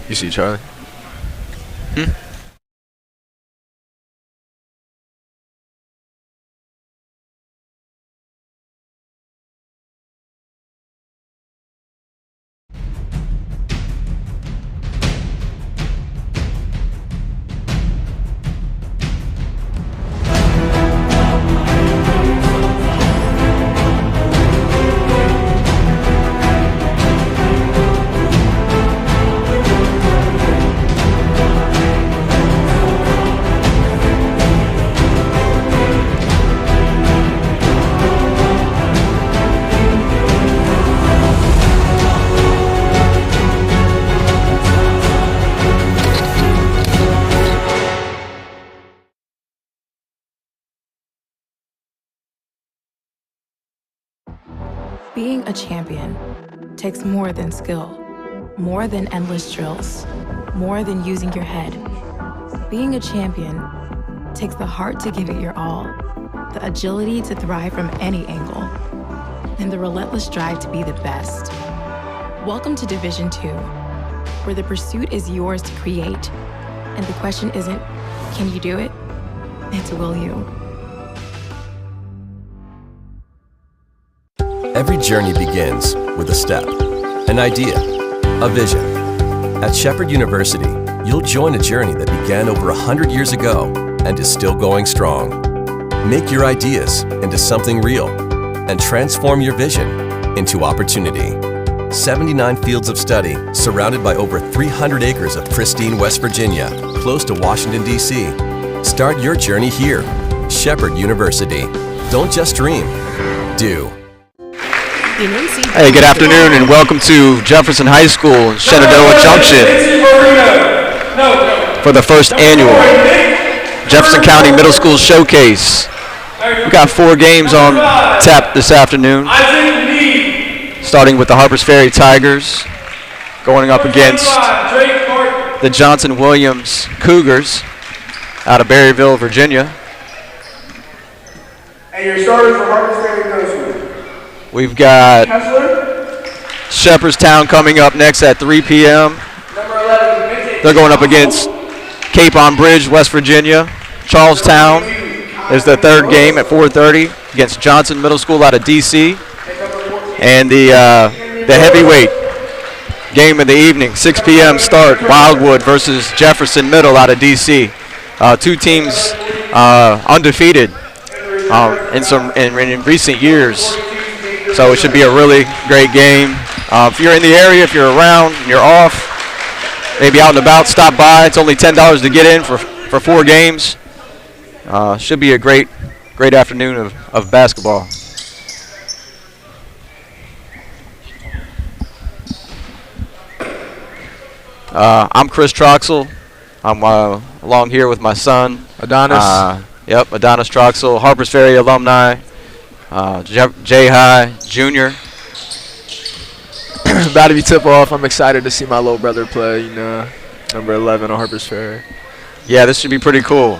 You see Charlie? Being a champion takes more than skill, more than endless drills, more than using your head. Being a champion takes the heart to give it your all, the agility to thrive from any angle, and the relentless drive to be the best. Welcome to Division 2, where the pursuit is yours to create, and the question isn't, can you do it? It's will you? Every journey begins with a step, an idea, a vision. At Shepherd University, you'll join a journey that began over 100 years ago and is still going strong. Make your ideas into something real and transform your vision into opportunity. 79 fields of study surrounded by over 300 acres of pristine West Virginia, close to Washington, D.C. Start your journey here. Shepherd University. Don't just dream, do. Hey, good afternoon and welcome to Jefferson High School in Shenandoah Junction for the first annual Jefferson County Middle School Showcase. We got 4 games on tap this afternoon, starting with the Harpers Ferry Tigers going up against the Johnson-Williams Cougars out of Berryville, Virginia. And your starters for Harpers Ferry Middle School. We've got Shepherdstown coming up next at 3 p.m. They're going up against Cape on Bridge, West Virginia. Charlestown is the third game at 4:30 against Johnson Middle School out of D.C. And the heavyweight game of the evening, 6 p.m. start, Wildwood versus Jefferson Middle out of D.C. Two teams undefeated in recent years. So it should be a really great game. If you're in the area, if you're around, and you're off, maybe out and about, stop by. It's only $10 to get in for 4 games. Should be a great afternoon of basketball. I'm Chris Troxel. I'm along here with my son. Adonis. Adonis Troxel, Harpers Ferry alumni. Jay High Jr. About to be tip off. I'm excited to see my little brother play, number 11 on Harpers Ferry. Yeah, this should be pretty cool.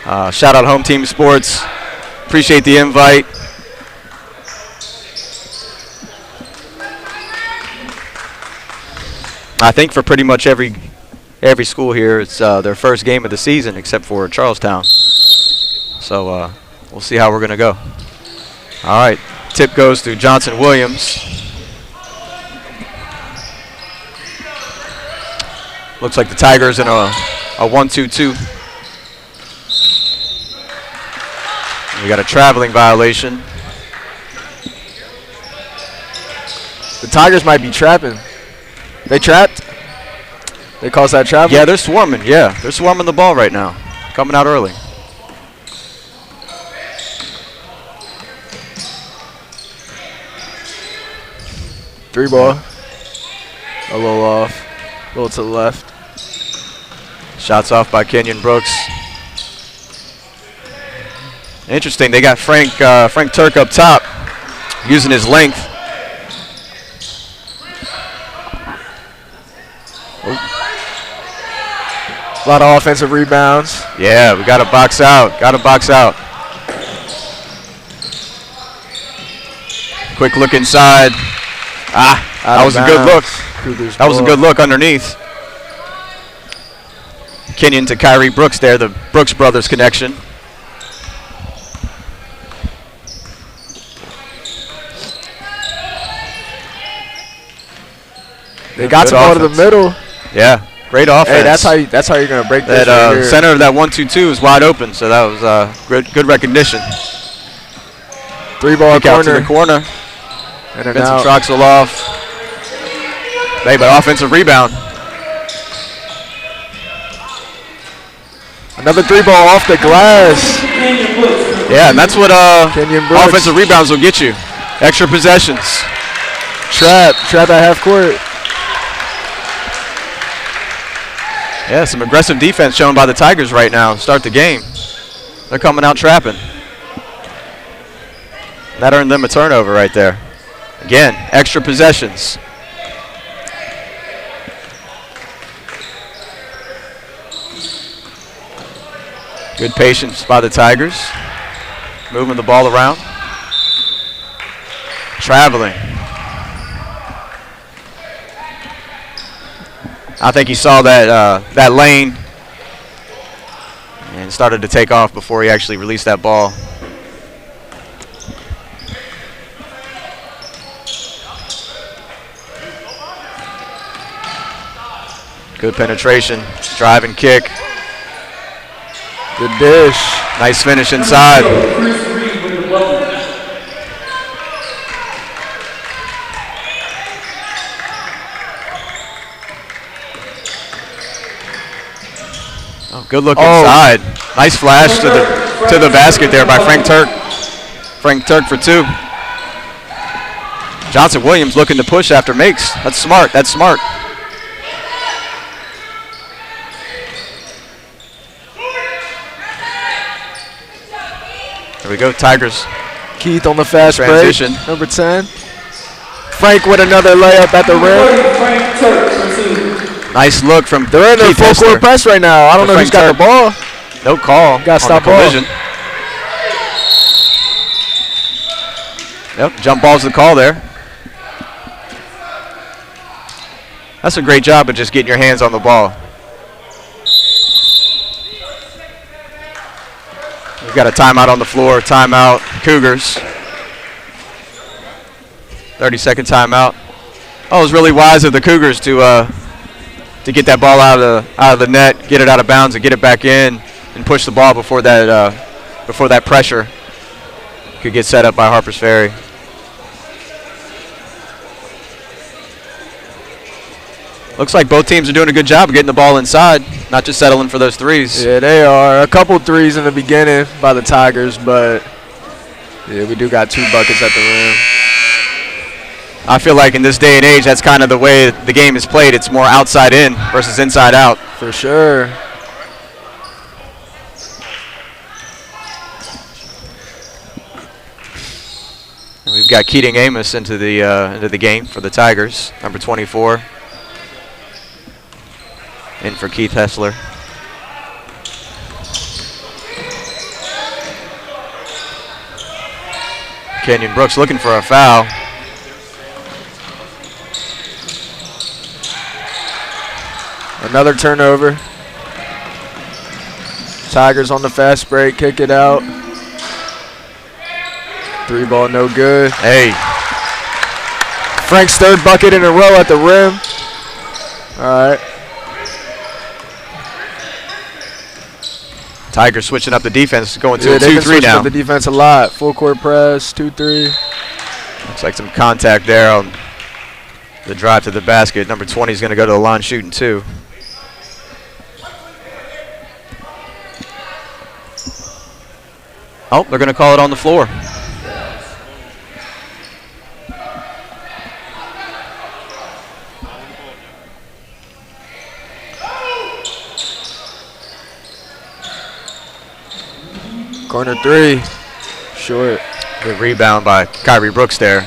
Shout out Home Team Sports. Appreciate the invite. I think for pretty much every school here, it's their first game of the season except for Charlestown. So we'll see how we're going to go. All right, tip goes to Johnson-Williams. Looks like the Tigers in a 1-2-2. We got a traveling violation. The Tigers might be trapping. They trapped? They calls that traveling? Yeah, they're swarming. Yeah, they're swarming the ball right now. Coming out early. Three ball. A little off. A little to the left. Shots off by Kenyon Brooks. Interesting. They got Frank Turk up top using his length. A lot of offensive rebounds. Yeah, we got to box out. Got to box out. Quick look inside. That was a good look. That was a good look underneath. Kenyon to Kyrie Brooks there, the Brooks brothers connection. They got to go to the middle. Yeah, great offense. Hey, that's how you're gonna break this. That center of that 1-2-2 is wide open, so that was good recognition. 3-ball Kick out to the corner. And Vincent Troxel off. Hey, but offensive rebound. Another 3-ball off the glass. Yeah, and that's what Kenyon Brooks. offensive rebounds will get you. Extra possessions. Trap at half court. Yeah, some aggressive defense shown by the Tigers right now to start the game. They're coming out trapping. That earned them a turnover right there. Again, extra possessions. Good patience by the Tigers. Moving the ball around. Traveling. I think he saw that lane and started to take off before he actually released that ball. Good penetration, drive and kick. Good dish. Nice finish inside. Oh, good look inside. Nice flash to the basket there by Frank Turk. Frank Turk for 2. Johnson Williams looking to push after makes. That's smart. That's smart. There we go, Tigers. Keith on the fast transition. break, number 10. Frank with another layup at the rim. Nice look from They're in their full court press right now. I don't know who's got the ball. No call. Got to stop collision. Yep, jump ball's the call there. That's a great job of just getting your hands on the ball. We've got a timeout on the floor. Timeout, Cougars. 30-second timeout. Oh, it was really wise of the Cougars to get that ball out of the net, get it out of bounds, and get it back in, and push the ball before that pressure could get set up by Harpers Ferry. Looks like both teams are doing a good job of getting the ball inside, not just settling for those threes. Yeah, they are. A couple threes in the beginning by the Tigers, but yeah, we do got 2 buckets at the rim. I feel like in this day and age, that's kind of the way the game is played. It's more outside in versus inside out. For sure. And we've got Keating Amos into the game for the Tigers, number 24. In for Keith Hessler. Kenyon Brooks looking for a foul. Another turnover. Tigers on the fast break, kick it out. 3-ball, no good. Hey. Frank's 3rd bucket in a row at the rim. All right. Tigers switching up the defense, going to a 2-3 now. They've been switching up the defense a lot. Full court press, 2-3. Looks like some contact there on the drive to the basket. Number 20 is going to go to the line shooting 2. Oh, they're going to call it on the floor. Corner 3, short. Good rebound by Kyrie Brooks there.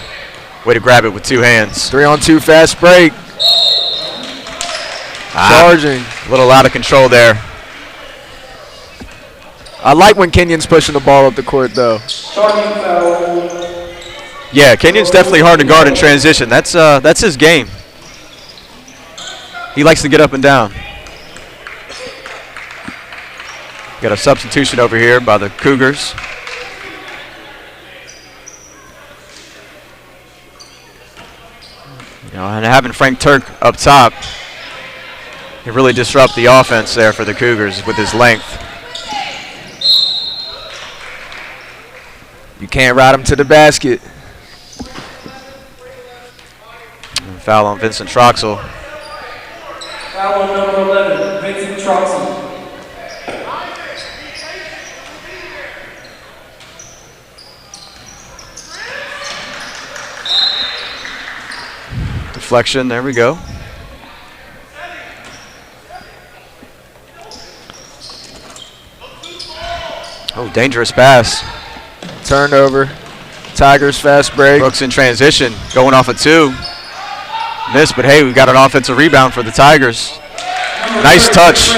Way to grab it with 2 hands. 3-on-2 fast break. Charging. A little out of control there. I like when Kenyon's pushing the ball up the court, though. Yeah, Kenyon's definitely hard to guard in transition. That's his game. He likes to get up and down. Got a substitution over here by the Cougars. You know, and having Frank Turk up top, he really disrupt the offense there for the Cougars with his length. You can't ride him to the basket. And foul on Vincent Troxel. Foul on number 11, Vincent Troxel. Deflection, there we go. Oh, dangerous pass. Turnover. Tigers fast break. Brooks in transition, going off a 2. Missed, but hey, we've got an offensive rebound for the Tigers. Nice touch.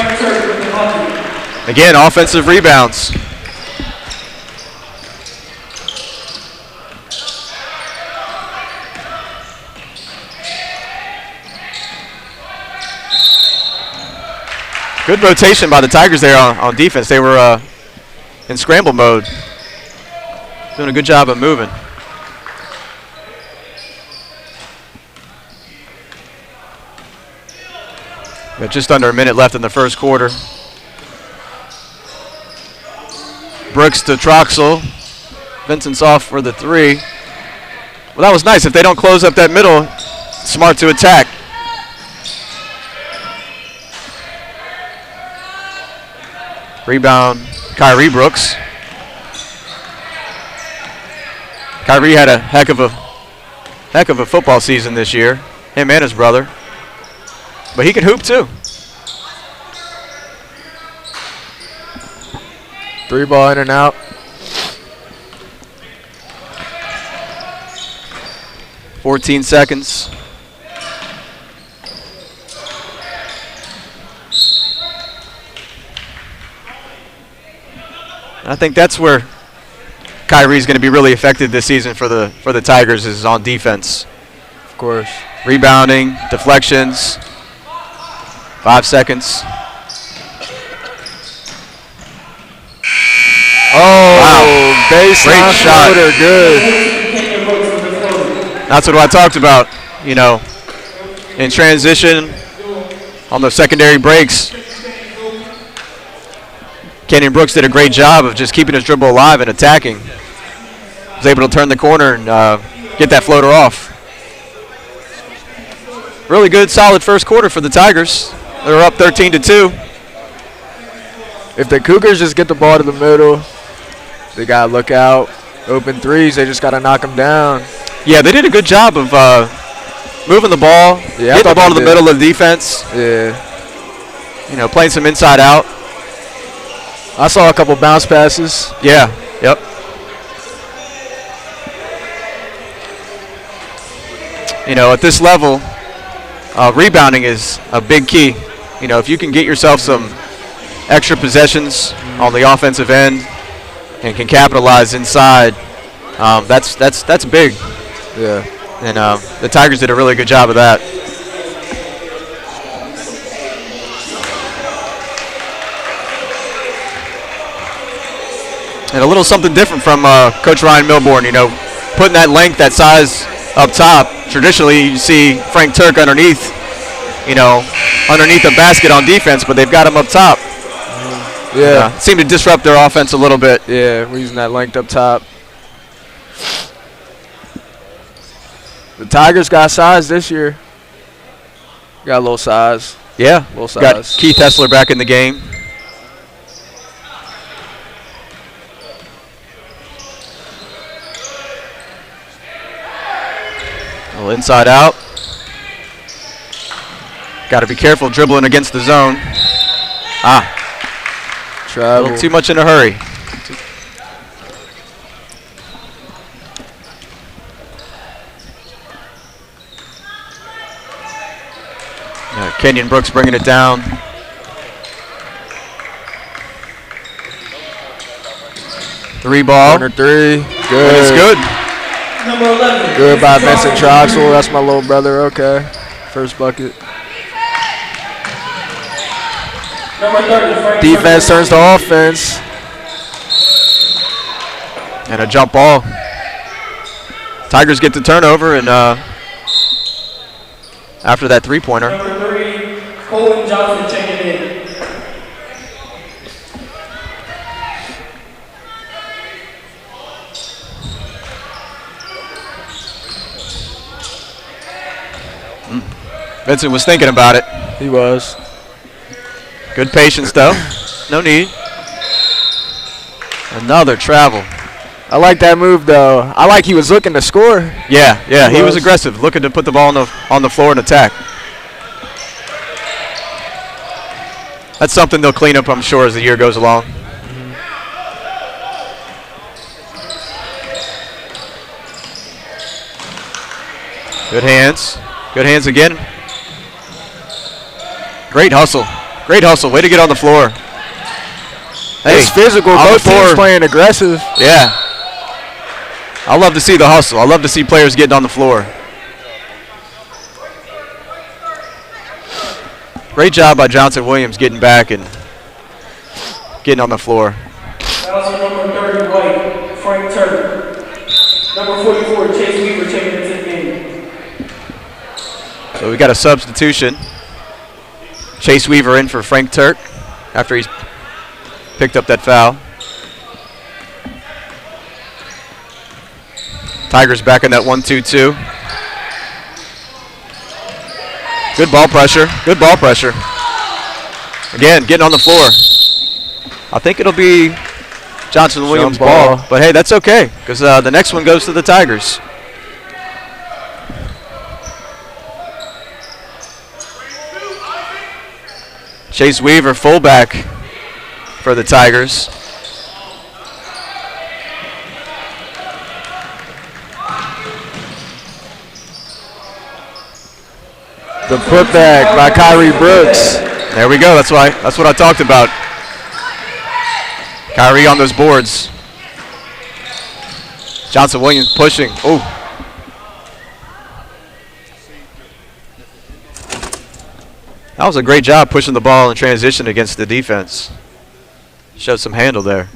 Again, offensive rebounds. Good rotation by the Tigers there on defense. They were in scramble mode. Doing a good job of moving. Got just under a minute left in the first quarter. Brooks to Troxel. Vincent's off for the 3. Well, that was nice. If they don't close up that middle, smart to attack. Rebound, Kyrie Brooks. Kyrie had a heck of a football season this year, him and his brother. But he can hoop too. 3 ball in and out. $14 seconds. I think that's where Kyrie's going to be really effective this season for the Tigers, is on defense. Of course. Rebounding, deflections. 5 seconds. Oh, wow. Baseline shot. floater, good. That's what I talked about. You know, in transition, on those secondary breaks, Kenyon Brooks did a great job of just keeping his dribble alive and attacking. Was able to turn the corner and get that floater off. Really good, solid first quarter for the Tigers. They were up 13-2. If the Cougars just get the ball to the middle, they got to look out. Open threes, they just got to knock them down. Yeah, they did a good job of moving the ball, getting the ball to the middle of the defense. Yeah. You know, playing some inside out. I saw a couple bounce passes. Yeah, yep. You know, at this level, rebounding is a big key. You know, if you can get yourself some extra possessions on the offensive end and can capitalize inside, that's big. Yeah. And the Tigers did a really good job of that. And a little something different from Coach Ryan Milborn, you know, putting that length, that size up top. Traditionally, you see Frank Turk underneath, you know, underneath the basket on defense, but they've got him up top. Yeah. Seemed to disrupt their offense a little bit. Yeah, we're using that length up top. The Tigers got size this year. Got a little size. Yeah. Little size. Got Keith Hessler back in the game. A little inside out. Got to be careful dribbling against the zone. A little too much in a hurry. Yeah, Kenyon Brooks bringing it down. Three ball. Corner three. Good. It's good. Number 11. Good by Vincent Troxel. That's my little brother. Okay. First bucket. Number 30, Frank Defense Turner. turns to offense. And a jump ball. Tigers get the turnover, and after that three-pointer. Number 3, Colin Johnson checking in. Vincent was thinking about it. He was. Good patience, though. No need. Another travel. I like that move, though. I like he was looking to score. Yeah, he was aggressive, looking to put the ball on the floor and attack. That's something they'll clean up, I'm sure, as the year goes along. Good hands. Good hands again. Great hustle. Great hustle. Way to get on the floor. Hey, It's physical. on the Both teams floor. playing aggressive. Yeah. I love to see the hustle. I love to see players getting on the floor. Great job by Johnson Williams getting back and getting on the floor. Also number 30, White, Frank Turner. Number 44, Chase Weaver checking into the game. So we got a substitution. Chase Weaver in for Frank Turk after he's picked up that foul. Tigers back in that 1-2-2. Good ball pressure. Good ball pressure. Again, getting on the floor. I think it'll be Johnson Williams' ball. But hey, that's okay because the next one goes to the Tigers. Chase Weaver, fullback for the Tigers. The putback by Kyrie Brooks. There we go. That's what I talked about. Kyrie on those boards. Johnson Williams pushing. Oh. That was a great job pushing the ball in transition against the defense. Showed some handle there.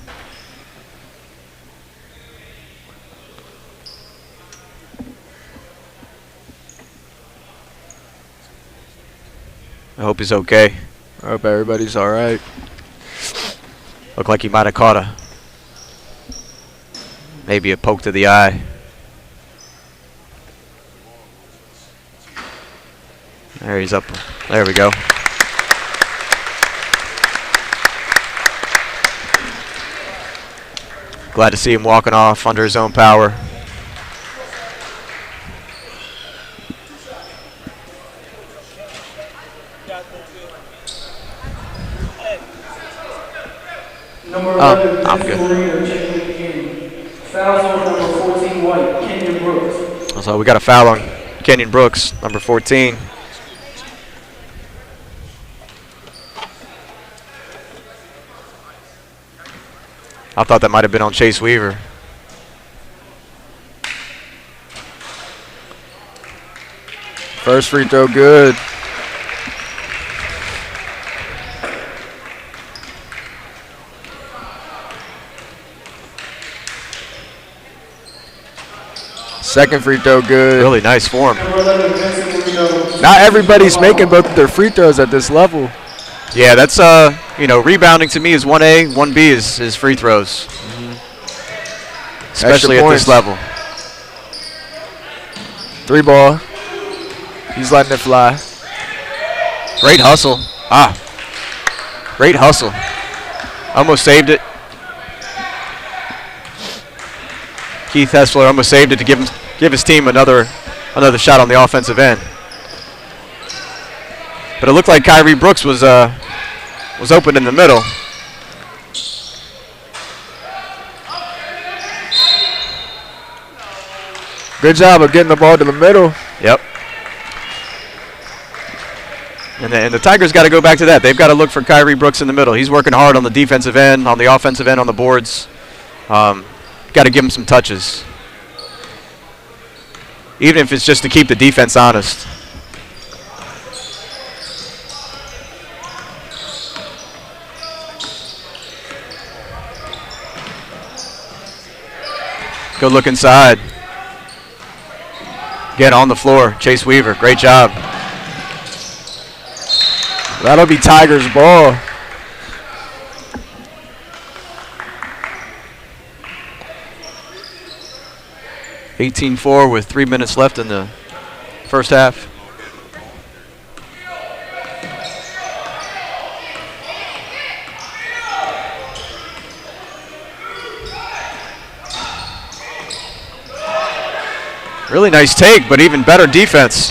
I hope he's okay. I hope everybody's all right. Looked like he might have caught maybe a poke to the eye. There he's up. There we go. Glad to see him walking off under his own power. Number 11, I'm Vince good. Marino checking in the game. Fouls on number 14, White, Kenyon Brooks. So we got a foul on Kenyon Brooks, number 14. I thought that might have been on Chase Weaver. First free throw good. Second free throw good. Really nice form. Number 11, Vince Marino. Not everybody's making both their free throws at this level. Yeah, that's rebounding to me is 1A, 1B is free throws. Especially at this points. level. 3 ball. He's letting it fly. Great hustle. Great hustle. Almost saved it. Keith Hessler almost saved it to give his team another shot on the offensive end. But it looked like Kyrie Brooks was open in the middle. Good job of getting the ball to the middle. Yep. And the Tigers got to go back to that. They've got to look for Kyrie Brooks in the middle. He's working hard on the defensive end, on the offensive end, on the boards. Got to give him some touches. Even if it's just to keep the defense honest. Good look inside. Get on the floor. Chase Weaver, great job. That'll be Tigers' ball. (18-4) with 3 minutes left in the first half. Really nice take, but even better defense.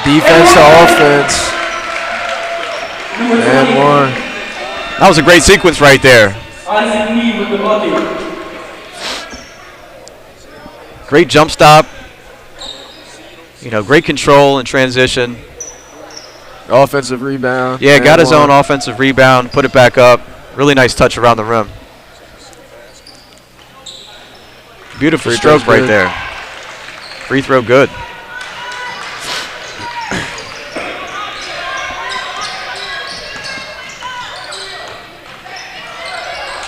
Defense to offense. And one. That was a great sequence right there. Isaac Lee with the bucket. Great jump stop. You know, great control and transition. Offensive rebound. Yeah, got and his own offensive rebound, put it back up. Really nice touch around the rim. Beautiful stroke right there. Free throw good.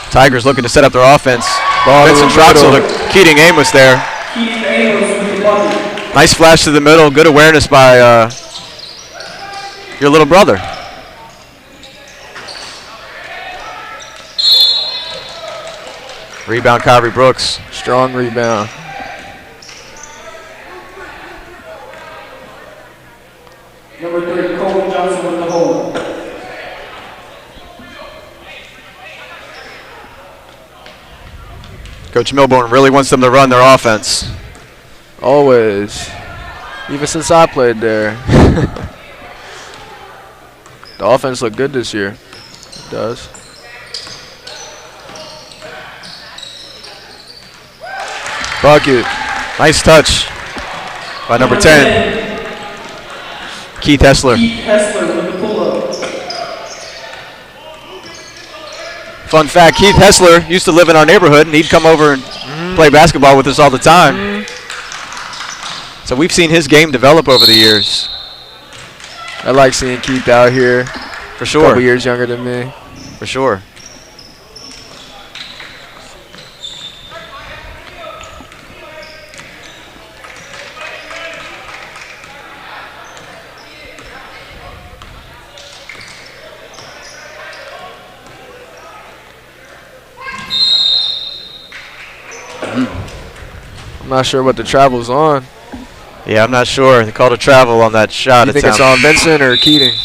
Tigers looking to set up their offense. Vincent Troxel to Keating Amos there. Keating Amos with the bucket. Nice flash to the middle. Good awareness by your little brother. Rebound, Kyrie Brooks. Strong rebound. Number 3, Cole Johnson with the hold. Coach Milborn really wants them to run their offense. Always. Even since I played there. The offense looked good this year. It does. Bucket. Nice touch by number 10, Keith Hessler. Keith Hessler with the pull-up. Fun fact, Keith Hessler used to live in our neighborhood, and he'd come over and play basketball with us all the time. So we've seen his game develop over the years. I like seeing Keith out here. For sure. A couple years younger than me. For sure. I'm not sure what the travel's on. Yeah, I'm not sure. They called a travel on that shot. You think it's on Vincent or Keating?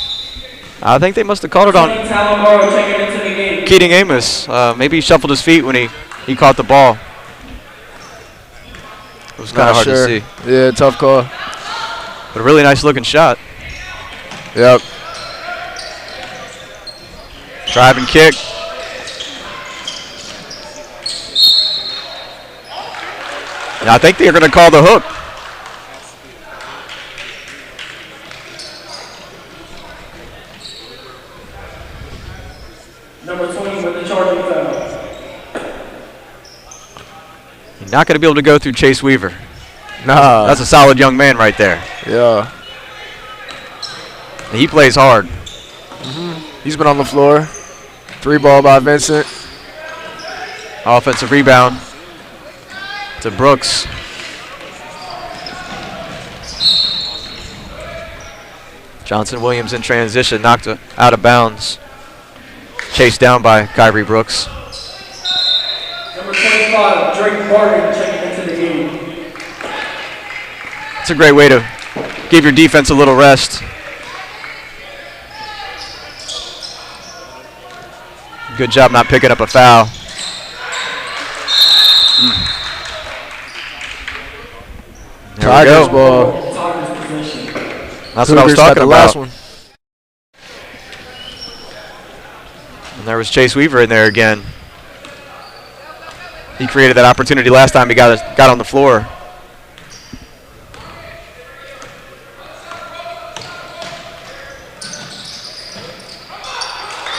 I think they must have called it on Talamaro checking into the game. Keating Amos. Maybe he shuffled his feet when he caught the ball. It was kind of hard to see. Yeah, tough call. But a really nice looking shot. Yep. Drive and kick. And I think they're going to call the hook. Number 20 with the charging foul. You're not going to be able to go through Chase Weaver. Nah. That's a solid young man right there. Yeah. And he plays hard. He's been on the floor. 3 ball by Vincent. Offensive rebound to Brooks. Johnson Williams in transition, knocked out of bounds. Chased down by Kyrie Brooks. Number 25, Drake Barton checking into the game. It's a great way to give your defense a little rest. Good job not picking up a foul. There we Tigers go. ball. That's what I was talking about. Last one. And there was Chase Weaver in there again. He created that opportunity last time he got on the floor.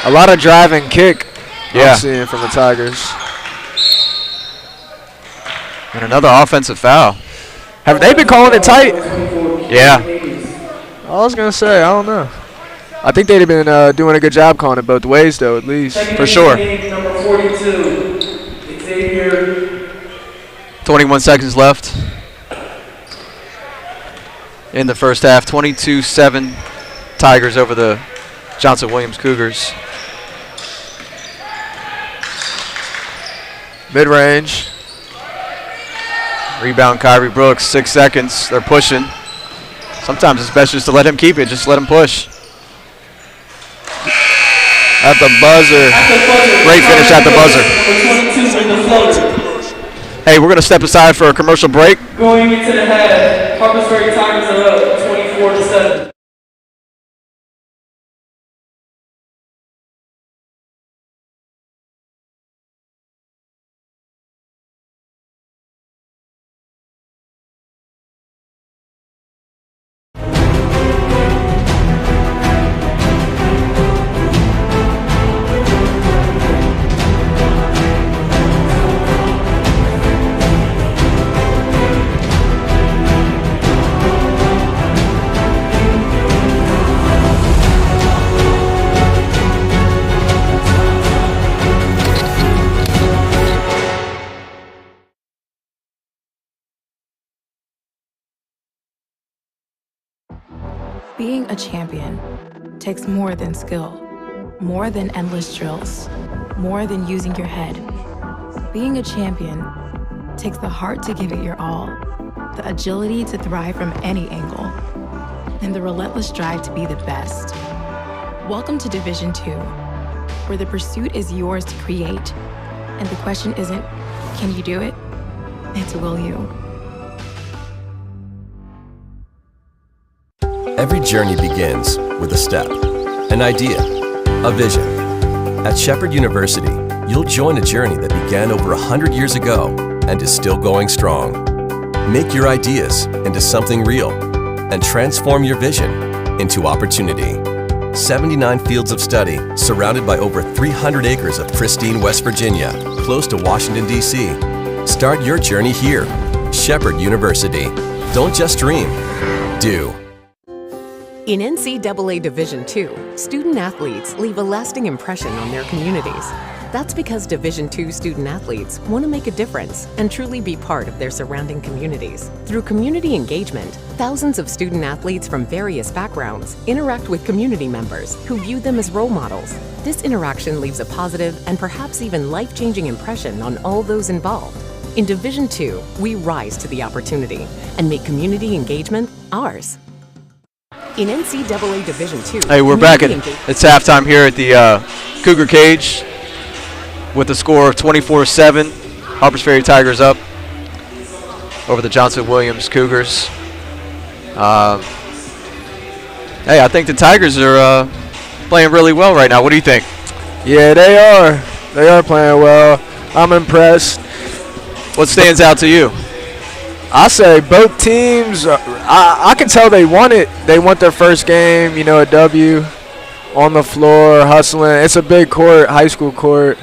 A lot of drive and kick. Yeah. I'm seeing from the Tigers. And another offensive foul. Have they been calling it tight? Yeah. I was gonna say, I don't know. I think they've been doing a good job calling it both ways, though, at least. For sure. Number 42, Xavier. 21 seconds left in the first half. 22-7 Tigers over the Johnson-Williams Cougars. Mid-range. Rebound Kyrie Brooks, 6 seconds. They're pushing. Sometimes it's best just to let him keep it, just let him push. At the buzzer. Great finish at the buzzer. Hey, we're going to step aside for a commercial break. Going into the half, Harpers Ferry Tigers are up 24-7. Being a champion takes more than skill, more than endless drills, more than using your head. Being a champion takes the heart to give it your all, the agility to thrive from any angle, and the relentless drive to be the best. Welcome to Division II, where the pursuit is yours to create, and the question isn't, can you do it? It's will you? Every journey begins with a step, an idea, a vision. At Shepherd University, you'll join a journey that began over 100 years ago and is still going strong. Make your ideas into something real and transform your vision into opportunity. 79 fields of study surrounded by over 300 acres of pristine West Virginia, close to Washington, D.C. Start your journey here. Shepherd University. Don't just dream, do. In NCAA Division II, student-athletes leave a lasting impression on their communities. That's because Division II student-athletes want to make a difference and truly be part of their surrounding communities. Through community engagement, thousands of student-athletes from various backgrounds interact with community members who view them as role models. This interaction leaves a positive and perhaps even life-changing impression on all those involved. In Division II, we rise to the opportunity and make community engagement ours. In NCAA Division II. Hey, we're back. It's halftime here at the Cougar Cage with a score of 24-7. Harpers Ferry Tigers up over the Johnson-Williams Cougars. Hey, I think the Tigers are playing really well right now. What do you think? Yeah, they are. They are playing well. I'm impressed. What stands out to you? I say both teams, I can tell they want it. They want their first game, you know, a W on the floor, hustling. It's a big court, high school court,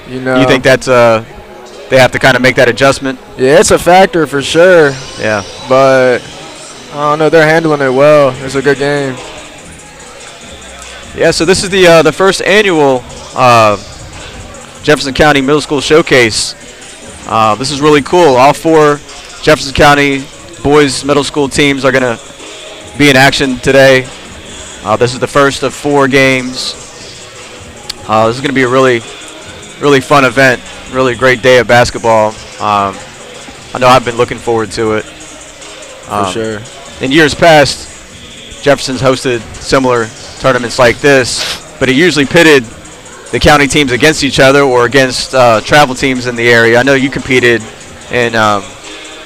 you know. You think that's they have to kind of make that adjustment? Yeah, it's a factor for sure. Yeah. But, I don't know, they're handling it well. It's a good game. Yeah, so this is the first annual Jefferson County Middle School Showcase. This is really cool. All four Jefferson County boys middle school teams are going to be in action today. This is the first of 4 games. This is going to be a really, really fun event. Really great day of basketball. I know I've been looking forward to it. For sure. In years past, Jefferson's hosted similar tournaments like this, but it usually pitted the county teams against each other or against travel teams in the area. I know you competed in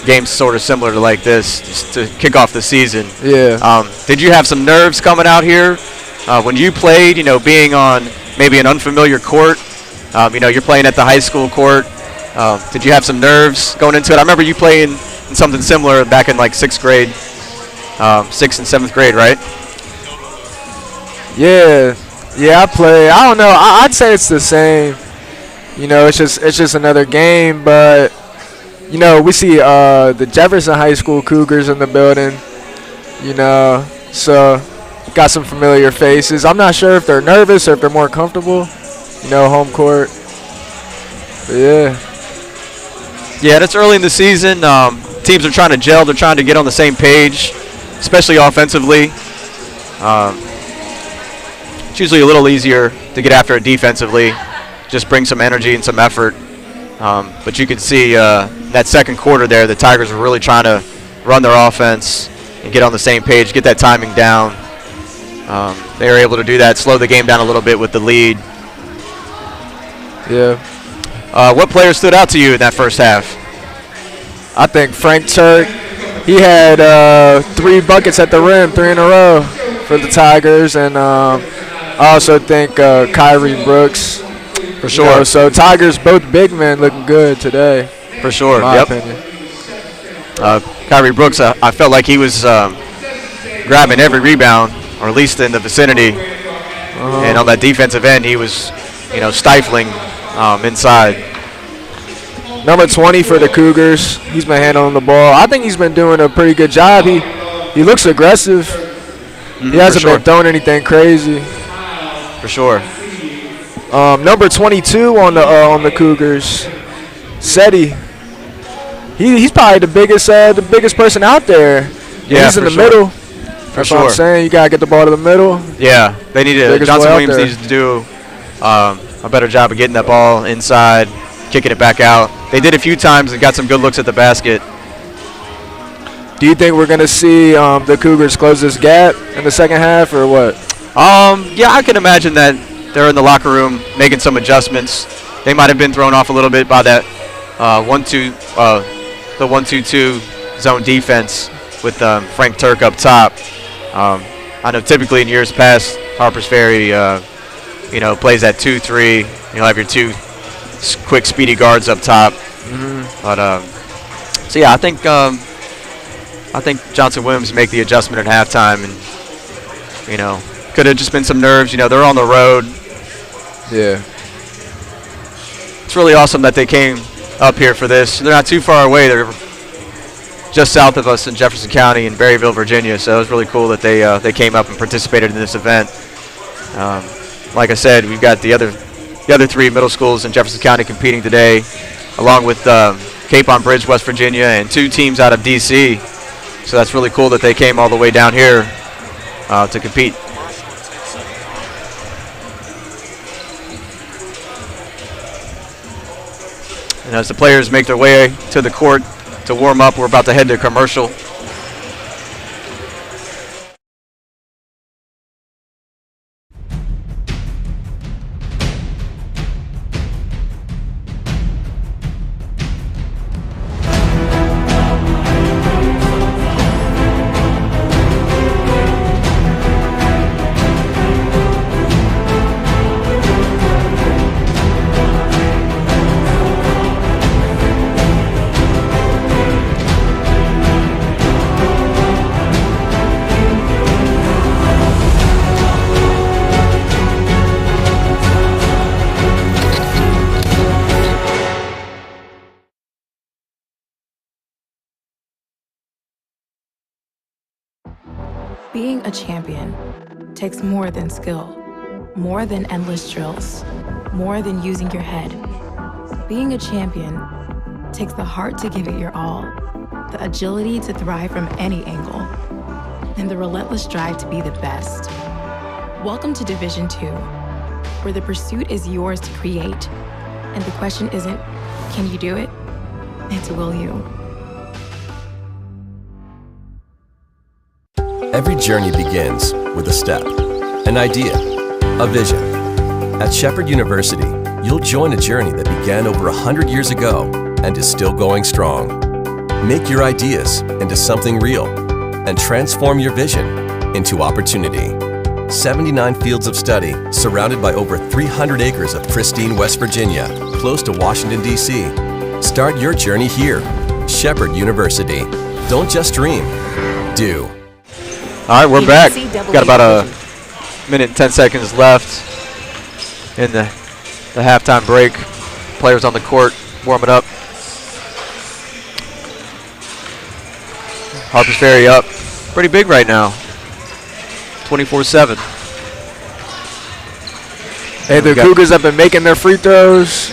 games sort of similar to like this just to kick off the season. Yeah. Did you have some nerves coming out here when you played, you know, being on maybe an unfamiliar court? You know, you're playing at the high school court. Did you have some nerves going into it? I remember you playing in something similar back in like 6th grade, 6th and 7th grade, right? Yeah. Yeah, I play. I don't know. I'd say it's the same. You know, it's just another game. But you know, we see the Jefferson High School Cougars in the building. You know, so got some familiar faces. I'm not sure if they're nervous or if they're more comfortable. Home court. But yeah. Yeah, it's early in the season. Teams are trying to gel. They're trying to get on the same page, especially offensively. It's usually a little easier to get after it defensively. Just bring some energy and some effort. But you can see that second quarter there, the Tigers were really trying to run their offense and get on the same page, get that timing down. They were able to do that, slow the game down a little bit with the lead. Yeah. What players stood out to you in that first half? I think Frank Turk, he had 3 buckets at the rim, 3 in a row for the Tigers. And I also think Kyrie Brooks. For sure. So Tigers, both big men looking good today. For sure, in my opinion. Kyrie Brooks, I felt like he was grabbing every rebound, or at least in the vicinity. And on that defensive end, he was, stifling inside. Number 20 for the Cougars. He's been handling the ball. I think he's been doing a pretty good job. He looks aggressive. He hasn't been throwing anything crazy. For sure. Number 22 on the Cougars, Seti. He's probably the biggest person out there. Yeah, he's in the middle. That's what I'm sure. saying. You gotta get the ball to the middle. Yeah, they need to. Johnson Williams needs to do a better job of getting that ball inside, kicking it back out. They did a few times and got some good looks at the basket. Do you think we're gonna see the Cougars close this gap in the second half, or what? Yeah, I can imagine that they're in the locker room making some adjustments. They might have been thrown off a little bit by that 1-2-2 zone defense with Frank Turk up top. I know typically in years past, Harpers Ferry, plays that 2-3. You'll have your 2 quick, speedy guards up top. But so yeah, I think Johnson Williams make the adjustment at halftime, and could have just been some nerves. They're on the road. Yeah. It's really awesome that they came up here for this. They're not too far away. They're just south of us in Jefferson County in Berryville, Virginia. So it was really cool that they came up and participated in this event. Like I said, we've got the other 3 middle schools in Jefferson County competing today, along with Cape on Bridge, West Virginia, and 2 teams out of D.C. So that's really cool that they came all the way down here to compete. And as the players make their way to the court to warm up, we're about to head to commercial. Being a champion takes more than skill, more than endless drills, more than using your head. Being a champion takes the heart to give it your all, the agility to thrive from any angle, and the relentless drive to be the best. Welcome to Division 2, where the pursuit is yours to create, and the question isn't, can you do it? It's will you? Every journey begins with a step, an idea, a vision. At Shepherd University, you'll join a journey that began over 100 years ago and is still going strong. Make your ideas into something real and transform your vision into opportunity. 79 fields of study surrounded by over 300 acres of pristine West Virginia, close to Washington, D.C. Start your journey here. Shepherd University. Don't just dream, do. All right, we're back. Got about a minute and 10 seconds left in the halftime break. Players on the court warming up. Harpers Ferry up pretty big right now. 24-7. Hey, the Cougars have been making their free throws.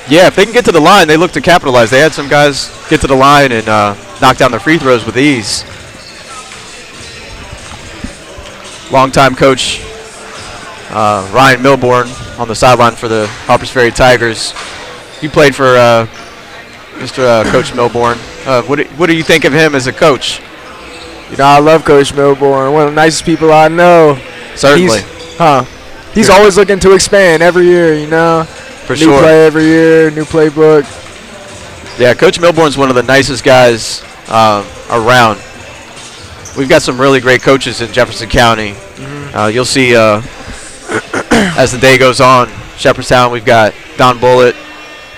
Yeah, if they can get to the line, they look to capitalize. They had some guys get to the line and knock down their free throws with ease. Longtime coach Ryan Milbourne on the sideline for the Harpers Ferry Tigers. You played for Mr. Coach Milbourne. What do you think of him as a coach? You know, I love Coach Milbourne. One of the nicest people I know. Certainly. He's always looking to expand every year, you know. For new play every year, new playbook. Yeah, Coach Milbourne's one of the nicest guys around. We've got some really great coaches in Jefferson County. You'll see as the day goes on, Shepherdstown, we've got Don Bullitt,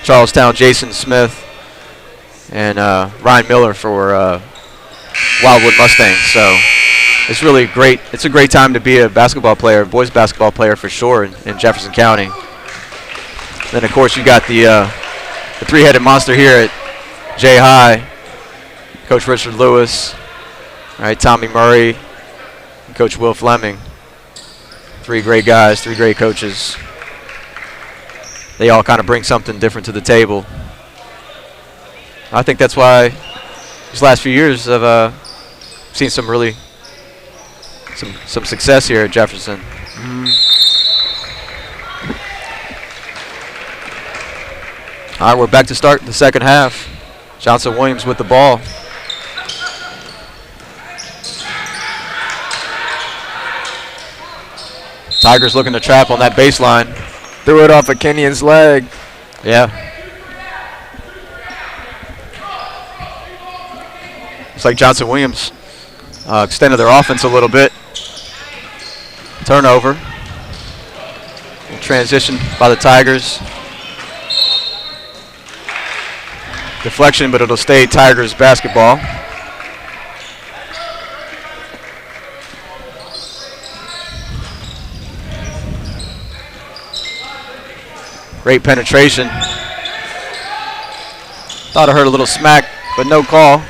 Charlestown, Jason Smith, and Ryan Miller for Wildwood Mustangs. So it's really great. It's a great time to be a basketball player, boys basketball player for sure in Jefferson County. Then, of course, you got the three-headed monster here at J High, Coach Richard Lewis, right, Tommy Murray, and Coach Will Fleming. Three great guys, three great coaches. They all kind of bring something different to the table. I think that's why these last few years I've seen some success here at Jefferson. All right, we're back to start the second half. Johnson Williams with the ball. Tigers looking to trap on that baseline. Threw it off of Kenyon's leg. Yeah. Looks like Johnson Williams extended their offense a little bit. Turnover. Transition by the Tigers. Deflection, but it'll stay Tigers basketball. Great penetration. Thought I heard a little smack, but no call.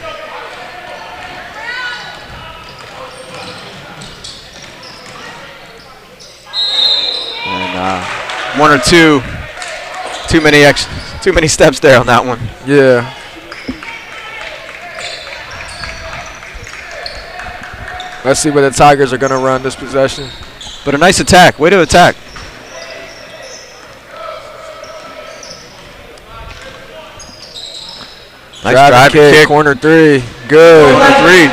And one or two, too many steps there on that one. Yeah. Let's see where the Tigers are going to run this possession. But a nice attack. Way to attack. Nice drive kick. Corner three. Good. Corner three.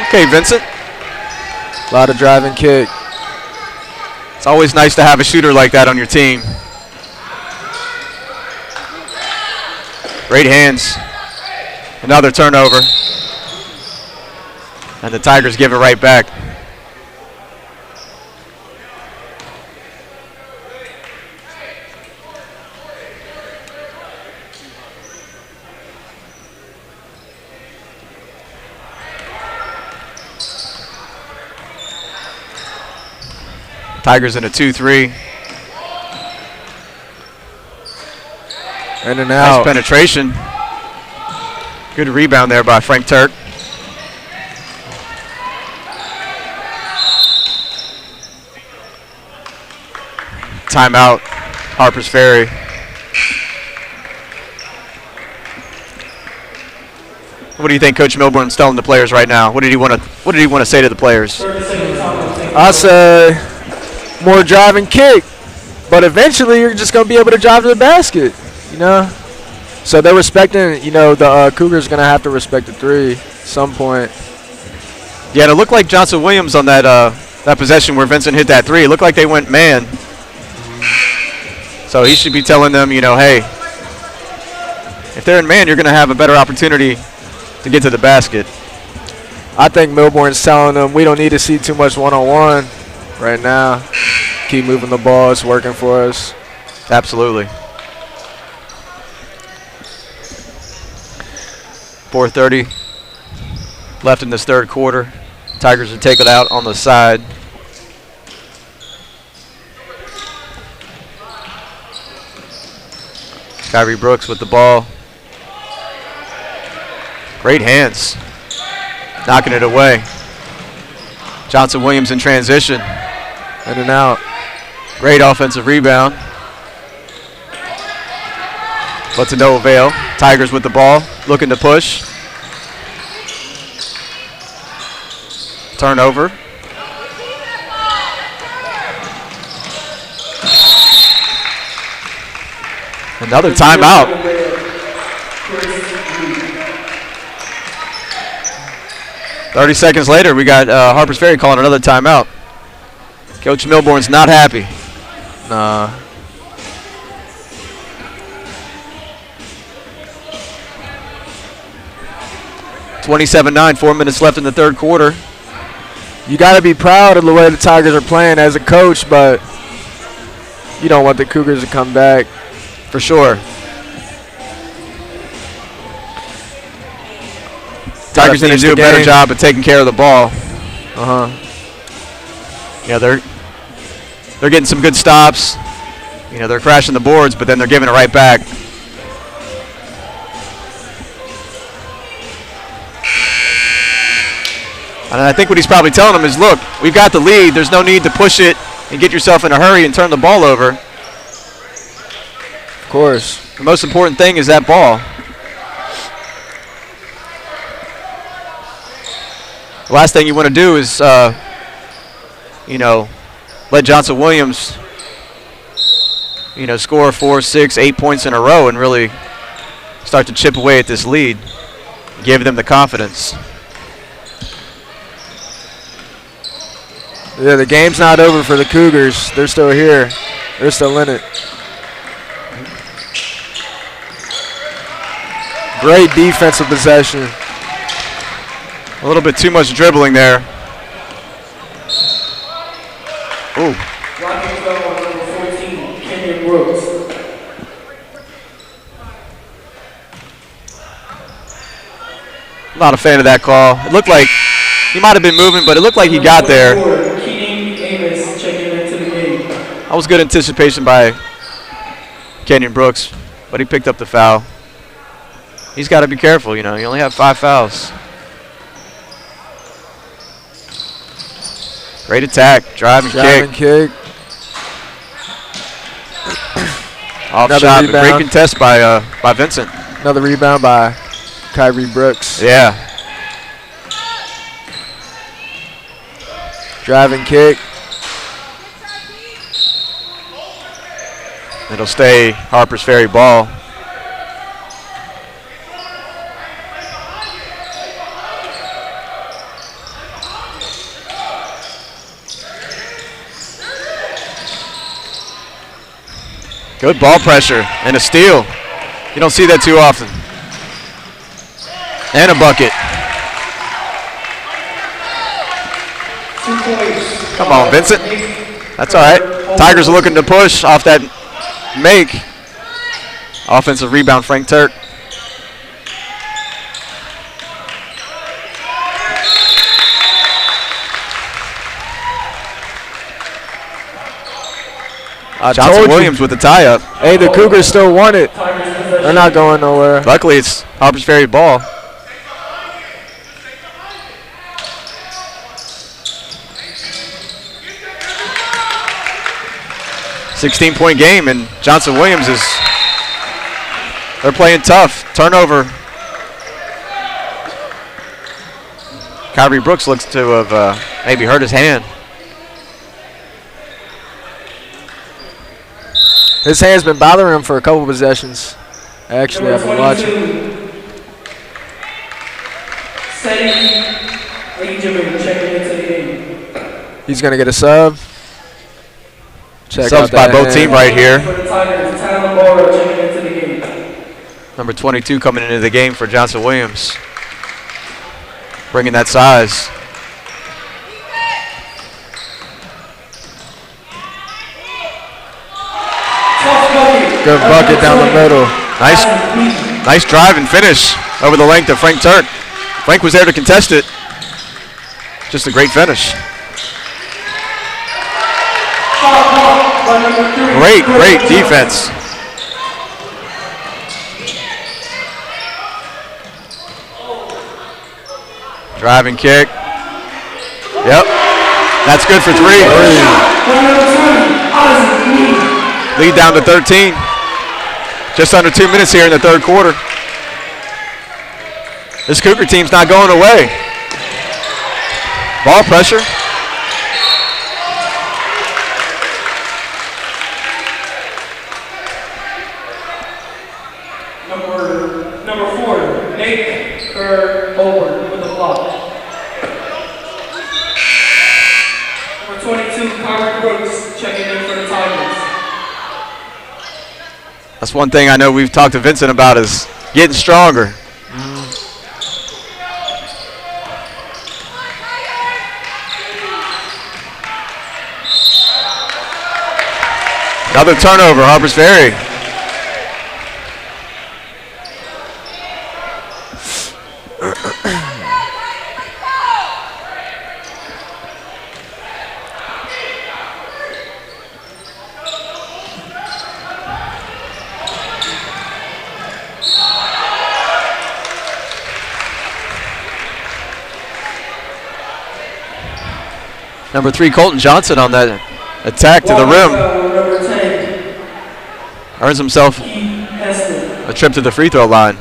Okay, Vincent. A lot of driving kick. It's always nice to have a shooter like that on your team. Great hands. Another turnover. And the Tigers give it right back. Tigers in a 2-3. In and out. Nice penetration. Good rebound there by Frank Turk. Timeout, Harpers Ferry. What do you think Coach Milbourne's telling the players right now? What did he want to say to the players? I say more drive and kick, but eventually you're just going to be able to drive to the basket, you know? So they're respecting, you know, the Cougars going to have to respect the three at some point. Yeah, and it looked like Johnson Williams on that possession where Vincent hit that three. It looked like they went man. So he should be telling them, you know, hey, if they're in man, you're going to have a better opportunity to get to the basket. I think Milbourne's telling them we don't need to see too much one-on-one right now. Keep moving the ball. It's working for us. Absolutely. 4:30 left in this third quarter. Tigers will take it out on the side. Kyrie Brooks with the ball. Great hands. knocking it away. Johnson Williams in transition. In and out. Great offensive rebound. But to no avail. Tigers with the ball, looking to push. Turnover. Another timeout. 30 seconds later, we got Harpers Ferry calling another timeout. Coach Milborn's not happy. Nah. 27-9, 4 minutes left in the third quarter. You got to be proud of the way the Tigers are playing as a coach, but you don't want the Cougars to come back. For sure. Tigers need to do a better job of taking care of the ball. Yeah, they're getting some good stops. You know, they're crashing the boards, but then they're giving it right back. And I think what he's probably telling them is, look, we've got the lead. There's no need to push it and get yourself in a hurry and turn the ball over. Of course. The most important thing is that ball. The last thing you want to do is, you know, let Johnson Williams, you know, score 4, 6, 8 points in a row and really start to chip away at this lead. Give them the confidence. Yeah, the game's not over for the Cougars. They're still here. They're still in it. Great defensive possession. A little bit too much dribbling there. Ooh. Blocking foul on number 14, Kenyon Brooks. Not a fan of that call. It looked like he might have been moving, but it looked like he got there. Amos checking into the game. That was good anticipation by Kenyon Brooks, but he picked up the foul. He's got to be careful, you know. You only have 5 fouls. Great attack. Drive and kick. Off Another shot, but rebound. great contest by Vincent. Another rebound by Kyrie Brooks. Yeah. Drive and kick. It'll stay Harpers Ferry ball. Good ball pressure and a steal. You don't see that too often. And a bucket. Come on, Vincent. That's all right. Tigers are looking to push off that make. Offensive rebound, Frank Turk. Johnson Williams with the tie-up. Hey, the Cougars still want it. They're not going nowhere. Luckily, it's Harpers Ferry ball. $16-point game, and Johnson Williams they're playing tough. Turnover. Kyrie Brooks looks to have maybe hurt his hand. His hand's been bothering him for a couple possessions. Actually, I've been watching. He's going to get a sub. Check Subs by both teams right here. For Number 22 coming into the game for Johnson Williams. Bringing that size. Good bucket down the middle. Nice drive and finish over the length of Frank Turk. Frank was there to contest it. Just a great finish. Great defense. Driving kick. Yep. That's good for 3. Lead down to 13. Just under 2 minutes here in the third quarter. This Cougar team's not going away. Ball pressure. Number 4, Nate Kerr-Over with the block. Number 22, Kyrie Brooks checking in for the Tigers. That's one thing I know we've talked to Vincent about is getting stronger. Another turnover, Harpers Ferry. Number 3, Colton Johnson on that attack to the rim. Earns himself a trip to the free throw line.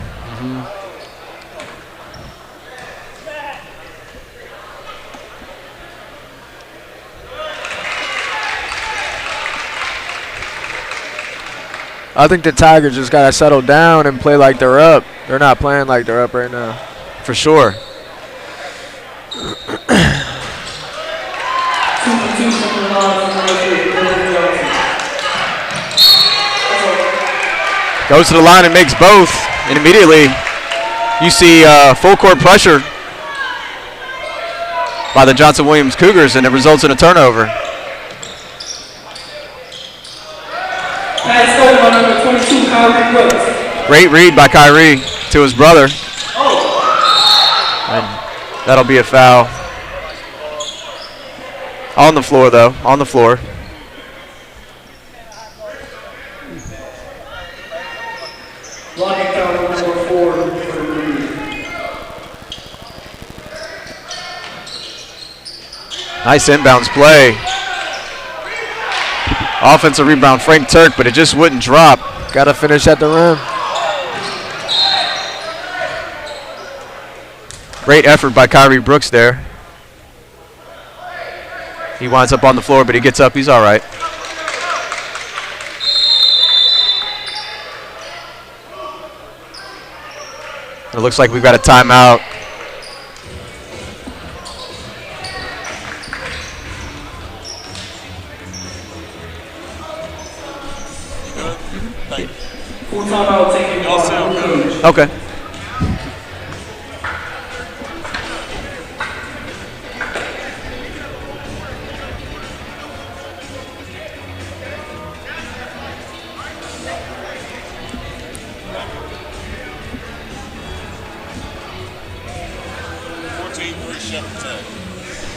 I think the Tigers just got to settle down and play like they're up. They're not playing like they're up right now. For sure. Goes to the line and makes both. And immediately you see full court pressure by the Johnson-Williams Cougars, and it results in a turnover. Pass over by number 22, Kyrie Brooks. Great read by Kyrie to his brother. And that'll be a foul. On the floor, though. On the floor. Blocking foul number 4 for the lead. Nice inbounds play. Offensive rebound, Frank Turk, but it just wouldn't drop. Got to finish at the rim. Great effort by Kyrie Brooks there. He winds up on the floor, but he gets up. He's all right. It looks like we've got a timeout. Full timeout taken by Okay.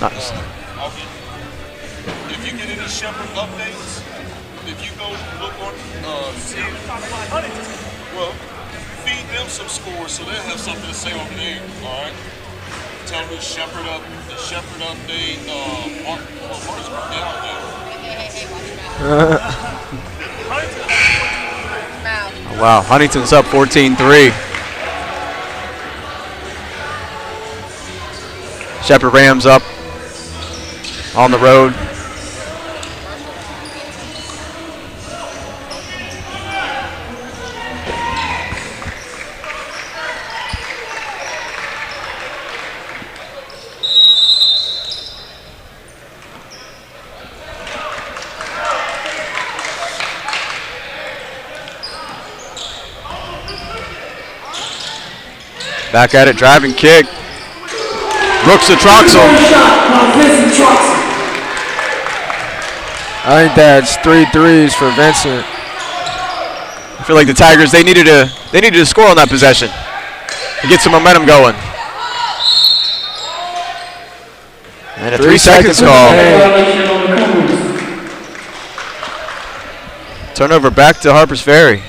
Nice. If you get any Shepherd updates, if you go look on well, feed them some scores so they'll have something to say on the air, all right? Tell them the Shepherd update, Mark's birthday out there. Wow, Huntington's up 14-3. Shepherd Rams up on the road. Back at it, driving kick. Brooks to Troxel. I think that's 3 threes for Vincent. I feel like the Tigers, they needed to score on that possession to get some momentum going. And a 3 seconds call. Turnover back to Harpers Ferry.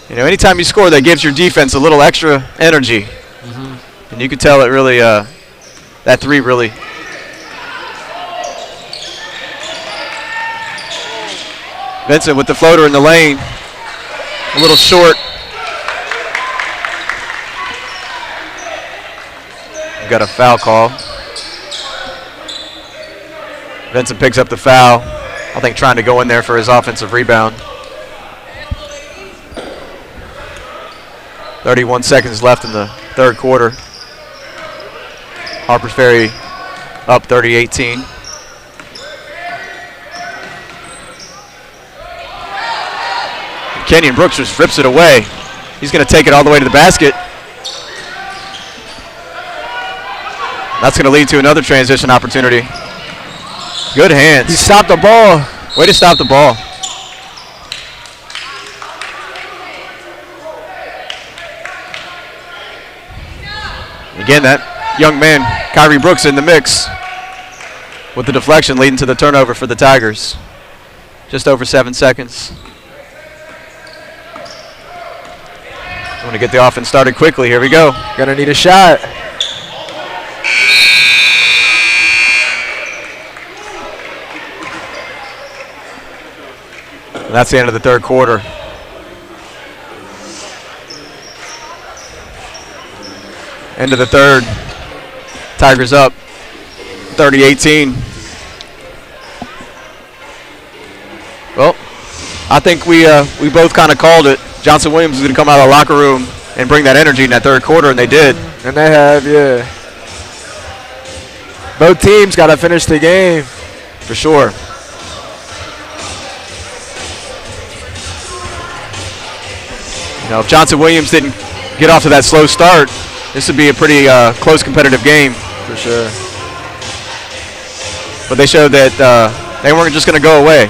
You know, anytime you score, that gives your defense a little extra energy. And you could tell it really, that three really. Vincent with the floater in the lane. A little short. We've got a foul call. Vincent picks up the foul. I think trying to go in there for his offensive rebound. 31 seconds left in the third quarter. Harpers Ferry up 30-18. Kenyon Brooks just rips it away. He's going to take it all the way to the basket. That's going to lead to another transition opportunity. Good hands. He stopped the ball. Way to stop the ball. Again, that young man, Kyrie Brooks, in the mix with the deflection leading to the turnover for the Tigers. Just over 7 seconds. I want to get the offense started quickly. Here we go. Gonna need a shot. And that's the end of the third quarter. End of the third. Tigers up 30-18. Well, I think we both kind of called it. Johnson Williams is going to come out of the locker room and bring that energy in that third quarter, and they did. And they have, yeah. Both teams got to finish the game. For sure. You know, if Johnson Williams didn't get off to that slow start, this would be a pretty close competitive game. For sure. But they showed that they weren't just going to go away.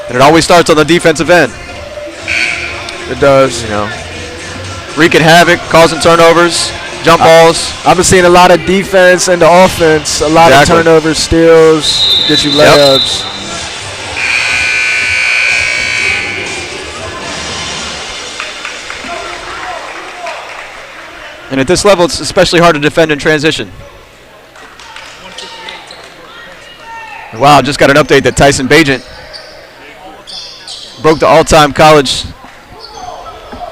And it always starts on the defensive end. It does. You know, wreaking havoc, causing turnovers, jump balls. I've been seeing a lot of defense and the offense, a lot of turnovers, steals, get you layups. And at this level, it's especially hard to defend in transition. Wow, just got an update that Tyson Bagent broke the all-time college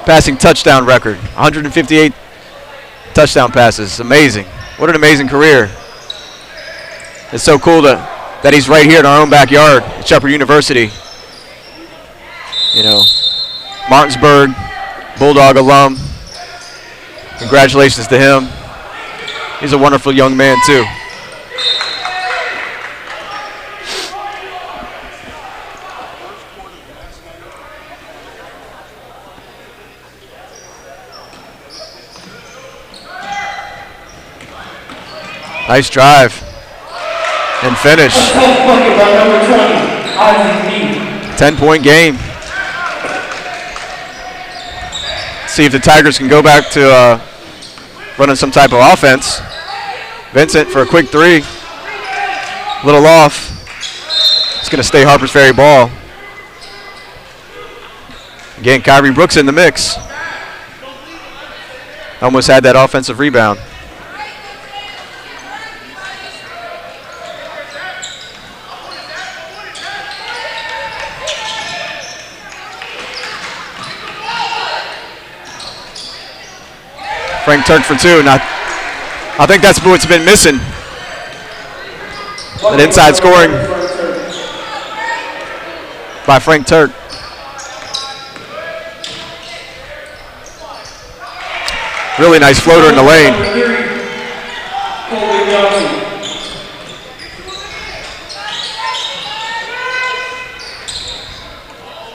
passing touchdown record. 158 touchdown passes. Amazing. What an amazing career. It's so cool that he's right here in our own backyard at Shepherd University. You know, Martinsburg Bulldog alum. Congratulations to him. He's a wonderful young man, too. Nice drive and finish. 10-point game. See if the Tigers can go back to running some type of offense. Vincent for a quick three. Little off. It's going to stay Harpers Ferry ball. Again, Kyrie Brooks in the mix. Almost had that offensive rebound. Frank Turk for two. Now, I think that's what's been missing. An inside scoring by Frank Turk. Really nice floater in the lane.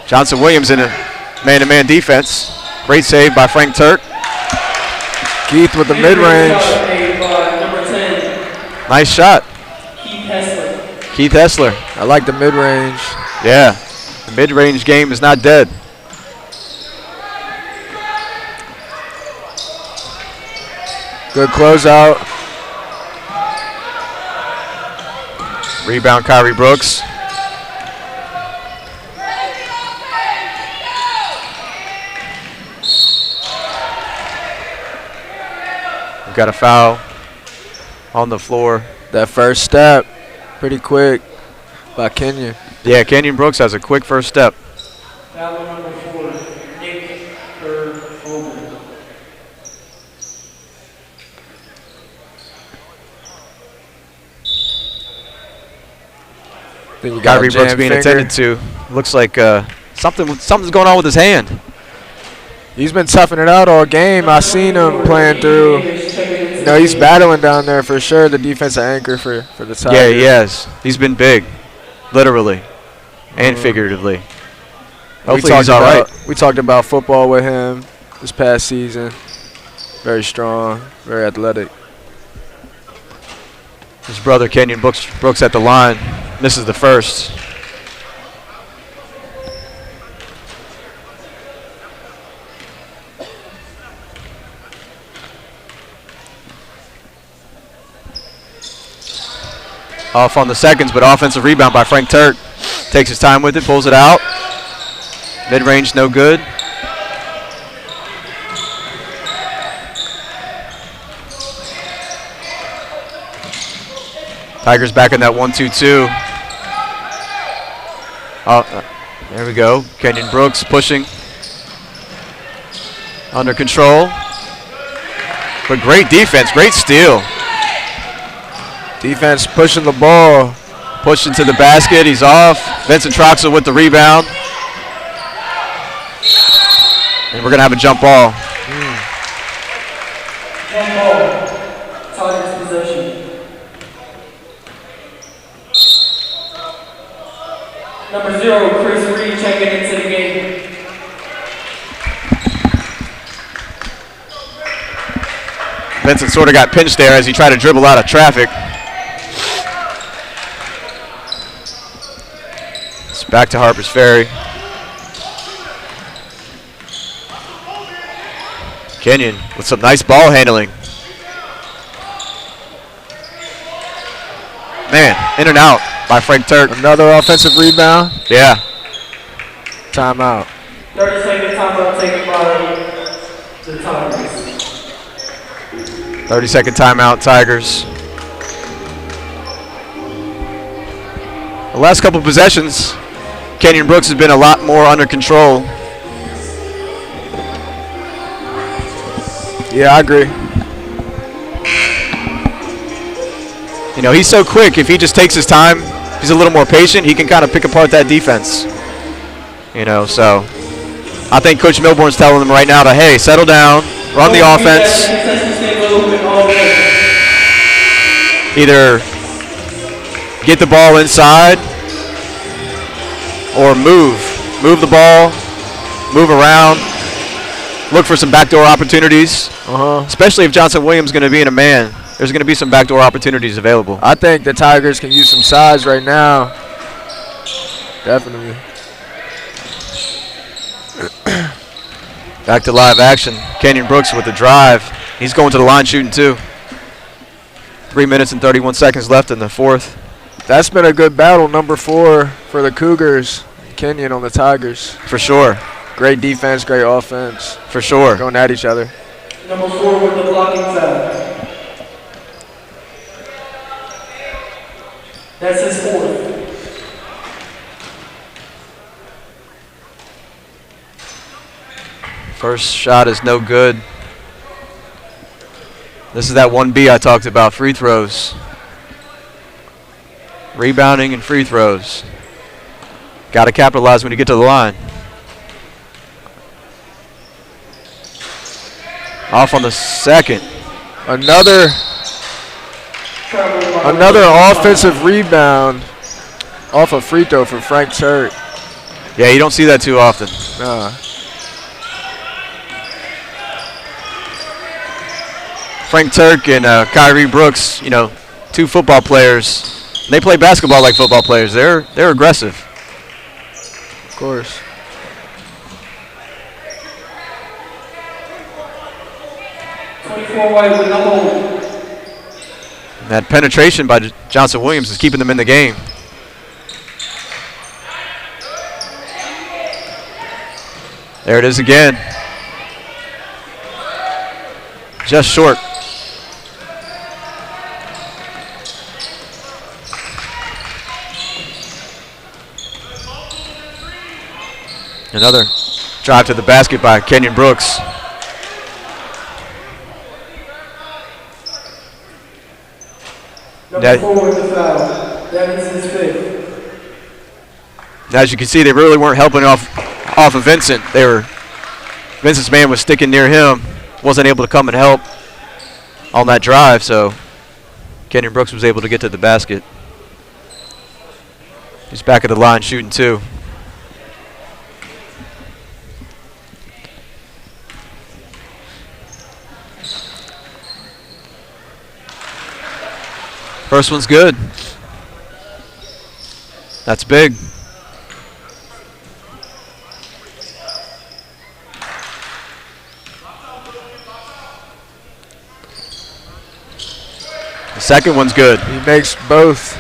Johnson Williams in a man-to-man defense. Great save by Frank Turk. Keith with the mid-range. Nice shot. Keith Hessler. I like the mid-range. Yeah, the mid-range game is not dead. Good closeout. Rebound Kyrie Brooks. Got a foul on the floor. That first step, pretty quick by Kenyon. Yeah, Kenyon Brooks has a quick first step. Foul number 4, Nick Over. Then you got Kyrie Brooks being attended to. Looks like something's going on with his hand. He's been toughing it out all game. I seen him playing through. You know, he's battling down there for sure. The defensive anchor for the Tigers. Yeah, he has. He's been big, literally and figuratively. Hopefully he's all right. We talked about football with him this past season. Very strong, very athletic. His brother Kenyon Brooks at the line. Misses the first. Off on the seconds, but offensive rebound by Frank Turk. Takes his time with it, pulls it out. Mid-range, no good. Tigers back in that 1-2-2. There we go. Kenyon Brooks pushing. Under control. But great defense, great steal. Defense pushing the ball. Pushed into the basket, he's off. Vincent Troxel with the rebound. And we're going to have a jump ball. Jump ball. Tigers possession. Number 0, Chris Reed checking into the game. Vincent sort of got pinched there as he tried to dribble out of traffic. It's back to Harper's Ferry. Kenyon with some nice ball handling. Man, in and out by Frank Turk. Another offensive rebound. Yeah. Timeout. 30-second timeout taken by the Tigers. 30-second timeout, Tigers. The last couple of possessions, Kenyon Brooks has been a lot more under control. Yeah, I agree. You know, he's so quick. If he just takes his time, he's a little more patient, he can kind of pick apart that defense. You know, so I think Coach Milborn's telling them right now to, hey, settle down, run the offense. Either get the ball inside or move the ball, move around, look for some backdoor opportunities, especially if Johnson Williams is going to be in a man. There's going to be some backdoor opportunities available. I think the Tigers can use some size right now. Definitely. Back to live action. Kenyon Brooks with the drive. He's going to the line shooting too. 3 minutes and 31 seconds left in the fourth. That's been a good battle, number 4 for the Cougars. Kenyon on the Tigers. For sure. Great defense, great offense. For sure. Going at each other. Number 4 with the blocking foul. That's his 4th. First shot is no good. This is that 1B I talked about, free throws. Rebounding and free throws. Got to capitalize when you get to the line. Off on the second. Another offensive rebound off a free throw for Frank Turk. Yeah, you don't see that too often. Nah. Frank Turk and Kyrie Brooks, you know, 2 football players. They play basketball like football players. They're aggressive. Of course. White with the hold. That penetration by Johnson Williams is keeping them in the game. There it is again. Just short. Another drive to the basket by Kenyon Brooks. Number 4 with the foul. That is his fifth. As you can see, they really weren't helping off of Vincent. Vincent's man was sticking near him, wasn't able to come and help on that drive, so Kenyon Brooks was able to get to the basket. He's back at the line shooting 2. First one's good. That's big. The second one's good. He makes both.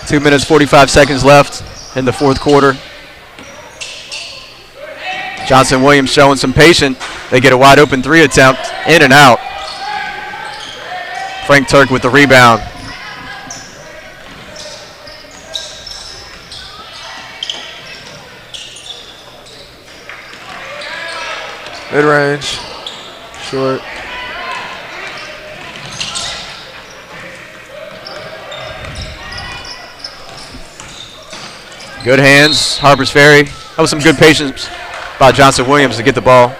2 minutes, 45 seconds left in the fourth quarter. Johnson Williams showing some patience. They get a wide open 3 attempt, in and out. Frank Turk with the rebound. Mid-range. Short. Good hands, Harper's Ferry. That was some good patience by Johnson Williams to get the ball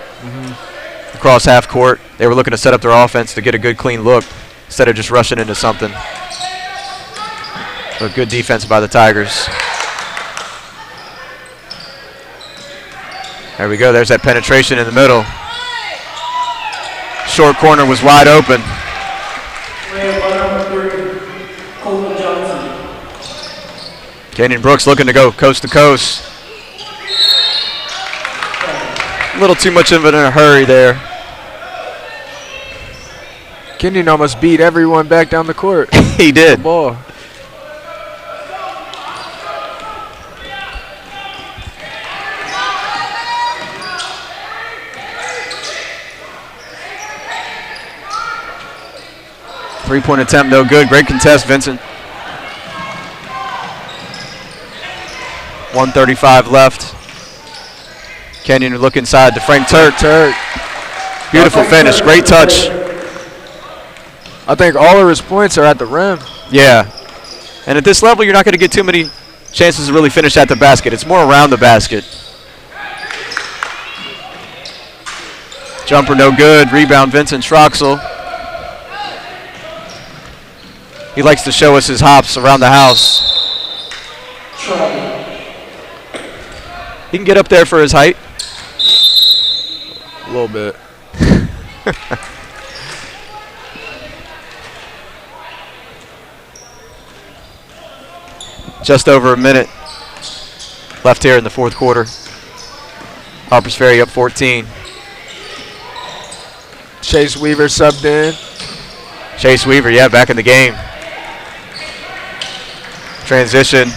across half court. They were looking to set up their offense to get a good clean look instead of just rushing into something. So good defense by the Tigers. There we go, there's that penetration in the middle. Short corner was wide open. Kenyon Brooks looking to go coast to coast. A little too much of it in a hurry there. Kenyon almost beat everyone back down the court. He did. Ball. Three-point attempt, no good. Great contest, Vincent. 1:35 left. Kenyon will look inside to Frank Turk. Beautiful finish, great touch. I think all of his points are at the rim. Yeah. And at this level, you're not going to get too many chances to really finish at the basket. It's more around the basket. Jumper no good. Rebound, Vincent Schroxel. He likes to show us his hops around the house. He can get up there for his height. A little bit. Just over a minute left here in the fourth quarter. Harper's Ferry up 14. Chase Weaver subbed in. Chase Weaver, yeah, back in the game. Transition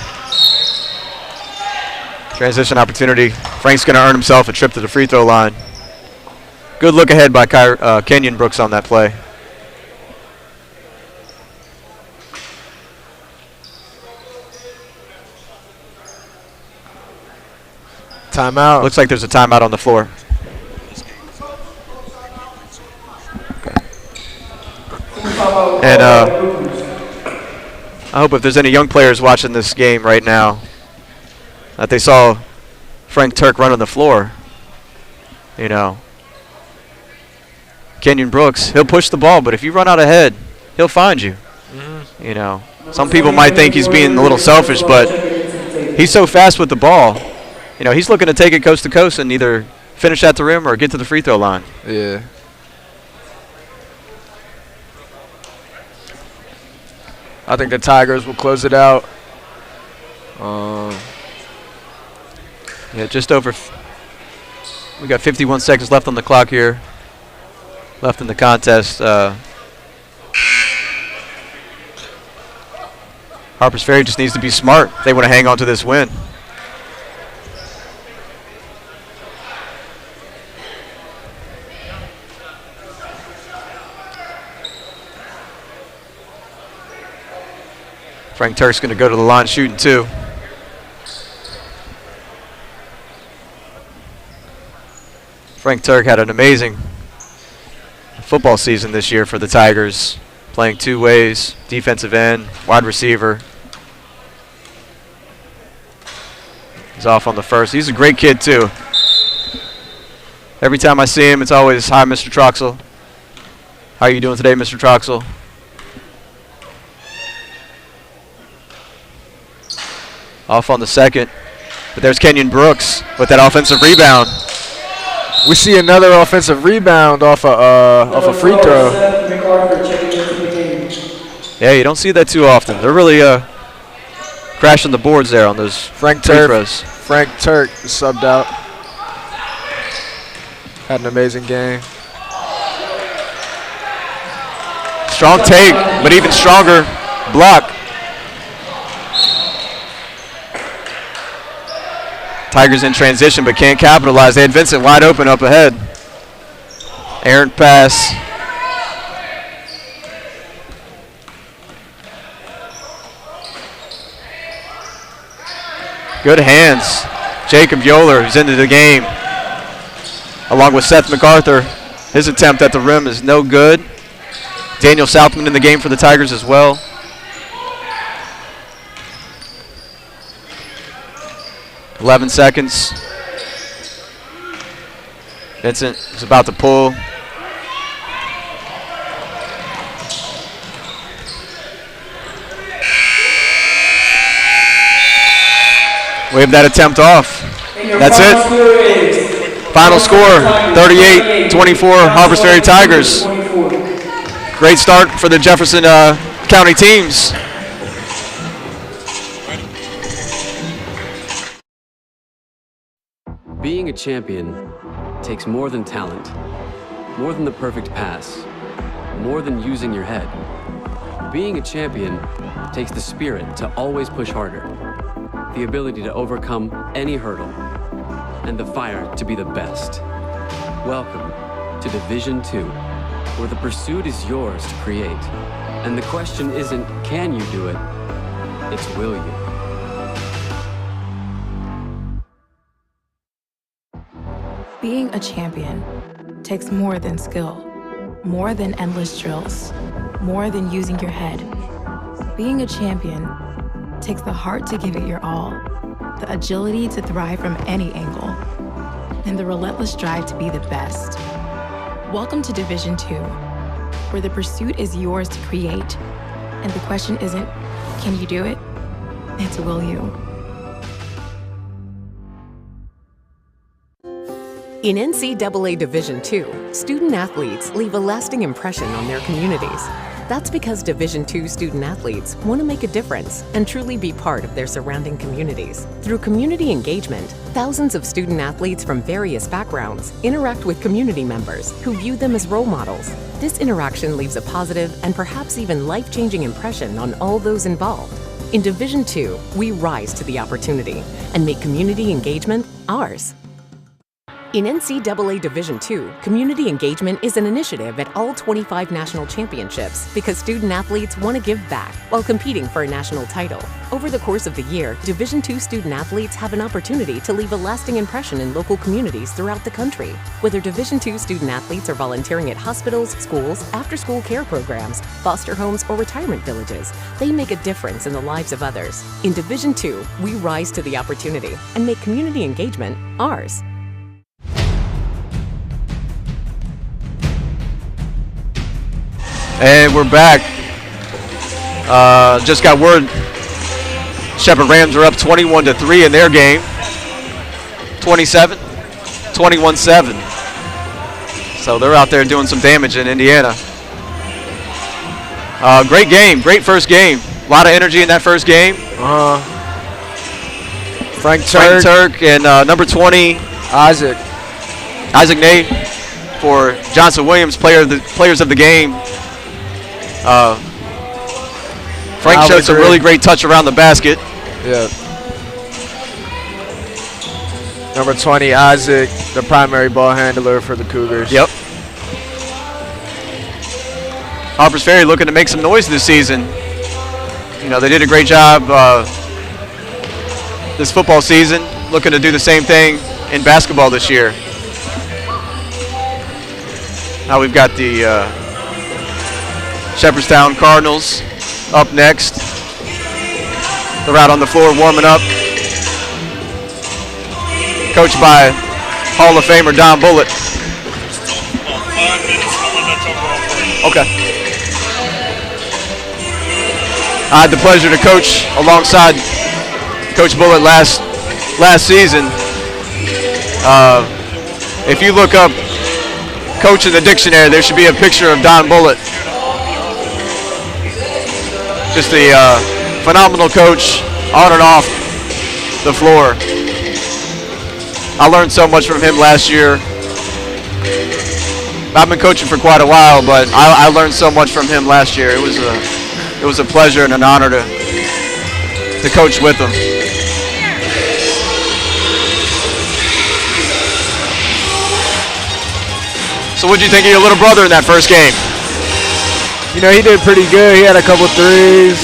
opportunity. Frank's going to earn himself a trip to the free throw line. Good look ahead by Kenyon Brooks on that play. Timeout. Looks like there's a timeout on the floor. And I hope if there's any young players watching this game right now that they saw Frank Turk run on the floor. You know, Kenyon Brooks, he'll push the ball, but if you run out ahead, he'll find you. You know, some people might think he's being a little selfish, but he's so fast with the ball. You know, he's looking to take it coast to coast and either finish at the rim or get to the free throw line. Yeah. I think the Tigers will close it out. Yeah, just over. We got 51 seconds left on the clock here. Left in the contest. Harper's Ferry just needs to be smart. They want to hang on to this win. Frank Turk's going to go to the line shooting 2. Frank Turk had an amazing football season this year for the Tigers, playing two ways, defensive end, wide receiver. He's off on the first. He's a great kid, too. Every time I see him, it's always, "Hi, Mr. Troxel. How are you doing today, Mr. Troxel?" Off on the second. But there's Kenyon Brooks with that offensive rebound. We see another offensive rebound off a free throw. Yeah, you don't see that too often. They're really crashing the boards there on those free throws. Frank Turk is subbed out. Had an amazing game. Strong take, but even stronger block. Tigers in transition, but can't capitalize. They had Vincent wide open up ahead. Errant pass. Good hands. Jacob Yoler is into the game, along with Seth MacArthur. His attempt at the rim is no good. Daniel Southman in the game for the Tigers as well. "11 seconds. Vincent is about to pull. Wave that attempt off. That's it. Final score, 38-24, Harpers Ferry Tigers. Great start for the Jefferson County teams. Being a champion takes more than talent, more than the perfect pass, more than using your head. Being a champion takes the spirit to always push harder, the ability to overcome any hurdle, and the fire to be the best. Welcome to Division II, where the pursuit is yours to create. And the question isn't, can you do it? It's, will you? Being a champion takes more than skill, more than endless drills, more than using your head. Being a champion takes the heart to give it your all, the agility to thrive from any angle, and the relentless drive to be the best. Welcome to Division II, where the pursuit is yours to create, and the question isn't, can you do it? It's, will you? In NCAA Division II, student athletes leave a lasting impression on their communities. That's because Division II student athletes want to make a difference and truly be part of their surrounding communities. Through community engagement, thousands of student athletes from various backgrounds interact with community members who view them as role models. This interaction leaves a positive and perhaps even life-changing impression on all those involved. In Division II, we rise to the opportunity and make community engagement ours. In NCAA Division II, community engagement is an initiative at all 25 national championships because student athletes want to give back while competing for a national title. Over the course of the year, Division II student athletes have an opportunity to leave a lasting impression in local communities throughout the country. Whether Division II student athletes are volunteering at hospitals, schools, after-school care programs, foster homes, or retirement villages, they make a difference in the lives of others. In Division II, we rise to the opportunity and make community engagement ours. And we're back. Just got word Shepherd Rams are up 21-3 in their game. 21-7. So they're out there doing some damage in Indiana. Great game, great first game. A lot of energy in that first game. Frank Turk and number 20, Isaac Nate for Johnson Williams, players of the game. Frank showed some really great touch around the basket. Yeah. Number 20, Isaac, the primary ball handler for the Cougars. Yep. Harpers Ferry looking to make some noise this season. You know, they did a great job this football season, looking to do the same thing in basketball this year. Now we've got the Shepherdstown Cardinals up next. They're out on the floor warming up. Coached by Hall of Famer Don Bullitt. Okay. I had the pleasure to coach alongside Coach Bullitt last season. If you look up coach in the dictionary, there should be a picture of Don Bullitt. Just a phenomenal coach on and off the floor. I learned so much from him last year. I've been coaching for quite a while, but I learned so much from him last year. It was a pleasure and an honor to coach with him. So what'd you think of your little brother in that first game? You know, he did pretty good. He had a couple threes.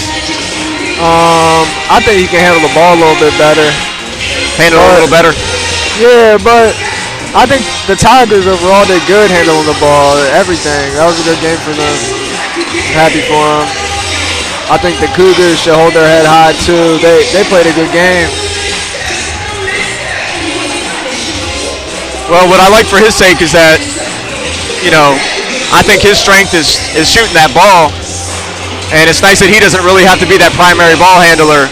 I think he can handle the ball a little bit better. Handle it a little better? Yeah, but I think the Tigers overall did good handling the ball, everything. That was a good game for them. I'm happy for them. I think the Cougars should hold their head high too. They played a good game. Well, what I like for his sake is that, you know, I think his strength is shooting that ball. And it's nice that he doesn't really have to be that primary ball handler.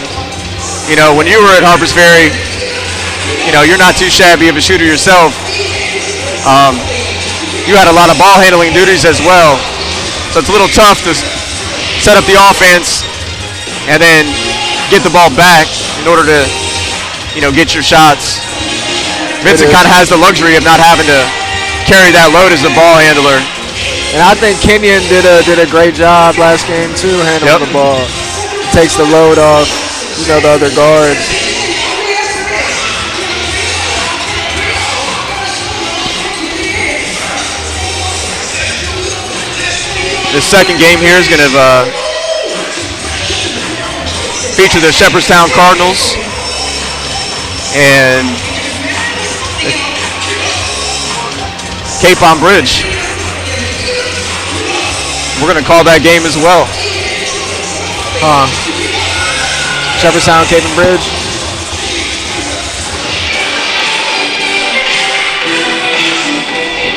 You know, when you were at Harpers Ferry, you know, you're not too shabby of a shooter yourself. You had a lot of ball handling duties as well. So it's a little tough to set up the offense and then get the ball back in order to, you know, get your shots. Vincent kind of has the luxury of not having to carry that load as a ball handler. And I think Kenyon did a great job last game too, handling the ball. Takes the load off, you know, the other guards. This second game here is going to feature the Shepherdstown Cardinals and Cape on Bridge. We're going to call that game as well. Jefferson, Cape and Bridge.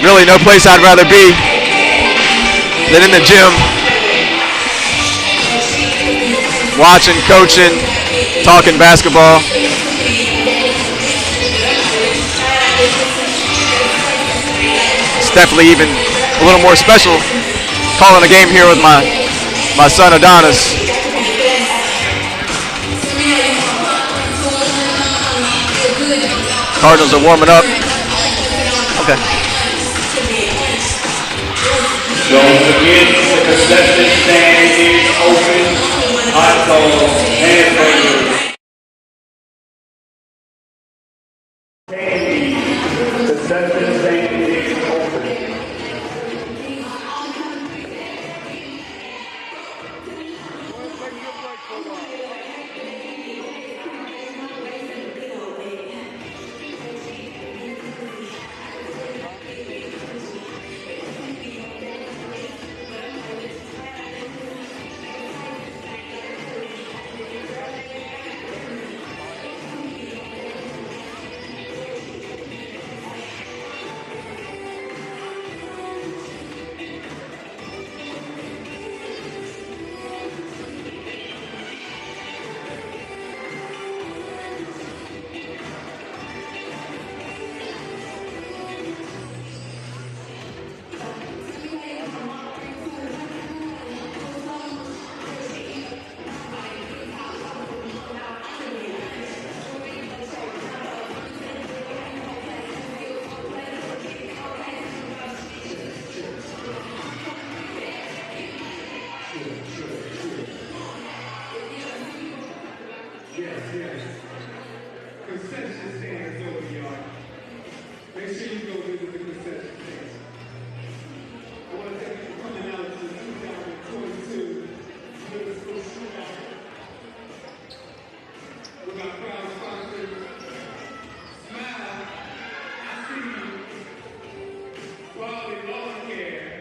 Really no place I'd rather be than in the gym. Watching, coaching, talking basketball. It's definitely even a little more special calling a game here with my son Adonis. Cardinals are warming up. Okay. Don't forget the concession stand is open. Hot dogs, hamburgers, candy. Concession stand is open. Quality lawn care.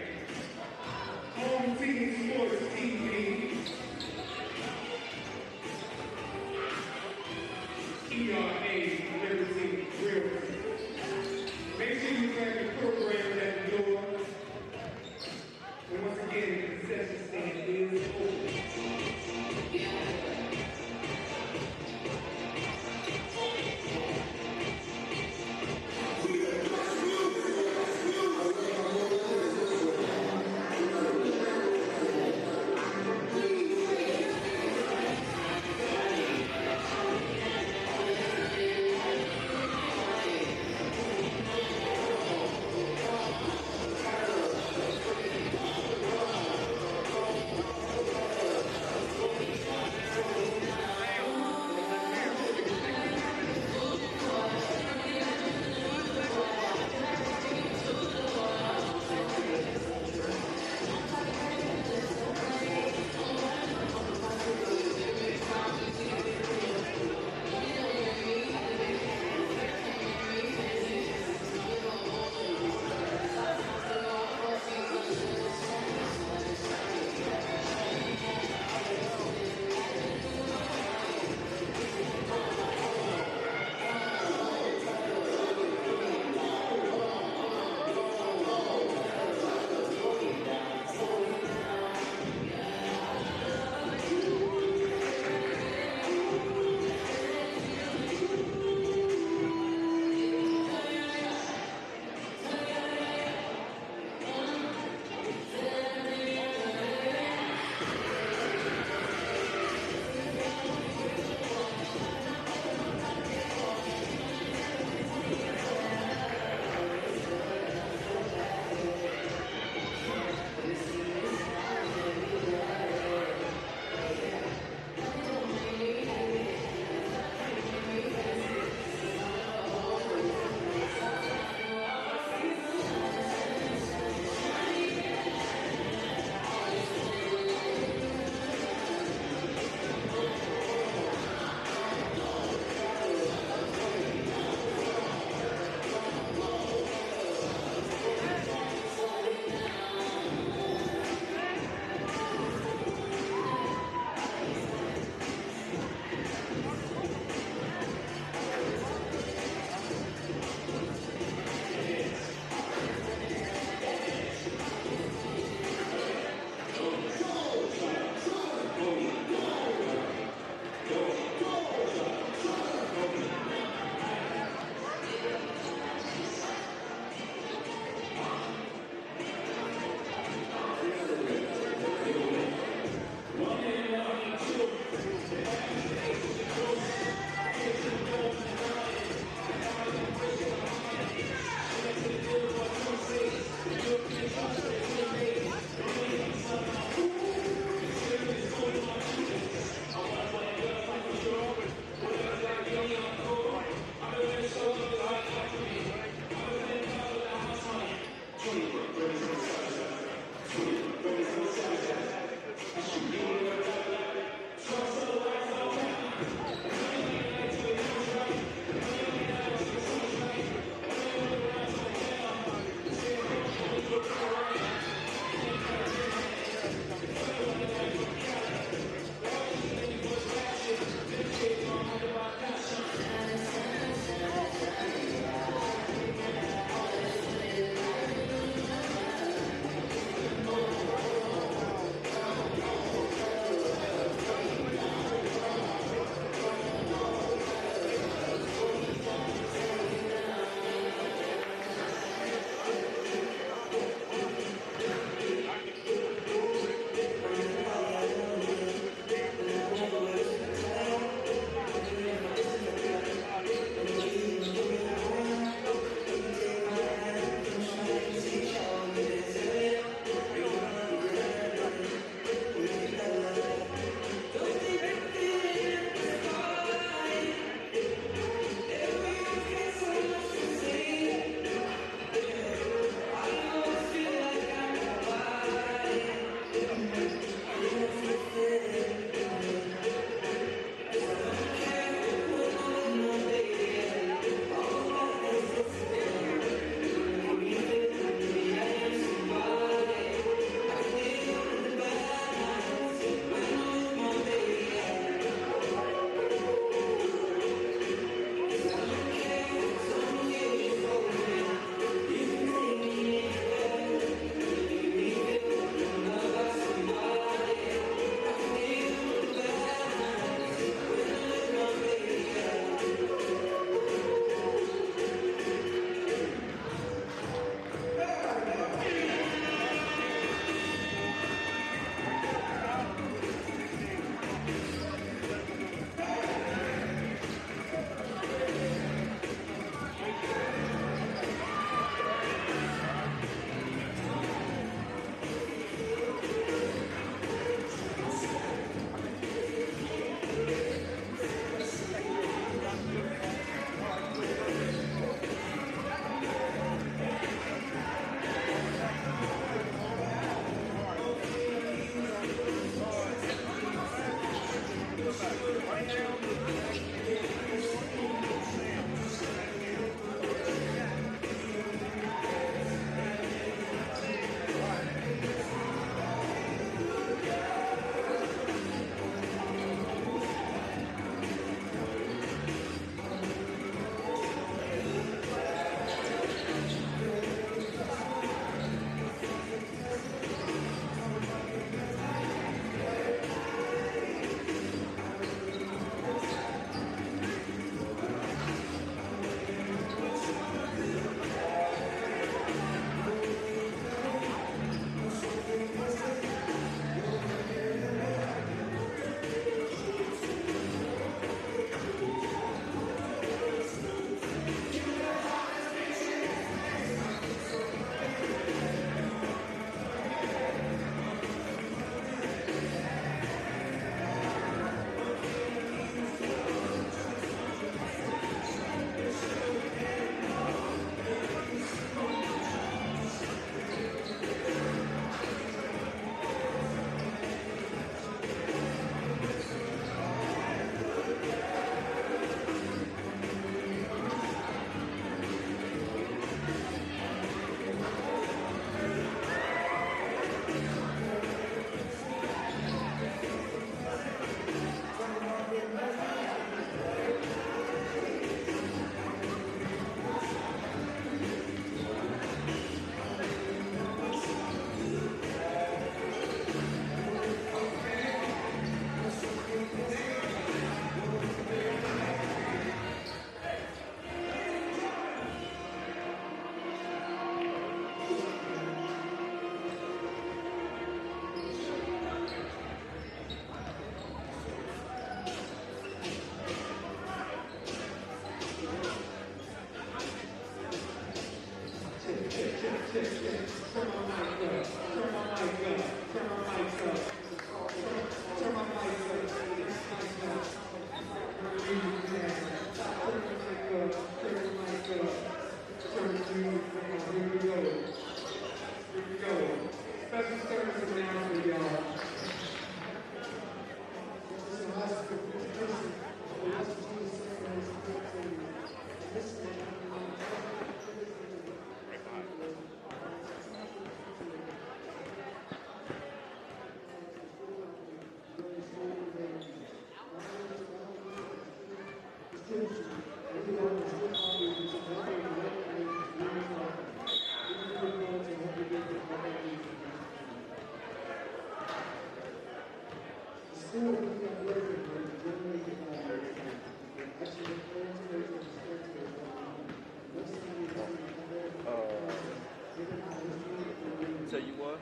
Tell you what,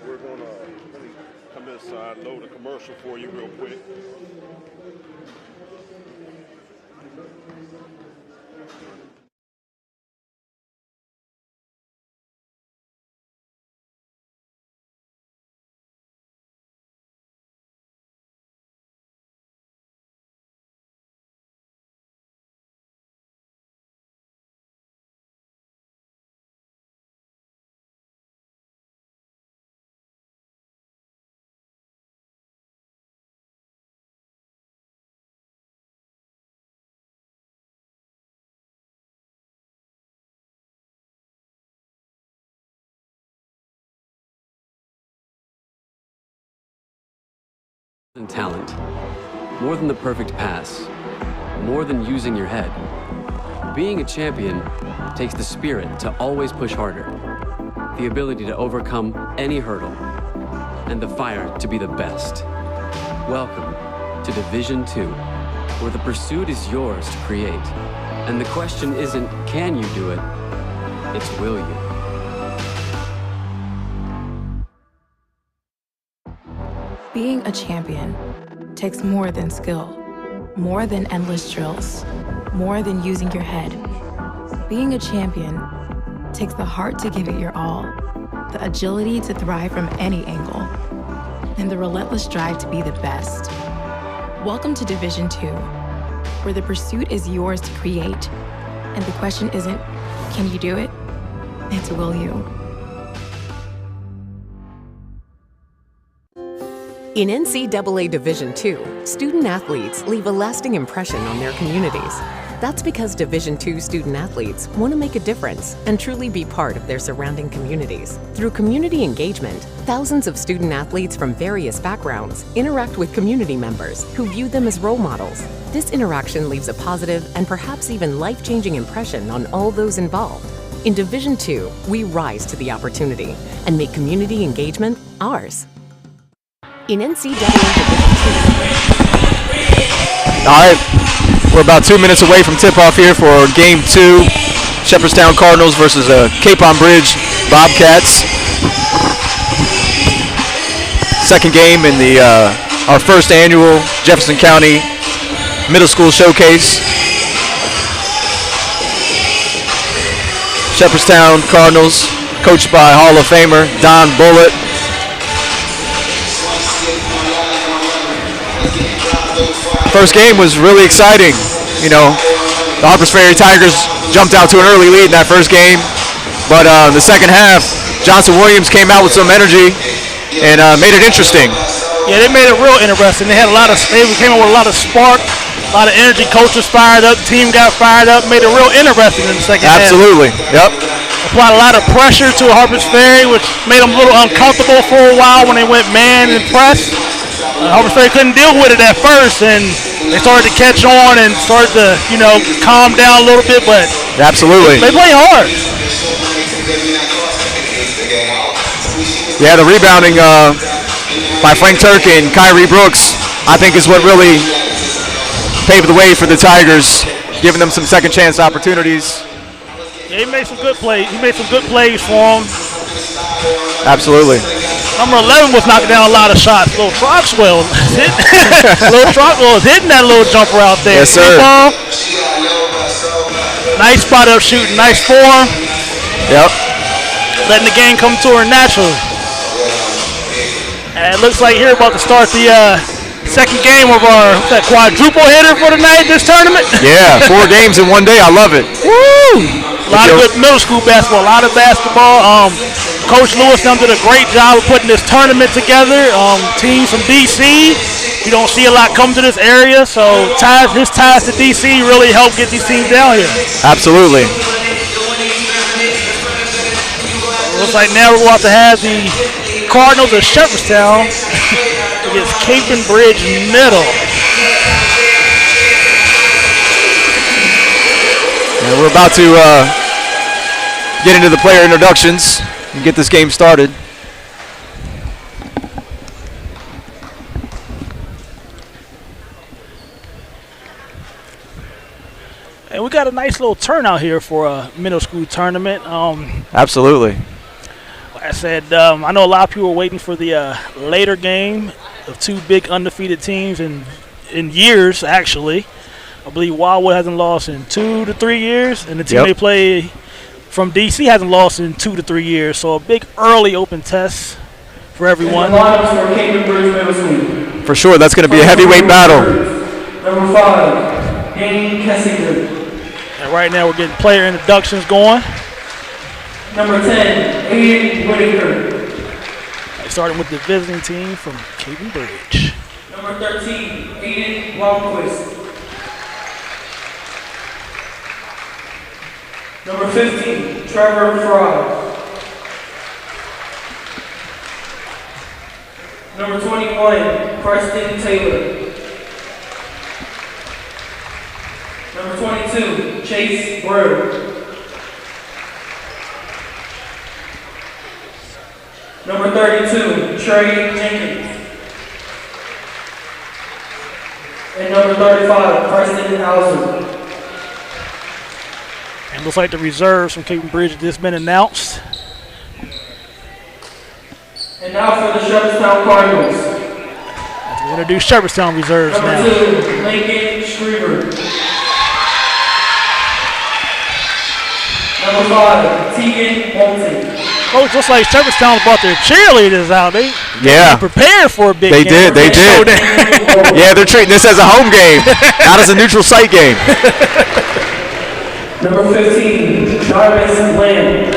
we're gonna let me come inside, load a commercial for you real quick. Than talent, more than the perfect pass, more than using your head. Being a champion takes the spirit to always push harder, the ability to overcome any hurdle, and the fire to be the best. Welcome to Division 2, where the pursuit is yours to create. And the question isn't, can you do it? It's, will you? Being a champion takes more than skill, more than endless drills, more than using your head. Being a champion takes the heart to give it your all, the agility to thrive from any angle, and the relentless drive to be the best. Welcome to Division 2, where the pursuit is yours to create, and the question isn't, can you do it? It's, will you? In NCAA Division II, student athletes leave a lasting impression on their communities. That's because Division II student athletes want to make a difference and truly be part of their surrounding communities. Through community engagement, thousands of student athletes from various backgrounds interact with community members who view them as role models. This interaction leaves a positive and perhaps even life-changing impression on all those involved. In Division II, we rise to the opportunity and make community engagement ours. In NCAA Division II. All right, we're about 2 minutes away from tip-off here for Game 2, Shepherdstown Cardinals versus Cape on Bridge Bobcats. Second game in the our first annual Jefferson County Middle School Showcase. Shepherdstown Cardinals, coached by Hall of Famer Don Bullitt. First game was really exciting. You know, the Harpers Ferry Tigers jumped out to an early lead in that first game, but the second half, Johnson Williams came out with some energy and made it interesting. Yeah, they made it real interesting. They came up with a lot of spark, a lot of energy. Coach was fired up, team got fired up, made it real interesting in the second half. Absolutely, yep. Applied a lot of pressure to Harpers Ferry, which made them a little uncomfortable for a while when they went man and press. Harpers Ferry couldn't deal with it at first, and they started to catch on and started to, calm down a little bit, but absolutely, they play hard. Yeah, the rebounding by Frank Turk and Kyrie Brooks, I think, is what really paved the way for the Tigers, giving them some second chance opportunities. Yeah, he made some good plays. He made some good plays for them. Absolutely. Number 11 was knocking down a lot of shots. Little Troxwell was hitting that little jumper out there. Yes, sir. Nice spot up shooting. Nice form. Yep. letting the game come to her naturally. And it looks like here about to start the second game of our quadruple hitter for tonight, this tournament. Yeah, 4 games in one day. I love it. Woo! A lot of good middle school basketball, a lot of basketball. Coach Lewis did a great job of putting this tournament together. Teams from D.C., you don't see a lot come to this area, so his ties to D.C. really help get these teams down here. Absolutely. Looks like now we're about to have the Cardinals of Shepherdstown against Cape and Bridge Middle. And we're about to get into the player introductions and get this game started. And we got a nice little turnout here for a middle school tournament. Absolutely. Like I said, I know a lot of people are waiting for the later game of 2 big undefeated teams in years, actually. I believe Wildwood hasn't lost in 2 to 3 years, and the team they play from D.C. hasn't lost in 2 to 3 years. So a big early open test for everyone. For sure, that's going to be a heavyweight battle. Number 5, Dane Kessinger. And right now we're getting player introductions going. Number 10, Aiden Whitaker. Starting with the visiting team from Cape and Bridge. Number 13, Aiden Blomquist. Number 15, Trevor Fry. Number 21, Preston Taylor. Number 22, Chase Brewer. Number 32, Trey Jenkins. And number 35, Preston Allison. And looks like the reserves from Cape and Bridge have just been announced. And now for the Shepherdstown Cardinals. Let's introduce Shepherdstown reserves Number now. 2, Lincoln Schriever. Number 5, Tegan Bolton. Coach, looks like Shepherdstown brought their cheerleaders out. They prepared for a big game. They did. Yeah, they're treating this as a home game, not as a neutral site game. Number 15, Jarvis Lamb.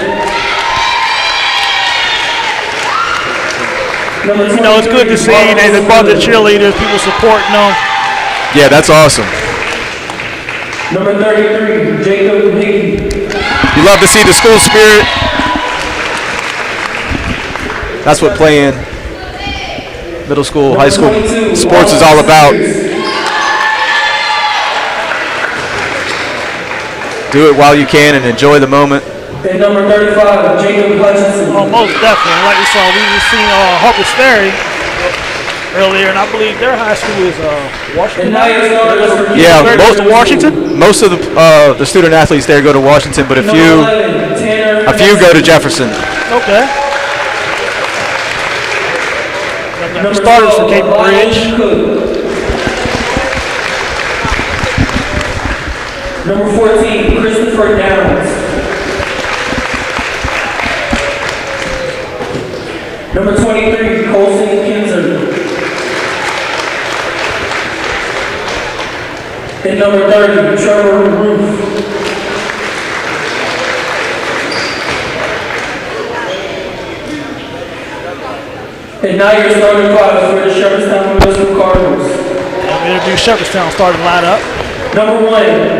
You know, it's good to see they brought their cheerleaders, people supporting them. Yeah, that's awesome. Number 33, Jacob Hickey. You love to see the school spirit. That's what playing middle school, high school sports is all about. Do it while you can and enjoy the moment. And number 35, Jacob Hutchinson. Oh, most definitely. Like we saw, we just seen Harper's Ferry earlier, and I believe their high school is Washington. Yeah, most of the student athletes there go to Washington, but a few go to Jefferson. Okay. Starters for Cape Bridge. Number 14, Christopher Downs. Number 23, Colson Kinzer. And number 30, Trevor Roof. And now your starting five for the Shepherdstown Middle School Cardinals. I'm going to do Shepherdstown starting lineup. Number 1,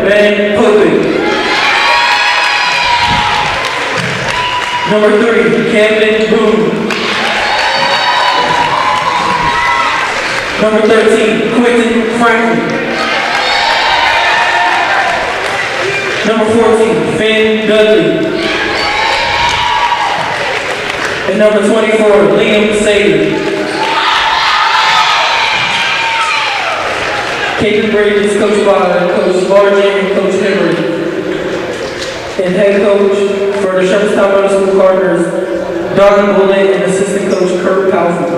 Ben Puppy. Number 3, Camden Boone. Number 13, Quentin Franklin. Number 14, Finn Dudley. And number 24, Liam Sadie. Cape and Bridge is coached by Coach Barjan and Coach Henry. And head coach for the Shepherdstown Middle School Cardinals, Dr. Bullet, and assistant coach Kurt Palford.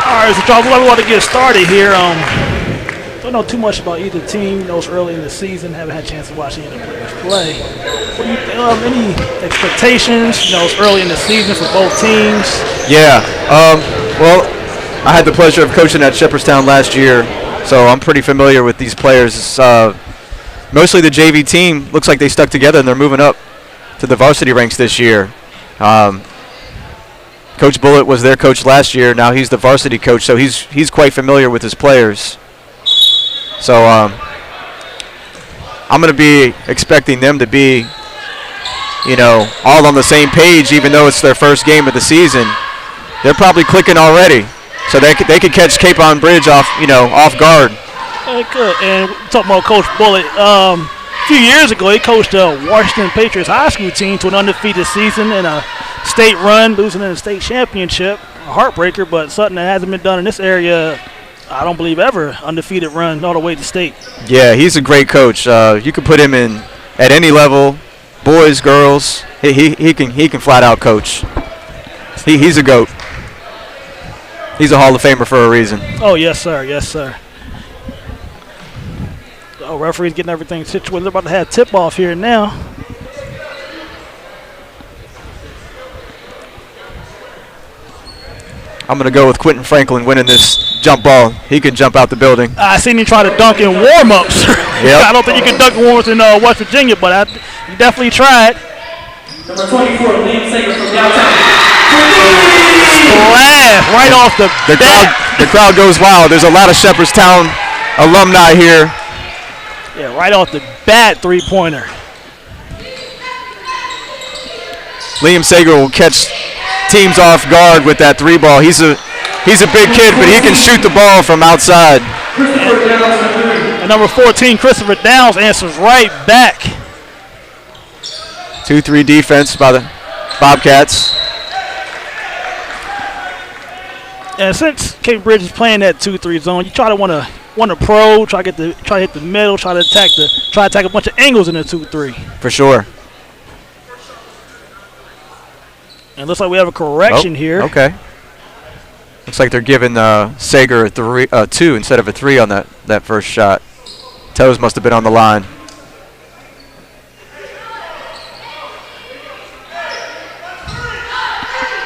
All right, so we want to get started here. don't know too much about either team. It's early in the season. Haven't had a chance to watch any of the players play. What do you any expectations? It's early in the season for both teams. Yeah. Well, I had the pleasure of coaching at Shepherdstown last year, so I'm pretty familiar with these players. Mostly the JV team looks like they stuck together and they're moving up to the varsity ranks this year. Coach Bullitt was their coach last year. Now he's the varsity coach, so he's quite familiar with his players. So I'm going to be expecting them to be, all on the same page, even though it's their first game of the season. They're probably clicking already, so they could catch Cape on Bridge off guard. They could. And talking about Coach Bullitt, a few years ago he coached the Washington Patriots high school team to an undefeated season and a state run, losing in the state championship. A heartbreaker, but something that hasn't been done in this area, I don't believe ever. Undefeated run all the way to state. Yeah, he's a great coach. You can put him in at any level, boys, girls. He can flat out coach. He's a GOAT. He's a Hall of Famer for a reason. Oh, yes, sir. Yes, sir. Oh, referee's getting everything situated. They're about to have tip-off here now. I'm going to go with Quentin Franklin winning this jump ball. He can jump out the building. I seen him try to dunk in warm-ups. Yep. I don't think you can dunk in warm-ups in West Virginia, but he definitely tried. Number 24, Liam Sager from downtown. Splash right off the bat. The crowd goes wild. There's a lot of Shepherdstown alumni here. Yeah, right off the bat, three-pointer. Liam Sager will catch teams off guard with that three ball. He's a big kid, but he can shoot the ball from outside. And number 14, Christopher Downs, answers right back. 2-3 defense by the Bobcats. And since Cape Bridge is playing that 2-3 zone, you try to want to pro, try to hit the middle, try to attack a bunch of angles in the 2-3. For sure. And it looks like we have a correction here. Okay. Looks like they're giving Sager a 2 instead of a 3 on that first shot. Toes must have been on the line.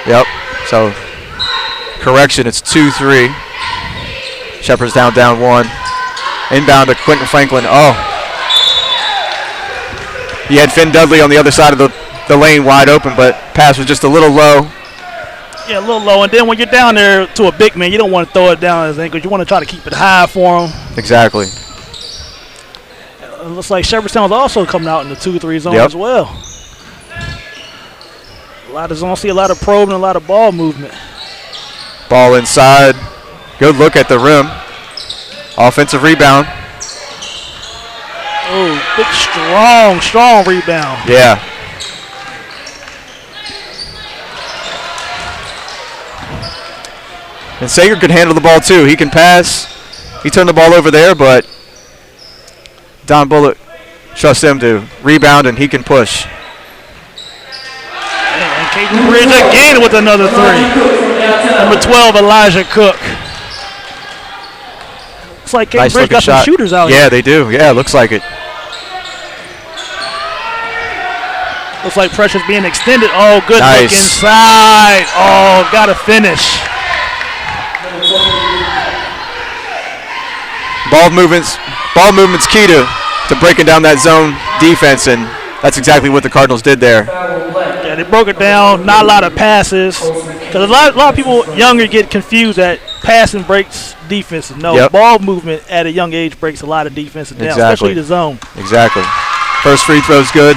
Yep. So correction, it's 2-3. Shepherdstown down 1. Inbound to Quentin Franklin. Oh. He had Finn Dudley on the other side of the lane wide open, but pass was just a little low. Yeah, a little low. And then when you're down there to a big man, you don't want to throw it down his ankles. You want to try to keep it high for him. Exactly. It looks like Shepherdstown's also coming out in the 2-3 zone as well. A lot of zone, see a lot of probing, a lot of ball movement. Ball inside. Good look at the rim. Offensive rebound. Oh, big, strong rebound. Yeah. And Sager could handle the ball too. He can pass. He turned the ball over there, but Don Bullitt trusts him to rebound, and he can push. And Cape Bridge again with another 3. Number 12, Elijah Cook. Looks like Cape Bridge got some shooters out here. Yeah, they do. Yeah, looks like it. Looks like pressure's being extended. Oh, good look inside. Oh, got to finish. Ball movement's key to breaking down that zone defense, and that's exactly what the Cardinals did there. Yeah, they broke it down. Not a lot of passes. Because a lot of people younger get confused that passing breaks defenses. No, ball movement at a young age breaks a lot of defenses down, especially the zone. Exactly. First free throw's good.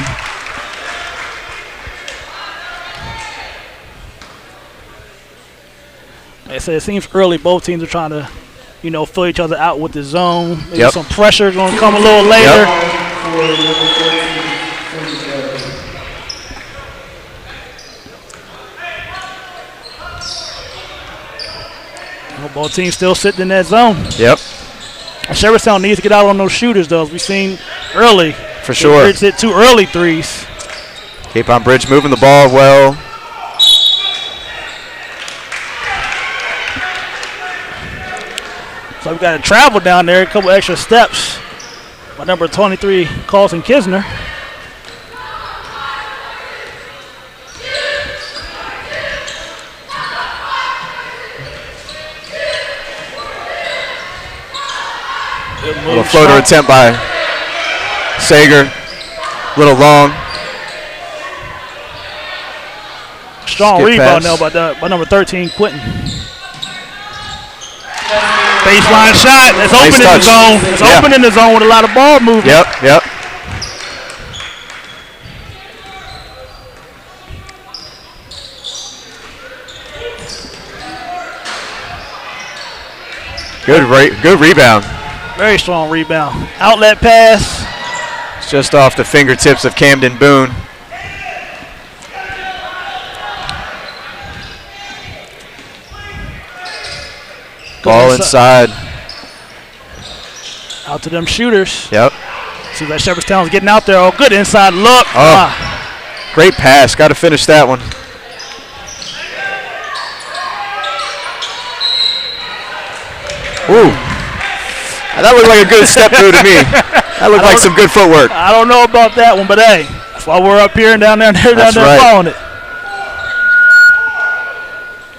Like I said, it seems early both teams are trying to, fill each other out with the zone. Maybe some pressure is going to come a little later. Both teams still sitting in that zone. Yep. Shepherdstown needs to get out on those shooters, though, as we've seen early. For sure. Bridge hit 2 early threes. Cape on Bridge moving the ball well. So we've got to travel down there, a couple extra steps by number 23, Carlson Kisner. Little floater attempt by Sager. Little long. Strong Skip rebound pass. now by number 13, Quentin. Baseline shot. It's Nice open in the touch. zone. It's Yeah. open in the zone with a lot of ball movement. Yep. Good rebound. Very strong rebound. Outlet pass. It's just off the fingertips of Camden Boone. Ball inside. Out to them shooters. Yep. See that Shepherdstown's getting out there. Oh, good inside look. Oh, great pass. Got to finish that one. Ooh. That looked like a good step through to me. That looked like some good footwork. I don't know about that one, but hey, that's why we're up here and down there and That's down there right. following it.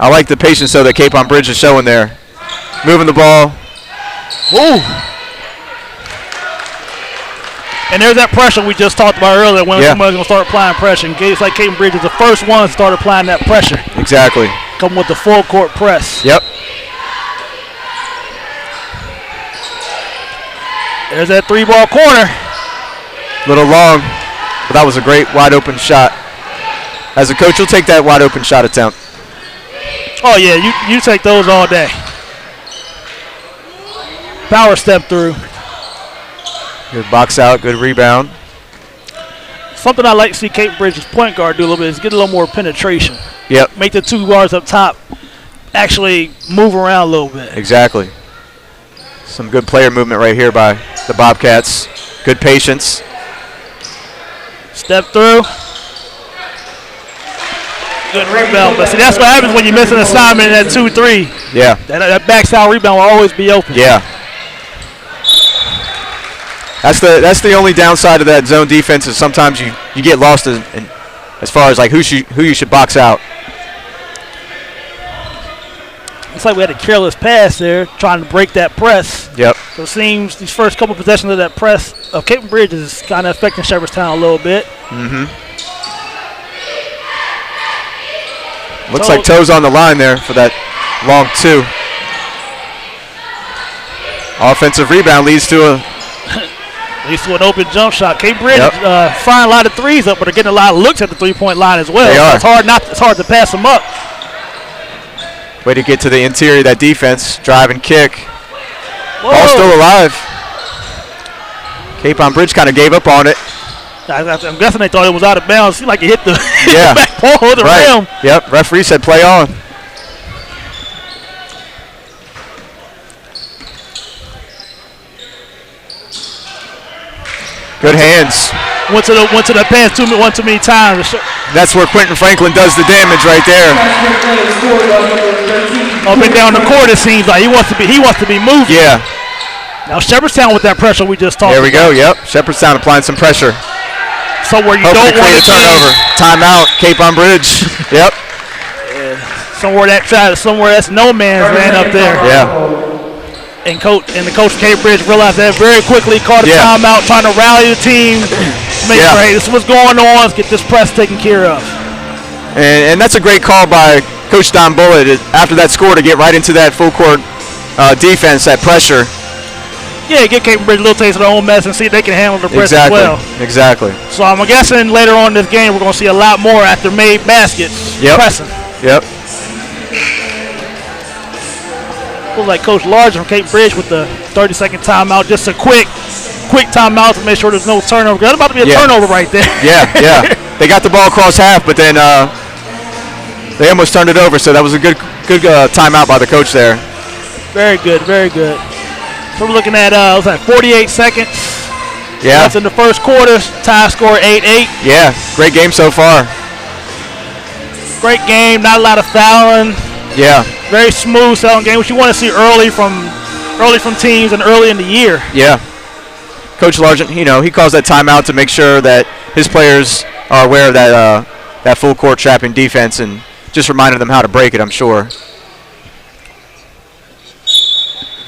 I like the patience, though, that Cape on Bridge is showing there. Moving the ball. Ooh. And there's that pressure we just talked about earlier when somebody's going to start applying pressure. And it's like Cape Bridge is the first one to start applying that pressure. Exactly. Come with the full court press. Yep. There's that 3-ball corner. Little long, but that was a great wide open shot. As a coach, you'll take that wide open shot attempt. Oh, yeah, you take those all day. Power step through. Good box out, good rebound. Something I like to see Cape Bridge's point guard do a little bit is get a little more penetration. Yep. Make the 2 guards up top actually move around a little bit. Exactly. Some good player movement right here by the Bobcats. Good patience. Step through. Good rebound. But see, that's what happens when you miss an assignment in that 2-3. Yeah. That backside rebound will always be open. Yeah. That's the only downside of that zone defense is sometimes you get lost in as far as like who you should box out. It's like we had a careless pass there trying to break that press. Yep. So it seems these first couple possessions of that press of Cape Bridge is kind of affecting Shepherdstown a little bit. Mm-hmm. Looks like toes on the line there for that long 2. Offensive rebound leads to an open jump shot. Cape Bridge firing a lot of threes up, but they're getting a lot of looks at the 3-point line as well. They are. So it's hard to pass them up. way to get to the interior of that defense. Drive and kick. Whoa. Ball still alive. Cape on Bridge kind of gave up on it. I'm guessing they thought it was out of bounds. It seemed like it hit the, Yeah. the back pole of the rim. Yep. Referee said play on. Good hands. Went to the pants one too many times. That's where Quentin Franklin does the damage right there. Up and down the court, it seems like he wants to be moving. Yeah. Now Shepherdstown with that pressure we just talked about. There we go. Yep. Shepherdstown applying some pressure. Somewhere you Hopefully don't want create to a turnover. Timeout. Cape on Bridge. Yep. Somewhere that's no man's land up there. Yeah. And the coach of Cape Bridge realized that very quickly, called a timeout, trying to rally the team, make sure, hey, this is what's going on, let's get this press taken care of. And that's a great call by Coach Don Bullitt after that score to get right into that full court defense, that pressure. Yeah, get Cape Bridge a little taste of their own medicine, see if they can handle the press as well. Exactly. So I'm guessing later on in this game we're going to see a lot more after made baskets pressing. Yep. Looks like Coach Large from Cape Bridge with the 30-second timeout. Just a quick timeout to make sure there's no turnover. That's about to be a turnover right there. Yeah. They got the ball across half, but then they almost turned it over. So that was a good timeout by the coach there. Very good. So we're looking at 48 seconds. Yeah. That's in the first quarter. Tie score 8-8. Yeah, great game so far. Great game. Not a lot of fouling. Yeah. Very smooth selling game, which you want to see early from early from teams and early in the year. Yeah. Coach Largent, he calls that timeout to make sure that his players are aware of that full court trapping defense and just reminding them how to break it, I'm sure.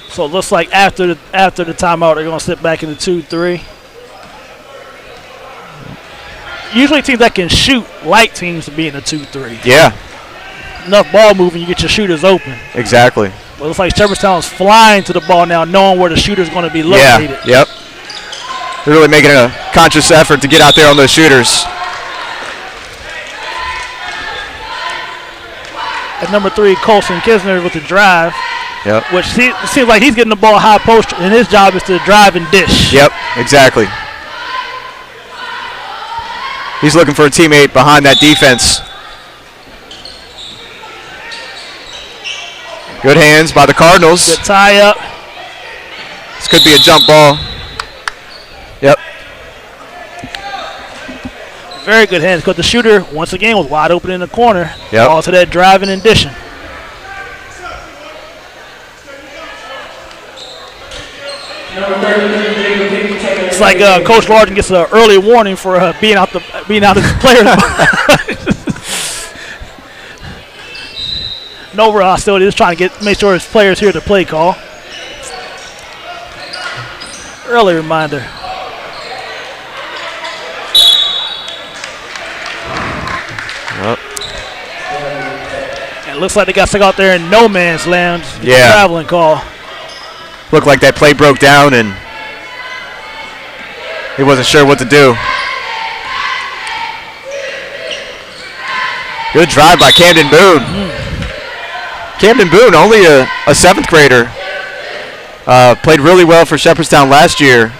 So it looks like after the timeout, they're going to sit back in the 2-3. Usually teams that can shoot like teams to be in the 2-3. Yeah. Enough ball moving, you get your shooters open. Exactly. Well, it looks like Jefferson's flying to the ball now, knowing where the shooter's going to be located. Yeah, yep. They're really making a conscious effort to get out there on those shooters. At number 3, Colson Kisner with the drive. Yep. Which seems like he's getting the ball high post, and his job is to drive and dish. Yep, exactly. He's looking for a teammate behind that defense. Good hands by the Cardinals. Good tie up. This could be a jump ball. Yep. Very good hands, because the shooter, once again, was wide open in the corner. Yep. All to that driving and dishing. It's like Coach Largent gets an early warning for being out his players. Nova still is trying to make sure his players hear the play call. Early reminder. Yep. And it looks like they got stuck out there in no man's land. Yeah. Traveling call. Looked like that play broke down and he wasn't sure what to do. Good drive by Camden Boone. Camden Boone, only a 7th grader. Played really well for Shepherdstown last year.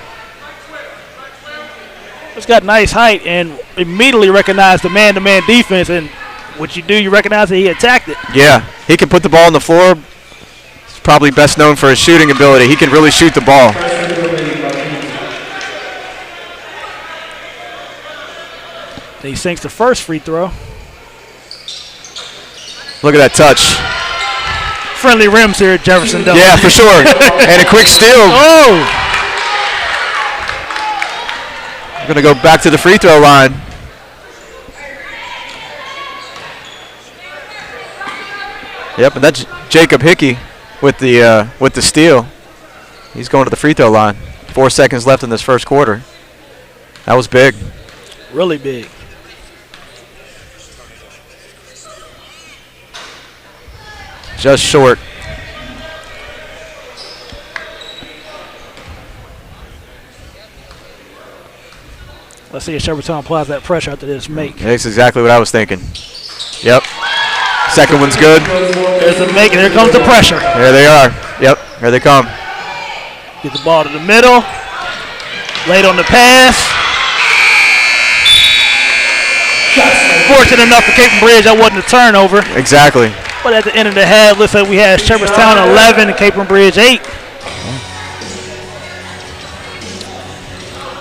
He's got nice height and immediately recognized the man-to-man defense. And what you do, you recognize that he attacked it. Yeah, he can put the ball on the floor. He's probably best known for his shooting ability. He can really shoot the ball. He sinks the first free throw. Look at that touch. Friendly rims here at Jefferson, though. Yeah, for sure. And a quick steal. Oh! We're going to go back to the free throw line. Yep, and that's Jacob Hickey with the steal. He's going to the free throw line. 4 seconds left in this first quarter. That was big. Really big. Just short. Let's see if Shepherdstown applies that pressure after this make. That's exactly what I was thinking. Yep. Second one's good. There's the make, and here comes the pressure. There they are. Yep, here they come. Get the ball to the middle. Late on the pass. Fortunate enough for Cape and Bridge, that wasn't a turnover. Exactly. But at the end of the half, looks like we had Shepherdstown 11 and Cape and Bridge 8.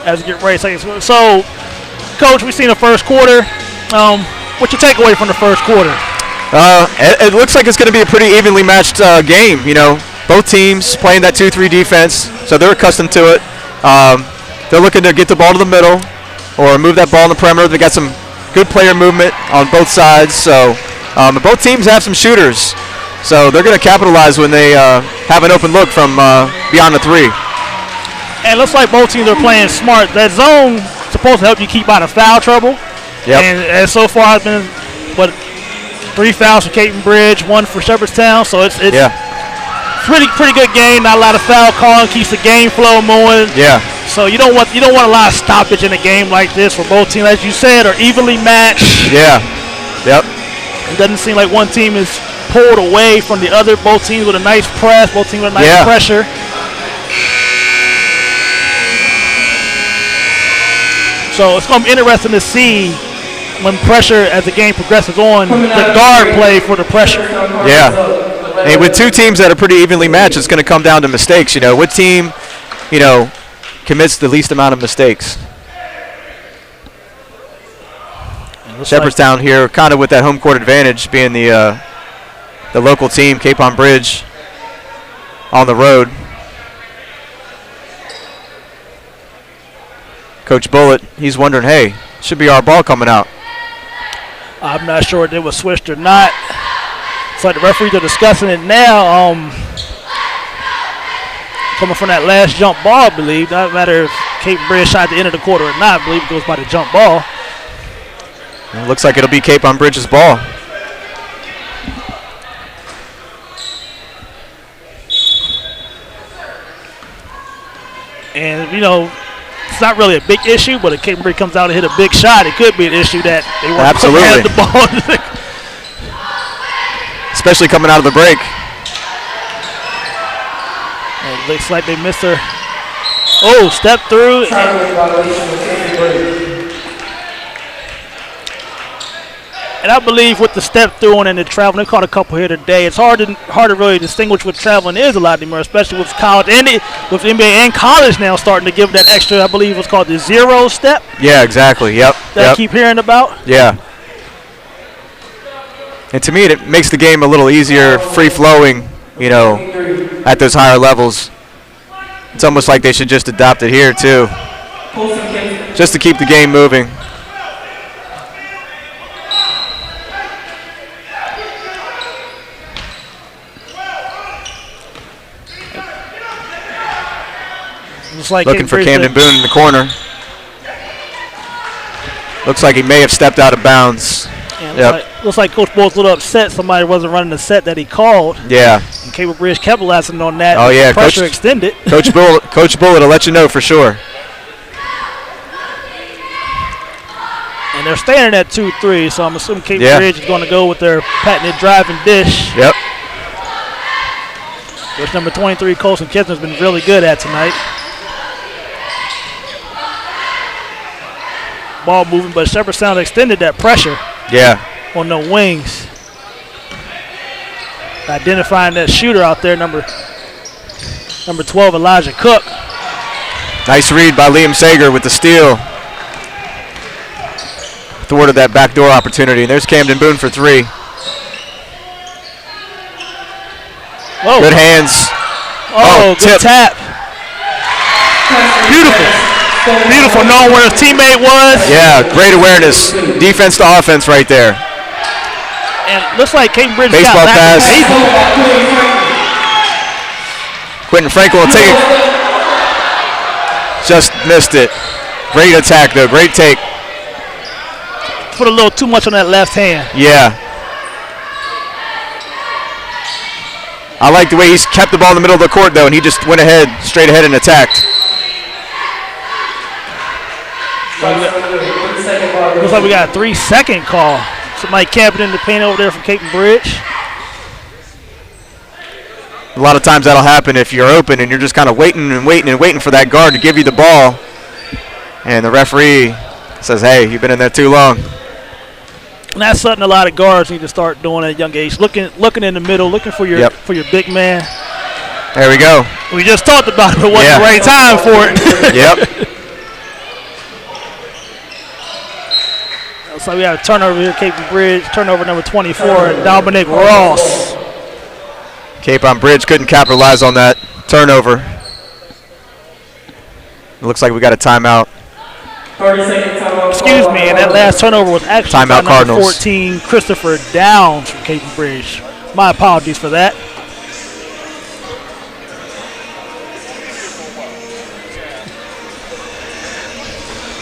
As we get ready to say, so, Coach, we've seen the first quarter. What's your takeaway from the first quarter? It looks like it's going to be a pretty evenly matched game. You know, both teams playing that 2-3 defense, so they're accustomed to it. They're looking to get the ball to the middle or move that ball in the perimeter. They got some good player movement on both sides. So both teams have some shooters, so they're going to capitalize when they have an open look from beyond the 3. And it looks like both teams are playing smart. That zone is supposed to help you keep out of foul trouble. Yep. And so far, it's been 3 fouls for Cape and Bridge, 1 for Shepherdstown. So it's pretty good game. Not a lot of foul calling, keeps the game flow moving. Yeah. So you don't want a lot of stoppage in a game like this for both teams, as you said, are evenly matched. Yeah. Yep. It doesn't seem like one team is pulled away from the other. Both teams with a nice press. Both teams with a nice pressure. So it's going to be interesting to see when pressure, as the game progresses on, the guard play for the pressure. Yeah. Hey, with two teams that are pretty evenly matched, it's going to come down to mistakes. You know, what team, commits the least amount of mistakes? Shepherdstown here, kind of with that home court advantage, being the local team, Cape on Bridge, on the road. Coach Bullitt, he's wondering, hey, should be our ball coming out. I'm not sure if it was switched or not. It's like the referees are discussing it now. Coming from that last jump ball, I believe. Doesn't matter if Cape Bridge shot at the end of the quarter or not. I believe it goes by the jump ball. It looks like it'll be Cape on Bridge's ball. And, you know, it's not really a big issue, but if Cape Bridge comes out and hit a big shot, it could be an issue that they want to have the ball. Especially coming out of the break. And it looks like they missed her. Oh, step through. And I believe with the step through and the traveling, they caught a couple here today. It's hard to really distinguish what traveling is a lot anymore, especially with college and with NBA and college now starting to give that extra. I believe what's called the zero step. Yeah, exactly. Yep. That I keep hearing about. Yeah. And to me, it makes the game a little easier, free flowing. You know, at those higher levels. It's almost like they should just adopt it here too, just to keep the game moving. Like looking for Camden Boone in the corner. Looks like he may have stepped out of bounds. Yeah, looks like Coach Bull's a little upset somebody wasn't running the set that he called. Yeah. And Cable Bridge capitalizing on that. Oh, yeah. Pressure extended. Coach Bullett will let you know for sure. And they're staying at 2-3, so I'm assuming Cable Bridge is going to go with their patented drive and dish. Yep. Which number 23, Colson Kistner, has been really good at tonight. Ball moving, but Shepherd Sound extended that pressure. Yeah. On the wings. Identifying that shooter out there, number 12, Elijah Cook. Nice read by Liam Sager with the steal. Thwarted that backdoor opportunity. And there's Camden Boone for three. Whoa. Good hands. Oh, good tap. Beautiful. Beautiful, knowing where his teammate was. Yeah, great awareness. Defense to offense right there. And looks like Cape Bridge baseball got pass. Quentin Frankel will take it. Just missed it. Great attack, though. Great take. Put a little too much on that left hand. Yeah. I like the way he's kept the ball in the middle of the court, though, and he just went ahead, straight ahead and attacked. Looks like we got a 3-second call. Somebody camping in the paint over there from Cape Bridge. A lot of times that'll happen if you're open and you're just kind of waiting for that guard to give you the ball. And the referee says, hey, you've been in there too long. And that's something a lot of guards need to start doing at a young age. Looking in the middle, looking for your big man. There we go. We just talked about it, but wasn't the right time for it. Yep. So we have a turnover here, Cape Bridge. Turnover number 24, Dominic Ross. Cape on Bridge couldn't capitalize on that turnover. It looks like we got a timeout. 30-second timeout. Excuse me, and that last turnover was actually timeout number Cardinals. 14, Christopher Downs from Cape Bridge. My apologies for that.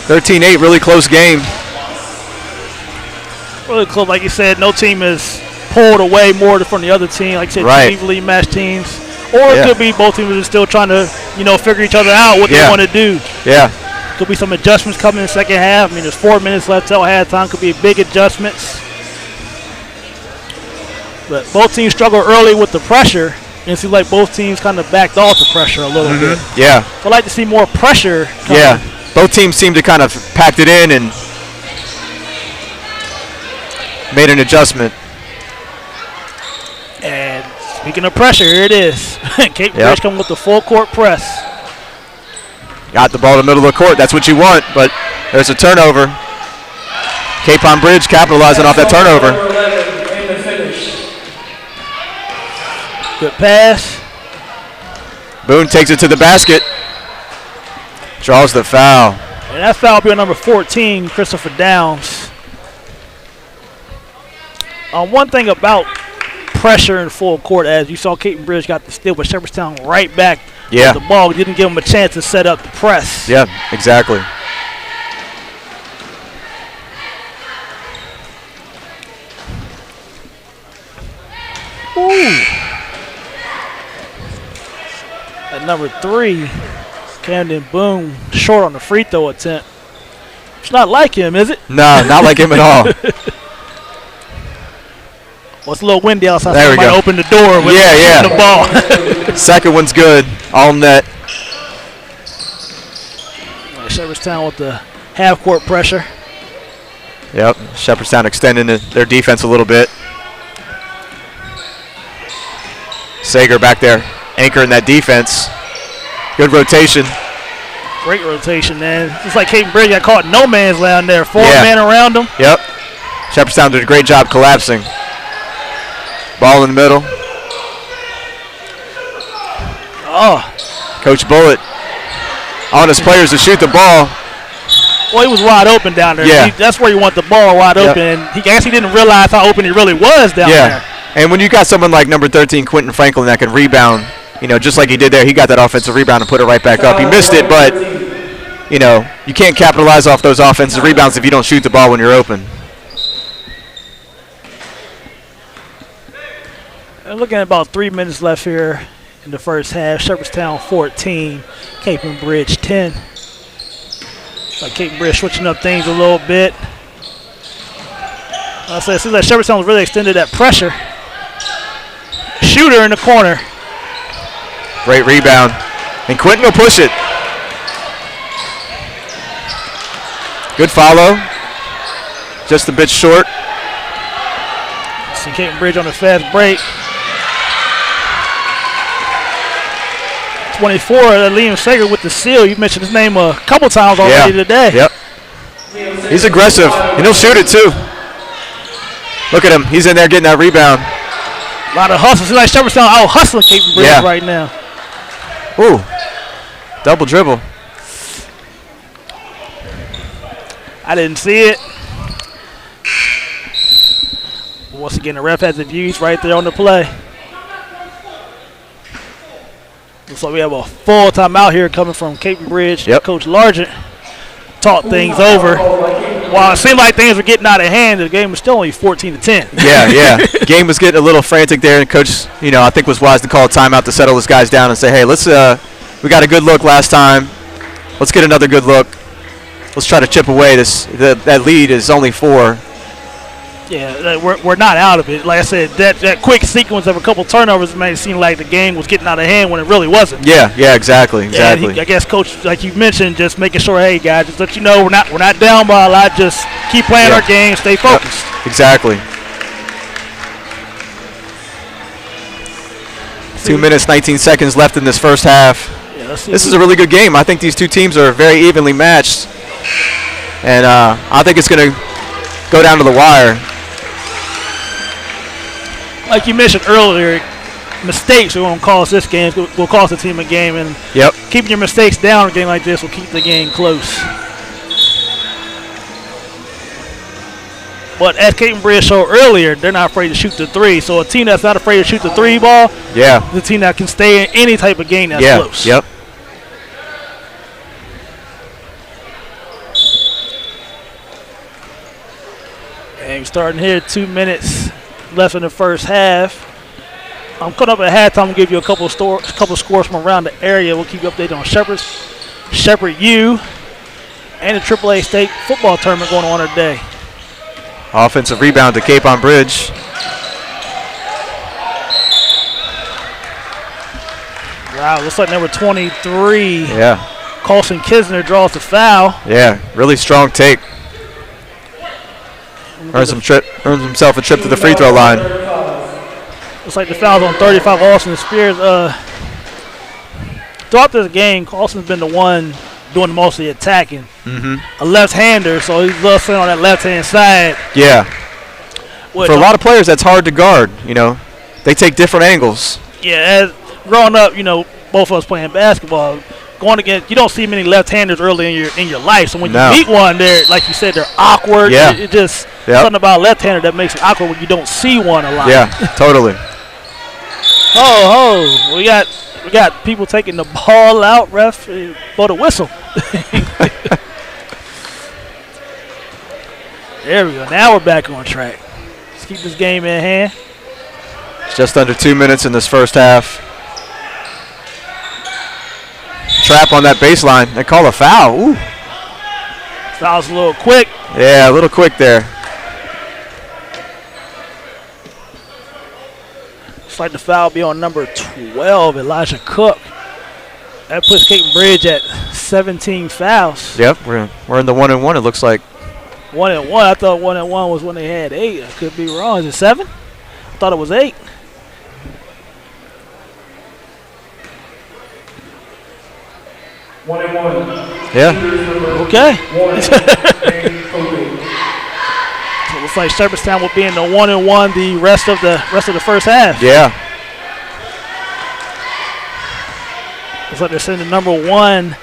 $13-8, really close game. Really close, like you said, no team has pulled away more from the other team. Like I said, two evenly matched teams. Or it could be both teams are still trying to, figure each other out, what they want to do. Yeah. Could be some adjustments coming in the second half. I mean, there's 4 minutes left till halftime. Could be big adjustments. But both teams struggle early with the pressure. And it seems like both teams kind of backed off the pressure a little bit. Yeah. So I'd like to see more pressure. Yeah. Both teams seem to kind of packed it in and made an adjustment. And speaking of pressure, here it is. Cape Bridge coming with the full court press. Got the ball in the middle of the court. That's what you want, but there's a turnover. Cape on Bridge capitalizing off that turnover. Good pass. Boone takes it to the basket. Draws the foul. And that foul will be on number 14, Christopher Downs. One thing about pressure in full court, as you saw, Caton Bridge got the steal, but Shepherdstown right back with the ball. Didn't give him a chance to set up the press. Yeah, exactly. Ooh. At number 3, Camden Boone, short on the free throw attempt. It's not like him, is it? No, not like him at all. Well, it's a little windy outside. There we go. Open the door with the ball. Second one's good. All net. Shepherdstown with the half-court pressure. Yep, Shepherdstown extending their defense a little bit. Sager back there, anchoring that defense. Good rotation. Great rotation, man. It's like Caton Bridge got caught no man's land there. 4 men around him. Yep. Shepherdstown did a great job collapsing. Ball in the middle. Oh. Coach Bullitt on his players to shoot the ball. Well, he was wide open down there. Yeah. That's where you want the ball wide open. And he guess he didn't realize how open he really was down there. And when you got someone like number 13, Quentin Franklin, that can rebound, just like he did there, he got that offensive rebound and put it right back up. He missed it, but, you can't capitalize off those offensive rebounds if you don't shoot the ball when you're open. And looking at about 3 minutes left here in the first half. Shepherdstown 14, Caton Bridge 10. Like Caton Bridge switching up things a little bit. I said, it seems like Shepherdstown was really extended that pressure. Shooter in the corner. Great rebound. And Quentin will push it. Good follow. Just a bit short. See Caton Bridge on a fast break. 24, Liam Sager with the seal. You mentioned his name a couple times already today. Yep. He's aggressive, and he'll shoot it too. Look at him. He's in there getting that rebound. A lot of hustle. Seems like Shepherdstown out hustling Caton Bridge right now. Ooh. Double dribble. I didn't see it. Once again, the ref has the views right there on the play. Looks like we have a full timeout here coming from Caton Bridge. Yep. Coach Largent talked things over. While it seemed like things were getting out of hand, the game was still only 14-10. Yeah. Game was getting a little frantic there, and Coach, I think was wise to call a timeout to settle his guys down and say, hey, let's we got a good look last time. Let's get another good look. Let's try to chip away this. That lead is only 4. Yeah, we're not out of it. Like I said, that quick sequence of a couple turnovers made it seem like the game was getting out of hand when it really wasn't. Yeah, exactly. I guess Coach, like you mentioned, just making sure, hey guys, just let you know we're not down by a lot. Just keep playing our game, stay focused. Yep, exactly. 2 minutes, 19 seconds left in this first half. Yeah, let's see. This is a really good game. I think these two teams are very evenly matched, and I think it's going to go down to the wire. Like you mentioned earlier, mistakes are going to cost this game. Will cost the team a game, and keeping your mistakes down in a game like this will keep the game close. But as Caton Bridge showed earlier, they're not afraid to shoot the 3. So a team that's not afraid to shoot the 3 ball, the team that can stay in any type of game that's close. Yep. And starting here, 2 minutes left in the first half. I'm caught up at halftime. I'm going to give you a couple scores from around the area. We'll keep you updated on Shepherd U, and the AAA State football tournament going on today. Offensive rebound to Cape on Bridge. Wow, looks like number 23. Yeah. Colson Kisner draws the foul. Yeah, really strong take. Earns himself a trip to the free throw line. Looks like the foul's on 35, Austin Spears. Throughout this game, Austin's been the one doing most of the attacking. Mm-hmm. A left-hander, so he's sitting on that left-hand side. Yeah. For a lot of players, that's hard to guard. They take different angles. Yeah, as growing up, both of us playing basketball, going against, you don't see many left-handers early in your life. So when you No. meet one, they're like you said, they're awkward. Yeah. It just Yep. something about a left-hander that makes it awkward when you don't see one a lot. Yeah, totally. We got people taking the ball out. Ref, blow the whistle. There we go. Now we're back on track. Let's keep this game in hand. It's just under 2 minutes in this first half. Trap on that baseline. They call a foul. Ooh. Foul's a little quick. Yeah, a little quick there. Looks like the foul be on number 12, Elijah Cook. That puts Caton Bridge at 17 fouls. Yep, we're in the 1-and-1, it looks like. 1-and-1. I thought 1-and-1 was when they had 8. I could be wrong. Is it 7? I thought it was 8. Yeah. Okay. So it looks like Shepherdstown will be in the 1-and-1 the rest of the first half. Yeah. Looks like they're sending number 1,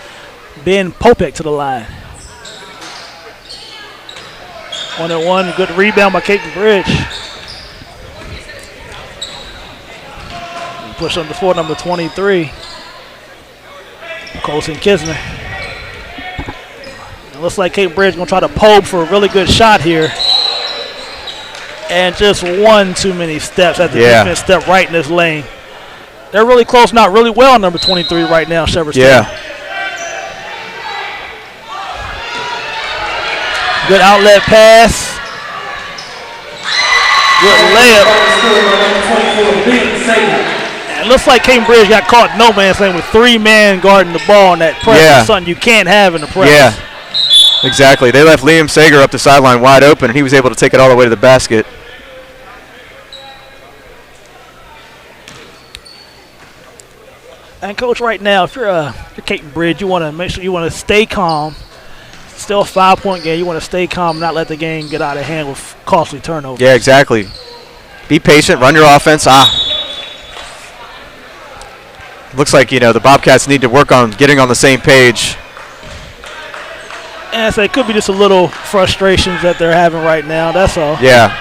Ben Popek, to the line. 1-and-1, good rebound by Caton Bridge. Push on the floor, number 23. Colson Kisner. It looks like Caton Bridge going to try to probe for a really good shot here. And just one too many steps at the defense step right in this lane. They're really close, not really well, number 23 right now, Shepherdstown. Yeah. Good outlet pass. Good layup. It looks like Caton Bridge got caught in no man's land with 3 men guarding the ball on that press. Yeah. It's something you can't have in the press. Yeah, exactly. They left Liam Sager up the sideline wide open, and he was able to take it all the way to the basket. And Coach, right now, if you're Caton Bridge, you want to make sure you want to stay calm. Still a 5-point game. You want to stay calm, not let the game get out of hand with costly turnovers. Yeah, exactly. Be patient, run your offense. Looks like, the Bobcats need to work on getting on the same page. And so it could be just a little frustrations that they're having right now. That's all. Yeah.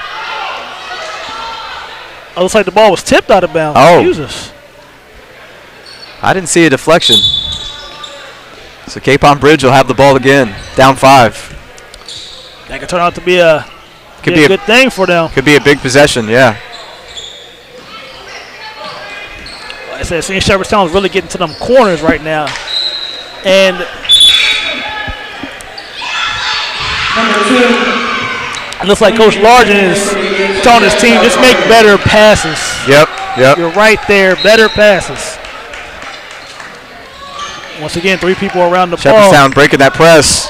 It looks like the ball was tipped out of bounds. Oh. Jesus. I didn't see a deflection. So Capon Bridge will have the ball again, down 5. That could turn out to be a good thing for them. Could be a big possession, yeah. Like I said, seeing Shepherdstown is really getting to them corners right now. And it looks like Coach Largen is telling his team, just make better passes. Yep. You're right there, better passes. Once again, 3 people around the ball. Shepherdstown breaking that press.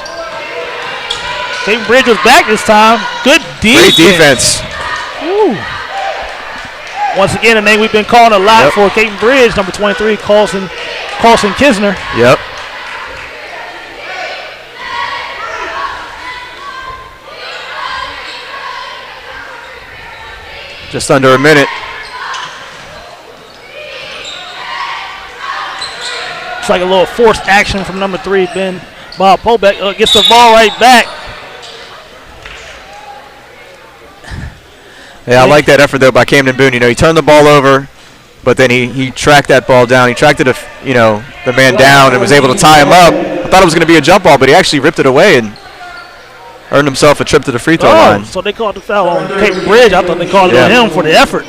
Caton Bridge was back this time. Good defense. Great defense. Ooh. Once again, a name we've been calling a lot for Caton Bridge, number 23, Colson Kisner. Yep. Just under a minute. It's like a little forced action from number 3, Bob Popek. Gets the ball right back. Yeah, I like that effort, though, by Camden Boone. He turned the ball over, but then he tracked that ball down. He tracked it, the man down and was able to tie him up. I thought it was going to be a jump ball, but he actually ripped it away and earned himself a trip to the free throw line. So they called the foul on Caton Bridge. I thought they called it on him for the effort.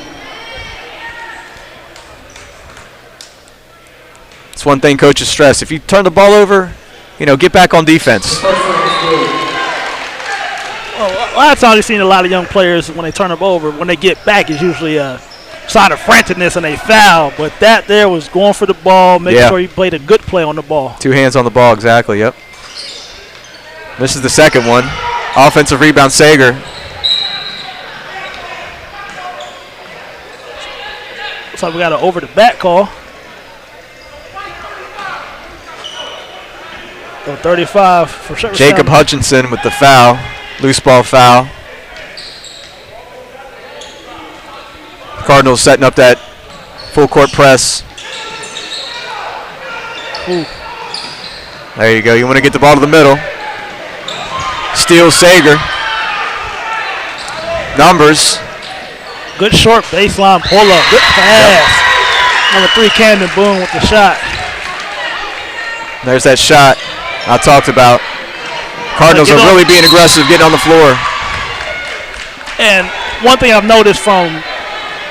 It's one thing coaches stress. If you turn the ball over, get back on defense. A lot of times you've seen a lot of young players, when they turn them over, when they get back, it's usually a sign of franticness and they foul. But that there was going for the ball, making sure he played a good play on the ball. 2 hands on the ball, exactly, yep. This is the second one. Offensive rebound, Sager. Looks like we got an over the back call. So 35 for Shepherdstown. Jacob Hutchinson with the foul. Loose ball foul. Cardinals setting up that full court press. Ooh. There you go. You want to get the ball to the middle. Steal Sager. Numbers. Good short baseline pull-up. Good pass. Number 3, Camden Boone with the shot. There's that shot I talked about. Cardinals are really being aggressive, getting on the floor. And one thing I've noticed from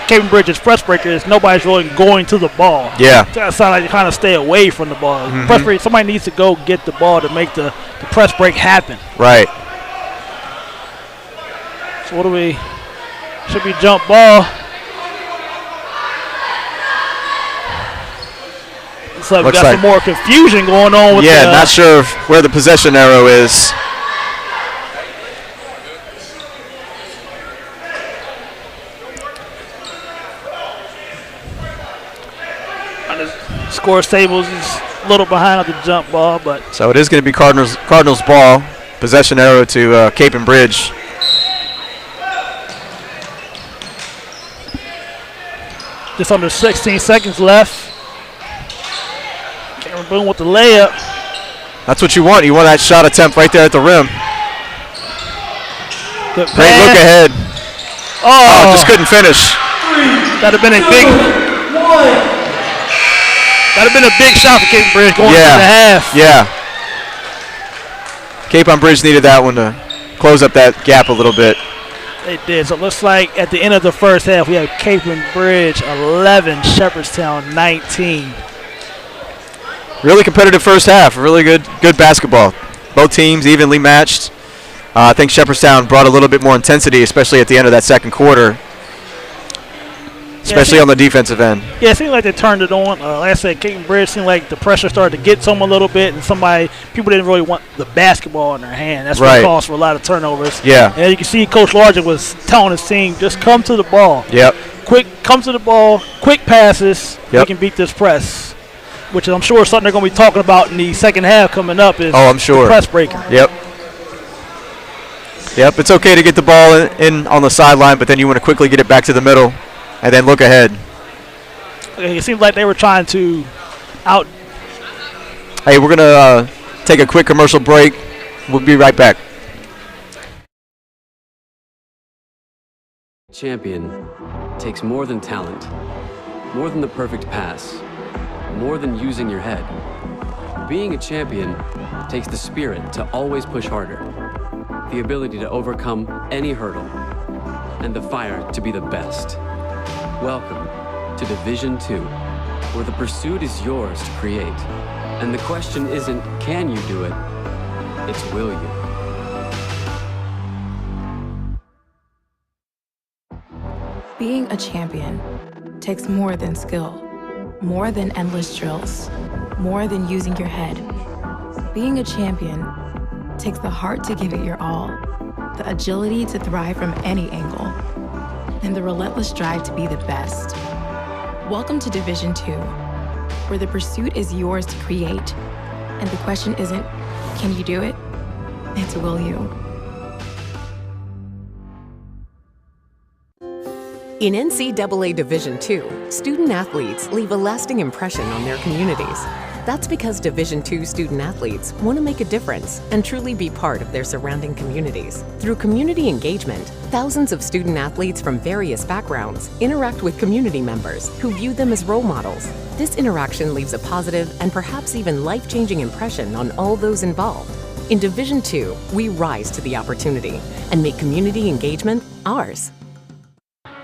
Cape Bridge's press breaker is nobody's really going to the ball. Yeah. It sounds like you kind of stay away from the ball. Press break, somebody needs to go get the ball to make the press break happen. Right. So what do we? Should be jump ball. Looks like we got some more confusion going on with not sure where the possession arrow is. Scores tables is a little behind on the jump ball, but so it is going to be Cardinals ball. Possession arrow to Cape and Bridge. Just under 16 seconds left. Cameron Boone with the layup. That's what you want. You want that shot attempt right there at the rim. Good Great pass. look ahead. Oh, just couldn't finish. That'd have been a big. That'd have been a big shot for Cape and Bridge going into the half. Yeah. Cape on Bridge needed that one to close up that gap a little bit. They did. So it looks like at the end of the first half, we have Cape and Bridge 11, Shepherdstown 19. Really competitive first half. Really good basketball. Both teams evenly matched. I think Shepherdstown brought a little bit more intensity, especially at the end of that second quarter, especially on the defensive end. Yeah, it seemed like they turned it on. Like I said, Cape and Bridge seemed like the pressure started to get to them a little bit, and people didn't really want the basketball in their hand. That's what caused for a lot of turnovers. Yeah. And you can see Coach Largent was telling his team, just come to the ball. Yep. Come to the ball, quick passes, Yep. we can beat this press, which I'm sure is something they're going to be talking about in the second half coming up is I'm sure. the press breaker. Yep, it's okay to get the ball in on the sideline, but then you want to quickly get it back to the middle and then look ahead. Okay, it seems like they were trying to out. Hey, we're going to take a quick commercial break. We'll be right back. Champion takes more than talent, more than the perfect pass, more than using your head. Being a champion takes the spirit to always push harder, the ability to overcome any hurdle, and the fire to be the best. Welcome to Division 2, where the pursuit is yours to create. And the question isn't, can you do it? It's, will you? Being a champion takes more than skill, more than endless drills, more than using your head. Being a champion takes the heart to give it your all, the agility to thrive from any angle, and the relentless drive to be the best. Welcome to Division 2, where the pursuit is yours to create, and the question isn't, can you do it? It's, will you? In NCAA Division II, student athletes leave a lasting impression on their communities. That's because Division II student athletes want to make a difference and truly be part of their surrounding communities. Through community engagement, thousands of student athletes from various backgrounds interact with community members who view them as role models. This interaction leaves a positive and perhaps even life-changing impression on all those involved. In Division II, we rise to the opportunity and make community engagement ours.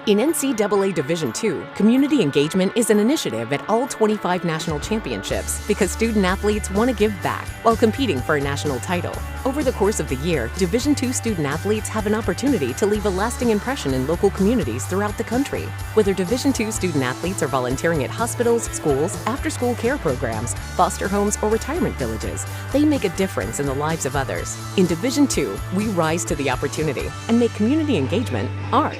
In NCAA Division II, community engagement is an initiative at all 25 national championships because student athletes want to give back while competing for a national title. Over the course of the year, Division II student athletes have an opportunity to leave a lasting impression in local communities throughout the country. Whether Division II student athletes are volunteering at hospitals, schools, after-school care programs, foster homes, or retirement villages, they make a difference in the lives of others. In Division II, we rise to the opportunity and make community engagement ours.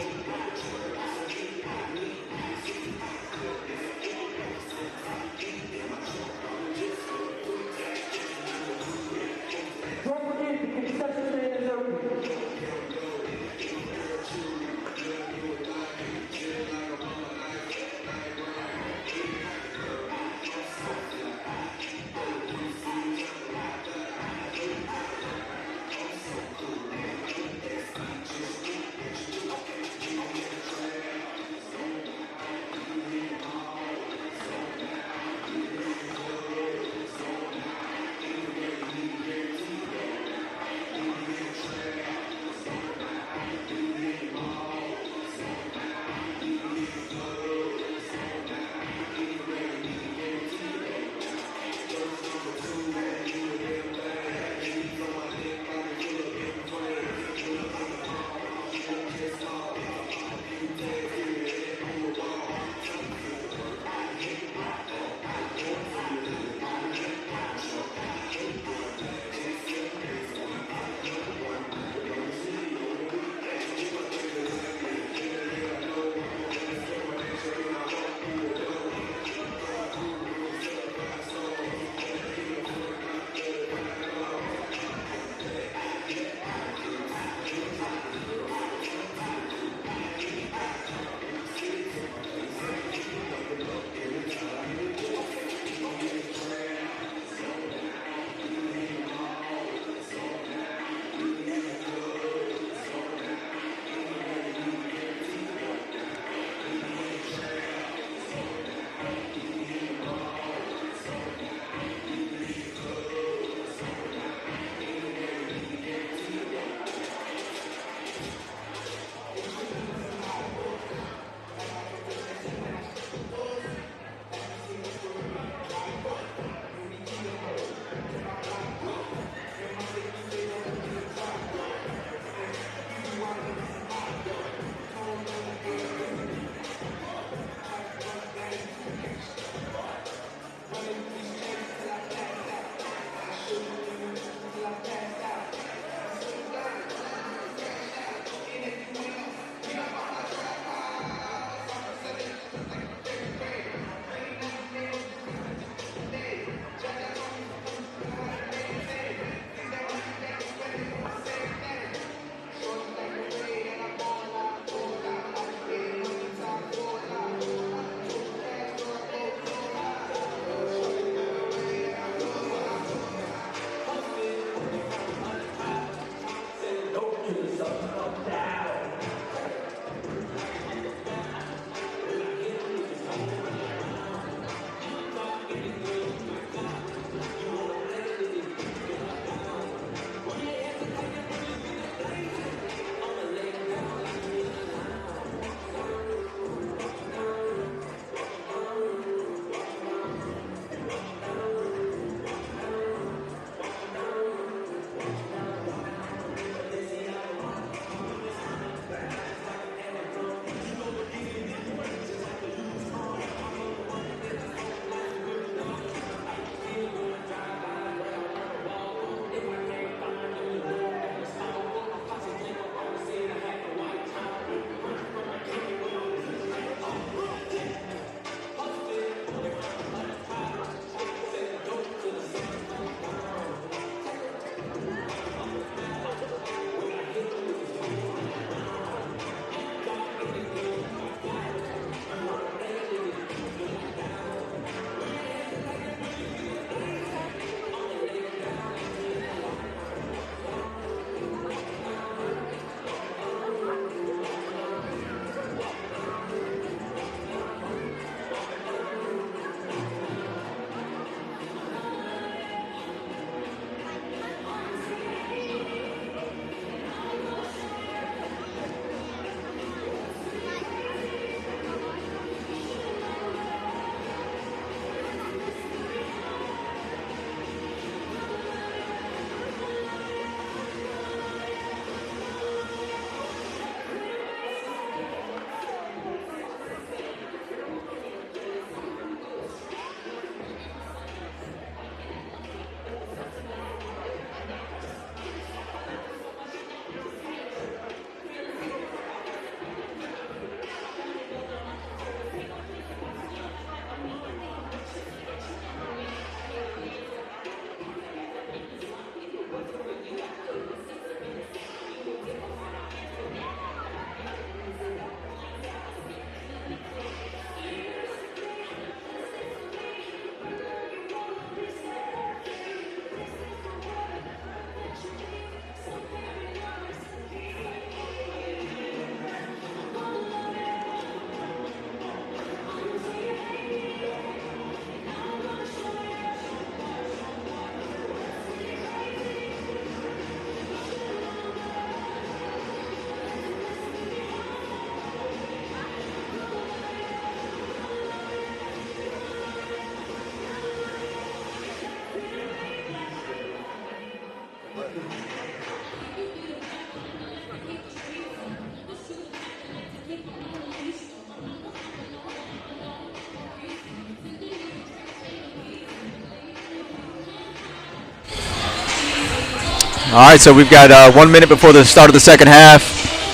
All right, so we've got 1 minute before the start of the second half.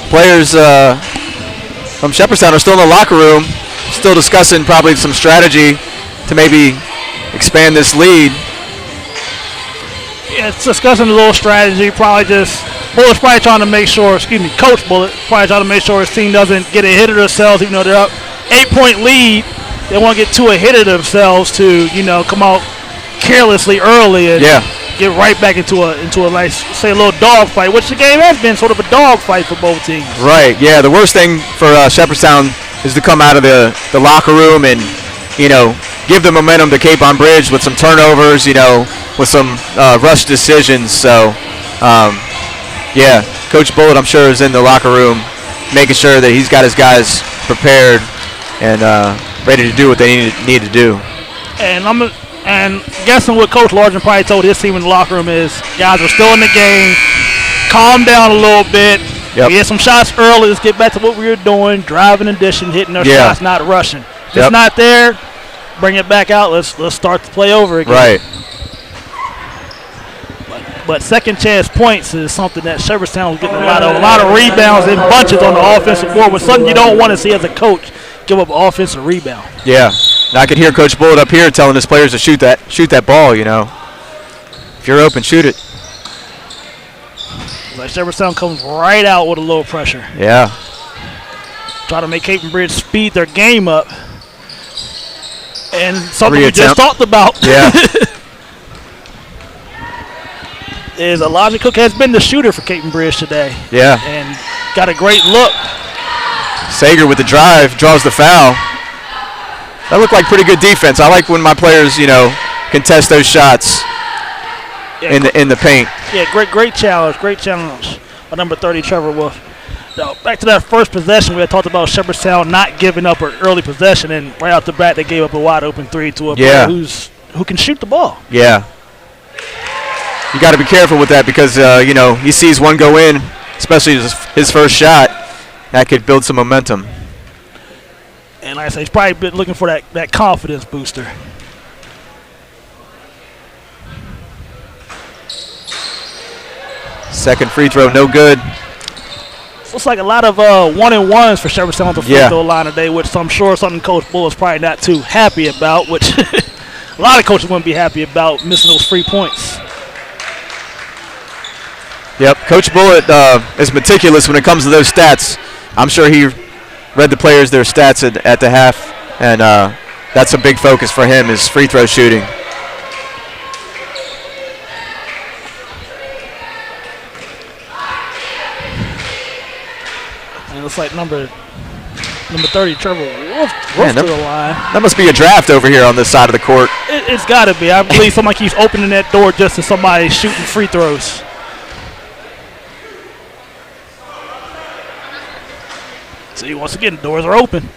Players from Shepherdstown are still in the locker room, still discussing probably some strategy to maybe expand this lead. Yeah, it's discussing a little strategy. Bullett's probably trying to make sure, Coach Bullett probably trying to make sure his team doesn't get ahead of themselves, even though they're up 8-point lead. They want to get too ahead of themselves to, come out carelessly early and get right back into a nice, say, a little dog fight, which the game has been sort of a dog fight for both teams. Right, yeah. The worst thing for Shepherdstown is to come out of the locker room and, give the momentum to Cape on Bridge with some turnovers, with some rush decisions. So, Coach Bullett, I'm sure, is in the locker room making sure that he's got his guys prepared and ready to do what they need to do. And guessing what Coach Largent probably told his team in the locker room is, guys, we're still in the game. Calm down a little bit. Yep. We had some shots early. Let's get back to what we were doing, driving and dishing, hitting our shots, not rushing. If it's not there, bring it back out. Let's start the play over again. Right. But second chance points is something that Shepherdstown was getting a lot of rebounds in bunches on the offensive board, which something you don't want to see as a coach, give up offensive rebound. Yeah. And I could hear Coach Bullett up here telling his players to shoot that ball, If you're open, shoot it. Like Shepherdstown comes right out with a little pressure. Yeah. Try to make Cape and Bridge speed their game up. And something we just talked about. Yeah. is Elijah Cook has been the shooter for Cape and Bridge today. Yeah. And got a great look. Sager with the drive, draws the foul. That looked like pretty good defense. I like when my players, contest those shots in the paint. Yeah, great challenge. Great challenge by number 30, Trevor Wolf. Now, back to that first possession, we had talked about Shepherdstown not giving up an early possession, and right off the bat, they gave up a wide open three to a player who can shoot the ball. Yeah. You got to be careful with that because, he sees one go in, especially his first shot. That could build some momentum. And like I say, he's probably been looking for that confidence booster. Second free throw, no good. Looks like a lot of 1-and-1s for Jefferson on the free throw line today, which I'm sure something Coach Bull is probably not too happy about, which a lot of coaches wouldn't be happy about missing those free points. Yep, Coach Bullett is meticulous when it comes to those stats. I'm sure he read the players their stats at the half, and that's a big focus for him is free throw shooting. And it looks like number 30, Trevor Wolf to the line. That must be a draft over here on this side of the court. It's got to be. I believe somebody keeps opening that door just as somebody shooting free throws. See, once again, doors are open.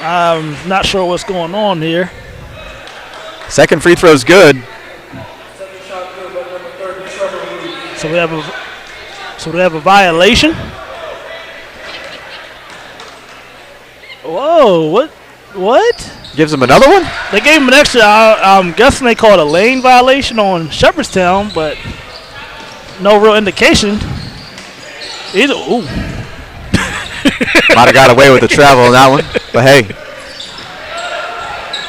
I'm not sure what's going on here. Second free throw's good. So we have a violation. Whoa! What? Gives him another one? They gave him an extra. I'm guessing they called a lane violation on Shepherdstown, but no real indication. Either. Ooh. Might have got away with the travel on that one, but hey.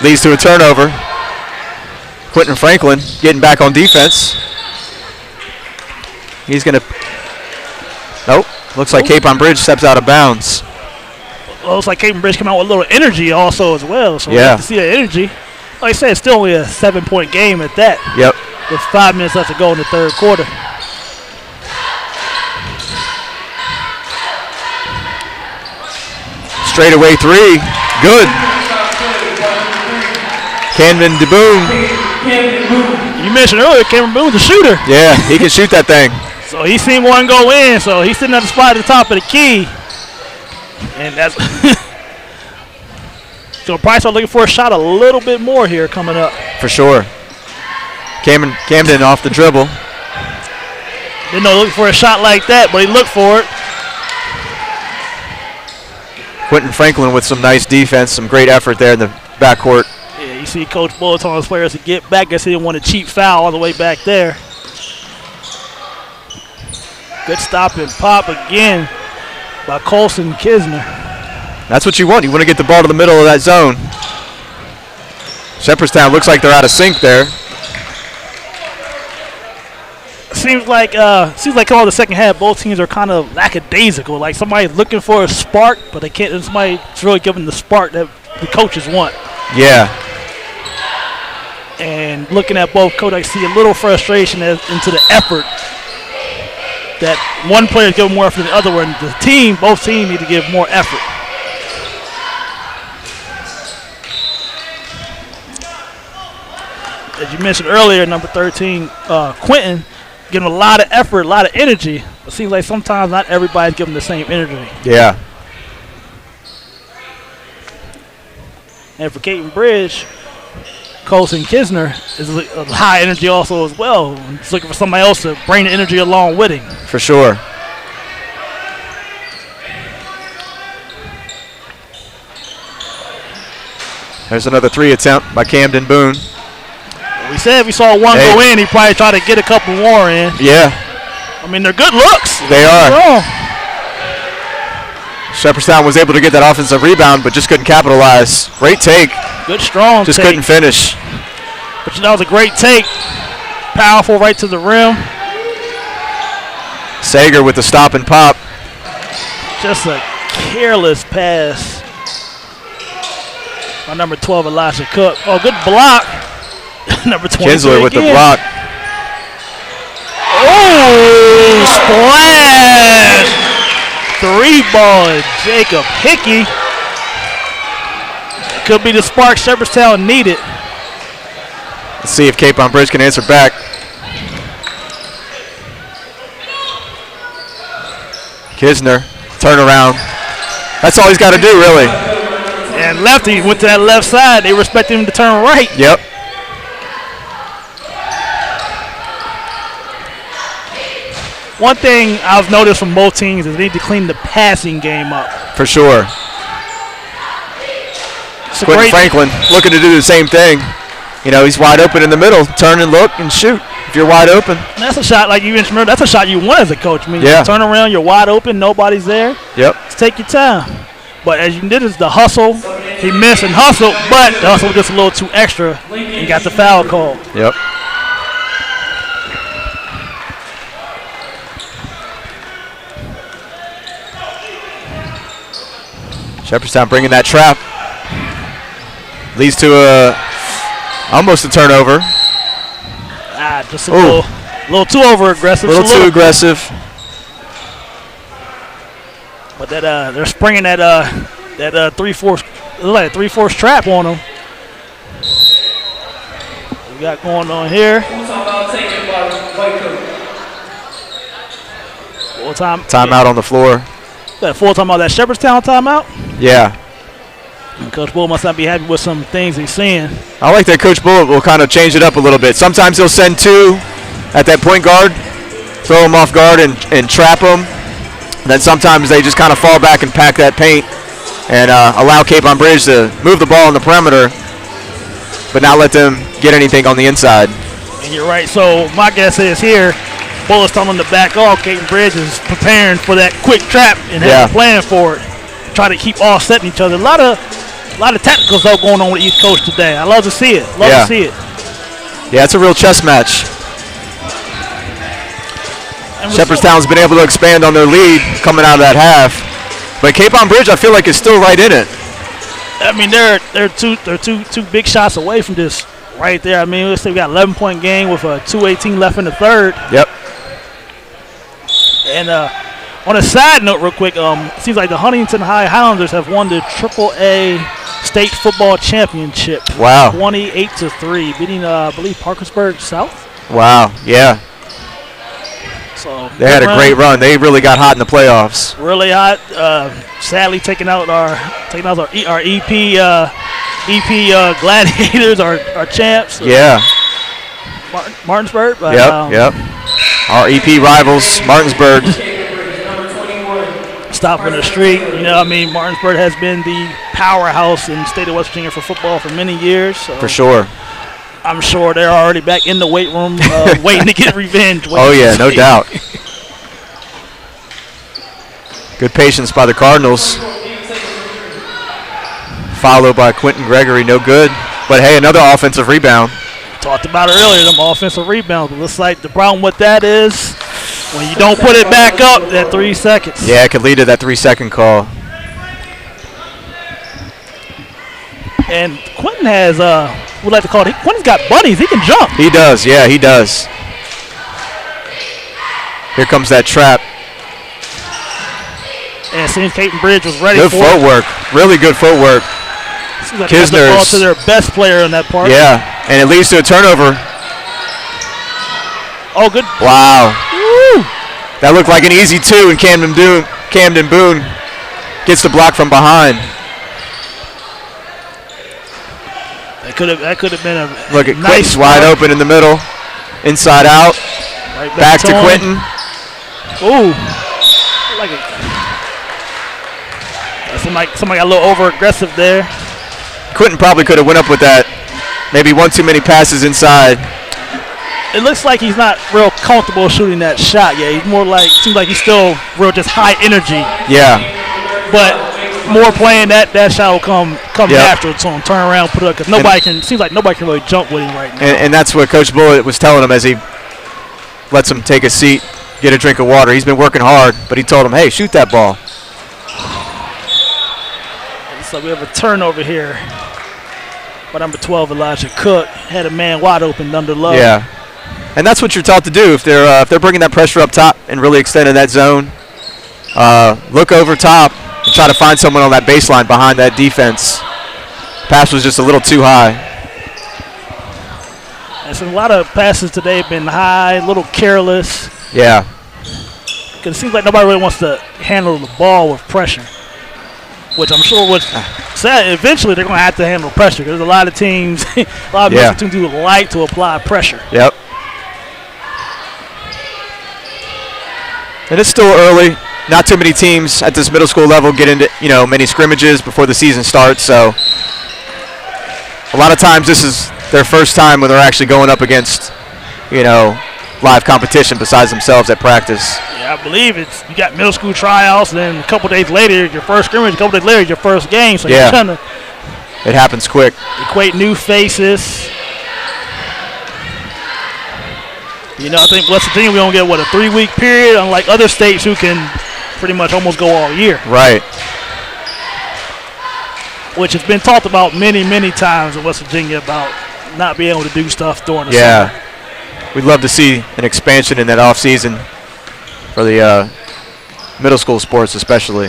Leads to a turnover. Quentin Franklin getting back on defense. He's going to. Nope. Looks like Cape on Bridge steps out of bounds. Well, looks like Cape and Bridge come out with a little energy also as well. So we have to see that energy. Like I said, it's still only a 7-point game at that. Yep. With 5 minutes left to go in the third quarter. Straightaway three. Good. Camden DeBoom. You mentioned earlier, Cameron Boone's a shooter. Yeah, he can shoot that thing. So he seen one go in, so he's sitting at the spot at the top of the key. And that's so probably start looking for a shot a little bit more here coming up. For sure. Camden off the dribble. Didn't know looking for a shot like that, but he looked for it. Quentin Franklin with some nice defense, some great effort there in the backcourt. You see Coach Bull telling his players to get back. Guess he didn't want a cheap foul all the way back there. Good stop and pop again by Colson Kisner. That's what you want. You want to get the ball to the middle of that zone. Shepherdstown looks like they're out of sync there. Seems like all the second half, both teams are kind of lackadaisical. Like somebody's looking for a spark, but they can't. Somebody's really giving the spark that the coaches want. Yeah. And looking at both coaches, I see a little frustration into the effort. That one player is giving more effort than the other one. Both teams need to give more effort. As you mentioned earlier, number 13, Quentin, giving a lot of effort, a lot of energy. It seems like sometimes not everybody's giving the same energy. Yeah. And for Caton Bridge, Colson Kisner is a high energy also as well. He's looking for somebody else to bring the energy along with him. For sure. There's another 3 attempt by Camden Boone. We said we saw one go in. He probably tried to get a couple more in. Yeah. I mean, they're good looks. They are. Shepherdstown was able to get that offensive rebound, but just couldn't capitalize. Great take. Good, strong just take. Couldn't finish. But that was a great take. Powerful right to the rim. Sager with the stop and pop. Just a careless pass by number 12, Elisha Cook. Oh, good block. Number 23 Kinsler with again. the block. Oh, splash. 3-ball, Jacob Hickey. Could be the spark Shepherdstown needed. Let's see if Cape on Bridge can answer back. Kisner, turnaround. That's all he's got to do, really. And lefty went to that left side. They respect him to turn right. Yep. One thing I've noticed from both teams is they need to clean the passing game up. For sure. Quentin Franklin looking to do the same thing. You know, he's wide open in the middle. Turn and look and shoot if you're wide open. And that's a shot, like you mentioned, that's a shot you want as a coach. I mean, yeah. You turn around, you're wide open, nobody's there. Yep. Just take your time. But as you did, is the hustle. He missed and hustled, but the hustle was just a little too extra and got the foul call. Yep. Shepherdstown bringing that trap. Leads to almost a turnover. Just a little too over-aggressive. A little too aggressive. But that they're springing that 3/4 trap on them. What we got going on here? Full time. Timeout on the floor. That full timeout, that Shepherdstown timeout? Yeah. And Coach Bull must not be happy with some things he's seeing. I like that Coach Bull will kind of change it up a little bit. Sometimes he'll send 2 at that point guard, throw them off guard and trap them. Then sometimes they just kind of fall back and pack that paint and allow Cape on Bridge to move the ball on the perimeter, but not let them get anything on the inside. And you're right. So my guess is here, Bull is telling them to back off. Cape on Bridge is preparing for that quick trap and has a plan for it. Try to keep offsetting each other. A lot of tacticals though going on with each coach today. I love to see it. Love to see it. Yeah, it's a real chess match. Shepherdstown's been able to expand on their lead coming out of that half, but Cape on Bridge I feel like is still right in it. I mean they're two big shots away from this right there. I mean let's say we got 11-point game with a 2:18 left in the third. Yep. And on a side note, real quick, it seems like the Huntington High Highlanders have won the AAA State Football Championship. Wow. 28-3, beating I believe Parkersburg South. Wow. Yeah. So they had a great run. They really got hot in the playoffs. Really hot. Sadly, taking out our EP Gladiators, our champs. Yeah. Martinsburg. Yep. Our EP rivals, Martinsburg. Stopping the streak. You know, I mean, Martinsburg has been the powerhouse in the state of West Virginia for football for many years. So For sure. I'm sure they're already back in the weight room waiting to get revenge. Oh, yeah, no doubt. Good patience by the Cardinals. Followed by Quentin Gregory, no good. But, hey, another offensive rebound. Talked about it earlier, them offensive rebounds. But looks like the problem with that is when you don't put it back up, that 3 seconds. Yeah, it could lead to that 3-second call. And Quentin has, we like to call it, Quentin's got buddies. He can jump. He does, yeah, he does. Here comes that trap. And it seems Caton Bridge was ready Good for it. footwork, really good footwork. Seems like they got the ball to their best player in that part. Yeah, and it leads to a turnover. Oh, good. Wow. Woo. That looked like an easy 2, and Camden Boone gets the block from behind. That could have been a Look at nice Quentin's wide open in the middle. Inside out. Right back to Quentin. Ooh. Like somebody got a little over aggressive there. Quentin probably could have went up with that. Maybe one too many passes inside. It looks like he's not real comfortable shooting that shot yet. He's more like, seems like he's still real just high energy. Yeah. But more playing that shot will come natural to him. Turn around, put it up, because seems like nobody can really jump with him right now. And that's what Coach Bullitt was telling him as he lets him take a seat, get a drink of water. He's been working hard, but he told him, hey, shoot that ball. So we have a turnover here. By number 12, Elijah Cook had a man wide open under Love. Yeah, and that's what you're taught to do if they're bringing that pressure up top and really extending that zone. Look over top and try to find someone on that baseline behind that defense. Pass was just a little too high. And so a lot of passes today have been high, a little careless. Yeah. Because it seems like nobody really wants to handle the ball with pressure, which I'm sure would say eventually they're going to have to handle pressure because there's a lot of teams, teams who like to apply pressure. Yep. And it's still early. Not too many teams at this middle school level get into, many scrimmages before the season starts. So a lot of times this is their first time when they're actually going up against, live competition besides themselves at practice. Yeah, I believe you got middle school tryouts, and then a couple days later, your first scrimmage, a couple days later, your first game. So you're trying to it happens quick. Equate new faces. I think West Virginia, we don't get, a 3-week period, unlike other states who can pretty much almost go all year. Right. Which has been talked about many, many times in West Virginia about not being able to do stuff during the summer. We'd love to see an expansion in that offseason for the middle school sports especially.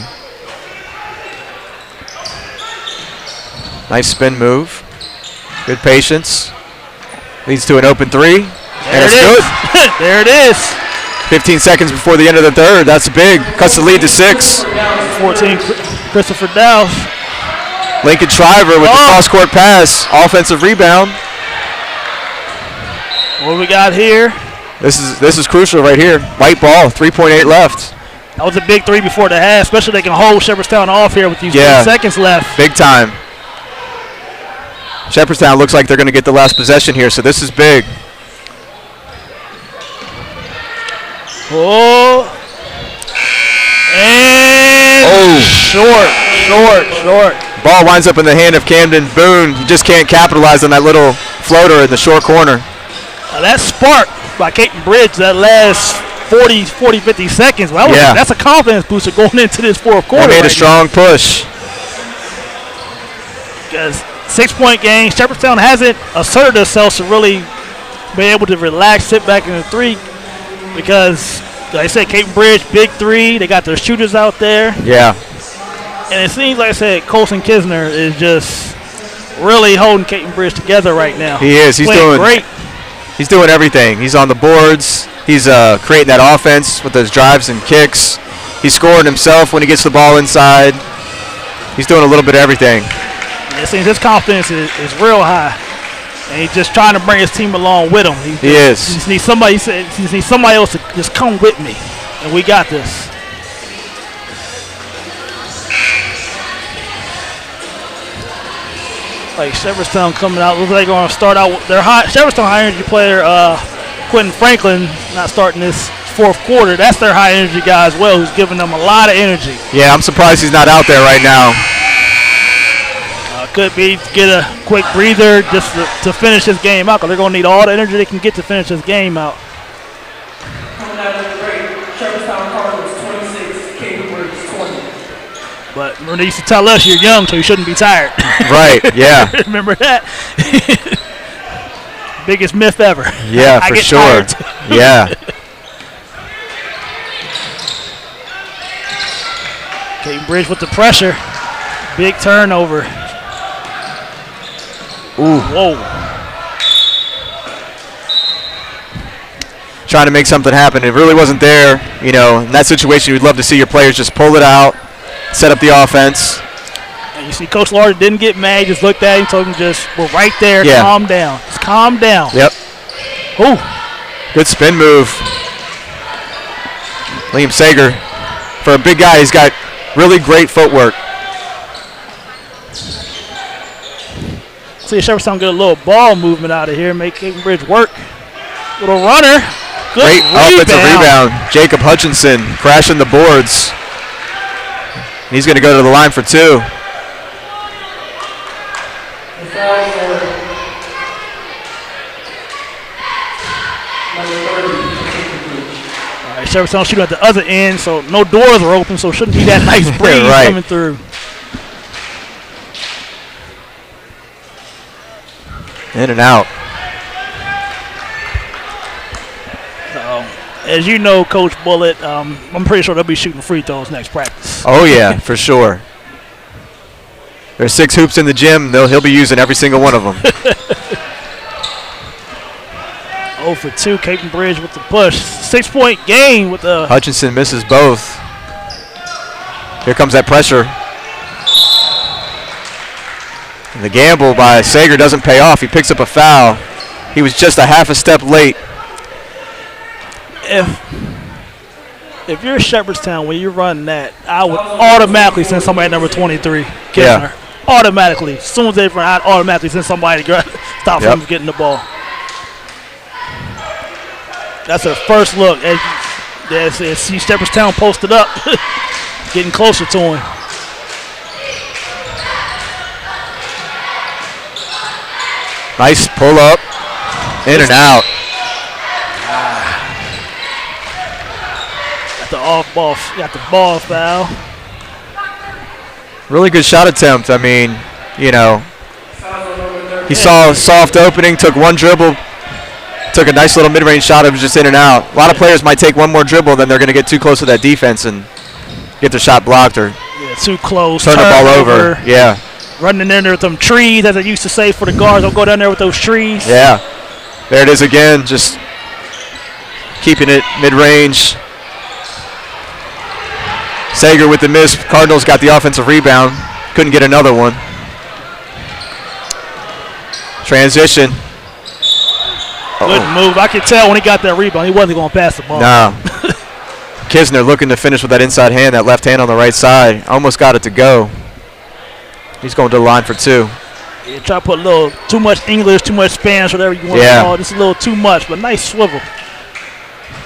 Nice spin move. Good patience. Leads to an open 3. And it's good. There it is. 15 seconds before the end of the third. That's big. Cuts the lead to 6. 14, Christopher Dowse. Lincoln Shriver with the cross-court pass. Offensive rebound. What do we got here? This is crucial right here. White ball, 3.8 left. That was a big 3 before the half, especially they can hold Shepherdstown off here with these 10 seconds left. Big time. Shepherdstown looks like they're going to get the last possession here, so this is big. Oh. And short. Ball winds up in the hand of Camden Boone. He just can't capitalize on that little floater in the short corner. That spark by Caton Bridge, that last 40, 50 seconds, that's a confidence booster going into this fourth quarter. They made a strong push. Because 6-point game, Shepherdstown hasn't asserted themselves to really be able to relax, sit back in the 3, because, like I said, Caton Bridge, big 3. They got their shooters out there. Yeah. And it seems like I said, Colson Kisner is just really holding Caton Bridge together right now. He is. He's doing great. He's doing everything. He's on the boards. He's creating that offense with those drives and kicks. He's scoring himself when he gets the ball inside. He's doing a little bit of everything. It seems his confidence is real high, and he's just trying to bring his team along with him. He just needs somebody. He just needs somebody else to just come with me, and we got this. Like Jefferson coming out, looks like they're going to start out with their Jefferson high energy player, Quentin Franklin, not starting this fourth quarter. That's their high energy guy as well, who's giving them a lot of energy. Yeah, I'm surprised he's not out there right now. Could be get a quick breather just to finish this game out, because they're going to need all the energy they can get to finish this game out. Coming out of the break, Jefferson Cardinals 26, Caden Briggs 20. But remember, they used to tell us you're young, so you shouldn't be tired. Right, yeah. Remember that? Biggest myth ever. Yeah, for sure. Yeah. Caden Bridge with the pressure. Big turnover. Ooh. Whoa. Trying to make something happen. It really wasn't there. You know, in that situation, you'd love to see your players just pull it out, set up the offense. And you see Coach Larder didn't get mad. He just looked at him, told him just, we're right there. Yeah. Calm down. Just calm down. Yep. Ooh. Good spin move. Liam Sager, for a big guy, he's got really great footwork. See if Jefferson get a little ball movement out of here, make Caden Bridge work. Little runner. Good Great offensive rebound. Jacob Hutchinson crashing the boards. He's going to go to the line for two. All right, Jefferson shooting at the other end, so no doors are open, so it shouldn't be that nice breeze right. coming through. In and out. As you know, Coach Bullitt, I'm pretty sure they'll be shooting free throws next practice. Oh, yeah, for sure. There's 6 hoops in the gym. He'll be using every single one of them. 0 for 2, Caden Bridge with the push. 6-point game with the... Hutchinson misses both. Here comes that pressure. And the gamble by Sager doesn't pay off. He picks up a foul. He was just a half a step late. If you're Shepherdstown, when you run that, I would automatically send somebody at number 23, Kisner. Yeah. Automatically. As soon as they run, I'd automatically send somebody to stop them from getting the ball. That's their first look. As see Shepherdstown posted up, getting closer to him. Nice pull up, in and out. Got the ball foul. Really good shot attempt. I mean, you know, he saw a soft opening, took one dribble, took a nice little mid-range shot. It was just in and out. A lot of players might take one more dribble, then they're going to get too close to that defense and get their shot blocked or too close. Turn the ball over. Yeah. Running in there with them trees, as I used to say for the guards. Don't go down there with those trees. Yeah. There it is again, just keeping it mid-range. Sager with the miss. Cardinals got the offensive rebound. Couldn't get another one. Transition. Good move. I could tell when he got that rebound, he wasn't going to pass the ball. No. Kisner looking to finish with that inside hand, that left hand on the right side. Almost got it to go. He's going to the line for two. Yeah, try to put a little too much English, too much Spanish, whatever you want to call it. Just a little too much, but nice swivel.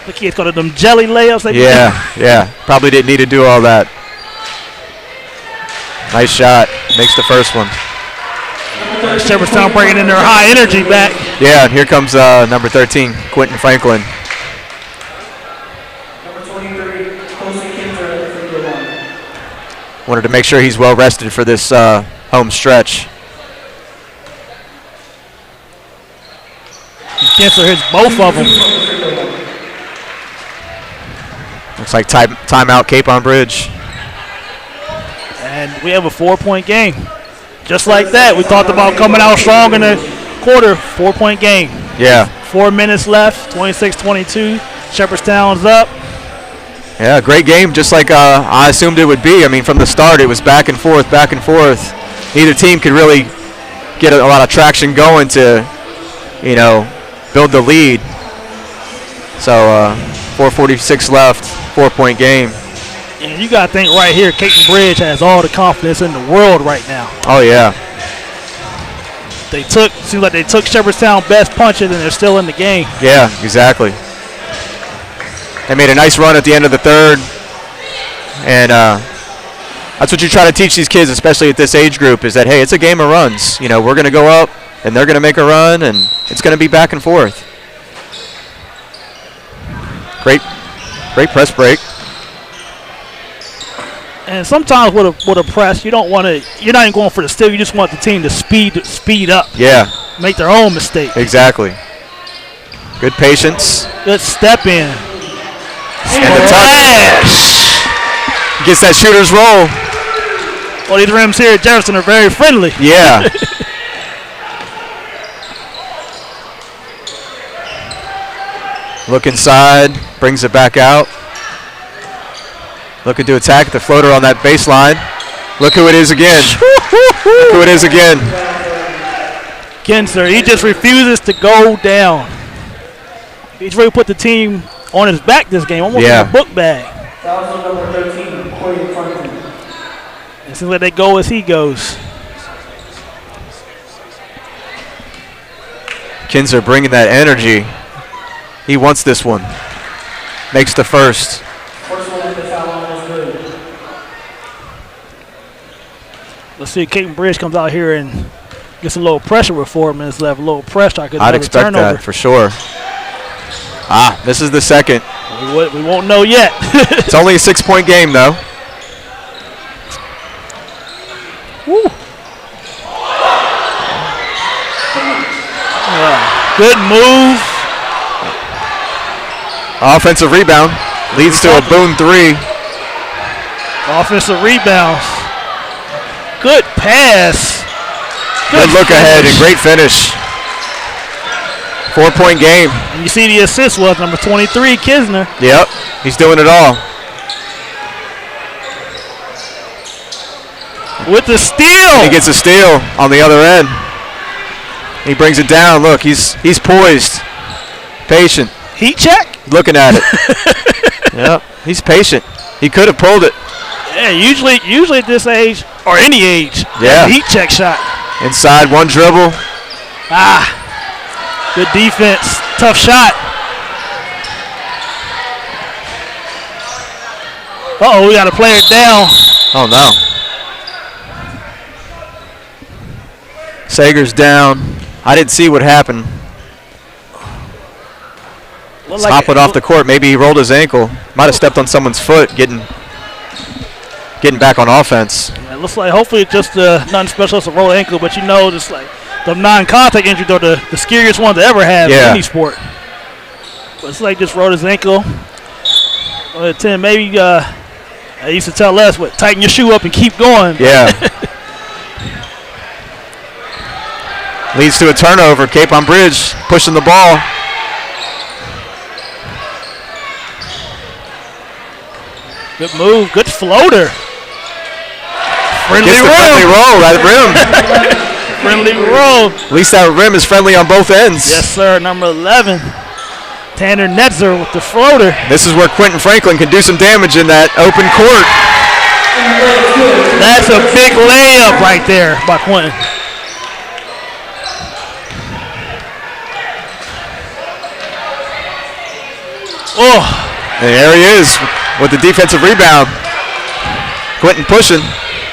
The kids called it them jelly layups. Yeah. Probably didn't need to do all that. Nice shot. Makes the first one. Shepherdstown bringing in their high energy back. Yeah, and here comes number 13, Quentin Franklin. Number 23, Jose Kinzer at the free throw line. Wanted to make sure he's well rested for this home stretch. Kinsler hits both of them. Looks like timeout Cape on Bridge. And we have a 4-point game. Just like that, we talked about coming out strong in the quarter. 4-point game. Yeah. 4 minutes left, 26-22. Shepherdstown's up. Yeah, great game, just like I assumed it would be. I mean, from the start, it was back and forth, back and forth. Neither team could really get a lot of traction going to, you know, build the lead. So 4:46 left, 4-point game. And you got to think right here, Caton Bridge has all the confidence in the world right now. Oh, yeah. seems like they took Shepherdstown best punches, and they're still in the game. Yeah, exactly. They made a nice run at the end of the third, and that's what you try to teach these kids, especially at this age group, is that, hey, it's a game of runs. You know, we're going to go up, and they're going to make a run, and it's going to be back and forth. Great press break. And sometimes with a press, you're not even going for the steal. You just want the team to speed up. Yeah. Make their own mistake. Exactly. Good patience. Good step in. And the touch. Gets that shooter's roll. Well, these rims here at Jefferson are very friendly. Yeah. Look inside, brings it back out. Looking to attack the floater on that baseline. Look who it is again. Look who it is again. Kinzer, he just refuses to go down. He's really put the team on his back this game, almost like a book bag. Number 13, Corey Franklin. It seems like they go as he goes. Kinzer bringing that energy. He wants this one. Makes the first. Let's see if Caton Bridge comes out here and gets a little pressure with 4 minutes left. A little pressure. I'd expect turnover. that for sure. This is the second. We won't know yet. It's only a 6-point game, though. Woo. Good move. Offensive rebound. Leads to a boom 3. Offensive rebounds. Good pass. Good look ahead and great finish. 4-point game. And you see the assist was number 23, Kisner. Yep, he's doing it all. With the steal. And he gets a steal on the other end. He brings it down. Look, he's poised, patient. Heat check? Looking at it. Yep, he's patient. He could have pulled it. Yeah, usually at this age, or any age, yeah. Heat check shot. Inside, one dribble. Good defense. Tough shot. Uh-oh, we got a player down. Oh, no. Sager's down. I didn't see what happened. He's hopping off the court. Maybe he rolled his ankle. Might have stepped on someone's foot getting back on offense. It looks like hopefully it's just nothing special. It's a rolled ankle, but you know, just like the non-contact injuries are the scariest ones to ever have in any sport. But it's like just rolled his ankle. Tim, maybe I used to tell us, tighten your shoe up and keep going. Yeah. Leads to a turnover. Cape on Bridge pushing the ball. Good move. Good floater. Friendly roll at rim. Friendly roll. At least that rim is friendly on both ends. Yes, sir. Number 11. Tanner Netzer with the floater. This is where Quentin Franklin can do some damage in that open court. That's a big layup right there by Quentin. Oh. And there he is with the defensive rebound. Quentin pushing.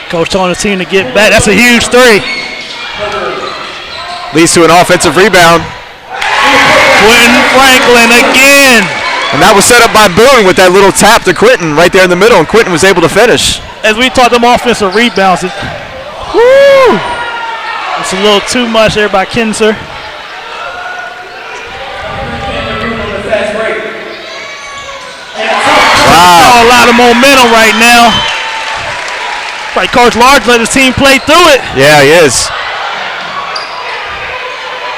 Coach telling the team to get back. That's a huge 3. Leads to an offensive rebound. Quentin Franklin again. And that was set up by Boone with that little tap to Quentin right there in the middle, and Quentin was able to finish. As we talked them offensive rebounds, it's a little too much there by Kinzer. Wow. A lot of momentum right now. Like Coach Large let his team play through it. Yeah, he is.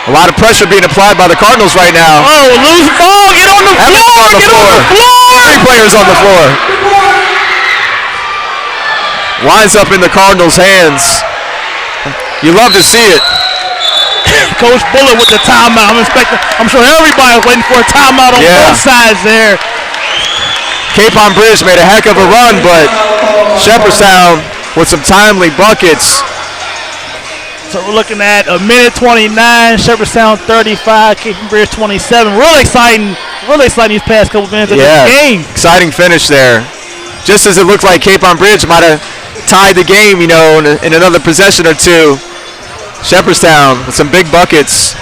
A lot of pressure being applied by the Cardinals right now. Oh, loose ball. Get on the floor. On the floor. 3 players on the floor. Winds up in the Cardinals' hands. You love to see it. Coach Bullet with the timeout. I'm sure everybody was waiting for a timeout on both sides there. Cape on Bridge made a heck of a run, but Shepherdstown with some timely buckets. So we're looking at a minute 29, Shepherdstown 35, Cape Bridge 27. Really exciting these past couple minutes of this game. Exciting finish there. Just as it looked like Cape Bridge might have tied the game, in another possession or two. Shepherdstown with some big buckets.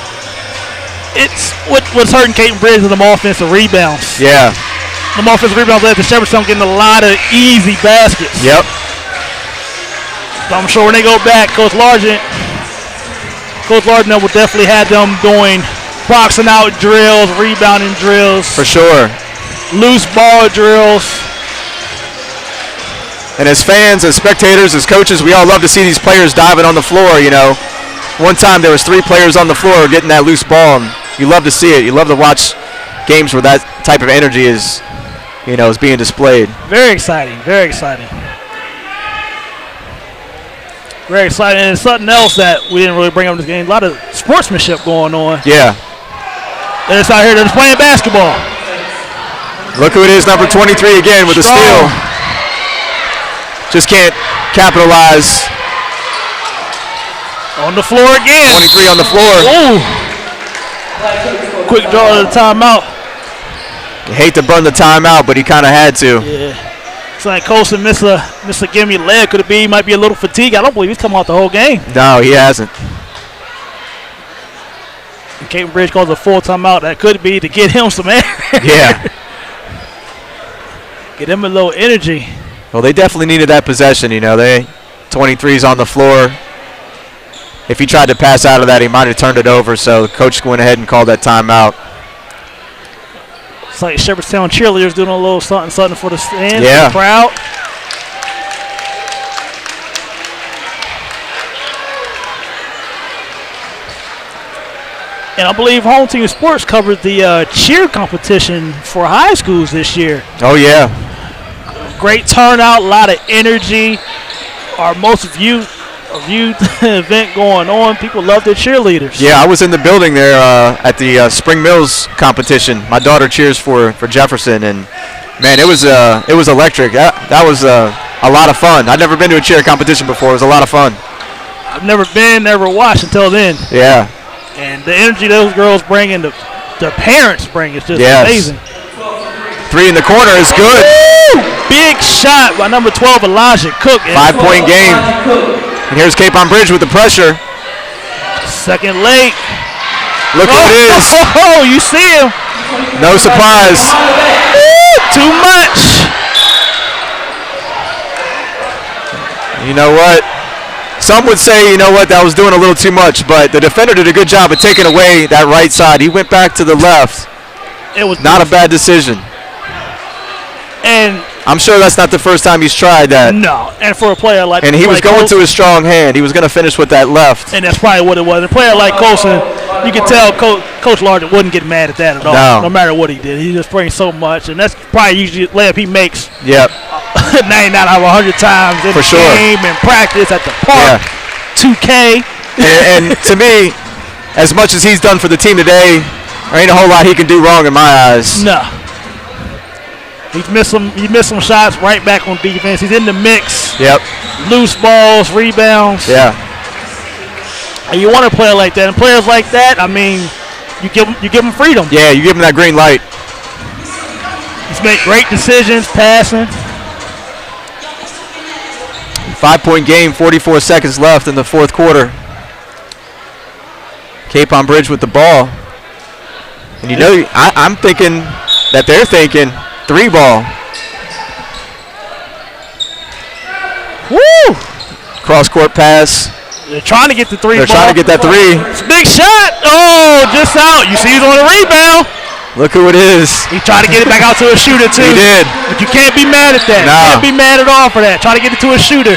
It's what's hurting Cape Bridge is them offensive rebounds. Yeah. Them offensive rebounds led to Shepherdstown getting a lot of easy baskets. Yep. So I'm sure when they go back, Coach Largent will definitely have them doing boxing out drills, rebounding drills. For sure. Loose ball drills. And as fans, as spectators, as coaches, we all love to see these players diving on the floor, One time there was 3 players on the floor getting that loose ball, and you love to see it. You love to watch games where that type of energy is being displayed. Very exciting, very exciting. Very exciting, and something else that we didn't really bring up in this game, a lot of sportsmanship going on. Yeah. They're just out here, they're just playing basketball. Look who it is, number 23 again with the steal. Just can't capitalize. On the floor again. 23 on the floor. Ooh. Quick draw to the timeout. You hate to burn the timeout, but he kind of had to. Yeah. It's like Colson missed a gimme leg. Could it be? He might be a little fatigued. I don't believe he's come out the whole game. No, he hasn't. And Cape Bridge calls a full timeout. That could be to get him some air. Yeah. Get him a little energy. Well, they definitely needed that possession, 23's on the floor. If he tried to pass out of that, he might have turned it over, so the coach went ahead and called that timeout. It's like Shepherdstown cheerleaders doing a little something for the stands, yeah. For the crowd. And I believe Home Team Sports covered the cheer competition for high schools this year. Oh, yeah. Great turnout, a lot of energy. Our most viewed event going on. People love their cheerleaders. Yeah, I was in the building there at the Spring Mills competition. My daughter cheers for Jefferson, and man, it was electric. That was a lot of fun. I'd never been to a cheer competition before. It was a lot of fun. I've never watched until then. Yeah. And the energy those girls bring and the parents bring is just amazing. 3 in the corner is good. Woo! Big shot by number 12, Elijah Cook. 5-point game. And here's Cape Bridge with the pressure. Second late. Look who it is. Oh, you see him. No surprise. Too much. You know what? Some would say, that was doing a little too much, but the defender did a good job of taking away that right side. He went back to the left. It was not a bad decision. And I'm sure that's not the first time he's tried that. No, and for a player like and he was going to his strong hand. He was going to finish with that left. And that's probably what it was. A player like Colson, you can tell Coach Largent wouldn't get mad at that at all. No matter what he did. He just brings so much, and that's probably usually the layup he makes. Yep. 99 out of 100 times in for the sure. game and practice at the park. Yeah. 2K. and to me, as much as he's done for the team today, there ain't a whole lot he can do wrong in my eyes. No. He missed some shots right back on defense. He's in the mix. Yep. Loose balls, rebounds. Yeah. And you want a player like that. And players like that, I mean, you give them freedom. Yeah, you give him that green light. He's made great decisions, passing. 5-point game, 44 seconds left in the fourth quarter. Cape Bridge with the ball. And I'm thinking that they're thinking 3 ball. Woo! Cross-court pass. They're trying to get the 3 They're trying to get that 3. It's a big shot. Oh, just out. You see he's on the rebound. Look who it is. He tried to get it back out to a shooter, too. He did. But you can't be mad at that. No. You can't be mad at all for that. Try to get it to a shooter.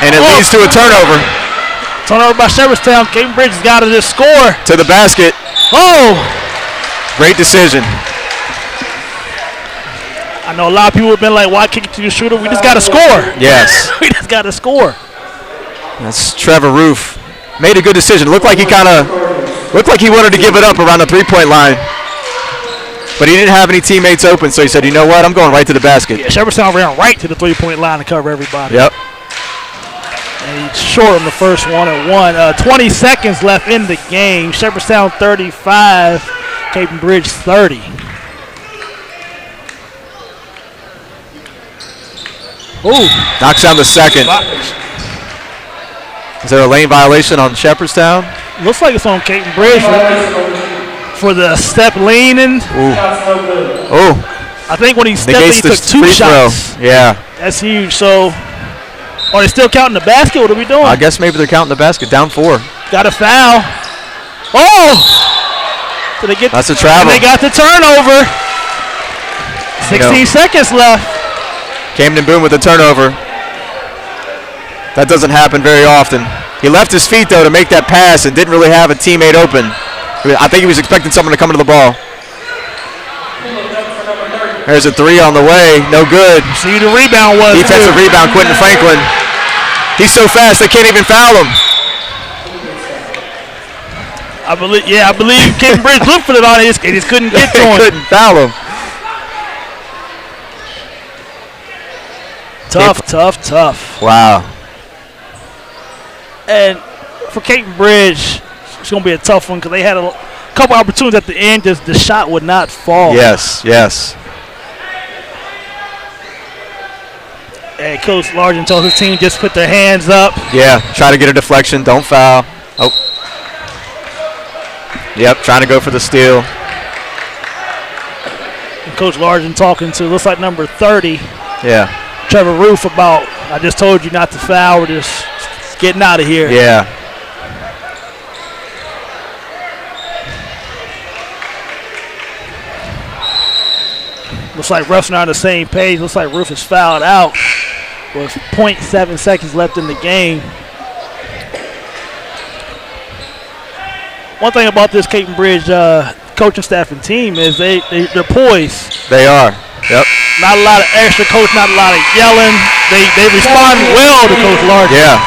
And it leads to a turnover. Turnover by Shepherdstown. Cape Bridge has got to just score. To the basket. Oh. Great decision. I know a lot of people have been like, why kick it to the shooter? We just got to score. Yes. We just got to score. That's Trevor Roof. Made a good decision. Looked like he wanted to give it up around the 3-point line. But he didn't have any teammates open, so he said, you know what, I'm going right to the basket. Yeah, Shepherdstown ran right to the 3-point line to cover everybody. Yep. And he's short on the first one at 20 seconds left in the game. Shepherdstown 35, Cape Bridge 30. Ooh. Knocks down the second. Is there a lane violation on Shepherdstown? Looks like it's on Cape Bridge for the step leaning. Oh. I think when he stepped, he took 2 shots. Throw. Yeah. That's huge. So, are they still counting the basket? What are we doing? I guess maybe they're counting the basket. Down 4. Got a foul. Oh! Did they get? That's a travel. And they got the turnover. 16 seconds left. Camden Boone with the turnover. That doesn't happen very often. He left his feet, though, to make that pass and didn't really have a teammate open. I think he was expecting someone to come into the ball. There's a 3 on the way. No good. See the rebound was. Defensive rebound, Quentin Franklin. He's so fast they can't even foul him. I believe Cape Bridge looked for the ball. They just couldn't get to him. Couldn't foul him. Tough. Wow. And for Cape Bridge, it's going to be a tough one because they had a couple opportunities at the end. Just the shot would not fall. Yes. And Coach Largent told his team just put their hands up. Yeah, try to get a deflection. Don't foul. Oh. Yep, trying to go for the steal. And Coach Largent talking to, looks like number 30. Yeah. Trevor Roof about, I just told you not to foul. We're just getting out of here. Yeah. Looks like Ruff's not on the same page. Looks like Roof is fouled out with 0.7 seconds left in the game. One thing about this Cape Bridge coaching staff and team is they're poised. They are. Yep. Not a lot of extra coach, not a lot of yelling. They respond well to Coach Largent. Yeah.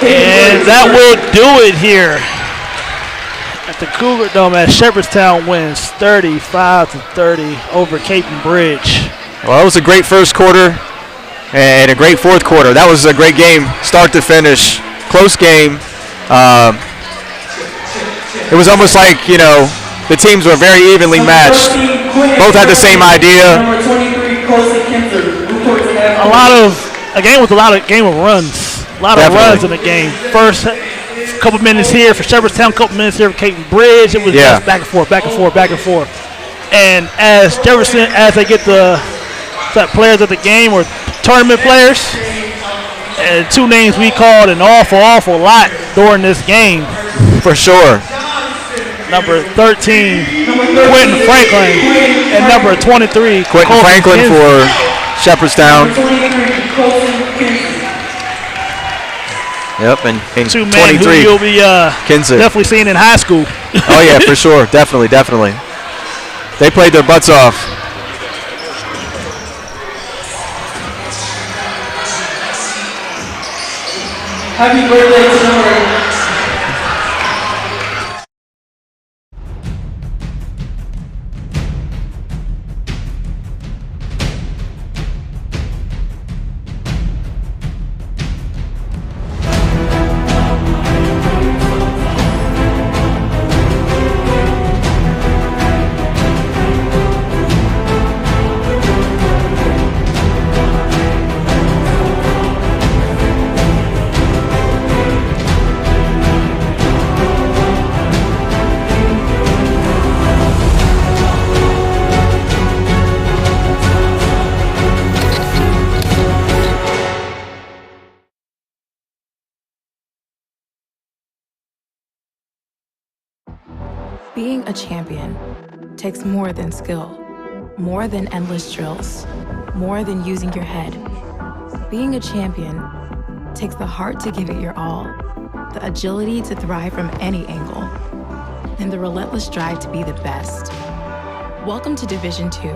And that will do it here at the Cougar Dome as Shepherdstown wins 35-30 over Cape Bridge. Well, that was a great first quarter and a great fourth quarter. That was a great game, start to finish. Close game. It was almost like, the teams were very evenly matched. Both had the same idea. A game with a lot of runs. A lot of runs in the game. First couple minutes here for Shepherdstown, couple minutes here for Cape Bridge. It was just back and forth. And as Jefferson, as they get the players of the game or tournament players, and 2 names we called an awful lot during this game. For sure. Number 13, Quentin Franklin, and number 23, Quentin Franklin for Shepherdstown. Yep, and 2 men 23, who you'll be Kinzer. definitely seeing in high school. Oh, yeah, for sure. Definitely. They played their butts off. Happy birthday to number Being a champion takes more than skill, more than endless drills, more than using your head. Being a champion takes the heart to give it your all, the agility to thrive from any angle, and the relentless drive to be the best. Welcome to Division 2,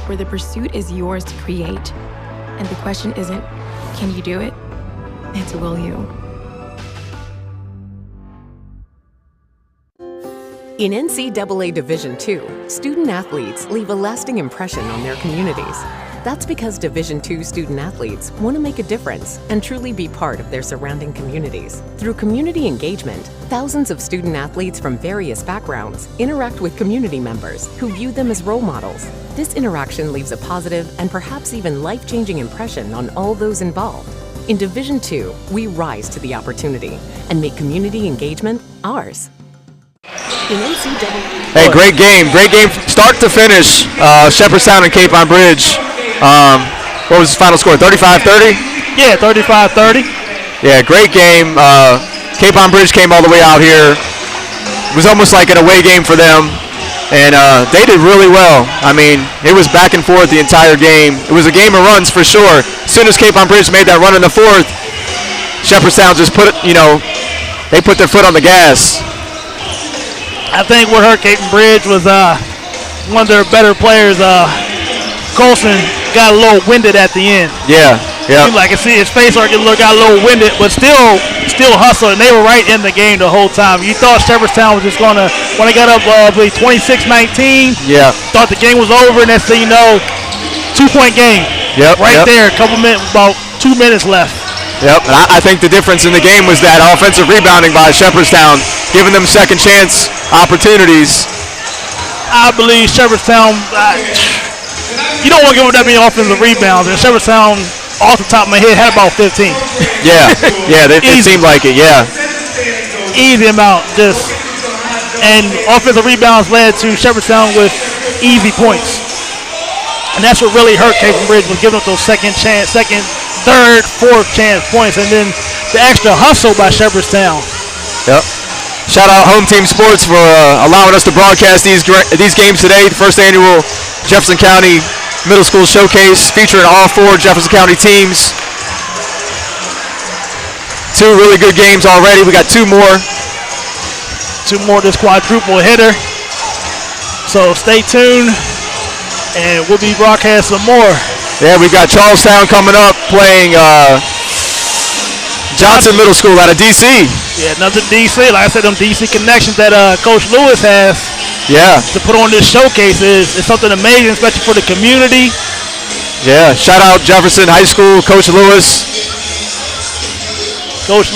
where the pursuit is yours to create, and the question isn't, can you do it? It's will you? In NCAA Division II, student athletes leave a lasting impression on their communities. That's because Division II student athletes want to make a difference and truly be part of their surrounding communities. Through community engagement, thousands of student athletes from various backgrounds interact with community members who view them as role models. This interaction leaves a positive and perhaps even life-changing impression on all those involved. In Division II, we rise to the opportunity and make community engagement ours. In NCAA. Hey, great game start to finish. Shepherdstown and Cape on Bridge. What was the final score, 35-30? Yeah, 35-30. Yeah, great game. Cape on Bridge came all the way out here. It was almost like an away game for them, and they did really well. I mean, it was back and forth the entire game. It was a game of runs for sure. As soon as Cape on Bridge made that run in the fourth, Shepherdstown just they put their foot on the gas. I think what hurt Cape on Bridge was one of their better players, Colson, got a little winded at the end. Yeah. Seemed like I see his face got a little winded, but still hustling. They were right in the game the whole time. You thought Shepherdstown was just gonna, when they got up 26-19. Yeah. Thought the game was over, and next thing you know, 2-point game. Yep. There, about 2 minutes left. Yep. And I think the difference in the game was that offensive rebounding by Shepherdstown, giving them second chance opportunities. I believe Shepherdstown. You don't want to give them that many offensive rebounds, and Shepherdstown, off the top of my head, had about 15. Yeah, it seemed like it, yeah. Easy amount, and offensive rebounds led to Shepherdstown with easy points. And that's what really hurt Cape on Bridge, was giving up those second, third, fourth chance points, and then the extra hustle by Shepherdstown. Yep. Shout out Home Team Sports for allowing us to broadcast these games today. The first annual Jefferson County Middle School Showcase featuring all 4 Jefferson County teams. 2 really good games already. We got 2 more. 2 more this quadruple hitter. So stay tuned, and we'll be broadcasting more. Yeah, we got Charlestown coming up playing Johnson Middle School out of D.C. Yeah, another D.C. Like I said, them D.C. connections that Coach Lewis has. Yeah. To put on this showcase is something amazing, especially for the community. Yeah, shout out Jefferson High School, Coach Lewis. Coach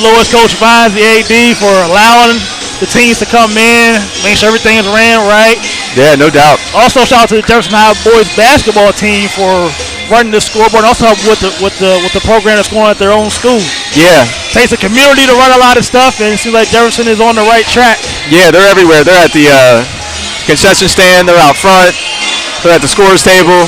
Vines, the AD, for allowing the teams to come in, make sure everything is ran right. Yeah, no doubt. Also, shout out to the Jefferson High boys basketball team for running the scoreboard, and also with the program that's going at their own school. Yeah. Takes a community to run a lot of stuff, and it seems like Jefferson is on the right track. Yeah, they're everywhere. They're at the concession stand, they're out front, they're at the scorers table.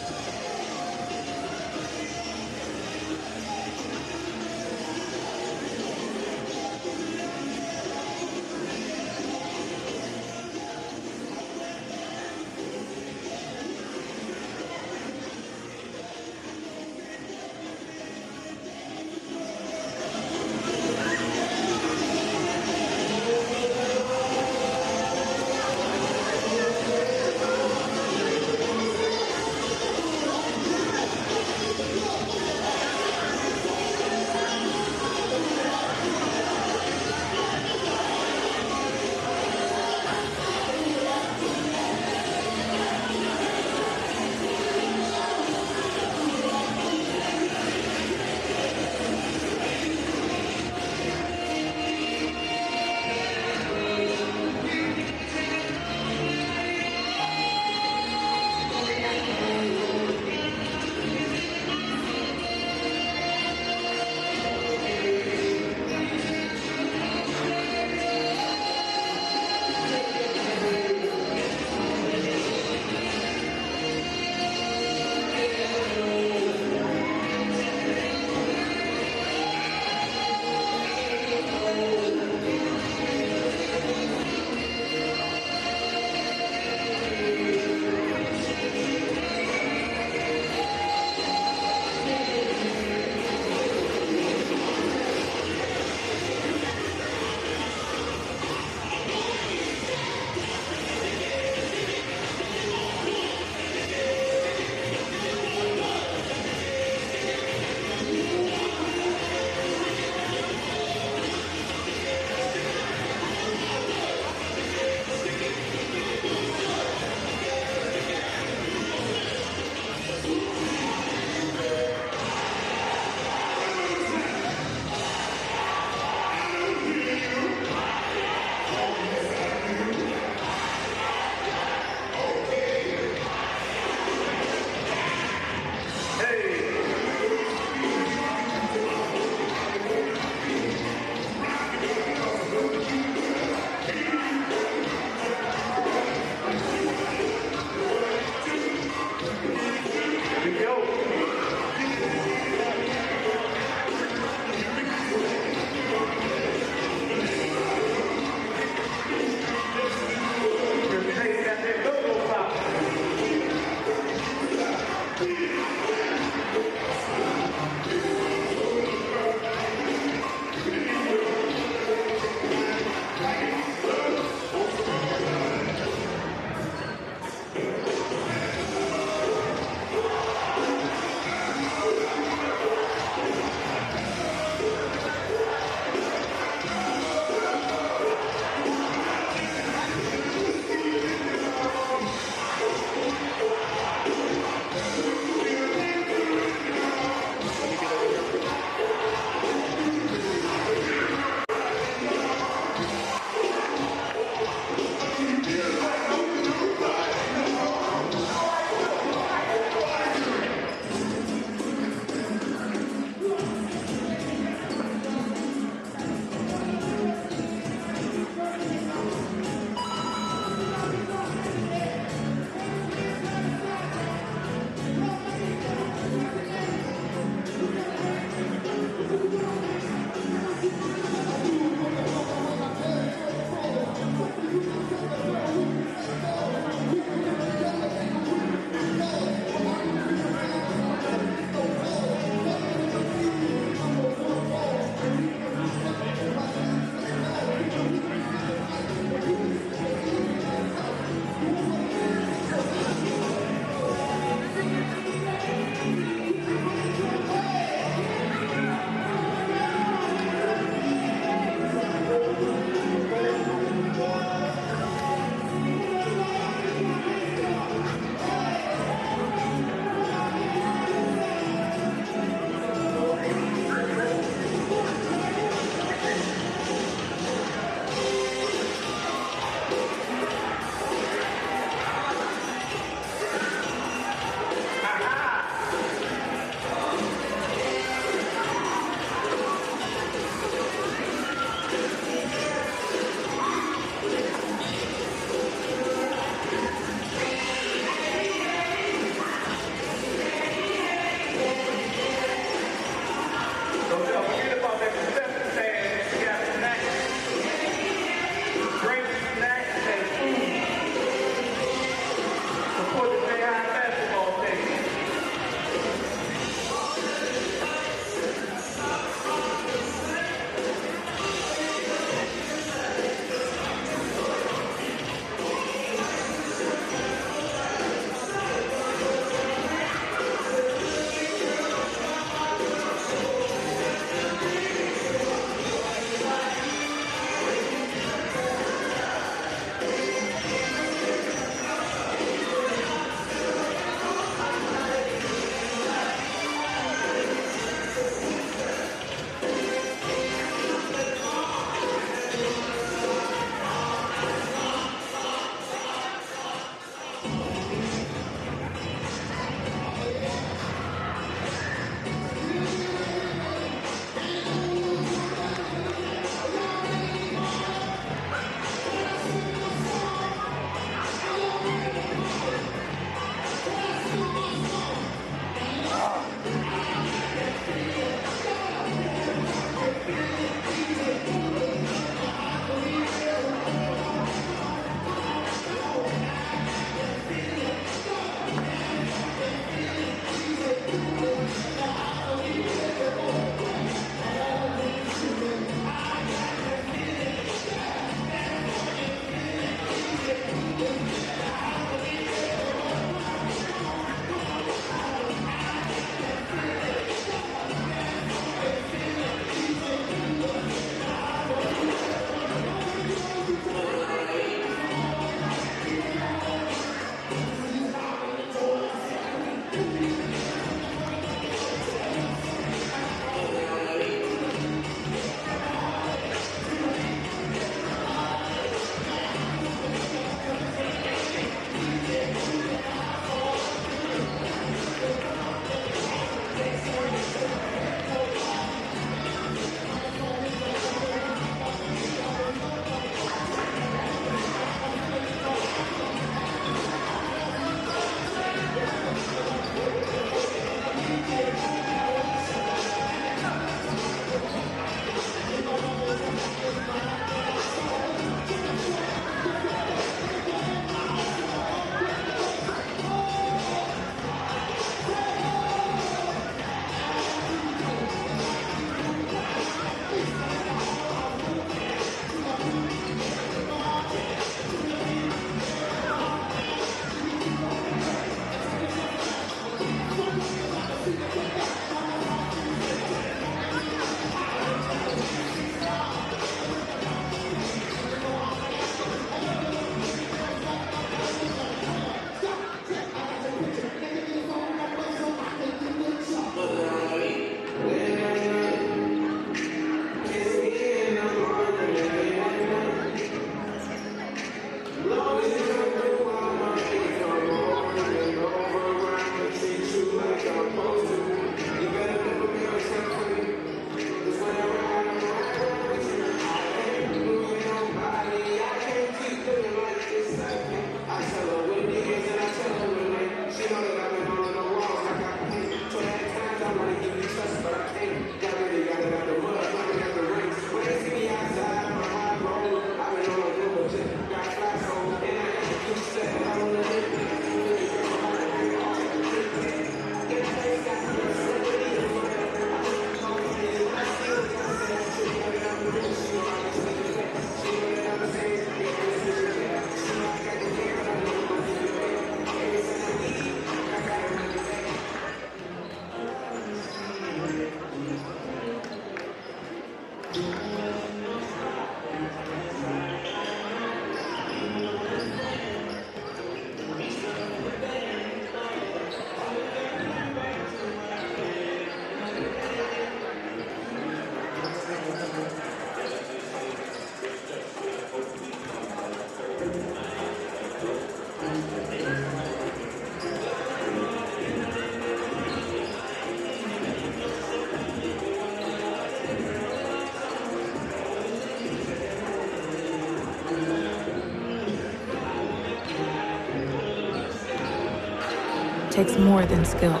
takes more than skill,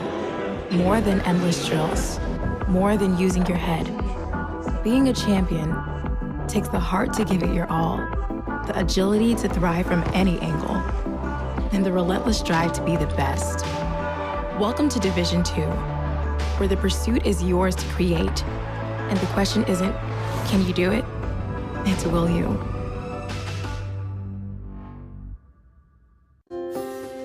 more than endless drills, more than using your head. Being a champion takes the heart to give it your all, the agility to thrive from any angle, and the relentless drive to be the best. Welcome to Division 2, where the pursuit is yours to create, and the question isn't, can you do it? It's will you.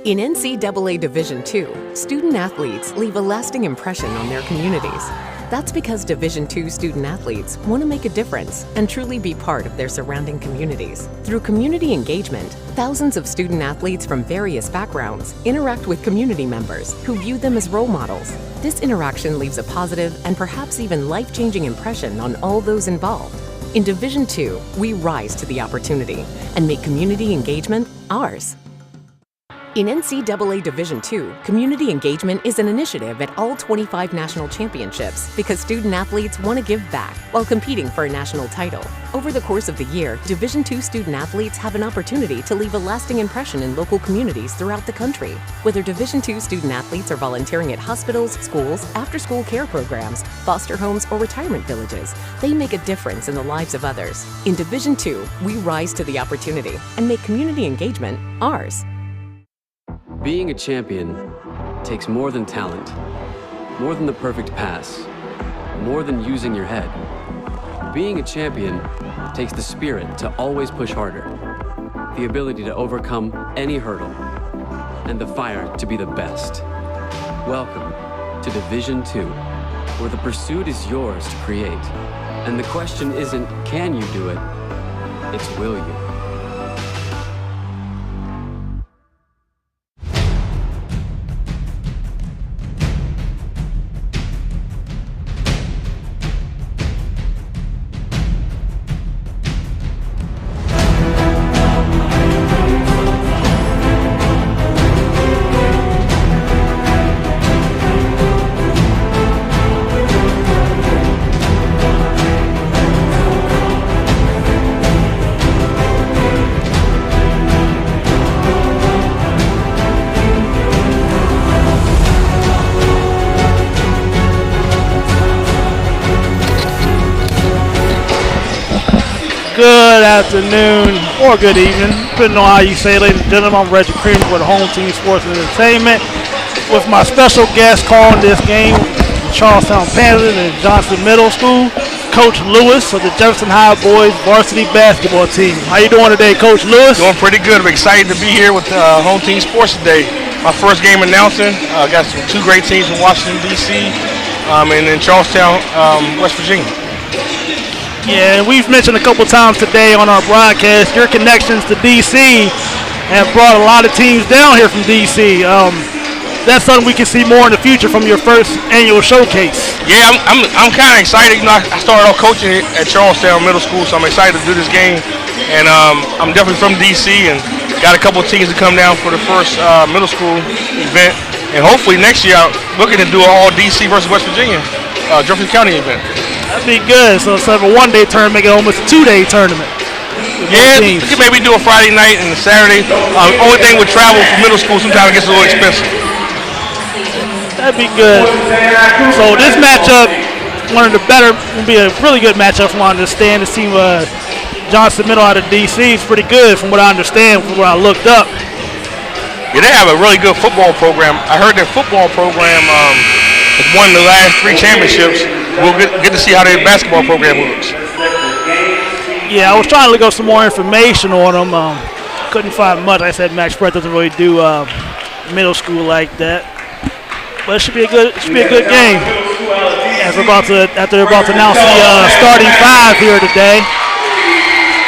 In NCAA Division II, student athletes leave a lasting impression on their communities. That's because Division II student athletes want to make a difference and truly be part of their surrounding communities. Through community engagement, thousands of student athletes from various backgrounds interact with community members who view them as role models. This interaction leaves a positive and perhaps even life-changing impression on all those involved. In Division II, we rise to the opportunity and make community engagement ours. In NCAA Division II, community engagement is an initiative at all 25 national championships because student athletes want to give back while competing for a national title. Over the course of the year, Division II student athletes have an opportunity to leave a lasting impression in local communities throughout the country. Whether Division II student athletes are volunteering at hospitals, schools, after-school care programs, foster homes, or retirement villages, they make a difference in the lives of others. In Division II, we rise to the opportunity and make community engagement ours. Being a champion takes more than talent, more than the perfect pass, more than using your head. Being a champion takes the spirit to always push harder, the ability to overcome any hurdle, and the fire to be the best. Welcome to Division II, where the pursuit is yours to create. And the question isn't, can you do it? It's will you? Good afternoon or good evening, depending on how you say it, ladies and gentlemen. I'm Reggie Creamer with Home Team Sports and Entertainment with my special guest calling this game, Charlestown Panthers and Johnson Middle School, Coach Lewis of the Jefferson High Boys varsity basketball team. How you doing today, Coach Lewis? Doing pretty good. I'm excited to be here with Home Team Sports today. My first game announcing. Got two great teams from Washington, D.C. And in Charlestown, West Virginia. Yeah, and we've mentioned a couple times today on our broadcast your connections to D.C. have brought a lot of teams down here from D.C. That's something we can see more in the future from your first annual showcase. Yeah, I'm kind of excited. You know, I started off coaching at Charlestown Middle School, so I'm excited to do this game. And I'm definitely from D.C. and got a couple of teams to come down for the first middle school event. And hopefully next year, I'm looking to do an all D.C. versus West Virginia Jefferson County event. That'd be good. So instead of a one-day tournament, make it almost a two-day tournament. Yeah, you could maybe do a Friday night and a Saturday. Only thing with travel for middle school, sometimes it gets a little expensive. That'd be good. So this matchup, one of the better, will be a really good matchup from what I understand. This team, Johnson Middle out of D.C. is pretty good from what I understand, from what I looked up. Yeah, they have a really good football program. I heard their football program has won the last 3 championships. We'll get to see how their basketball program looks. Yeah, I was trying to look up some more information on them. Couldn't find much. Like I said, Max Spread doesn't really do middle school like that. But it should be a good game. After they're about to announce the starting 5 here today.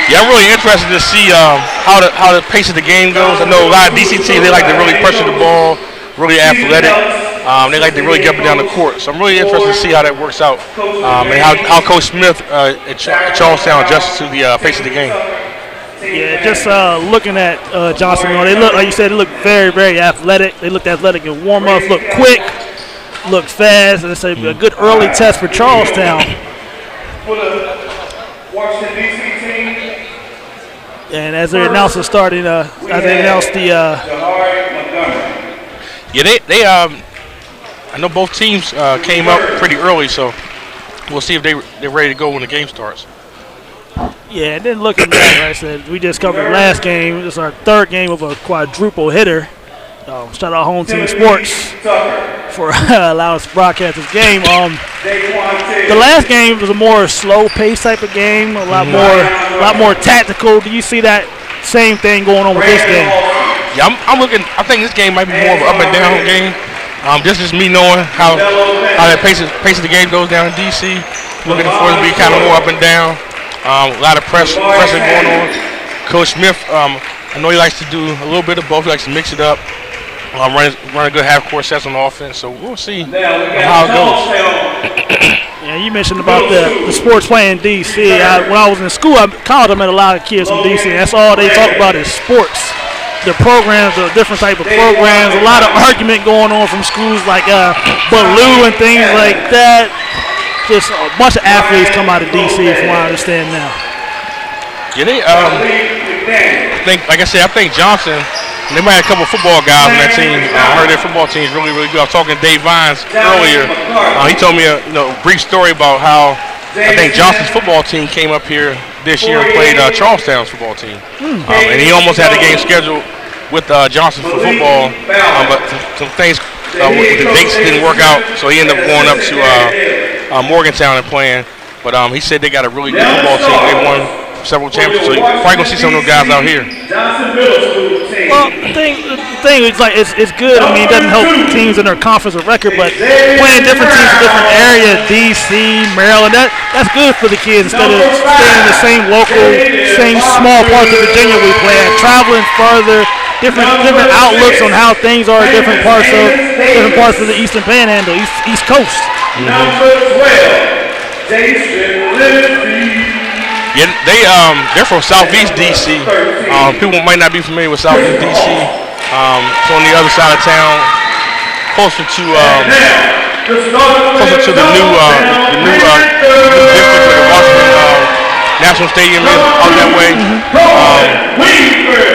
Yeah, I'm really interested to see how the pace of the game goes. I know a lot of DC teams, they like to really pressure the ball, really athletic. They like to really get up and down the court. So I'm really interested to see how that works out and how Coach Smith at Charlestown adjusts to the pace of the game. Yeah, just looking at Johnson, they look, like you said, they look very, very athletic. They looked athletic in warm-ups, look quick, look fast, and it's a good early test for Charlestown. And as they announce the starting, as they announce the Yeah, I know both teams came up pretty early, so we'll see if they're ready to go when the game starts. Yeah, and then looking back, like I said, we just covered the last game. This is our third game of a quadruple hitter. Shout out Home Team Sports for allowing us to broadcast this game. The last game was a more slow-paced type of game, a lot more tactical. Do you see that same thing going on with this game? Yeah, I'm looking. I think this game might be more of an up and down game. This is me knowing how that pace of the game goes down in DC. Looking for it to be kind of more up and down. A lot of pressure going on. Coach Smith, I know he likes to do a little bit of both. He likes to mix it up. Run a good half-court sets on offense. So we'll see how it goes. Yeah, you mentioned about the sports playing in D.C. When I was in school, college, I met a lot of kids from D.C. And that's all they talk about is sports. The programs, the different type of programs. A lot of argument going on from schools like Baloo and things like that. Just a bunch of athletes come out of D.C. from what I understand now. Yeah, I think Johnson. They might have a couple of football guys on that team. I heard their football team is really, really good. I was talking to Dave Vines earlier. He told me a brief story about how I think Johnson's football team came up here this year and played Charlestown's football team. And he almost had the game scheduled with Johnson for football, but some things with the dates didn't work out, so he ended up going up to Morgantown and playing. But he said they got a really good football team. They won several championships, so you're probably going to see some of those guys out here. Well, the thing is, like, it's good. I mean, it doesn't help teams in their conference or record, but playing different teams in different areas, D.C., Maryland, that's good for the kids instead of staying in the same local, same small parts of Virginia we play at, traveling further, different outlooks on how things are in different parts of the Eastern Panhandle, East Coast. Number 12, Jason. Yeah, they're from Southeast DC. People might not be familiar with Southeast DC. It's on the other side of town, closer to the new district where the Washington National Stadium is out that way.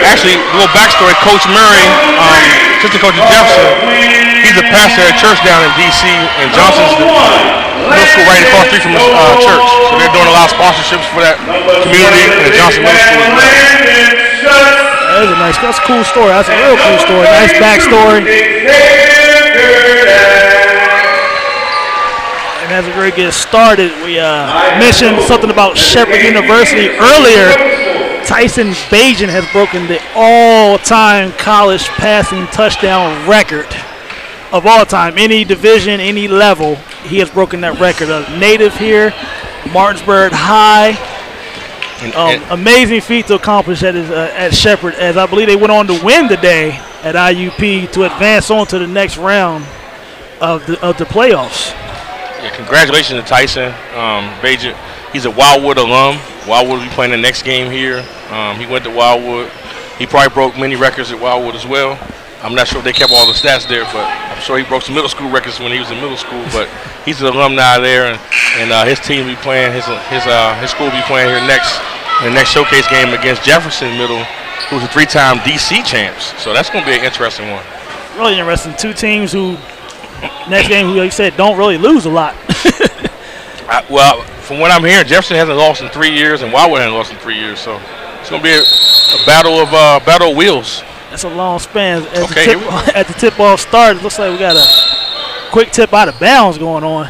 Actually, a little backstory: Coach Murray, assistant coach of Jefferson, he's a pastor at a church down in DC, and Johnson's the middle school right across the street from the church. So they're doing a lot of sponsorships for that community and the Johnson Middle School as well. That's a cool story. That's a real cool story. Nice backstory. And as we're going to get started, we mentioned something about Shepherd University earlier. Tyson Bajan has broken the all-time college passing touchdown record of all time. Any division, any level, he has broken that record. A native here, Martinsburg High. Amazing feat to accomplish at Shepherd, as I believe they went on to win today at IUP to advance on to the next round of the playoffs. Yeah, congratulations to Tyson Bajan. He's a Wildwood alum. Wildwood will be playing the next game here. He went to Wildwood. He probably broke many records at Wildwood as well. I'm not sure if they kept all the stats there, but I'm sure he broke some middle school records when he was in middle school. But he's an alumni there, and his team will be playing, his school will be playing here next in the next showcase game against Jefferson Middle, who's a 3-time DC champs. So that's going to be an interesting one. Really interesting. Two teams who, next game, who, like you said, don't really lose a lot. Well, from what I'm hearing, Jefferson hasn't lost in 3 years, and Wildwood hasn't lost in 3 years. So it's going to be a battle of wheels. That's a long span. At the tip-off start, it looks like we got a quick tip out of bounds going on.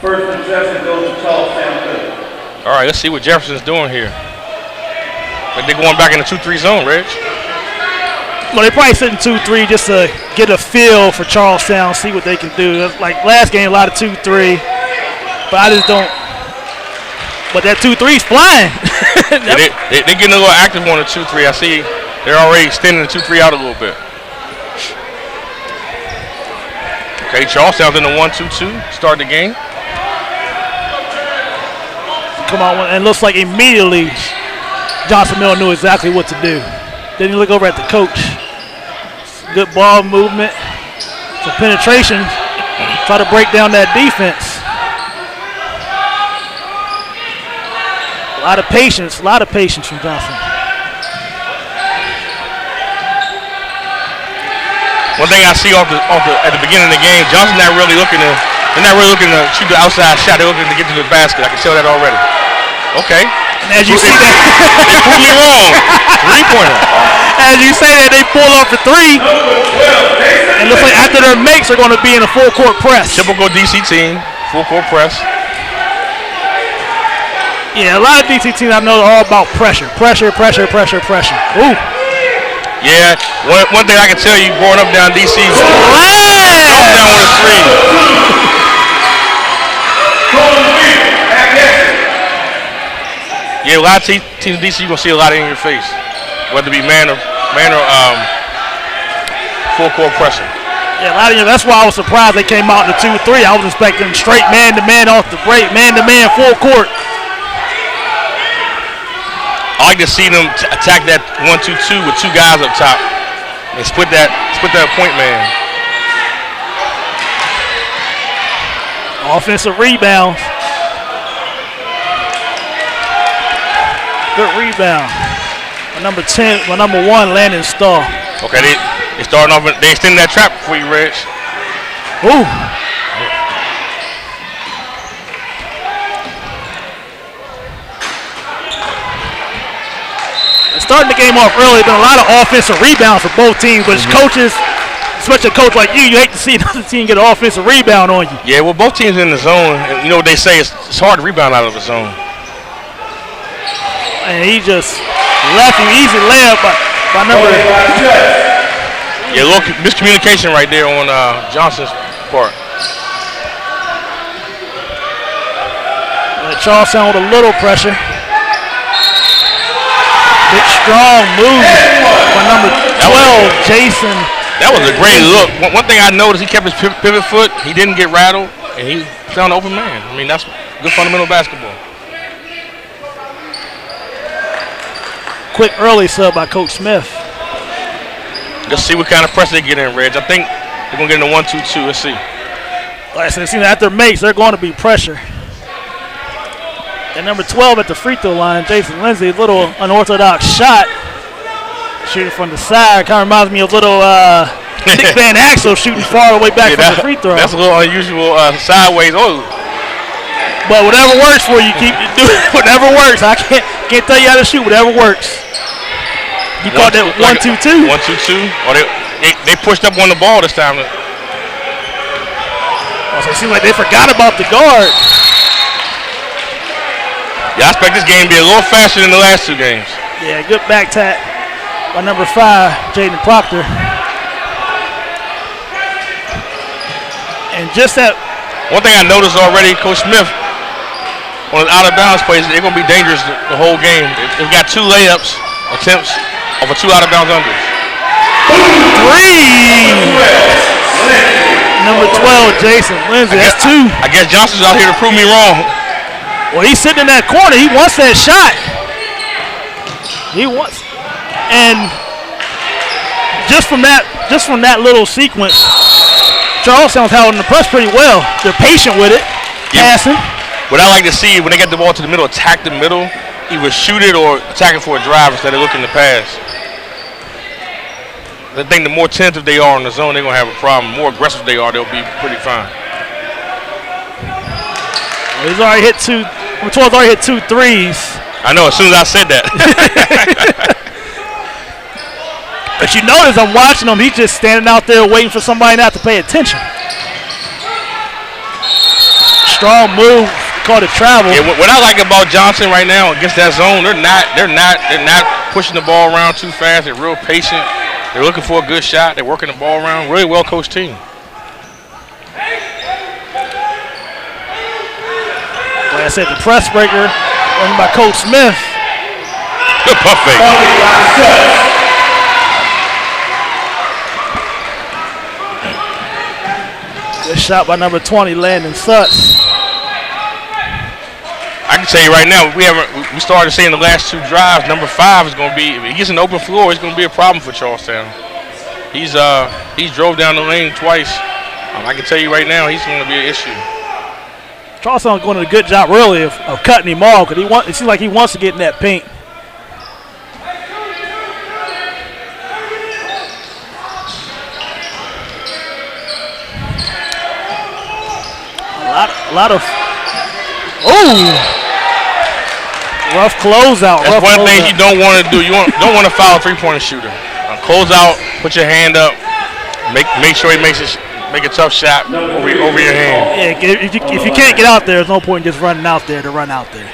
First possession goes to Charlestown. All right, let's see what Jefferson's doing here. Like they're going back in the 2-3 zone, Reg. Well, they're probably sitting 2-3 just to get a feel for Charlestown, see what they can do. Like last game, a lot of 2-3, but I just don't. But that 2-3's flying. They're getting a little active on the 2-3. I see they're already extending the 2-3 out a little bit. Okay, Charlestown's in the 1-2-2. Start the game. Come on, and it looks like immediately Johnson Mill knew exactly what to do. Then you look over at the coach. Good ball movement. Some penetration. Try to break down that defense. A lot of patience from Johnson. One thing I see at the beginning of the game, Johnson's not really looking to. They're not really looking to shoot the outside shot. They're looking to get to the basket. I can tell that already. Okay. And as you see that, they proved me wrong. 3-pointer. As you say that, they pull up for 3. And it looks like after their makes, they're going to be in a full court press. Typical DC team, full court press. Yeah, a lot of DC teams I know are all about pressure. Ooh. Yeah, one thing I can tell you growing up down DC, I'm down with a 3. Yeah, a lot of teams in DC, you're going to see a lot in your face, whether it be man or full court pressure. Yeah, a lot of you. That's why I was surprised they came out in the 2-3. I was expecting straight man-to-man off the break, man-to-man full court. I like to see them attack that 1-2-2 with 2 guys up top and split that point man. Offensive rebounds. Good rebound. Number 1, Landon Starr. Okay, they starting off. They extended that trap for you, Reg. Ooh. Starting the game off early, been a lot of offensive rebounds for both teams, but as coaches, especially a coach like you hate to see another team get an offensive rebound on you. Yeah, well, both teams in the zone, and you know what they say, it's hard to rebound out of the zone. And he just left him easy layup by number. Yeah, a little miscommunication right there on Johnson's part. Charlestown with a little pressure. Big strong move by number 12, Jason. That was a great look. One thing I noticed, he kept his pivot foot. He didn't get rattled, and he found an open man. I mean, that's good fundamental basketball. Quick early sub by Coach Smith. Let's see what kind of pressure they get in, Reg. I think they're going to get in a 1-2-2. Let's see. Like I said, after mates, they're going to be pressure. And number 12 at the free throw line, Jason Lindsay, a little unorthodox shot. Shooting from the side. Kind of reminds me of little Nick Van Axel shooting far away back from the free throw. That's a little unusual sideways. Oh. But whatever works for you, keep doing whatever works. I can't tell you how to shoot. Whatever works. You caught that 1-2-2. 1-2-2. Or they pushed up on the ball this time. So it seems like they forgot about the guard. Yeah, I expect this game to be a little faster than the last 2 games. Yeah, good back tap by number 5, Jaden Proctor. And just that. One thing I noticed already, Coach Smith, on his out-of-bounds plays, they're going to be dangerous the whole game. They've got 2 layups attempts over 2 out-of-bounds unders. 3! Number 12, Jason Lindsay. That's 2. I guess Johnson's out here to prove me wrong. Well, he's sitting in that corner. He wants that shot. He wants, and just from that little sequence, Charlestown's holding the press pretty well. They're patient with it, passing. What I like to see when they get the ball to the middle, attack the middle, either shoot it or attack it for a drive instead of looking to pass. I think the more tentative they are in the zone, they're gonna have a problem. The more aggressive they are, they'll be pretty fine. Well, he's already hit 2. Number 12's already hit 2 threes. I know, as soon as I said that. But you notice I'm watching him, he's just standing out there waiting for somebody not to pay attention. Strong move, called it travel. Yeah, what I like about Johnson right now against that zone, they're not pushing the ball around too fast. They're real patient. They're looking for a good shot. They're working the ball around. Really well coached team. Like I said, the press breaker run by Coach Smith. Good pump fake. Good shot by number 20, Landon Sutz. I can tell you right now, we started seeing the last 2 drives. Number 5 is going to be, if he gets an open floor, it's going to be a problem for Charlestown. He's drove down the lane twice. I can tell you right now, he's going to be an issue. Charlestown's doing a good job really of cutting him off because it seems like he wants to get in that paint. A lot of rough closeout. That's one thing you don't want to do. You don't want to foul a three-point shooter. Close out, put your hand up, make sure he make a tough shot over your hand. Yeah, if you can't get out there, there's no point in just running out there to run out there.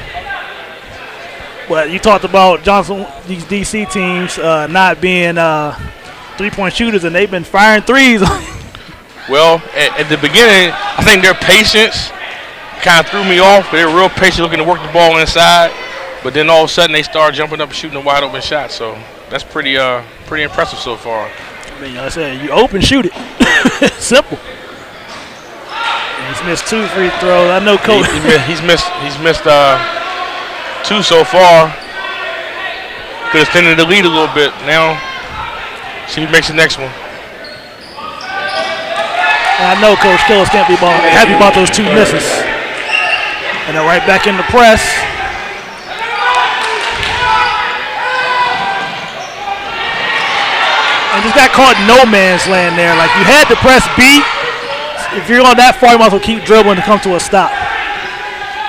But you talked about Johnson, these DC teams not being three-point shooters, and they've been firing threes. Well, at the beginning, I think their patience kind of threw me off. They were real patient, looking to work the ball inside. But then all of a sudden, they started jumping up and shooting a wide-open shot. So that's pretty impressive so far. I mean, I said, you open, shoot it. Simple. And he's missed 2 free throws. I know Coach. He's missed 2 so far. Could have extended the lead a little bit. Now, see if he makes the next one. And I know Coach Killis can't be happy about those 2 misses. And they're right back in the press. And just got caught in no man's land there. Like, you had to press B. If you're on that far, you might as well keep dribbling to come to a stop.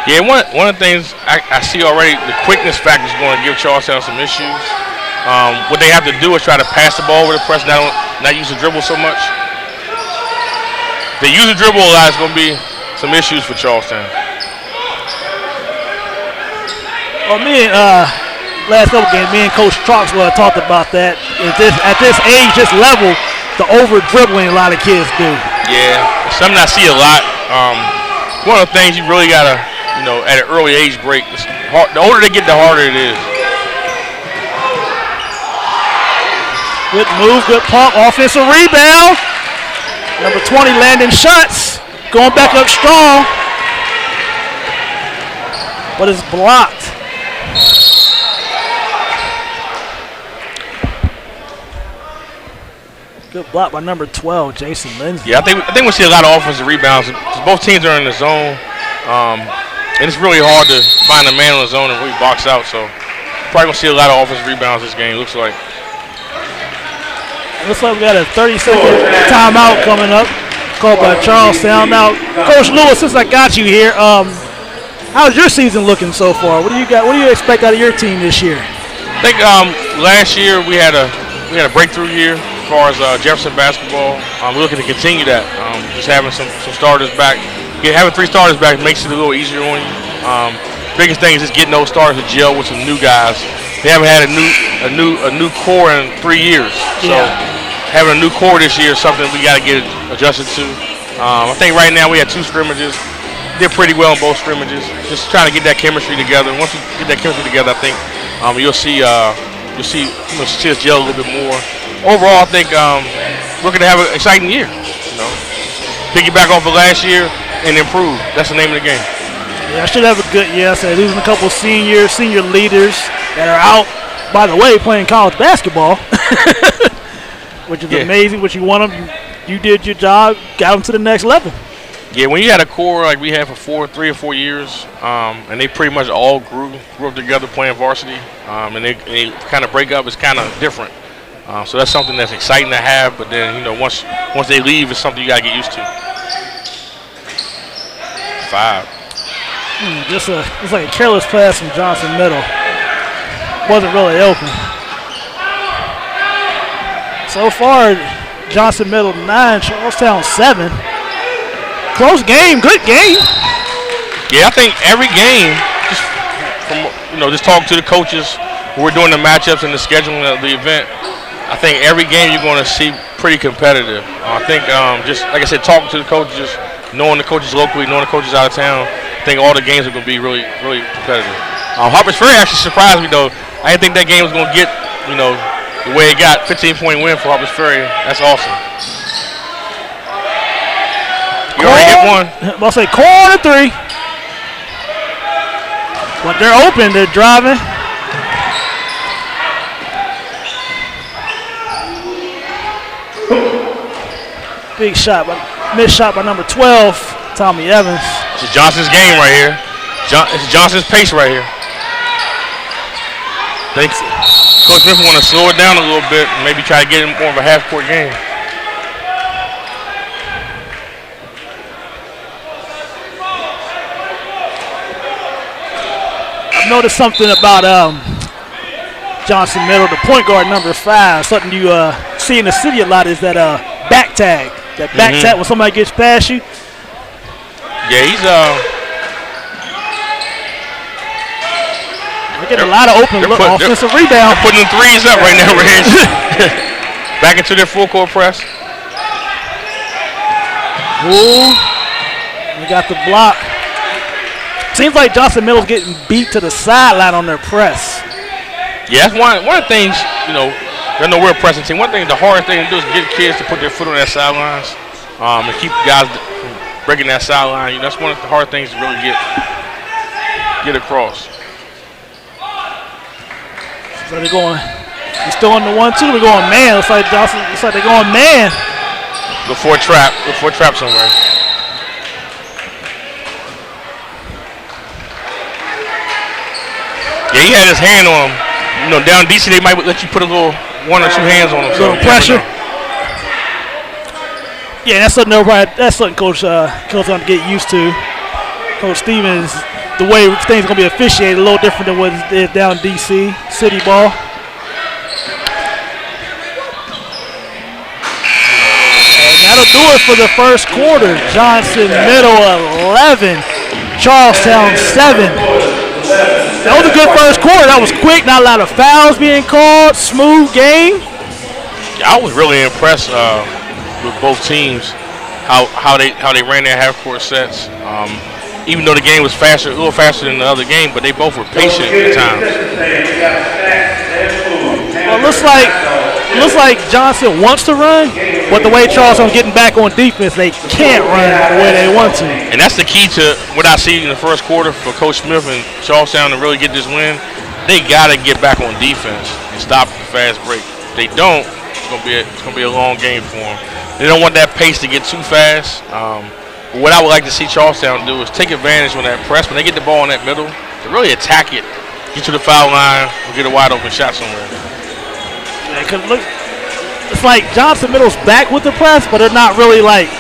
Yeah, one of the things I see already, the quickness factor is going to give Charlestown some issues. What they have to do is try to pass the ball over the press, not use the dribble so much. If they use the dribble a lot, it's going to be some issues for Charlestown. Well, last couple games, me and Coach Troxwell talked about that. At this age, this level, the over-dribbling a lot of kids do. Yeah, something I see a lot. One of the things you really got to, at an early age break, the older they get, the harder it is. Good move, good pump, offensive rebound. Number 20 landing shots, going back up strong. But it's blocked. Good block by number 12, Jason Lindsay. Yeah, I think we'll see a lot of offensive rebounds. Both teams are in the zone, and it's really hard to find a man in the zone and really box out. So probably gonna see a lot of offensive rebounds this game. Looks like. Looks like we got a 30-second timeout coming up, called by Charlestown. Now, Coach Lewis, since I got you here, how's your season looking so far? What do you got? What do you expect out of your team this year? I think last year we had a breakthrough year as far as Jefferson basketball. We're looking to continue that. Just having some starters back, having 3 starters back makes it a little easier on you. Biggest thing is just getting those starters to gel with some new guys. They haven't had a new core in 3 years. So having a new core this year is something we got to get adjusted to. I think right now we had 2 scrimmages. Did pretty well in both scrimmages. Just trying to get that chemistry together. Once we get that chemistry together, I think you'll see us gel a little bit more. Overall, I think we're going to have an exciting year. Piggyback off of last year and improve. That's the name of the game. Yeah, I should have a good year. So losing a couple senior leaders that are out, by the way, playing college basketball, which is amazing. What you want them, you did your job, got them to the next level. Yeah, when you had a core like we had for 3 or 4 years, and they pretty much all grew up together playing varsity, and they kind of break up, it's kind of different. So that's something that's exciting to have. But then once they leave, it's something you got to get used to. 5. It's like a careless pass from Johnson Middle. Wasn't really open. So far, Johnson Middle 9, Charlestown 7. Close game, good game. Yeah, I think every game, just talking to the coaches, we're doing the matchups and the scheduling of the event. I think every game you're going to see pretty competitive. I think just like I said, talking to the coaches, knowing the coaches locally, knowing the coaches out of town, I think all the games are going to be really, really competitive. Harpers Ferry actually surprised me though. I didn't think that game was going to get, the way it got. 15-point win for Harpers Ferry. That's awesome. You already hit one. I'll say corner 3. But they're open. They're driving. Big shot, missed shot by number 12, Tommy Evans. This is Johnson's game right here. It's Johnson's pace right here. I think Coach Smith want to slow it down a little bit and maybe try to get him more of a half-court game. Noticed something about Johnson Middle, the point guard, number 5. Something you see in the city a lot is that back tag. That back tag when somebody gets past you. Yeah, he's We're getting a lot of open offensive rebound. They're putting them threes up right now, Reg. Back into their full court press. Ooh, we got the block. Seems like Johnson Middle's getting beat to the sideline on their press. Yeah, that's one of the things, they're no real pressing team. One thing, the hardest thing to do is get kids to put their foot on that sidelines and keep guys from breaking that sideline. That's one of the hard things to really get across. So they're going, he's still on the 1-2. They're going man. Looks like Johnson. Looks like they're going man. Before trap somewhere. Yeah, he had his hand on him. Down DC they might let you put a little 1 or 2 hands on him. A little pressure. Yeah, that's something Coach going to get used to. Coach Stevens, the way things are going to be officiated a little different than what it is down in DC, city ball. And that'll do it for the first quarter. Johnson Middle 11, Charlestown 7. That was a good first quarter. That was quick, not a lot of fouls being called, smooth game. Yeah, I was really impressed with both teams, how they ran their half-court sets. Even though the game was a little faster than the other game, but they both were patient at times. Well, it looks like Johnson wants to run, but the way Charleston's getting back on defense, they can't run the way they want to. And that's the key to what I see in the first quarter for Coach Smith and Charlestown to really get this win. They got to get back on defense and stop the fast break. If they don't, it's gonna be a long game for them. They don't want that pace to get too fast. What I would like to see Charlestown do is take advantage on that press when they get the ball in that middle to really attack it, get to the foul line, or get a wide open shot somewhere. Yeah, it's like Johnson Middle's back with the press, but they're not really like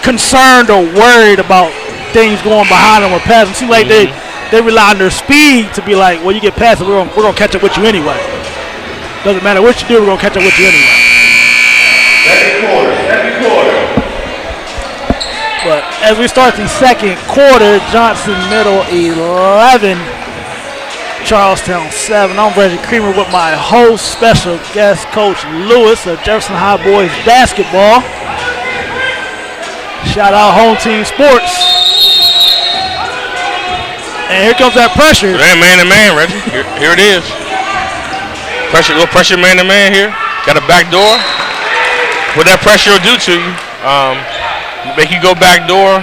concerned or worried about things going behind them or past them. It seems like they rely on their speed to be like, well, you get past it, we're gonna catch up with you anyway. Doesn't matter what you do, we're gonna catch up with you anyway. Second quarter. But as we start the second quarter, Johnson Middle 11, Charlestown 7. I'm Reggie Creamer with my host, special guest Coach Lewis of Jefferson High Boys Basketball. Shout out Home Team Sports. And here comes that pressure. Man to man, Reggie. Here it is. Pressure, little pressure man to man here. Got a back door. What that pressure will do to you. Make you go back door,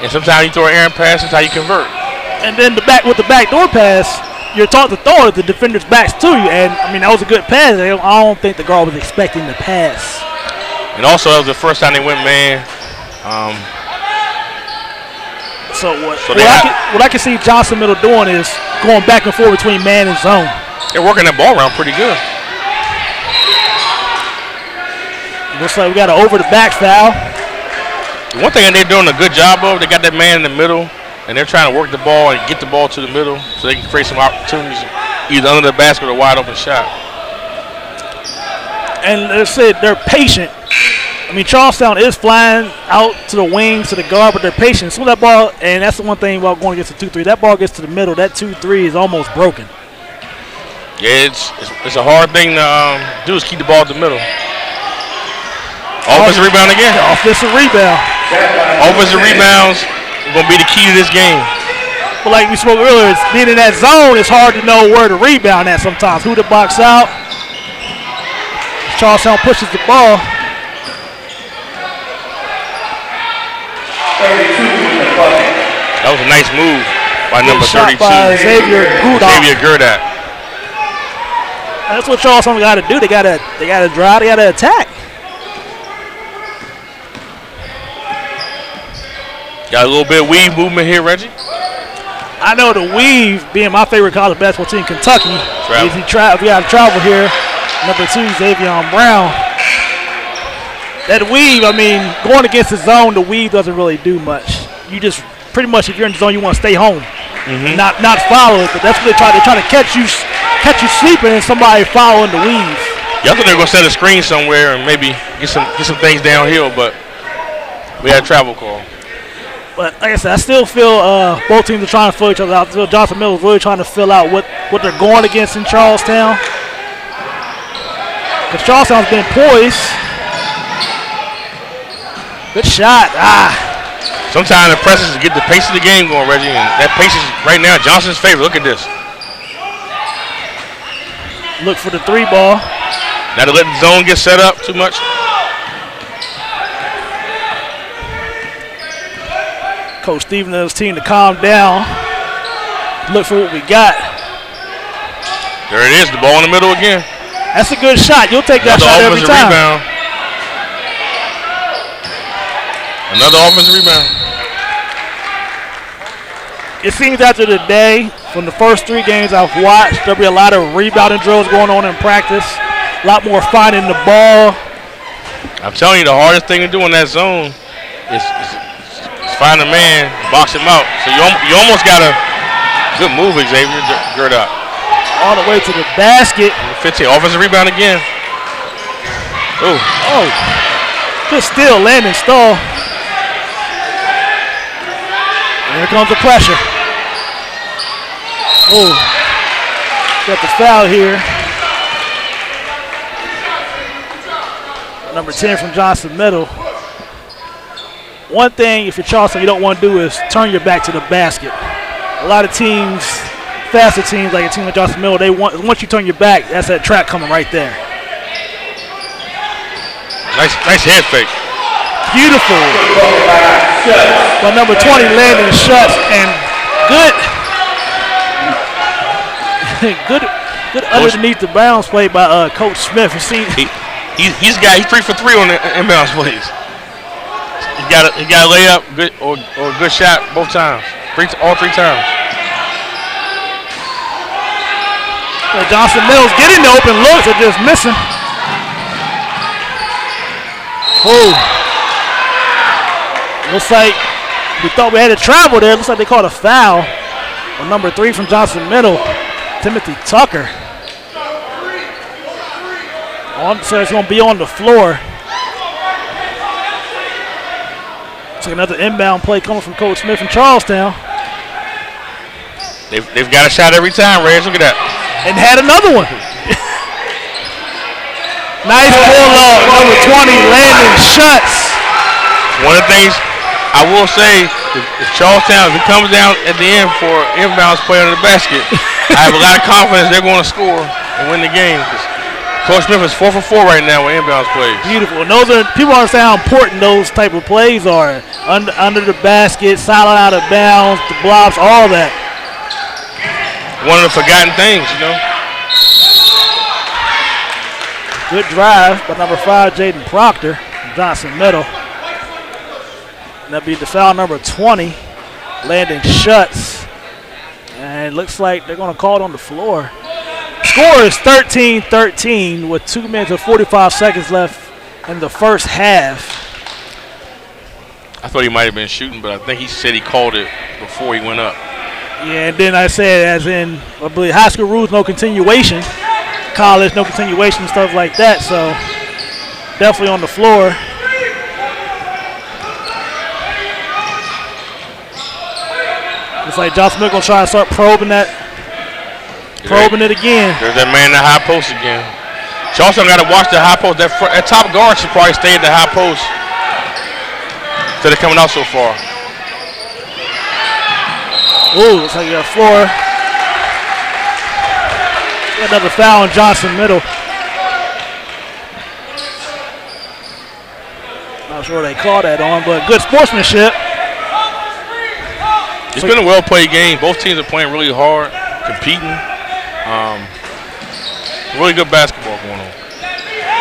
and sometimes you throw an errant pass, that's how you convert. And then with the backdoor pass, you're taught to throw it, the defender's backs to you. And, I mean, that was a good pass. I don't think the guard was expecting the pass. And also, that was the first time they went man. What I can see Johnson Middle doing is going back and forth between man and zone. They're working that ball around pretty good. Looks like we got an over-the-back foul. One thing they're doing a good job of, they got that man in the middle, and they're trying to work the ball and get the ball to the middle so they can create some opportunities either under the basket or wide open shot. And they said they're patient. I mean, Charlestown is flying out to the wings, to the guard, but they're patient. So that ball, and that's the one thing about going against the 2-3, that ball gets to the middle, that 2-3 is almost broken. Yeah, it's a hard thing to do is keep the ball at the middle. Offensive rebound again. Offensive rebound. Offensive rebounds are going to be the key to this game. But like we spoke earlier, being in that zone, it's hard to know where to rebound at sometimes. Who to box out. Charlestown pushes the ball. 32 in the bucket. That was a nice move by number 32. By Xavier Gurdat. That's what Charlestown got to do. They got to drive. They got to attack. Got a little bit of weave movement here, Reggie. I know the weave, being my favorite college basketball team, Kentucky. We got to travel here. Number 2, Xavier Brown. That weave, I mean, going against the zone, the weave doesn't really do much. You just, pretty much, if you're in the zone, you want to stay home. not follow it. But that's what they're trying to catch you sleeping and somebody following the weave. Yeah, I thought they were gonna set a screen somewhere and maybe get some things downhill, but we had a travel call. But like I said, I still feel both teams are trying to fill each other out. I feel Johnson Middle is really trying to fill out what they're going against in Charlestown. Because Charlestown's been poised. Good shot. Sometimes the press is to get the pace of the game going, Reggie, and that pace is right now Johnson's favor. Look at this. Look for the 3 ball. Not to let the zone get set up too much. Coach Stevens and his team to calm down. Look for what we got. There it is, the ball in the middle again. That's a good shot. You'll take that shot every time. Rebound. Another offensive rebound. It seems after the day, from the first 3 games I've watched, there'll be a lot of rebounding drills going on in practice. A lot more finding the ball. I'm telling you, the hardest thing to do in that zone is find a man, box him out. So you almost got a good move, Xavier. Gird up. All the way to the basket. 15, offensive rebound again. Oh, good steal, Landon Stahl. And here comes the pressure. Oh, got the foul here. Number 10 from Johnson Middle. One thing, if you're Charleston, you don't want to do is turn your back to the basket. A lot of teams, faster teams like a team like Johnson Middle, once you turn your back, that's that track coming right there. Nice head fake. Beautiful. By number 20, Landon Schutz, and good underneath the bounds play by Coach Smith. He's 3 for 3 on the inbounds plays. He got a layup, good or a good shot both times, all 3 times. Johnson Mills getting the open looks, are just missing. Looks like we thought we had to travel there. Looks like they called a foul on number 3 from Johnson Middle, Timothy Tucker. So it's going to be on the floor. Looks like another inbound play coming from Coach Smith from Charlestown. They've got a shot every time, Reyes. Look at that. And had another one. Nice pull-up, number 20, Landon Schutz. One of the things I will say, if Charlestown, if it comes down at the end for inbounds play under the basket, I have a lot of confidence they're going to score and win the game. Coach Smith is 4 for 4 right now with inbounds plays. Beautiful. And those are, people understand how important those type of plays are. Under the basket, solid out of bounds, the blocks, all that. One of the forgotten things, you know. Good drive by number 5, Jaden Proctor, Johnson Middle. That'll be the foul number 20, Landon Schutz. And it looks like they're going to call it on the floor. Score is 13-13 with 2 minutes and 45 seconds left in the first half. I thought he might have been shooting, but I think he said he called it before he went up. Yeah, and then I said, as in, I believe high school rules, no continuation. College, no continuation, stuff like that. So definitely on the floor. Looks like Johnson Middle gonna try to start probing it again. There's that man in the high post again. Charleston got to watch the high post. That top guard should probably stay at the high post instead of coming out so far. Ooh, looks like you got floor. Another foul on Johnson Middle. Not sure they called that on, but good sportsmanship. It's been a well-played game. Both teams are playing really hard, competing. Really good basketball going on.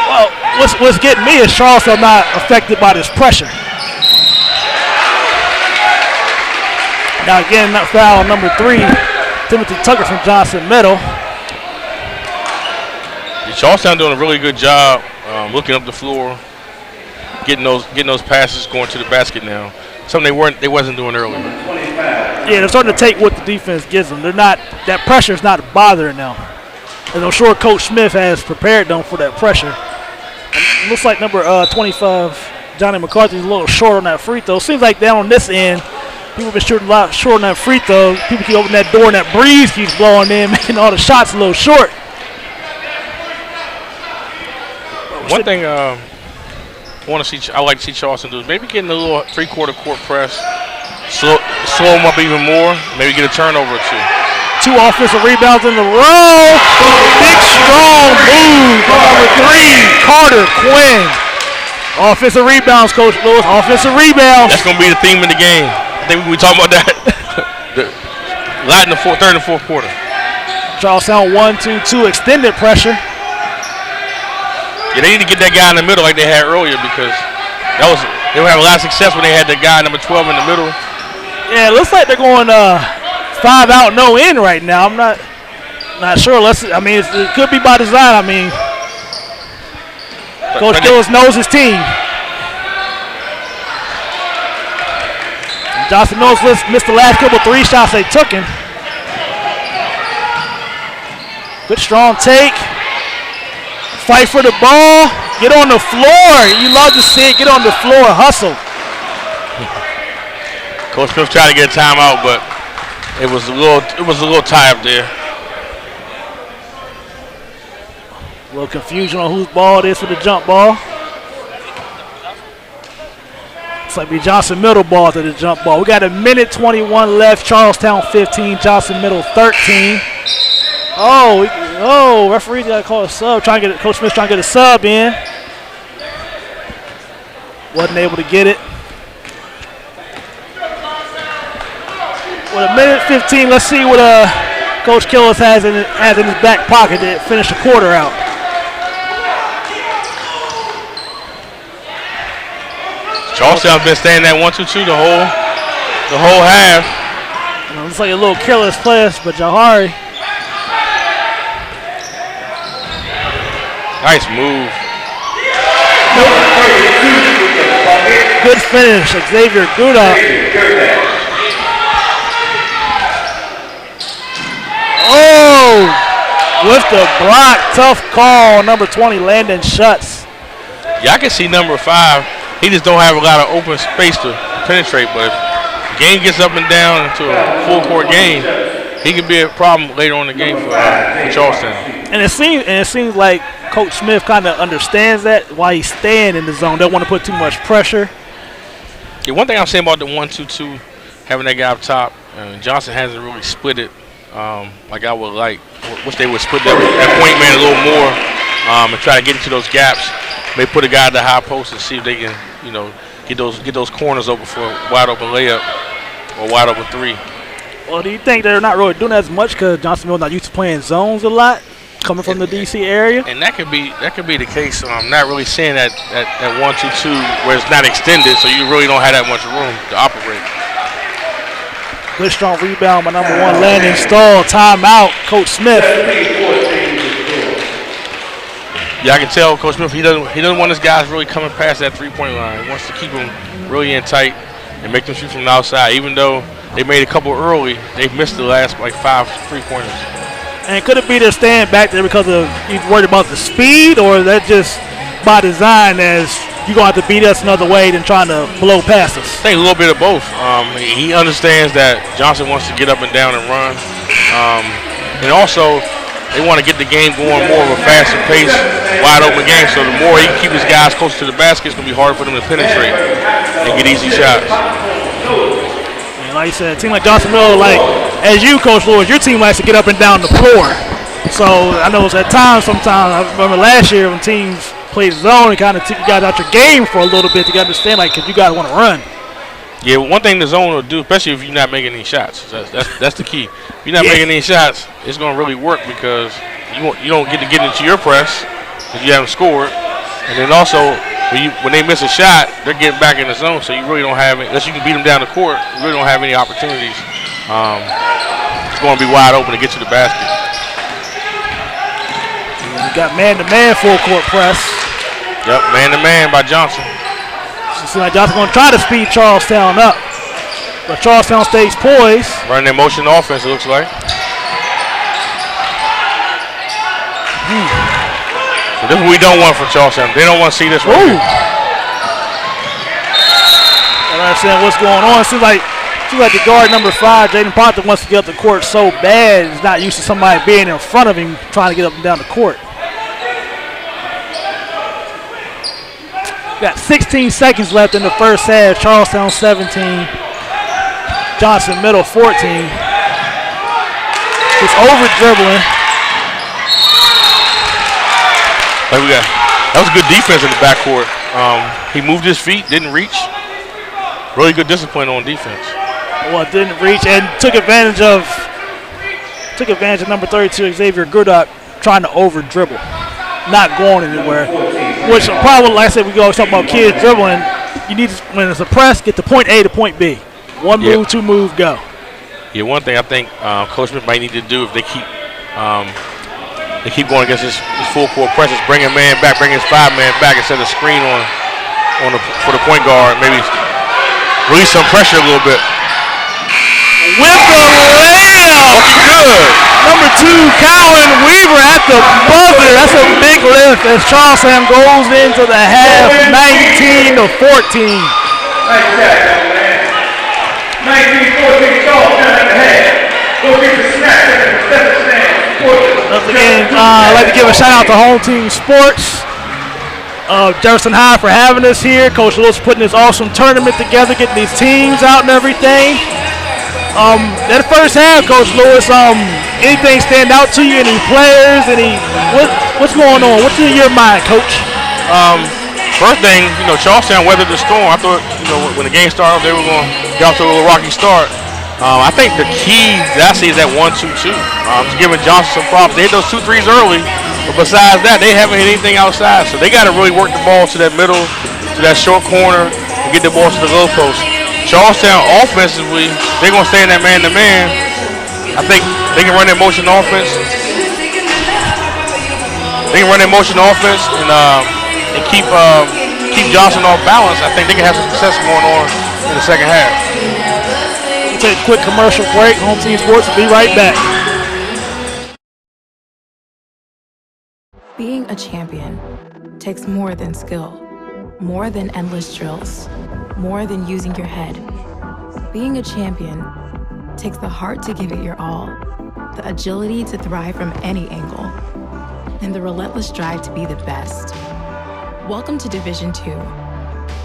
Well, what's getting me is Charleston not affected by this pressure. Now again, that foul number 3, Timothy Tucker from Johnson Middle. Charlestown doing a really good job looking up the floor, getting those passes going to the basket now. Something they wasn't doing earlier. Yeah, they're starting to take what the defense gives them. They're not, that pressure is not bothering them. And I'm sure Coach Smith has prepared them for that pressure. It looks like number 25, Johnny McCarthy, is a little short on that free throw. Seems like down on this end, people have been shooting a lot short on that free throw. People keep opening that door and that breeze keeps blowing in, making all the shots a little short. One thing I like to see Charleston do is maybe getting a little three-quarter court press, slow them up even more, maybe get a turnover or two. 2 offensive rebounds in a row. Big, strong move from number 3, Carter Quinn. Offensive rebounds, Coach Lewis. Offensive rebounds. That's going to be the theme of the game. I think we talk about that a lot in the third and fourth quarter. Charlestown 1-2-2 extended pressure. Yeah, they need to get that guy in the middle like they had earlier because they would have a lot of success when they had the guy number 12 in the middle. Yeah, it looks like they're going 5 out, no in right now. I'm not sure. It could be by design. Coach Gillis knows his team. Johnson Mills missed the last couple 3 shots they took him. Good strong take. Fight for the ball. Get on the floor. You love to see it. Get on the floor. Hustle. Coach Smith tried to get a timeout, but it was a little tie up there. A little confusion on whose ball it is for the jump ball. Looks like be Johnson Middle ball to the jump ball. We got 1:21 left. Charlestown 15, Johnson Middle 13. Referee got to call a sub. Coach Smith trying to get a sub in. Wasn't able to get it. With 1:15, let's see what Coach Gillis has in his back pocket to finish the quarter out. Charlestown's been staying at 1-2-2 the whole half. Looks like a little careless play, but Jahari. Nice move. Good finish, Xavier Guda. With the block, tough call. Number 20, Landon Schutz. Yeah, I can see number 5. He just don't have a lot of open space to penetrate, but if the game gets up and down into a full court game, he can be a problem later on in the game for Charleston. And it seems like Coach Smith kind of understands that why he's staying in the zone. Don't want to put too much pressure. Yeah, one thing I'm saying about the 1-2-2, having that guy up top, Johnson hasn't really split it like I would like. Wish they would split that point man a little more and try to get into those gaps. Maybe put a guy at the high post and see if they can, get those corners open for a wide open layup or wide open 3. Well, do you think they're not really doing that as much because Johnson Mills not used to playing zones a lot, coming from the DC area? And that could be the case. I'm not really seeing that 1-2-2 where it's not extended, so you really don't have that much room to operate. Good strong rebound by number 1, Landon Stahl. Timeout, Coach Smith. Yeah, I can tell Coach Smith he doesn't want his guys really coming past that 3-point line. He wants to keep them really in tight and make them shoot from the outside. Even though they made a couple early, they've missed the last 5 3-pointers. And could it be they're staying back there because of you worried about the speed, or is that just by design as you're going to have to beat us another way than trying to blow past us? I think a little bit of both. He understands that Johnson wants to get up and down and run. And also, they want to get the game going more of a faster pace, wide open game. So the more he can keep his guys close to the basket, it's going to be hard for them to penetrate and get easy shots. And like you said, a team like Johnson Miller, as you, Coach Lewis, your team likes to get up and down the floor. So I know it's at times, sometimes, I remember last year when teams played zone and kind of took you guys out your game for a little bit to understand, because you guys want to run. Yeah, one thing the zone will do, especially if you're not making any shots, that's the key. If you're not making any shots, it's going to really work because you don't get to get into your press if you haven't scored. And then also, when they miss a shot, they're getting back in the zone, so you really don't have it. Unless you can beat them down the court, you really don't have any opportunities. It's going to be wide open to get to the basket. You got man-to-man full court press. Yep, man-to-man by Johnson. It seems like Johnson's going to try to speed Charlestown up. But Charlestown stays poised. Running their motion offense, it looks like. So this is what we don't want from Charlestown. They don't want to see this right here. I don't understand what's going on. It seems like the guard number 5, Jaden Proctor, wants to get up the court so bad. He's not used to somebody being in front of him trying to get up and down the court. Got 16 seconds left in the first half. Charlestown 17. Johnson Middle 14. He's over dribbling. That was good defense in the backcourt. He moved his feet, didn't reach. Really good discipline on defense. Well, didn't reach and took advantage of number 32 Xavier Goodot trying to over dribble, not going anywhere. Which probably, like I said, we always talk about kids dribbling. You need to, when it's a press, get to point A to point B. One move, two move, go. Yeah, one thing I think Coach Smith might need to do if they keep going against this full court press is bring a man back, bring his 5-man back instead of screen for the point guard. Maybe release some pressure a little bit. With the layup. Good. Number 2, Colin Weaver at the buzzer. That's a big lift as Charlestown goes into the half 19-14. 19-14 Charlestown at the half. Go get the snap at the stand. Once again, I'd like to give a shout out to Home Team Sports. Jefferson High for having us here. Coach Lewis putting this awesome tournament together, getting these teams out and everything. That first half, Coach Lewis, anything stand out to you? Any players? What's going on? What's in your mind, Coach? First thing, Charlestown weathered the storm. I thought, when the game started, they were going to get off to a little rocky start. I think the key that I see is that 1-2-2. Just giving Johnson some props. They hit those 2 threes early, but besides that, they haven't hit anything outside. So they got to really work the ball to that middle, to that short corner, and get the ball to the goal post. Charlestown offensively, they're going to stay in that man-to-man. I think they can run their motion offense. They can run their motion offense and keep Johnson off balance. I think they can have some success going on in the second half. We'll take a quick commercial break. Home Team Sports will be right back. Being a champion takes more than skill, more than endless drills, more than using your head. Being a champion takes the heart to give it your all, the agility to thrive from any angle, and the relentless drive to be the best. Welcome to Division II,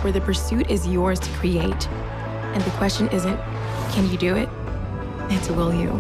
where the pursuit is yours to create, and the question isn't, can you do it? It's will you?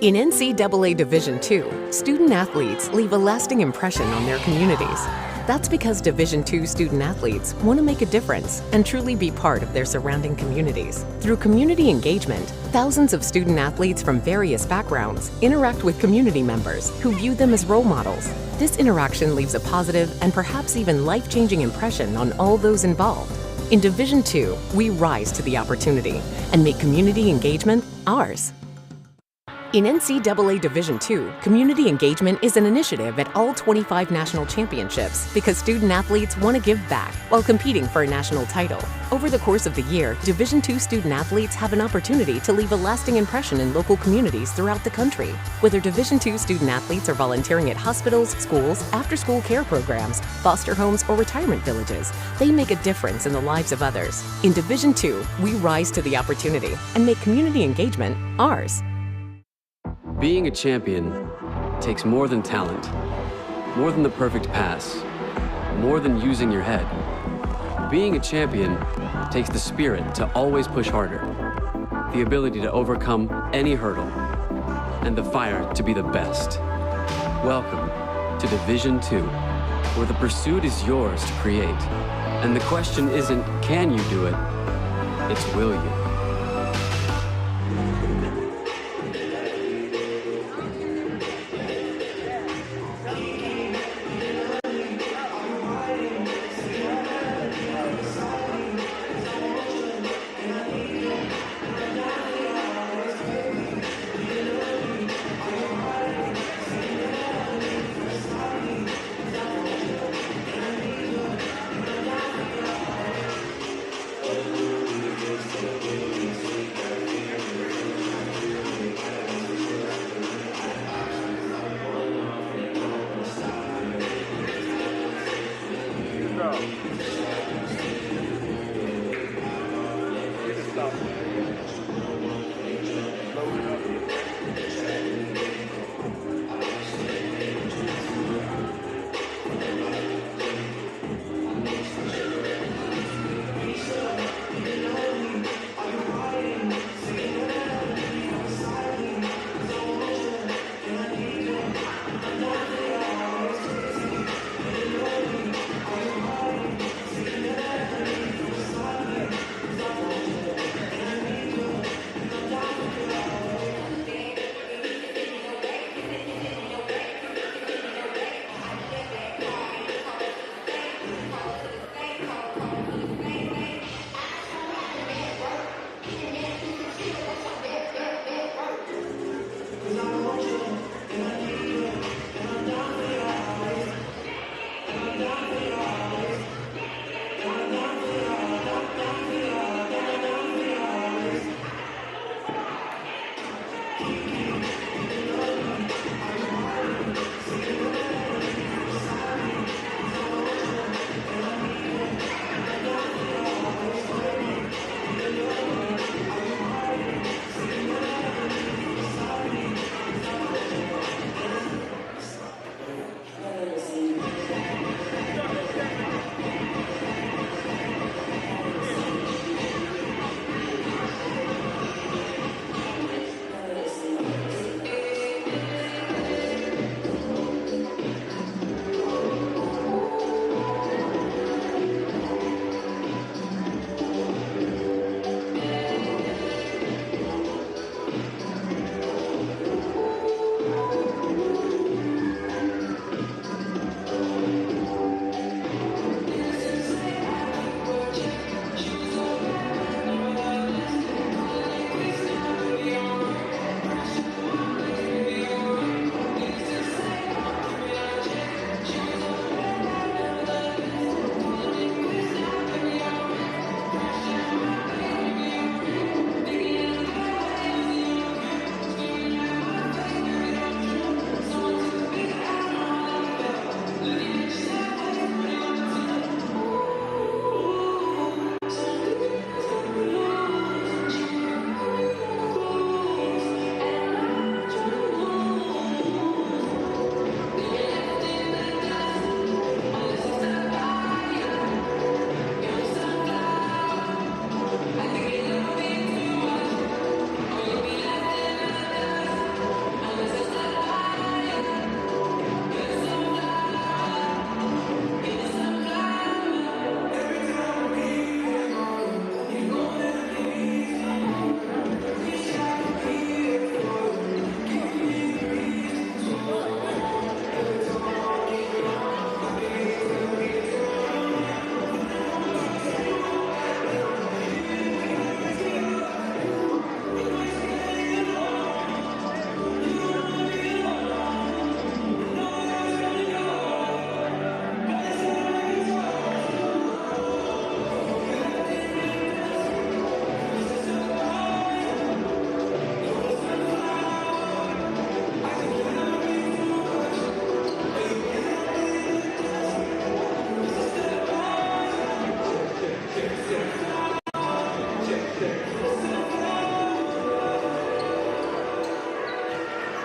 In NCAA Division II, student athletes leave a lasting impression on their communities. That's because Division II student athletes want to make a difference and truly be part of their surrounding communities. Through community engagement, thousands of student athletes from various backgrounds interact with community members who view them as role models. This interaction leaves a positive and perhaps even life-changing impression on all those involved. In Division II, we rise to the opportunity and make community engagement ours. In NCAA Division II, community engagement is an initiative at all 25 national championships because student athletes want to give back while competing for a national title. Over the course of the year, Division II student athletes have an opportunity to leave a lasting impression in local communities throughout the country. Whether Division II student athletes are volunteering at hospitals, schools, after-school care programs, foster homes, or retirement villages, they make a difference in the lives of others. In Division II, we rise to the opportunity and make community engagement ours. Being a champion takes more than talent, more than the perfect pass, more than using your head. Being a champion takes the spirit to always push harder, the ability to overcome any hurdle, and the fire to be the best. Welcome to Division II, where the pursuit is yours to create. And the question isn't, can you do it? It's, will you?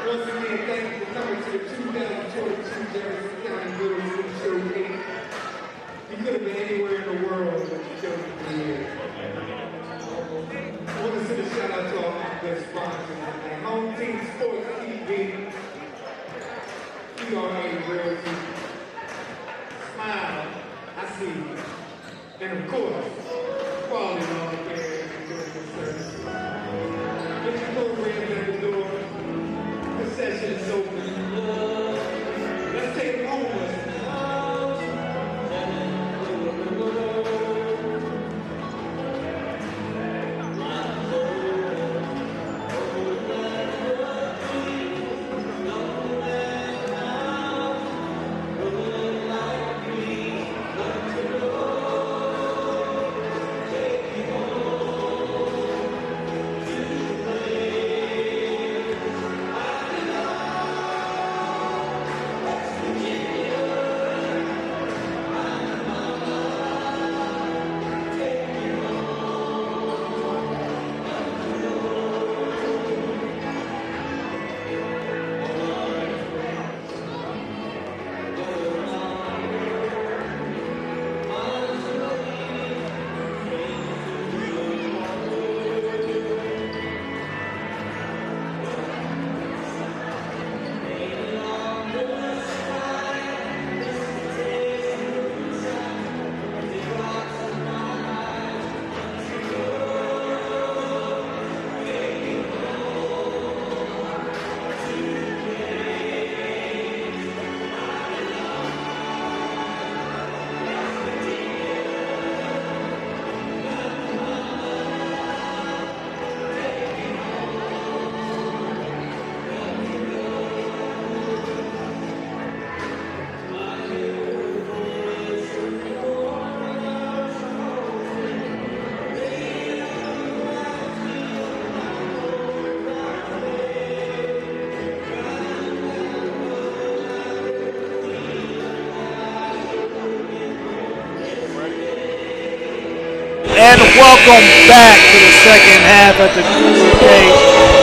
Once again, thank you for coming to the 2022 Jefferson County Middle School Showcase. You could have been anywhere in the world, but you chose to be here. I want to send a shout out to all my good sponsors. Home Team Sports TV, CRA Realty, Smile, I see you. And of course, Quality Lawn Care and Enjoyment Service. Get your programs at the door. The session is open. Let's take it home with us. And welcome back to the second half at the Cougar Gate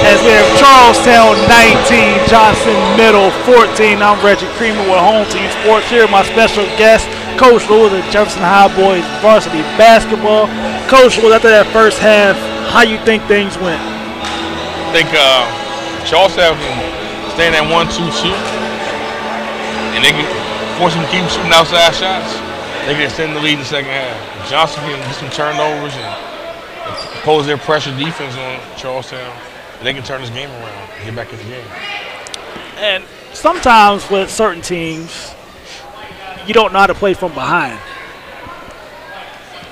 as we have Charlestown 19, Johnson Middle 14. I'm Reggie Creamer with Home Team Sports here. My special guest, Coach Lewis of Jefferson High Boys varsity basketball. Coach Lewis, after that first half, how you think things went? I think Charlestown can stay in that 1-2-2, and they can force them to keep shooting outside shots. They can extend the lead in the second half. Johnson can get some turnovers and impose their pressure defense on Charlestown. And they can turn this game around and get back in the game. And sometimes with certain teams, you don't know how to play from behind.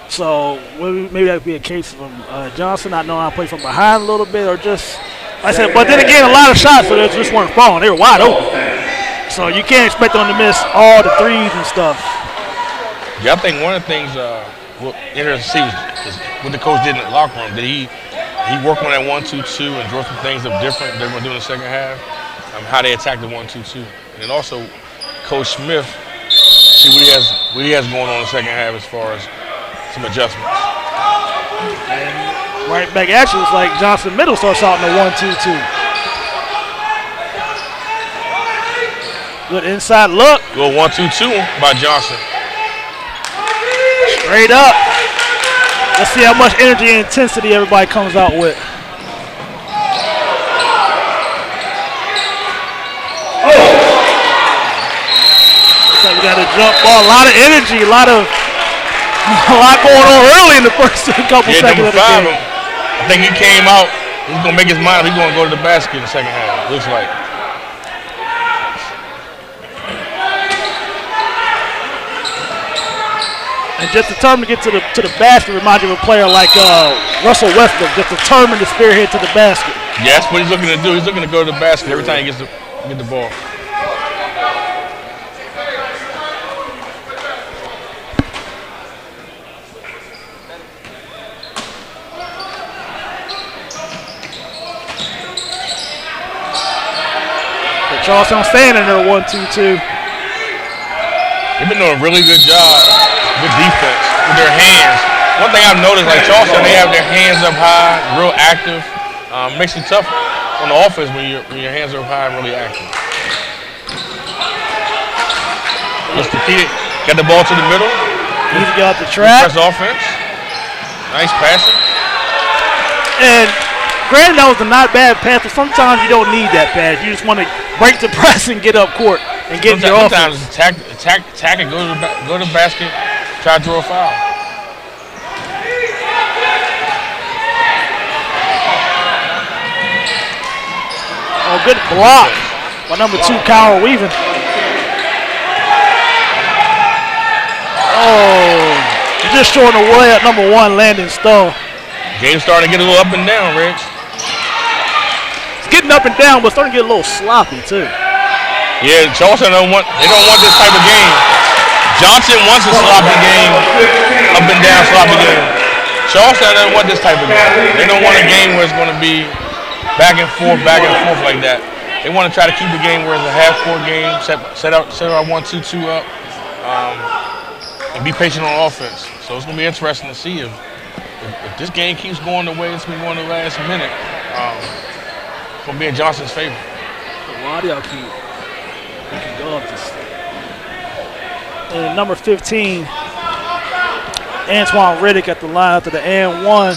So maybe that would be a case of Johnson not knowing how to play from behind a little bit, or just, like I said, but then again, a lot of shots, so they just weren't falling. They were wide open. So you can't expect them to miss all the threes and stuff. Yeah, I think one of the things we're interested to see is what the coach did in the locker room. Did he work on that 1-2-2 and draw some things up different they're going to do in the second half? How they attack the 1-2-2, and then also Coach Smith, see what he has going on in the second half as far as some adjustments. And right back at you, it's like Johnson Middle starts out in the 1-2-2. Good inside look. Good 1-2-2 by Johnson. Straight up. Let's see how much energy and intensity everybody comes out with. So we got a jump ball, a lot of energy, a lot going on early in the first couple seconds of the game. I think he came out, he's going to make his mind, he's going to go to the basket in the second half, looks like. And just determined to get to the basket reminds you of a player like Russell Westbrook, just determined to spearhead to the basket. Yeah, that's what he's looking to do. He's looking to go to the basket every time he gets the ball. Charlestown staying in their 1-2-2. They've been doing a really good job with defense, with their hands. One thing I've noticed, like Charlestown, they have their hands up high, real active. Makes it tough on the offense when your hands are high and really active. Mr. Key got the ball to the middle. He's got the track. Press offense. Nice passing. And granted, that was a not bad pass, but sometimes you don't need that pass. You just want to break the press and get up court and get your offense. Sometimes attack it, go to the basket, try to throw a foul. Oh, good block by number 2, Kyle Weaving. Oh, just showing away at number 1, Landon Stowe. Game's starting to get a little up and down, Rich. It's getting up and down, but starting to get a little sloppy too. Yeah, Charleston don't want this type of game. Johnson wants a sloppy game, up and down sloppy game. Charleston doesn't want this type of game. They don't want a game where it's going to be back and forth like that. They want to try to keep the game where it's a half-court game, set our 1-2-2 up, and be patient on offense. So it's going to be interesting to see if this game keeps going the way it's been going the last minute. It's going to be in Johnson's favor. Why do y'all keep picking up this? And number 15, Antoine Riddick at the line after the and 1.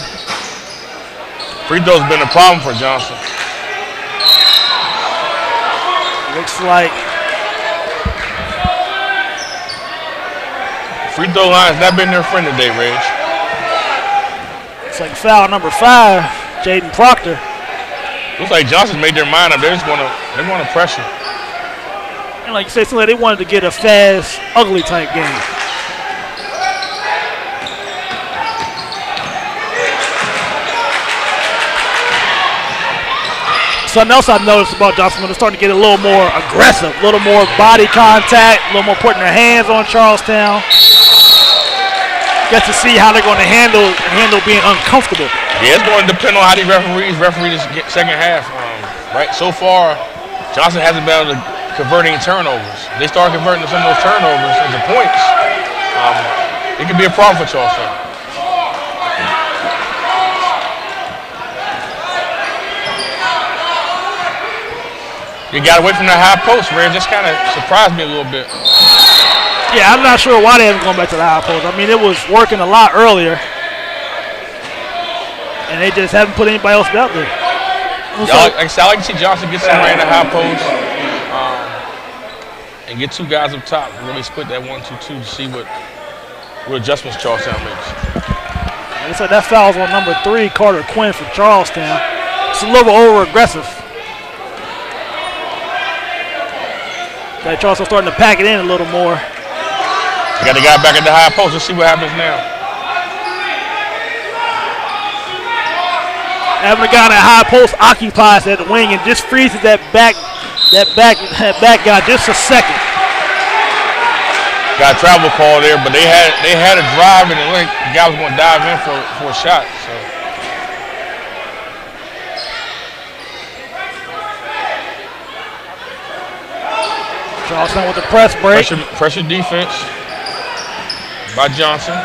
Free throw's been a problem for Johnson. Looks like free throw line has not been their friend today, Reg. It's like foul number 5, Jaden Proctor. Looks like Johnson made their mind up. They're going to pressure. And like you said, they wanted to get a fast, ugly type game. Something else I've noticed about Johnson, they're starting to get a little more aggressive, a little more body contact, a little more putting their hands on Charlestown. Get to see how they're going to handle being uncomfortable. Yeah, it's going to depend on how the referee this second half. Right, so far, Johnson hasn't been able to convert any turnovers. They start converting some of those turnovers into points. It could be a problem for Charlestown. You got away from that high post, Red. Just kind of surprised me a little bit. Yeah, I'm not sure why they haven't gone back to the high post. I mean, it was working a lot earlier, and they just haven't put anybody else out there. Like I said, I like to see Johnson get somebody in the high post and get 2 guys up top and really split that 1-2-2 to see what adjustments Charlestown makes. Looks like that foul's on number 3, Carter Quinn for Charlestown. It's a little over-aggressive. Charlestown starting to pack it in a little more. You got the guy back at the high post. Let's see what happens now. Having a guy in that high post occupies at the wing and just freezes that back guy just a second. Got a travel call there, but they had a drive and the guy was going to dive in for a shot. So. Charlestown with the press break. Pressure defense by Johnson.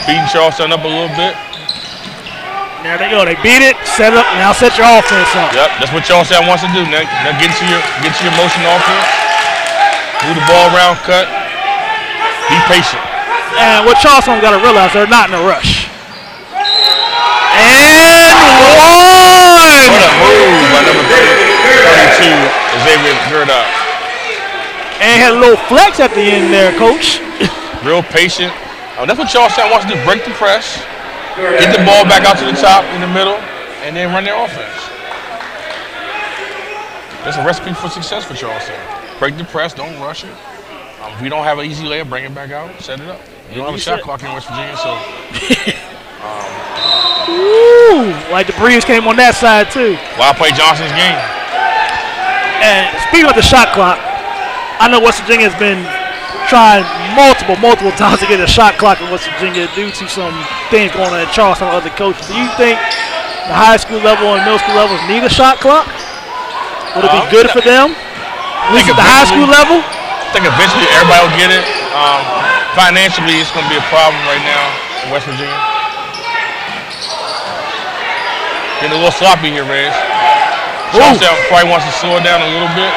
Speeding Charlestown up a little bit. There they go. They beat it, set it up, now set your offense up. Yep, that's what Charlestown wants to do. Now get to your motion offense. Move the ball around, cut. Be patient. And what Charlestown got to realize, they're not in a rush. And 1! What a move by number 32, Xavier Gerda. And had a little flex at the end there, Coach. Real patient. That's what Charlestown wants to do, break the press, get the ball back out to the top in the middle, and then run their offense. That's a recipe for success for Charlestown. Break the press, don't rush it. If we don't have an easy layup, bring it back out, set it up. You don't have a shot clock in West Virginia, so. Ooh, like the breeze came on that side, too. Why play Johnson's game? And speaking of the shot clock, I know West Virginia has been trying multiple times to get a shot clock in West Virginia due to some things going on at Charleston with other coaches. Do you think the high school level and middle school levels need a shot clock? Would it be good for them? At least at the high school level? I think eventually everybody will get it. Financially, it's going to be a problem right now in West Virginia. Getting a little sloppy here, Reg. Charlestown probably wants to slow it down a little bit.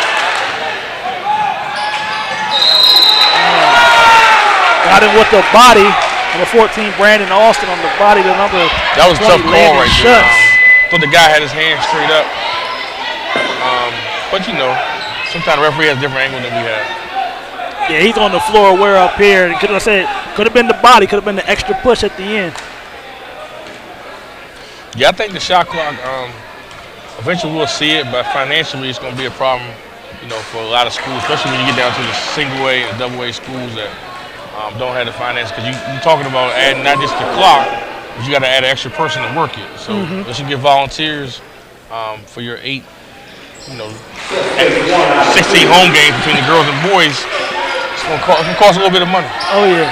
Got him with the body. Number 14, Brandon Austin on the body. The number that was a tough call right there. Thought the guy had his hand straight up. But you know, sometimes the referee has a different angle than we have. Yeah, he's on the floor. We're up here. And could have been the body. Could have been the extra push at the end. Yeah, I think the shot clock. Eventually we'll see it, but financially it's going to be a problem, you know, for a lot of schools, especially when you get down to the single A and double A schools that don't have the finance. Because you're talking about adding not just the clock, but you got to add an extra person to work it. So let's get volunteers for your 8, you know, 16 home games between the girls and boys. It's going to cost a little bit of money. Oh yeah.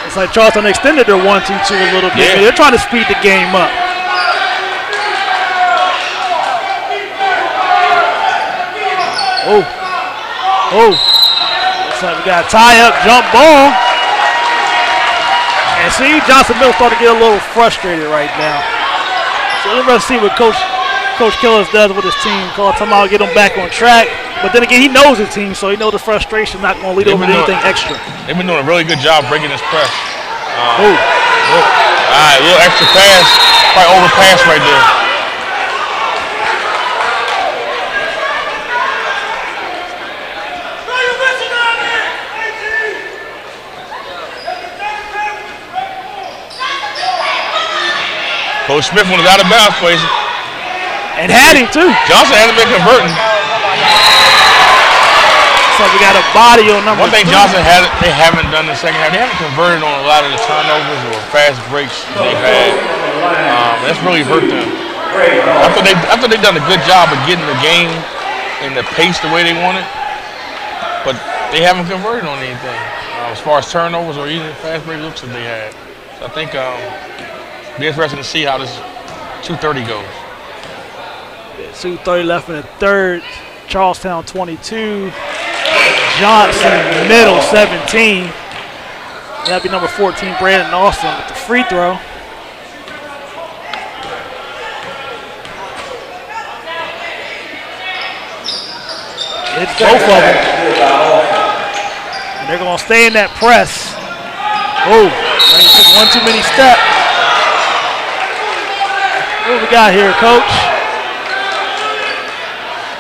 It's like Charleston extended their 1-2-2 a little bit. Yeah. They're trying to speed the game up. Oh. Looks like we got a tie-up jump ball. And see, Johnson Middle starting to get a little frustrated right now. So let's see what Coach Killers does with his team. Call timeout, get him back on track. But then again, he knows his team, so he knows the frustration not going to lead over to anything extra. They've been doing a really good job breaking this press. All right, a little extra pass. Probably overpass right there. Coach Smith went out of bounds, plays. And had him too. Johnson hasn't been converting. So we got a body on number 2. One thing Johnson they haven't done in the second half, they haven't converted on a lot of the turnovers or fast breaks they've had. That's really hurt them. After they've done a good job of getting the game and the pace the way they want it, but they haven't converted on anything as far as turnovers or even fast break looks that they had. So I think it'll be interesting to see how this 2:30 goes. 2:30 left in the third. Charlestown 22. Johnson Middle 17. That'd be number 14, Brandon Austin with the free throw. It's both of them. And they're going to stay in that press. Oh, he took one too many steps. What we got here, Coach?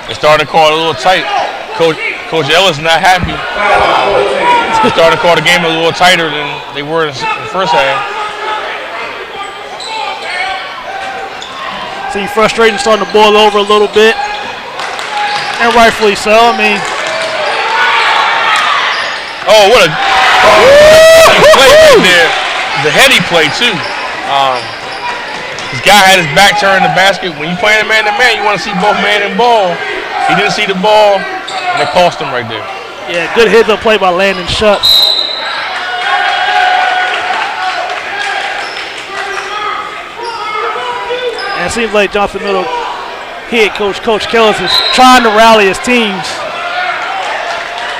They started to call it a little tight. Coach Ellis not happy. They started to call the game a little tighter than they were in the first half. See, frustration starting to boil over a little bit. And rightfully so. I mean, what a play right there. The heady play too. This guy had his back turned to the basket. When you playing man-to-man, you want to see both man and ball. He didn't see the ball, and it cost him right there. Yeah, good heads-up play by Landon Schutz. And it seems like Johnson Middle head coach, Coach Kellis, is trying to rally his teams.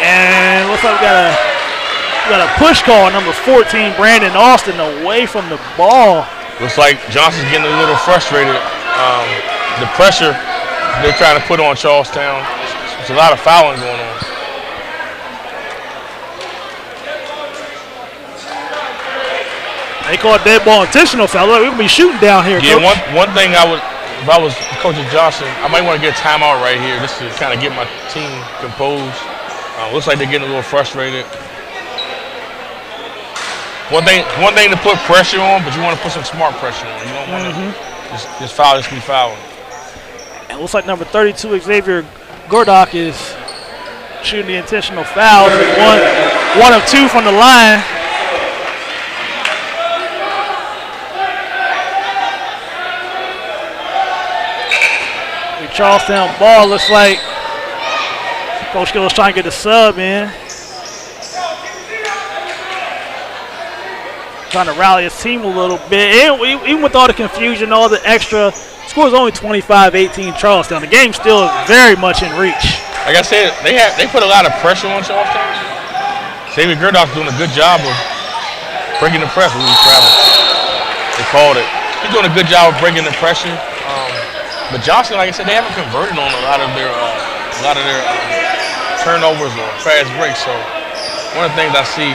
And looks like we got a push call on number 14, Brandon Austin, away from the ball. Looks like Johnson's getting a little frustrated. The pressure they're trying to put on Charlestown. There's a lot of fouling going on. They call it dead ball intentional foul. We're going to be shooting down here, Yeah, Coach. one thing if I was Coach Johnson, I might want to get a timeout right here just to kind of get my team composed. Looks like they're getting a little frustrated. One thing to put pressure on, but you want to put some smart pressure on. You don't want to just foul, just be fouling. And looks like number 32, Xavier Gordock, is shooting the intentional foul. One of 2 from the line. The Charlestown ball looks like Coach Gill is trying to get a sub in. Trying to rally his team a little bit. And even with all the confusion, all the extra, score is only 25-18 Charlestown. The game's still very much in reach. Like I said, they put a lot of pressure on Charlestown. Xavier Gerdock's doing a good job of breaking the press when he travels. They called it. He's doing a good job of breaking the pressure. But Johnson, like I said, they haven't converted on a lot of their turnovers or fast breaks. So one of the things I see,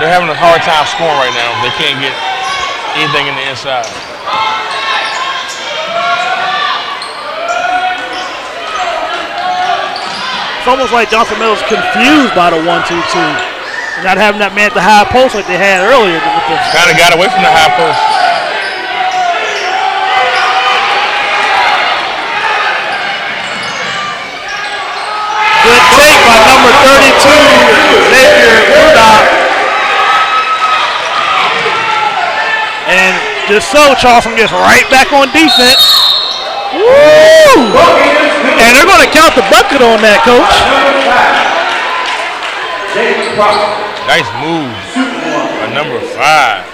they're having a hard time scoring right now. They can't get anything in the inside. It's almost like Johnson Middle's confused by the 1-2-2. Not having that man at the high post like they had earlier. Kind of got away from the high post. Good take by number 32, Xavier Murdoch. And just so, Charleston gets right back on defense. Woo! And they're going to count the bucket on that, Coach. Nice move by number 5,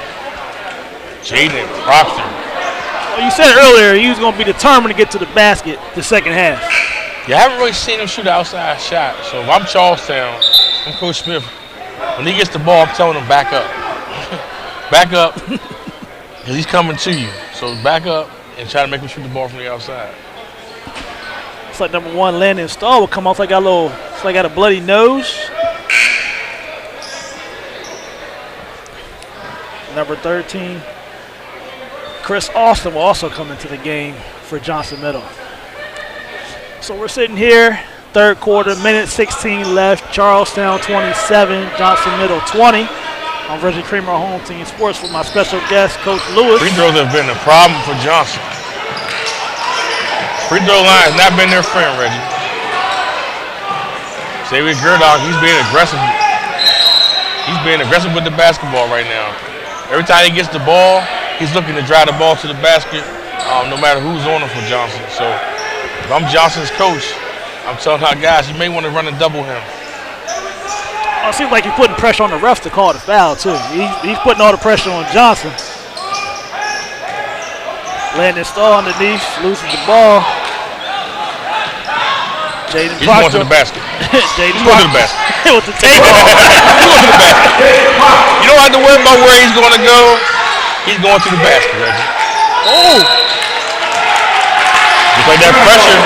Jaden Proctor. Well, you said earlier he was going to be determined to get to the basket the second half. Yeah, I haven't really seen him shoot an outside shot. So if I'm Charlestown, I'm Coach Smith. When he gets the ball, I'm telling him back up. Back up, because he's coming to you. So back up and try to make him shoot the ball from the outside. It's like number 1, Landon Starr will come off like it's like got a bloody nose. Number 13, Chris Austin will also come into the game for Johnson Middle. So we're sitting here, third quarter, minute 16 left. Charlestown 27, Johnson Middle 20. I'm Reggie Creamer, Home Team Sports, with my special guest, Coach Lewis. Free throws have been a problem for Johnson. Free throw line has not been their friend, Reggie. Xavier Murdoch, he's being aggressive. He's being aggressive with the basketball right now. Every time he gets the ball, he's looking to drive the ball to the basket, no matter who's on him for Johnson. So if I'm Johnson's coach, I'm telling our guys, you may want to run and double him. It seems like he's putting pressure on the refs to call the foul, too. He's putting all the pressure on Johnson. Landon Starr underneath, loses the ball. Jaden He's going to the basket. Jaden He's going to the basket. With the tape on. He's going to the basket. You don't have to worry about where he's going to go. He's going to the basket, Reggie. Oh! Just like that pressure.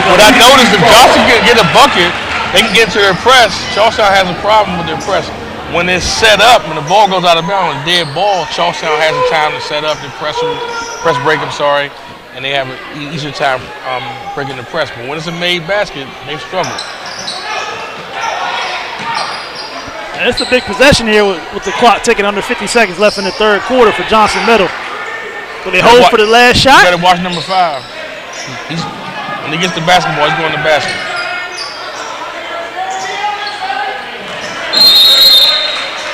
What I noticed, if Johnson can get a bucket, they can get to their press. Charlestown has a problem with their press. When it's set up, when the ball goes out of bounds, a dead ball, Charlestown has the time to set up the press break, and they have an easier time breaking the press. But when it's a made basket, they struggle. And it's a big possession here with the clock ticking under 50 seconds left in the third quarter for Johnson Middle. So they hold for the last shot. You got to watch number 5. When he gets the basketball, he's going to the basket.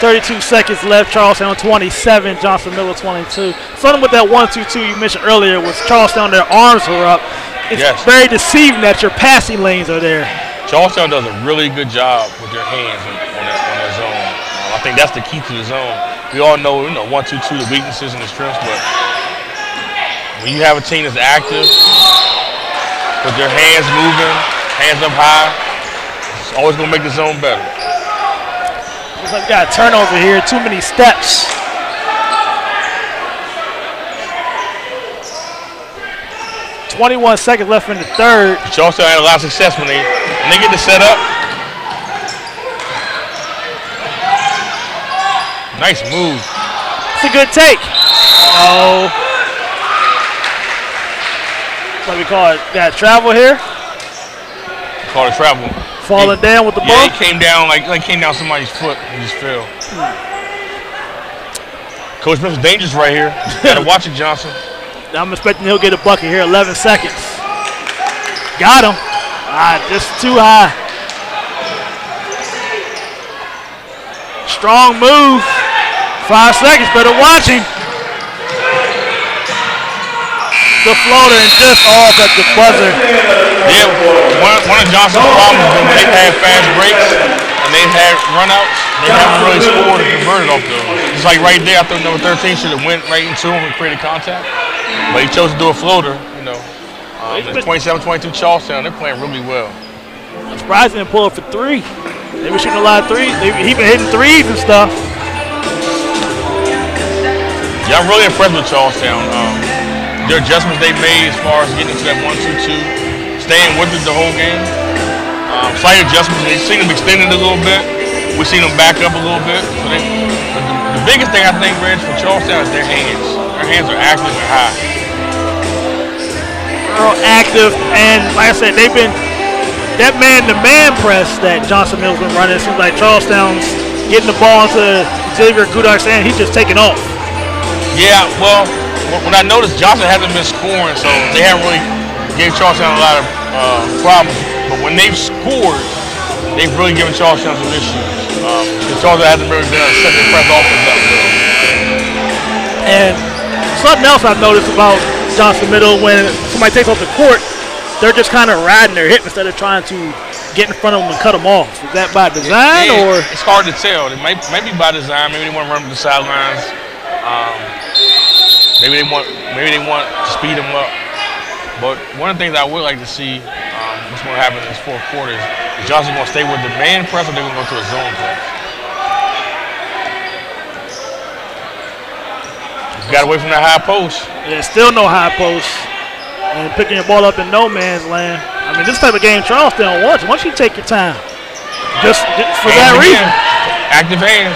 .32 seconds left. Charlestown 27, Johnson Middle 22. Something with that 1-2-2 you mentioned earlier was Charlestown, their arms were up. It's very deceiving that your passing lanes are there. Charlestown does a really good job with their hands on their zone. I think that's the key to the zone. We all know, 1-2-2, the weaknesses and the strengths, but when you have a team that's active, with their hands moving, hands up high, it's always going to make the zone better. Looks like we got a turnover here, too many steps. .21 seconds left in the third. Charlestown had a lot of success when they get the set up. Nice move. It's a good take. No. What we call it? Got travel here. Call it travel. Falling down with the ball. Yeah, he came down like came down somebody's foot and just fell. Coach Smith's dangerous right here. Gotta watch it, Johnson. I'm expecting he'll get a bucket here. 11 seconds. Got him. Just too high. Strong move. 5 seconds. Better watch him. The floater and just off at the buzzer. Yeah, one of Johnson's problems is when they've had fast breaks and they've had runouts, they haven't really scored or converted off those. Just like right there, I thought number 13 should have went right into him and created contact. But he chose to do a floater, It's 27-22 Charlestown, they're playing really well. I'm surprised they didn't pull up for 3. They were shooting a lot of threes. He been hitting threes and stuff. Yeah, I'm really impressed with Charlestown. their adjustments they made as far as getting into that 1-2-2, staying with it the whole game. Slight adjustments. They've seen them extended a little bit. We've seen them back up a little bit. But the biggest thing I think, Reg, for Charlestown is their hands. Their hands are active and high. Real active, and like I said, they've been that man-to-man press that Johnson Mill's been running. It seems like Charlestown's getting the ball into Xavier Gudak's hand. He's just taking off. Yeah, well, when I noticed Johnson hasn't been scoring, so they haven't really gave Charlestown a lot of problems. But when they've scored, they've really given Charlestown some issues. Charlestown hasn't really been able to set their press offense up. And something else I've noticed about Johnson Middle, when somebody takes off the court, they're just kind of riding their hip instead of trying to get in front of them and cut them off. Is that by design, or? It's hard to tell. It might be by design. Maybe they want to run to the sidelines. Maybe they want to speed them up. But one of the things I would like to see, what's going to happen in this fourth quarter, is Johnson going to stay with the man press, or they're going to go to a zone press. Got away from that high post. Yeah, still no high post. And picking your ball up in no man's land. I mean, this type of game Charlestown wants. Once you take your time, just for that reason. Active hands.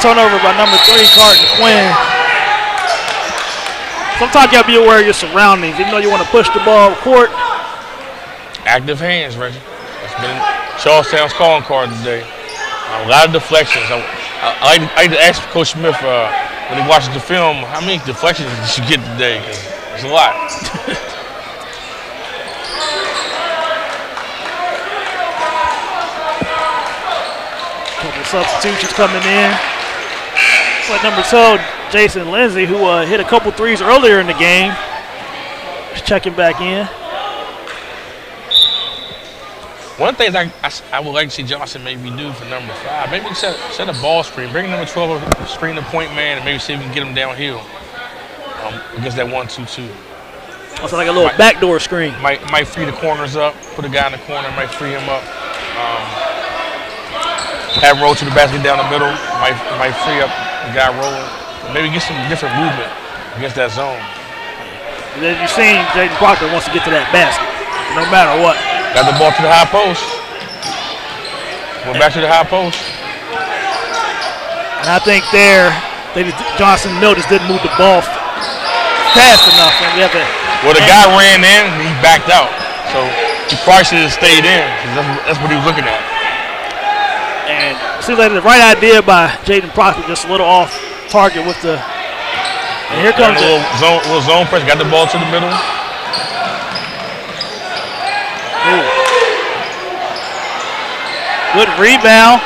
Turnover by number 3, Carton Quinn. Sometimes you gotta be aware of your surroundings. Even though you want to push the ball up court. Active hands, Reggie. That's been Charlestown's calling card today. A lot of deflections. I like to ask Coach Smith when he watches the film, how many deflections did you get today? Because it's a lot. Couple substitutions coming in. It's like number 12, Jason Lindsay, who hit a couple threes earlier in the game. Just checking back in. One of the things I would like to see Johnson maybe do for number 5, maybe set a ball screen, bring number 12 a screen the point man, and maybe see if we can get him downhill against that 1-2-2. Also like a little backdoor screen. Might free the corners up, put a guy in the corner, might free him up. Have him roll to the basket down the middle, might free up the guy rolling. Maybe get some different movement against that zone. As you've seen, Jaden Proctor wants to get to that basket, no matter what. Got the ball to the high post. Went back to the high post. And I think Johnson just didn't move the ball fast enough. And the guy ran in and he backed out. So he probably should have stayed in. That's what he was looking at. And it seems like the right idea by Jaden Proctor, just a little off target with the. And here comes a little zone press. Got the ball to the middle. Good rebound.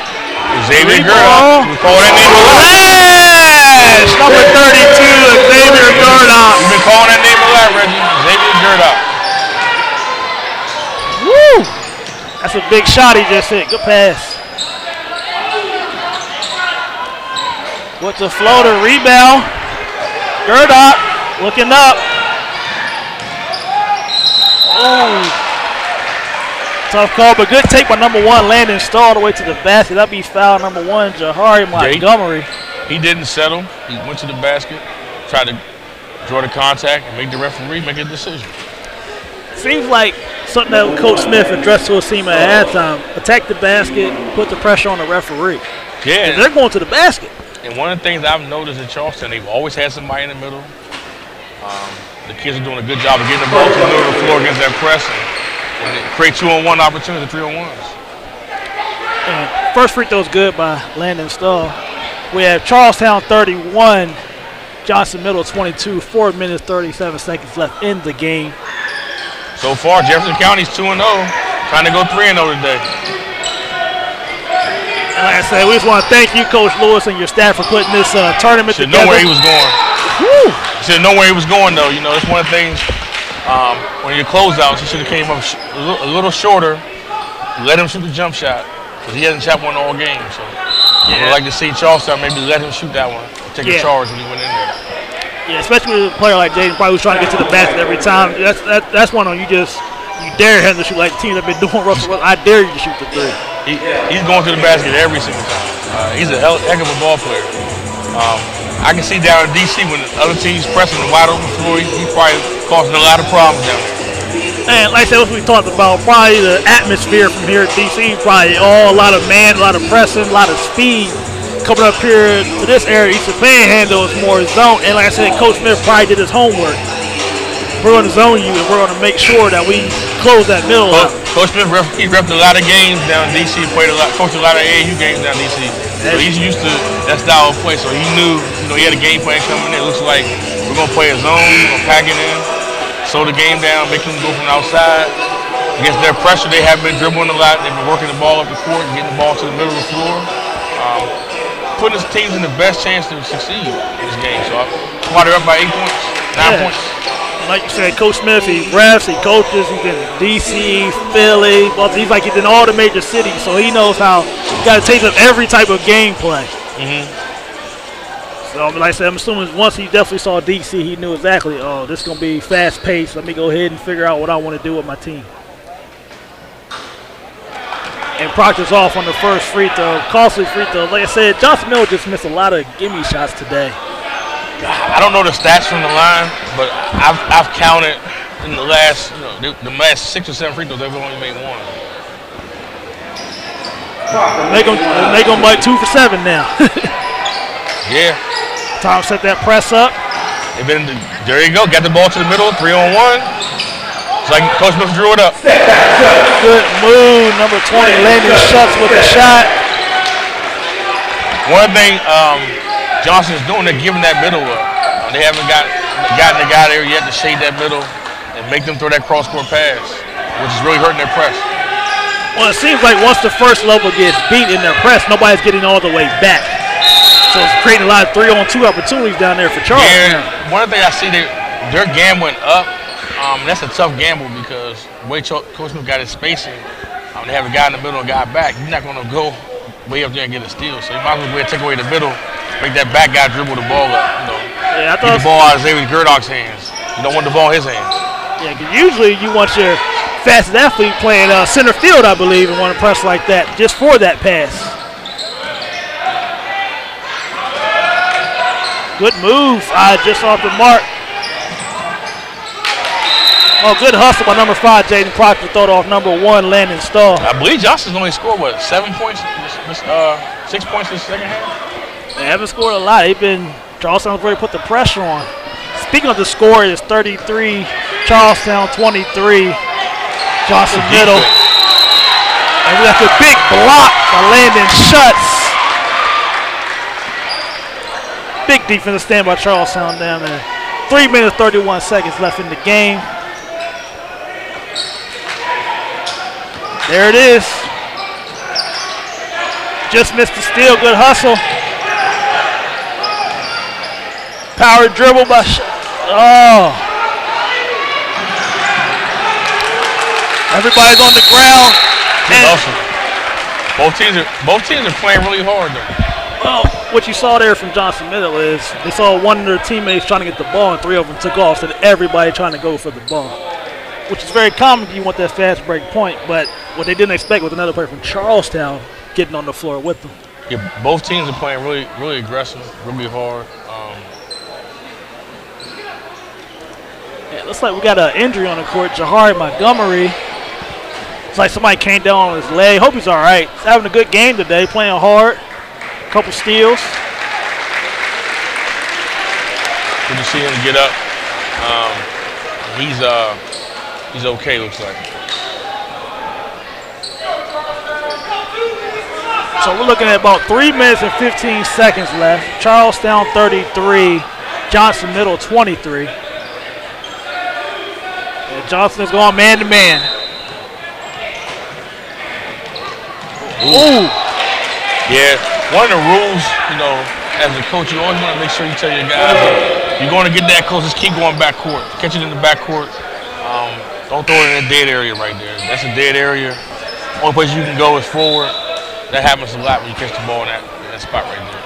Xavier Gerda. We call that name a lot. Yes! Number 32, Xavier Gerda. We've been calling that name a lot, Reggie. Xavier Gerda. Woo! That's a big shot he just hit. Good pass. With the floater, rebound. Gerda looking up. Oh. Tough call, but good take by number 1, Landon Starr, all the way to the basket. That'd be foul number 1, Jahari Montgomery. He didn't settle. He went to the basket, tried to draw the contact, and make the referee make a decision. Seems like something that Coach Smith addressed to his team at halftime. Attack the basket, put the pressure on the referee. Yeah. They're going to the basket. And one of the things I've noticed at Charleston, they've always had somebody in the middle. The kids are doing a good job of getting the ball to the middle of the floor against that press. And create 2-on-1 opportunities, 3-on-1s. And first free throw is good by Landon Starr. We have Charlestown 31, Johnson Middle 22, 4 minutes, 37 seconds left in the game. So far, Jefferson County's 2-0, trying to go 3-0 today. And like I said, we just want to thank you, Coach Lewis, and your staff for putting this tournament together. Should know where he was going. Woo! Should know where he was going, though. You know, it's one of the things. When you close out, he should have came up a little shorter, let him shoot the jump shot, because he hasn't shot one all game. So I would like to see Charlestown maybe let him shoot that one, take a charge when he went in there. Yeah, especially with a player like Jaden, probably who's trying to get to the basket every time. That's one on you dare him to shoot like the teams have been doing. Russell, I dare you to shoot the 3. He's going to the basket every single time. He's a heck of a ball player. I can see down in D.C. when the other teams pressing the wide open floor, he probably causing a lot of problems down there. And like I said, what we talked about, probably the atmosphere from here at DC, probably a lot of man, a lot of pressing, a lot of speed. Coming up here to this area, Eastern Panhandle is more zone. And like I said, Coach Smith probably did his homework. We're going to zone you, and we're going to make sure that we close that middle up. Coach Smith, he repped a lot of games down in D.C., coached a lot of AAU games down in D.C. So he's used to that style of play. So he knew, he had a game plan coming in. It looks like we're going to play a zone, we're going to pack it in, slow the game down, make them go from the outside. Against their pressure, they haven't been dribbling a lot. They've been working the ball up the court and getting the ball to the middle of the floor. Putting his teams in the best chance to succeed in this game. So they're up by 8 points, 9 points. Like you said, Coach Smith, he refs, he coaches, he's in D.C., Philly. Well, he's in all the major cities, so he knows how you got to taste of every type of gameplay. So, like I said, I'm assuming once he definitely saw D.C., he knew exactly, this is going to be fast-paced. Let me go ahead and figure out what I want to do with my team. And Proctor's off on the first free throw, costly free throw. Like I said, Johnson Miller just missed a lot of gimme shots today. I don't know the stats from the line, but I've counted in the last, the last 6 or 7 free throws, they've only made one. Make them like 2 for 7 now. Yeah. Tom set that press up. There you go, got the ball to the middle, 3-on-1. It's like Coach Smith drew it up. Good move, number 20, Landon Schutz with a shot. One thing Johnson's doing, they're giving that middle up. They haven't gotten the guy there yet to shade that middle and make them throw that cross-court pass, which is really hurting their press. Well, it seems like once the first level gets beat in their press, nobody's getting all the way back. So it's creating a lot of 3-on-2 opportunities down there for Charles. Yeah, one thing I see, their gambling up. That's a tough gamble because the way Coach Smith got his spacing, they have a guy in the middle and a guy back. You're not going to go way up there and get a steal. So you might as well go ahead and take away the middle, make that back guy dribble the ball up. Get the ball out of Xavier Gerdock's hands. You don't want the ball in his hands. Yeah, because usually you want your fastest athlete playing center field, I believe, and want to press like that just for that pass. Good move. Just off the mark. Oh, good hustle by number 5, Jaden Proctor, throw it off number 1, Landon Stahl. I believe Johnson's only scored, 7 points, 6 points this second half? They haven't scored a lot. Charlestown's already put the pressure on. Speaking of the score, it's 33, Charlestown 23, Johnson middle. And we got the big block by Landon Schutz. Big defensive stand by Charlestown down there. 3 minutes, 31 seconds left in the game. There it is. Just missed the steal. Good hustle. Power dribble by everybody's on the ground. Both teams are playing really hard though. Well, what you saw there from Johnson Middle is they saw one of their teammates trying to get the ball and 3 of them took off, so everybody trying to go for the ball, which is very common. You want that fast break point, but what they didn't expect was another player from Charlestown getting on the floor with them. Yeah, both teams are playing really, really aggressive, really hard. Yeah, looks like we got an injury on the court. Jahari Montgomery. It's like somebody came down on his leg. Hope he's all right. He's having a good game today, playing hard. Couple steals. Good to see him get up. He's okay, looks like. So we're looking at about 3 minutes and 15 seconds left. Charlestown 33, Johnson Middle 23. And Johnson is going man to man. Ooh. Yeah, one of the rules, as a coach, you always want to make sure you tell your guys you're going to get that close, just keep going back court. Catch it in the back court. Don't throw it in a dead area right there. That's a dead area. Only place you can go is forward. That happens a lot when you catch the ball in that spot right there.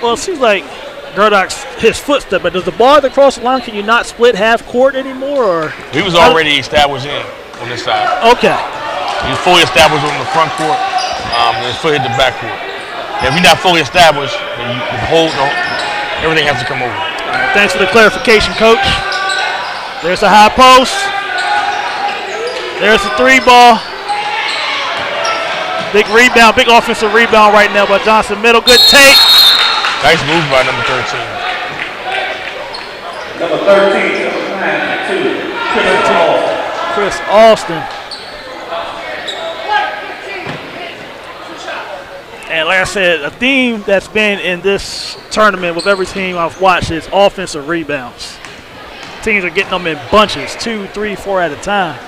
Well, it seems like Gerdock's his footstep, but does the ball across the line, can you not split half court anymore? Or he was already established on this side. Okay. He was fully established on the front court, and his foot hit the back court. If you're not fully established, then the everything has to come over. All right, thanks for the clarification, Coach. There's the high post. There's the 3-ball. Big rebound, big offensive rebound right now by Johnson Middle. Good take. Nice move by number 13. Number 13, Chris Austin. And like I said, a theme that's been in this tournament with every team I've watched is offensive rebounds. Teams are getting them in bunches, 2, 3, 4 at a time.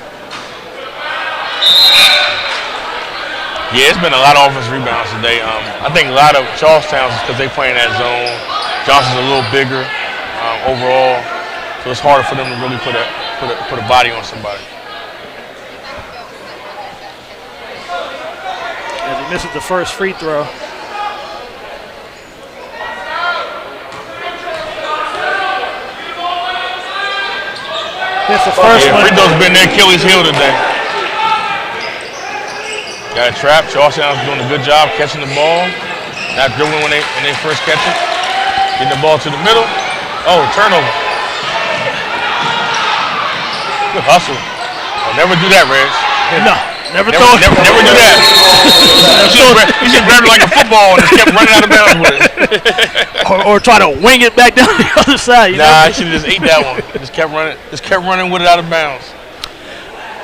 Yeah, it's been a lot of offensive rebounds today. I think a lot of Charlestown's is because they playing that zone. Johnson's a little bigger overall, so it's harder for them to really put a body on somebody. As he misses the first free throw. That's the first one. Free throw's been their Achilles heel today. Got a trap. Charlestown's doing a good job catching the ball. Not dribbling when they first catch it. Getting the ball to the middle. Oh, turnover. Good hustle. Oh, never do that, Reg. No, never do that. You should grab it like a football and just kept running out of bounds with it. or try to wing it back down the other side. Nah, you should have just ate that one. Just kept running with it out of bounds.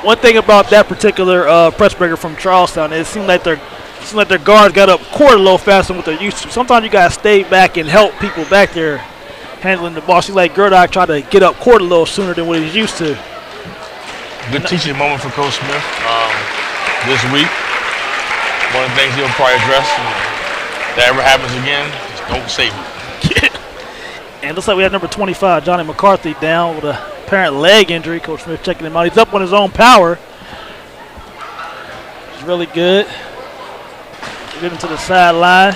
One thing about that particular press breaker from Charlestown, it seemed like their guards got up court a little faster than what they're used to. Sometimes you gotta stay back and help people back there handling the ball. See, like Gerdock tried to get up court a little sooner than what he's used to. Good teaching moment for Coach Smith this week. One of the things he'll probably address, if that ever happens again, just don't save it. And looks like we have number 25, Johnny McCarthy, down with a apparent leg injury. Coach Smith checking him out. He's up on his own power. It's really good. Get into the sideline.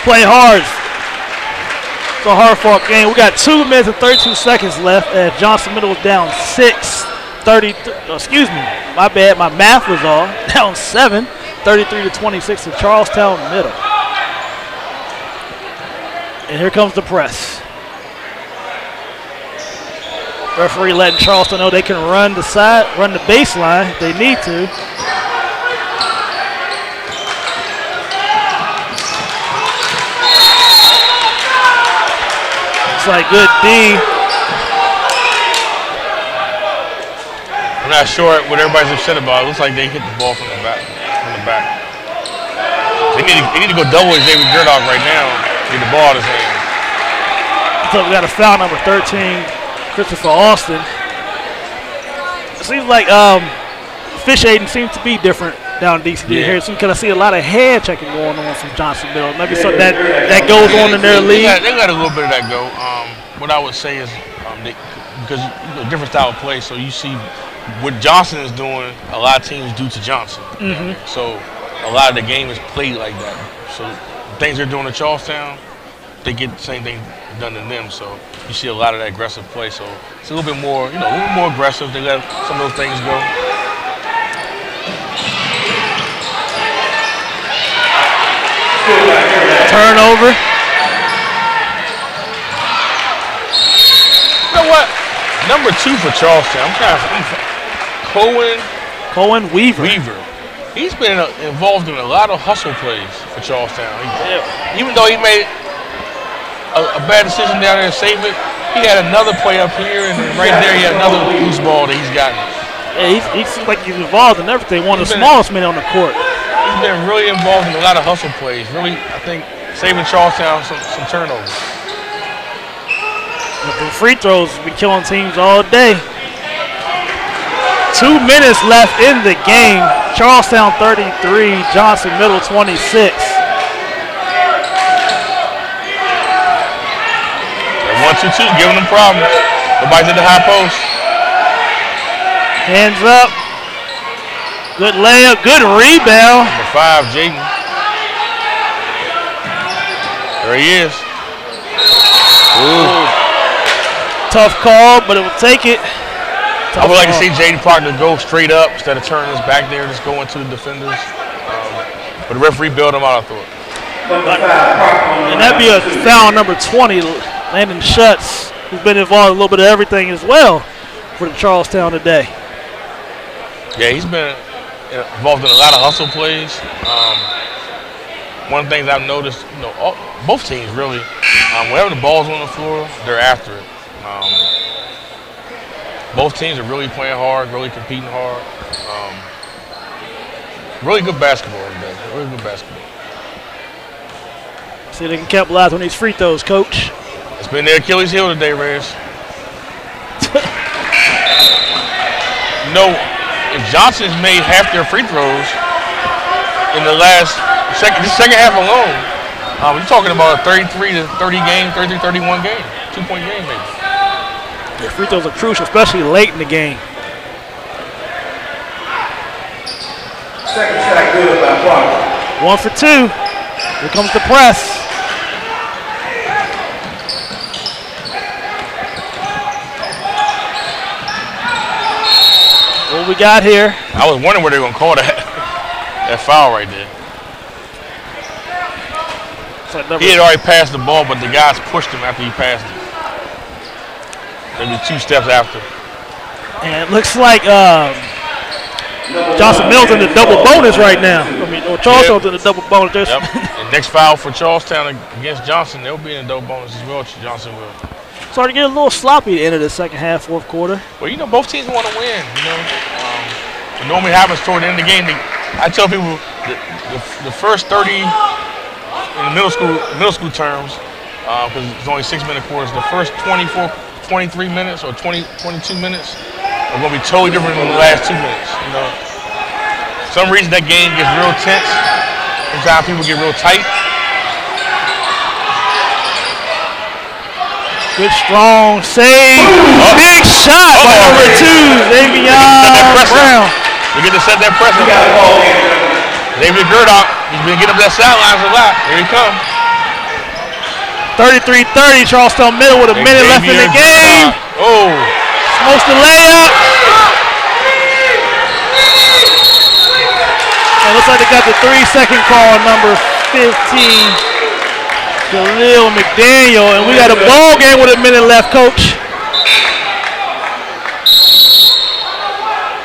Play hard. It's a hard-fought game. We got 2 minutes and 32 seconds left as Johnson Middle is down 6-33. Excuse me. My bad. My math was off. Down 7, 33-26 to Charlestown Middle. And here comes the press. Referee letting Charleston know they can run the baseline if they need to. It's like good D. I'm not sure what everybody's upset about. It looks like they hit the ball from the back. They need to go double Xavier Gerdock right now. Get the ball out of his hand. So we got a foul, number 13, Christopher Austin. It seems like officiating seems to be different down in DCD here. So because I see a lot of head checking going on from Johnson Middle. Maybe something that goes on in their league. They got a little bit of that go. What I would say is because different style of play, so you see what Johnson is doing, a lot of teams do to Johnson. Mm-hmm. So a lot of the game is played like that. So things they're doing at Charlestown, they get the same thing done to them. So you see a lot of that aggressive play. So it's a little bit more, a little more aggressive. They let some of those things go. Turnover. You know what? Number 2 for Charlestown. Cohen Weaver. He's been involved in a lot of hustle plays for Charlestown. Even though he made a bad decision down there to save it, he had another play up here, and right there he had another loose ball that he's gotten. Yeah, he seems like he's involved in everything. One of the smallest men on the court. He's been really involved in a lot of hustle plays. Really, I think, saving Charlestown some turnovers. The free throws be killing teams all day. 2 minutes left in the game. Charlestown 33, Johnson Middle 26. 1-2-2, giving them problems. Nobody's at the high post. Hands up. Good layup, good rebound. Number 5, Jaden. There he is. Ooh. Tough call, but it will take it. I would like to see Jaden Proctor go straight up instead of turning his back there, just going to the defenders. But the referee bailed him out, I thought. And that'd be a foul number 20, Landon Schutz, who's been involved in a little bit of everything as well for the Charlestown today. Yeah, he's been involved in a lot of hustle plays. One of the things I've noticed, both teams really, whenever the ball's on the floor, they're after it. Both teams are really playing hard, really competing hard. Really good basketball today. Really good basketball. See if they can capitalize on these free throws, Coach. It's been their Achilles heel today, Reyes. If Johnson's made half their free throws in the second half alone, you're talking about a 33 to 30 game, 33-31 game, 2-point game maybe. Yeah, free throws are crucial, especially late in the game. Second shot good by Parker. 1 for 2. Here comes the press. What we got here? I was wondering where they were going to call that foul right there. He had already passed the ball, but the guys pushed him after he passed it. Maybe 2 steps after. And it looks like Johnson Mills in the double bonus right now. Charlestown's in the double bonus. Yep. And next foul for Charlestown against Johnson, they'll be in the double bonus as well. Johnson will. Started to get a little sloppy at the end of the second half, fourth quarter. Well, both teams want to win. What normally happens toward the end of the game, I tell people the first 30 in middle school terms, because it's only 6-minute quarters, the first 23 minutes or 22 minutes are going to be totally different than the last 2 minutes. For some reason that game gets real tense. Sometimes people get real tight. Good strong save. Big shot by number 2, Davion Brown. We get to set that pressure. David Gerdock, he's been getting up that sidelines a lot. Here he comes. 33-30, Charlestown Middle with a minute left in the game. Oh. Smokes the layup. And looks like they got the 3-second call, number 15, Khalil McDaniel. And we got a ball game with a minute left, Coach.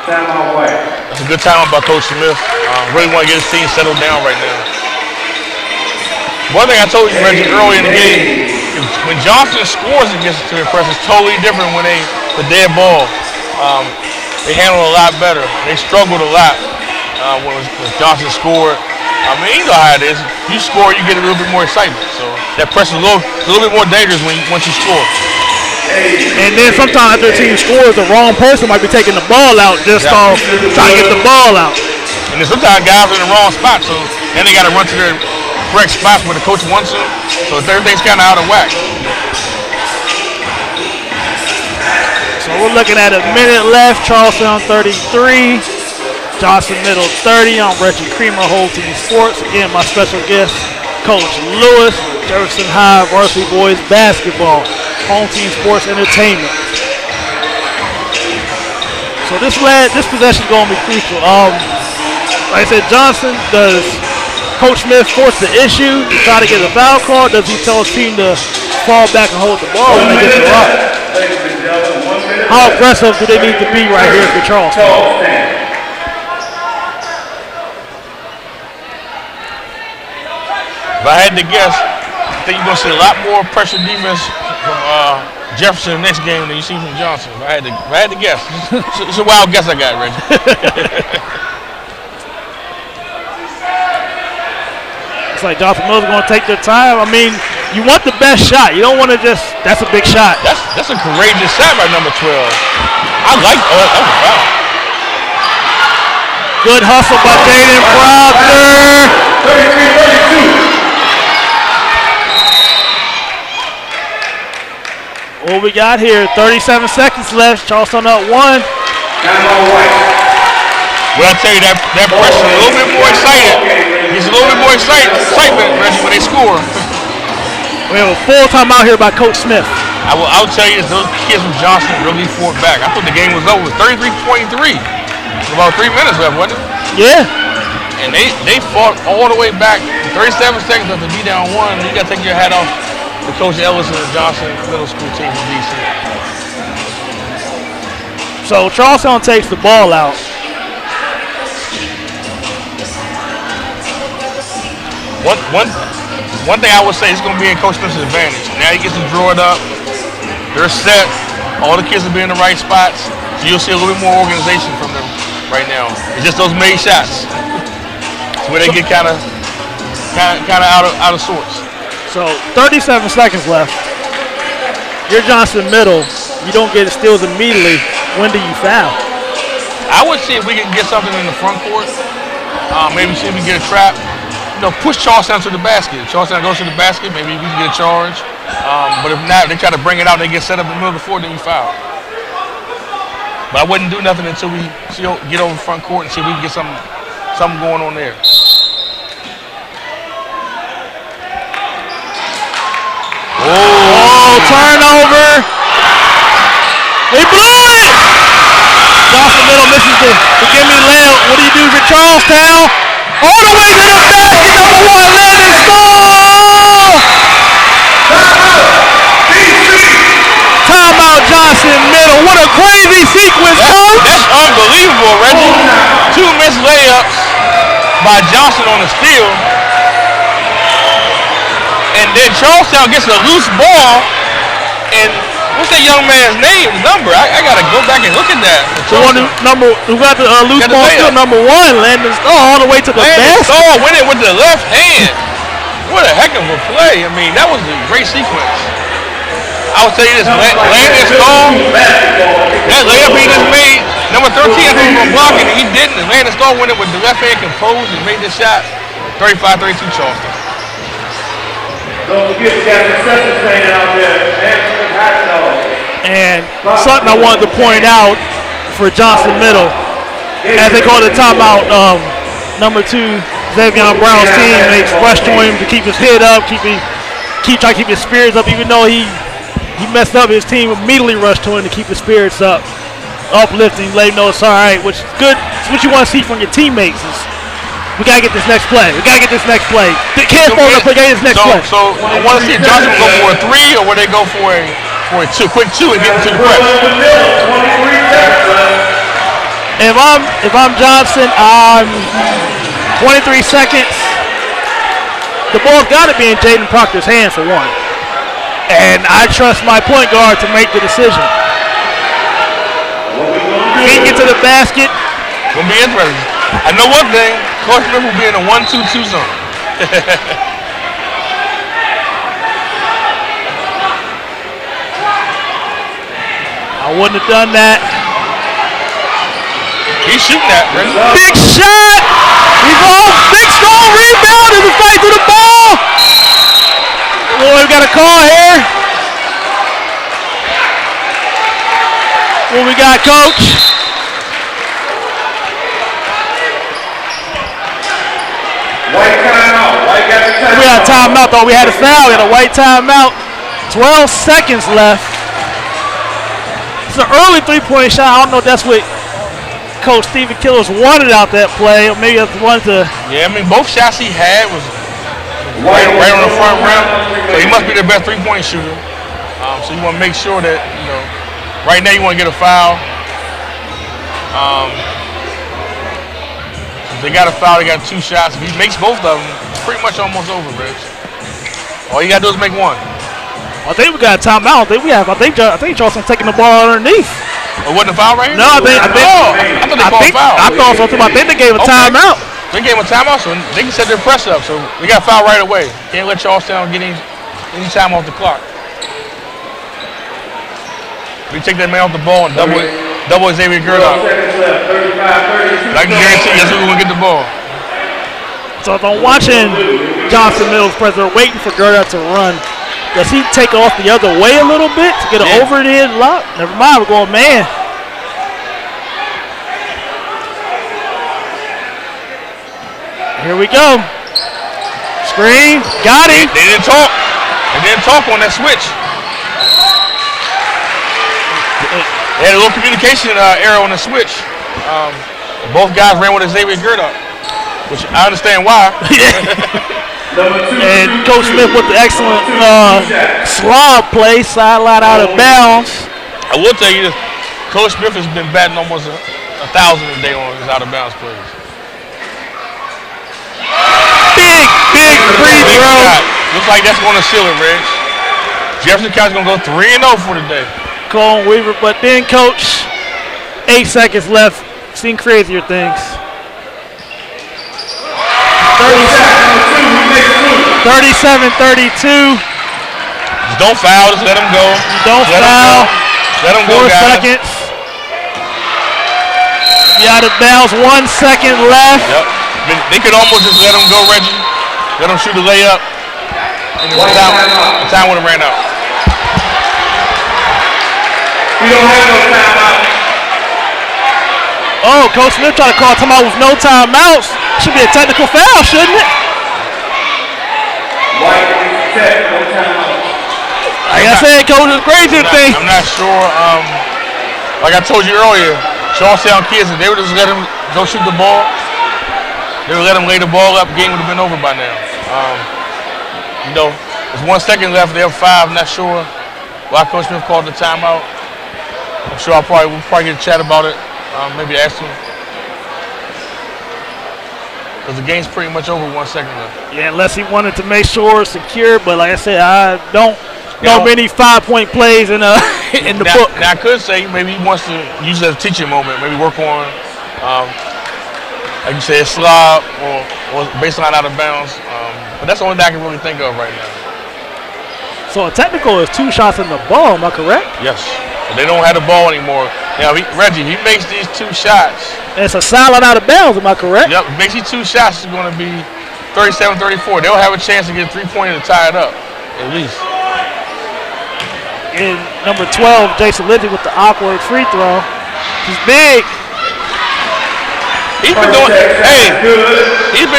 That's a good time by Coach Smith. Really want to get his team settled down right now. One thing I told you, Reggie, early in the game, when Johnson scores against the press, it's totally different when the dead ball. They handle it a lot better. They struggled a lot when Johnson scored. You know how it is. You score, you get a little bit more excitement. So that press is a little bit more dangerous once you score. And then sometimes after a team scores, the wrong person might be taking the ball out just off trying to get the ball out. And then sometimes guys are in the wrong spot, so then they got to run to their correct spots where the coach wants them. So everything's kind of out of whack. So we're looking at a minute left. Charlestown 33, Johnson Middle 30. I'm Reggie Creamer, Whole Team Sports. Again, my special guest, Coach Lewis, Jefferson High Varsity Boys Basketball, Home Team Sports Entertainment. So this possession is going to be crucial. Like I said, Johnson, does Coach Smith force the issue to try to get a foul call? Does he tell his team to fall back and hold the ball when they get the rock? How aggressive do they need to be right here for Charleston? If I had to guess, I think you're going to see a lot more pressure defense from Jefferson next game than you see from Johnson. If I had to guess. It's a wild guess I got, Reggie. Like Johnson Mills going to take their time. You want the best shot. You don't want to that's a big shot. That's a courageous shot by number 12. I like that was a foul. Good hustle by Jaden Proctor. 33-32. What we got here? 37 seconds left. Charleston up 1. Well, I tell you, that pressure is a little bit more excited. He's a little bit more excitement, Reggie, when they score. We have a full timeout here by Coach Smith. I'll tell you, those kids from Johnson really fought back. I thought the game was over. 33-23. About 3 minutes left, wasn't it? Yeah. And they fought all the way back 37 seconds left to be down 1. You got to take your hat off to Coach Ellis and the Johnson Middle School team from DC. So Charlestown takes the ball out. One thing I would say is going to be in Coach Smith's advantage. Now he gets to draw it up. They're set. All the kids will be in the right spots. So you'll see a little bit more organization from them right now. It's just those made shots. It's where they get kind of out of sorts. So 37 seconds left. You're Johnson Middle. You don't get steals immediately. When do you foul? I would see if we can get something in the front court. Maybe see if we can get a trap. Push Charlestown to the basket. If Charlestown goes to the basket, maybe we can get a charge. But if not, they try to bring it out, they get set up in the middle of the floor, then we foul. But I wouldn't do nothing until we get over the front court and see if we can get something going on there. Oh, turnover. They blew it. Johnson Middle misses the gimme layup. What do you do for Charlestown? All the way to the basket, number 1, Landon Stall! Timeout, Johnson Middle. What a crazy sequence, Coach! That's unbelievable, Reggie. 2 missed layups by Johnson on the steal. And then Charlestown gets a loose ball, and what's that young man's name? Number? I gotta go back and look at that. The one who got the loose ball still, number 1, Landon Stall, all the way to the basket. Stall went in with the left hand. What a heck of a play! I mean, that was a great sequence. I would tell you this, Landon Stall, that layup he just made, number 13, I think he was gonna block it, and he didn't. And Landon Stall went in with the left hand composed and made this shot. 35-32 Charleston. Don't forget you got the Jefferson fan out there. And something I wanted to point out for Johnson Middle, as they call the timeout, number 2, Xavier Brown's team, they expressed to him to keep his head up, try to keep his spirits up, even though he messed up. His team immediately rushed to him to keep his spirits up, uplifting, let him know it's all right, which is good. It's what you want to see from your teammates. We gotta get this next play. They can't fold up. We gotta get this next play. So I want to see if Johnson will go for a 3 or will they go for a quick 2 and get into the press. If I'm Johnson, I'm 23 seconds. The ball's got to be in Jaden Proctor's hands for one, and I trust my point guard to make the decision. He can get to the basket. Gonna be interesting. I know one thing. Coach Smith will be in a 1-2-2 zone. I wouldn't have done that. He's shooting that, right? Big shot! He's off. Big strong rebound as a fight through the ball. Oh, we got a call here. What we got, Coach? White timeout. White got the timeout. We had a timeout, though. We had a foul. We had a white timeout. 12 seconds left. It's an early three-point shot. I don't know if that's what Coach Stephen Killers wanted out that play, or maybe that's one to. Yeah, I mean, both shots he had was right on the front rim. So he must be the best three-point shooter. So you want to make sure that, right now you want to get a foul. If they got a foul, they got 2 shots. If he makes both of them, it's pretty much almost over, Rich. All you got to do is make one. I think we got a timeout. I think Charleston taking the ball underneath. It wasn't a foul right here? No, I thought they called a foul. I thought so too. I think they gave a timeout. They gave him a timeout, so they can set their press up. So they got a foul right away. Can't let Charlestown get any time off the clock. We take that man off the ball and double Xavier Gerdock. I can guarantee you that's who's going to get the ball. So if I'm watching Johnson Mills press, they're waiting for Gerdock to run. Does he take off the other way a little bit to get an over the head lock? Never mind, we're going man. Here we go. Screen, got him. They didn't talk. They didn't talk on that switch. They had a little communication error on the switch. Both guys ran with Xavier Gerdock, which I understand why. And Coach Smith with the excellent slob play, sideline out of bounds. I will tell you this, Coach Smith has been batting almost 1,000 a day on his out of bounds plays. Big free throw. Looks like that's going to seal it, Reg. Jefferson County's going to go 3-0 for the day. Colin Weaver, but then, Coach, 8 seconds left. Seen crazier things. 37-32. Just don't foul. Just let him go. Don't foul. Let him go, 4 guys. seconds. You out of bounds. 1 second left. Yep. They could almost just let him go, Reggie. Let him shoot a layup. And the time would have ran out. We don't have no timeout. Oh, Coach Smith tried to call timeout with no timeouts. Should be a technical foul, shouldn't it? Like I said, Coach, it's crazy thing. I'm not sure. Like I told you earlier, Charlestown kids, if they would just let him go shoot the ball, they would let him lay the ball up, the game would have been over by now. There's 1 second left, they have 5, I'm not sure why Coach Smith called the timeout. I'm sure we'll probably get a chat about it, maybe ask him. Because the game's pretty much over, 1 second left. Yeah, unless he wanted to make sure it's secure, but like I said, I don't know many 5-point plays in the book. Now I could say maybe he wants to use it as a teaching moment, maybe work on, like you said, slob or baseline out of bounds. But that's the only thing I can really think of right now. So a technical is 2 shots in the ball, am I correct? Yes. But they don't have the ball anymore. Now, Reggie, he makes these 2 shots. And it's a silent out of bounds, am I correct? Yep, makes these 2 shots is going to be 37-34. They'll have a chance to get a 3-pointer to tie it up, at least. And number 12, Jason Lindsay with the awkward free throw. He's big. He's been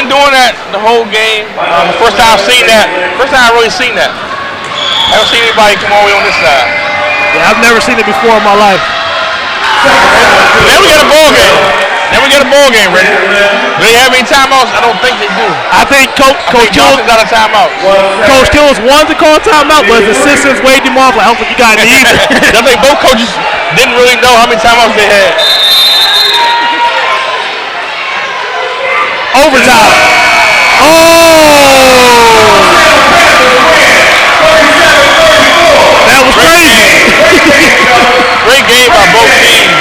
doing that the whole game. The first time I've seen that, I really seen that. I haven't seen anybody come all the way on this side. Yeah, I've never seen it before in my life. Then we got a ball game, Rick. Do they have any timeouts? I don't think they do. I think Coach Johnson's got a timeout. Coach Kills wanted to call timeout, but his assistants waved him off like, I don't think you got any either. I think both coaches didn't really know how many timeouts they had. Overtime. That was crazy. Great game by both teams.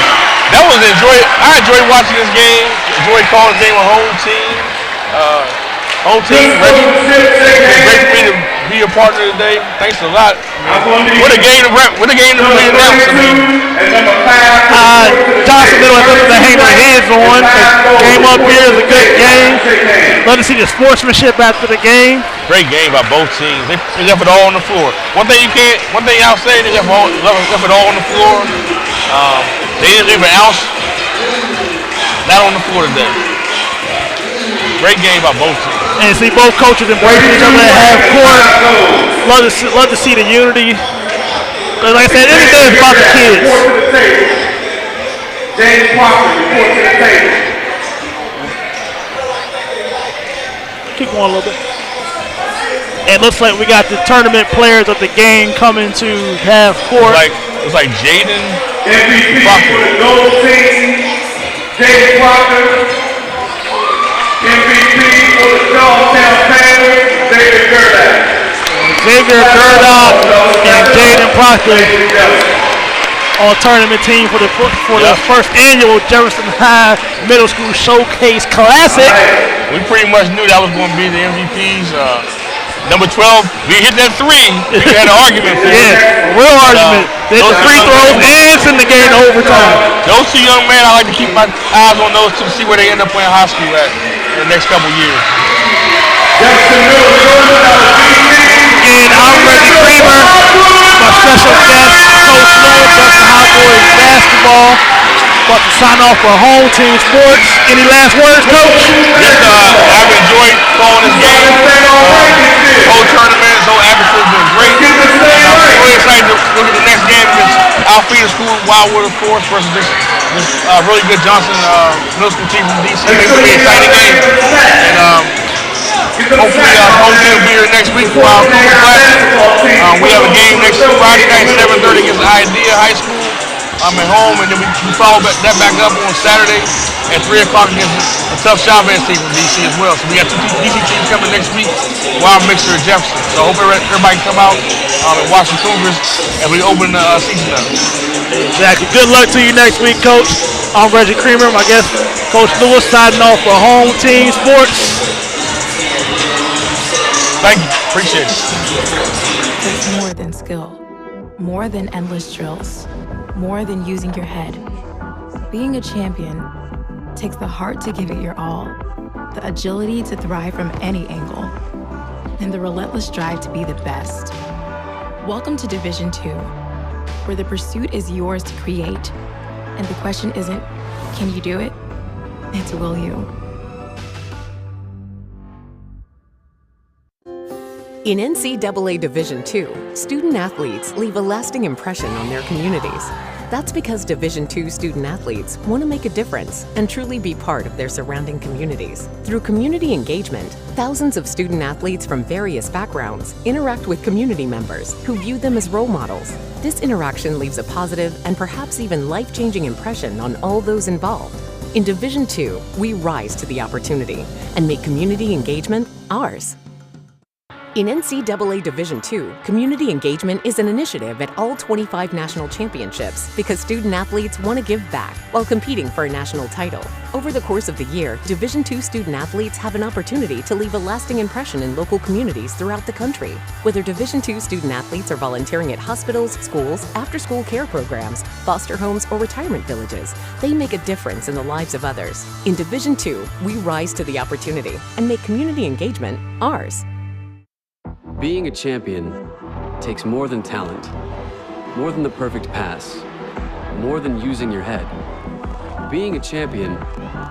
I enjoyed watching this game. Enjoyed calling this game a home team. Reggie, great for me to be a partner today. Thanks a lot. What a game to really announce. Johnson Middle has something to hang their heads on. The game up here is a good game. Love to see the sportsmanship after the game. Great game by both teams. They left it all on the floor. One thing I'll say, they left it all on the floor. They didn't leave an ounce not on the floor today. Great game by both teams. And see both coaches embracing each other at half court. Love to see the unity. But like I said, everything is about the kids. James Parker, report to the table. Keep going a little bit. It looks like we got the tournament players of the game coming to half court. It's like Jaden MVP for the gold team, James Parker. MVP for the Charlestown Panthers, Xavier Gerdak and Jaden Proctor on tournament team for the first annual Jefferson High Middle School Showcase Classic. We pretty much knew that was going to be the MVPs. Number 12, we hit that 3. We had an argument for it. Yeah, real argument. Did the free throws and send the game to overtime. Those 2 young men, I like to keep my eyes on those 2 to see where they end up playing high school at in the next couple years. And I'm Reggie Creamer, my special guest, Coach Lewis, Jefferson High Boys basketball. About to sign off for home team sports. Any last words, Coach? Just, I've enjoyed calling this game. The whole tournament, this whole atmosphere has been great. And I'm really excited to look at the next game against Alpharetta School, Wildwood, of course, versus this really good Johnson Middle School team from DC. It's going to be an exciting game. And Hopefully, home team will be here next week for our Coach Classic. We have a game next Friday night, 7:30 against Idea High School. At home, and then we follow that back up on Saturday at 3 o'clock against a tough Chavez team from DC as well. So we got two DC teams coming next week, Wild Mixer and Jefferson. So I hope everybody can come out and watch the Cougars as we open the season up. Exactly. Good luck to you next week, Coach. I'm Reggie Creamer. My guest, Coach Lewis, signing off for Home Team Sports. Thank you. Appreciate it. It's more than skill, more than endless drills, more than using your head. Being a champion takes the heart to give it your all, the agility to thrive from any angle, and the relentless drive to be the best. Welcome to Division 2, where the pursuit is yours to create, and the question isn't, can you do it? It's, will you? In NCAA Division II, student athletes leave a lasting impression on their communities. That's because Division II student athletes want to make a difference and truly be part of their surrounding communities. Through community engagement, thousands of student athletes from various backgrounds interact with community members who view them as role models. This interaction leaves a positive and perhaps even life-changing impression on all those involved. In Division II, we rise to the opportunity and make community engagement ours. In NCAA Division II, community engagement is an initiative at all 25 national championships because student athletes want to give back while competing for a national title. Over the course of the year, Division II student athletes have an opportunity to leave a lasting impression in local communities throughout the country. Whether Division II student athletes are volunteering at hospitals, schools, after-school care programs, foster homes, or retirement villages, they make a difference in the lives of others. In Division II, we rise to the opportunity and make community engagement ours. Being a champion takes more than talent, more than the perfect pass, more than using your head. Being a champion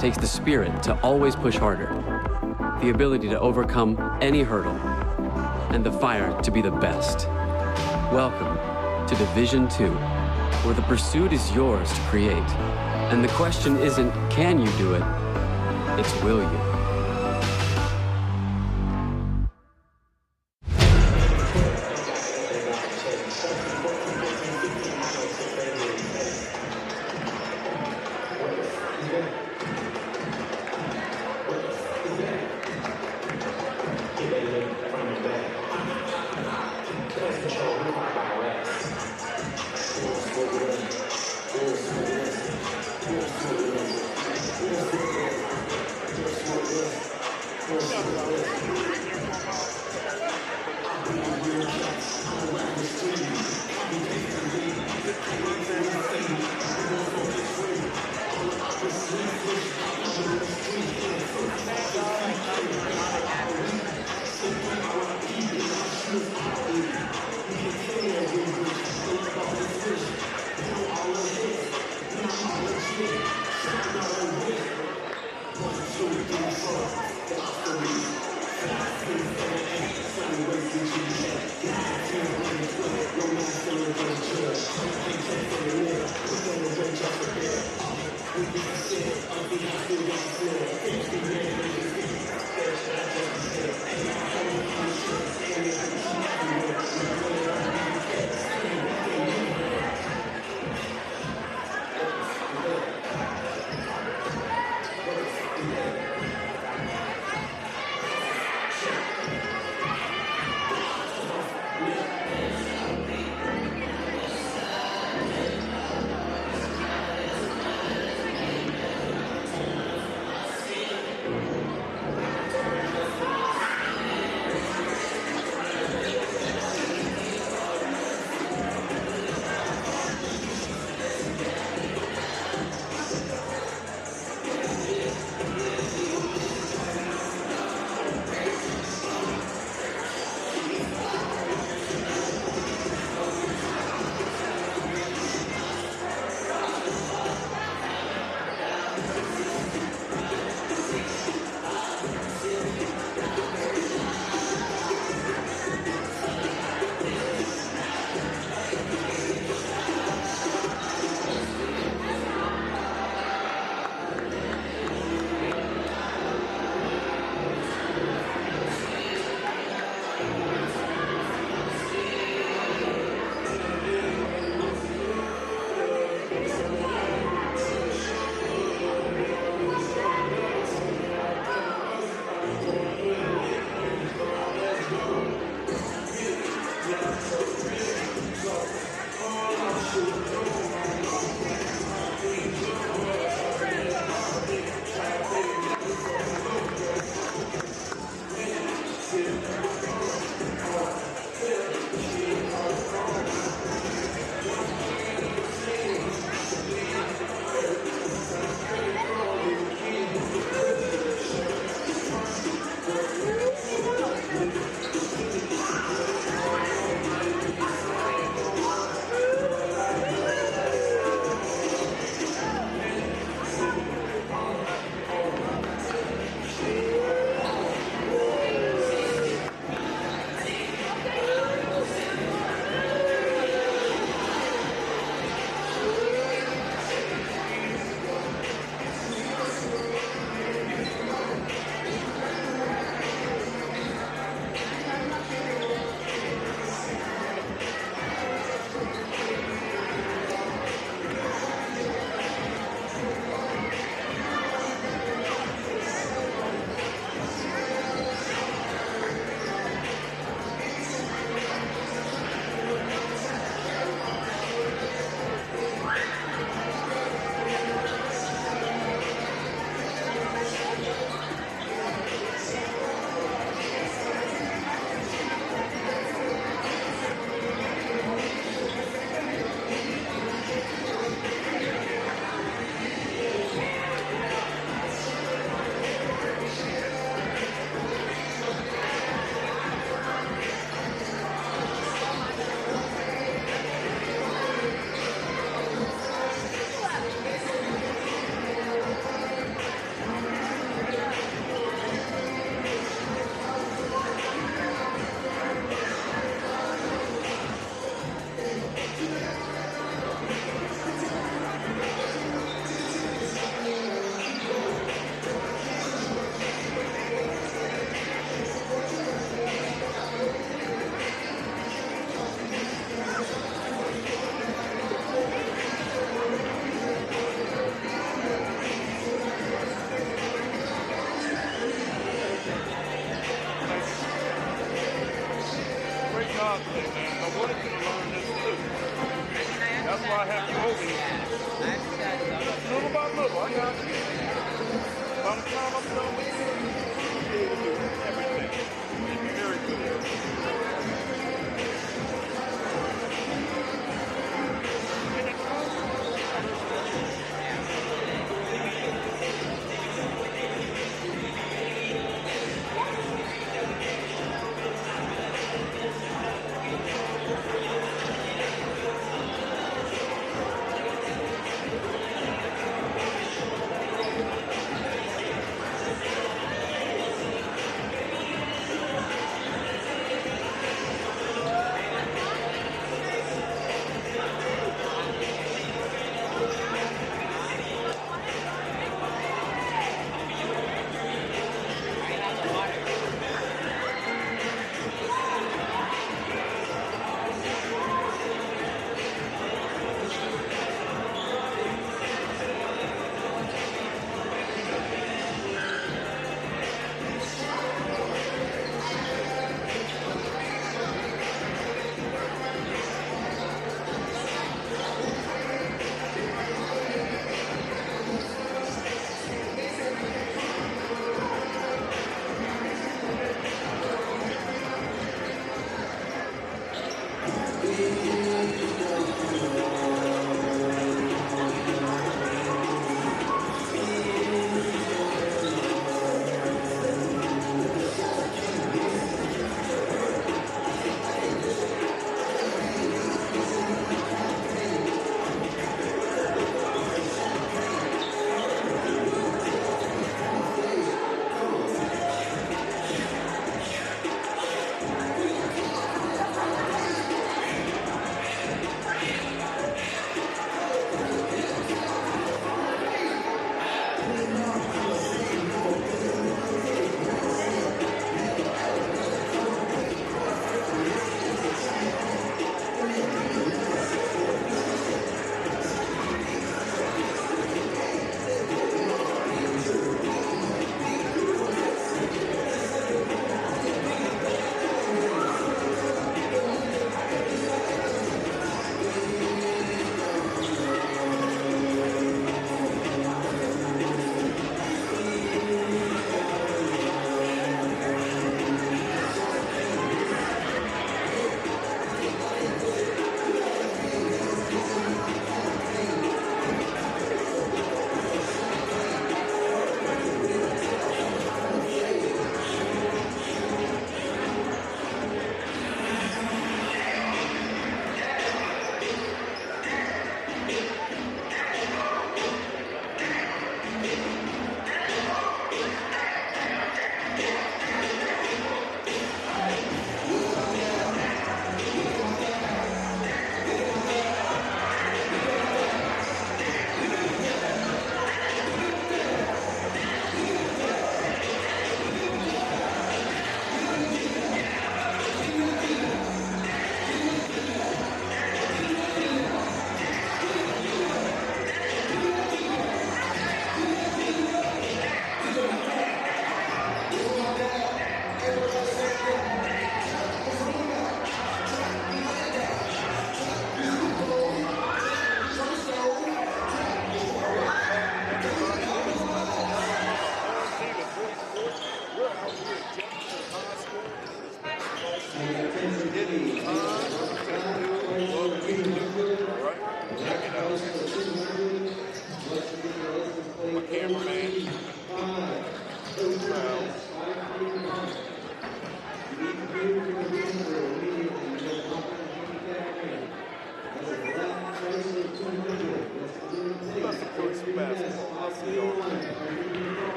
takes the spirit to always push harder, the ability to overcome any hurdle, and the fire to be the best. Welcome to Division II, where the pursuit is yours to create. And the question isn't, can you do it? It's, will you?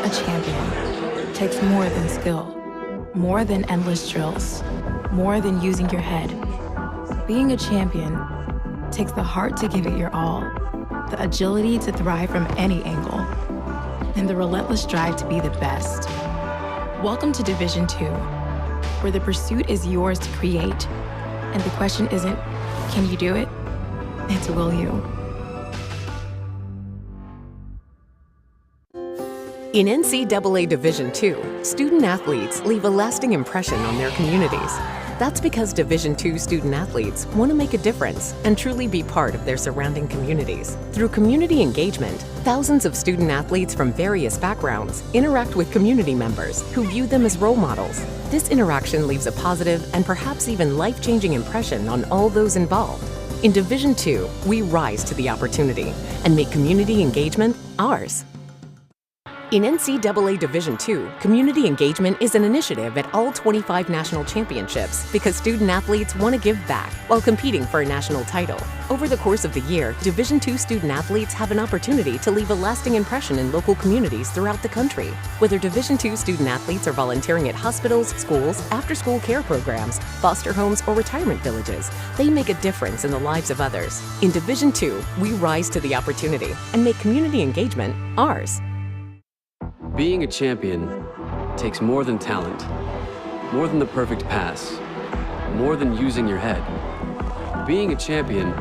a champion takes more than skill, more than endless drills, more than using your head. Being a champion takes the heart to give it your all, the agility to thrive from any angle, and the relentless drive to be the best. Welcome to Division 2, where the pursuit is yours to create, and the question isn't, can you do it? It's will you? In NCAA Division II, student athletes leave a lasting impression on their communities. That's because Division II student athletes want to make a difference and truly be part of their surrounding communities. Through community engagement, thousands of student athletes from various backgrounds interact with community members who view them as role models. This interaction leaves a positive and perhaps even life-changing impression on all those involved. In Division II, we rise to the opportunity and make community engagement ours. In NCAA Division II, community engagement is an initiative at all 25 national championships because student athletes want to give back while competing for a national title. Over the course of the year, Division II student athletes have an opportunity to leave a lasting impression in local communities throughout the country. Whether Division II student athletes are volunteering at hospitals, schools, after-school care programs, foster homes, or retirement villages, they make a difference in the lives of others. In Division II, we rise to the opportunity and make community engagement ours. Being a champion takes more than talent, more than the perfect pass, more than using your head. Being a champion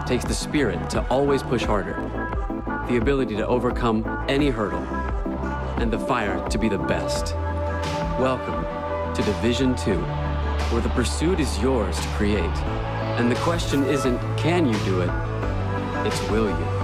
takes the spirit to always push harder, the ability to overcome any hurdle, and the fire to be the best. Welcome to Division II, where the pursuit is yours to create. And the question isn't, can you do it? It's will you?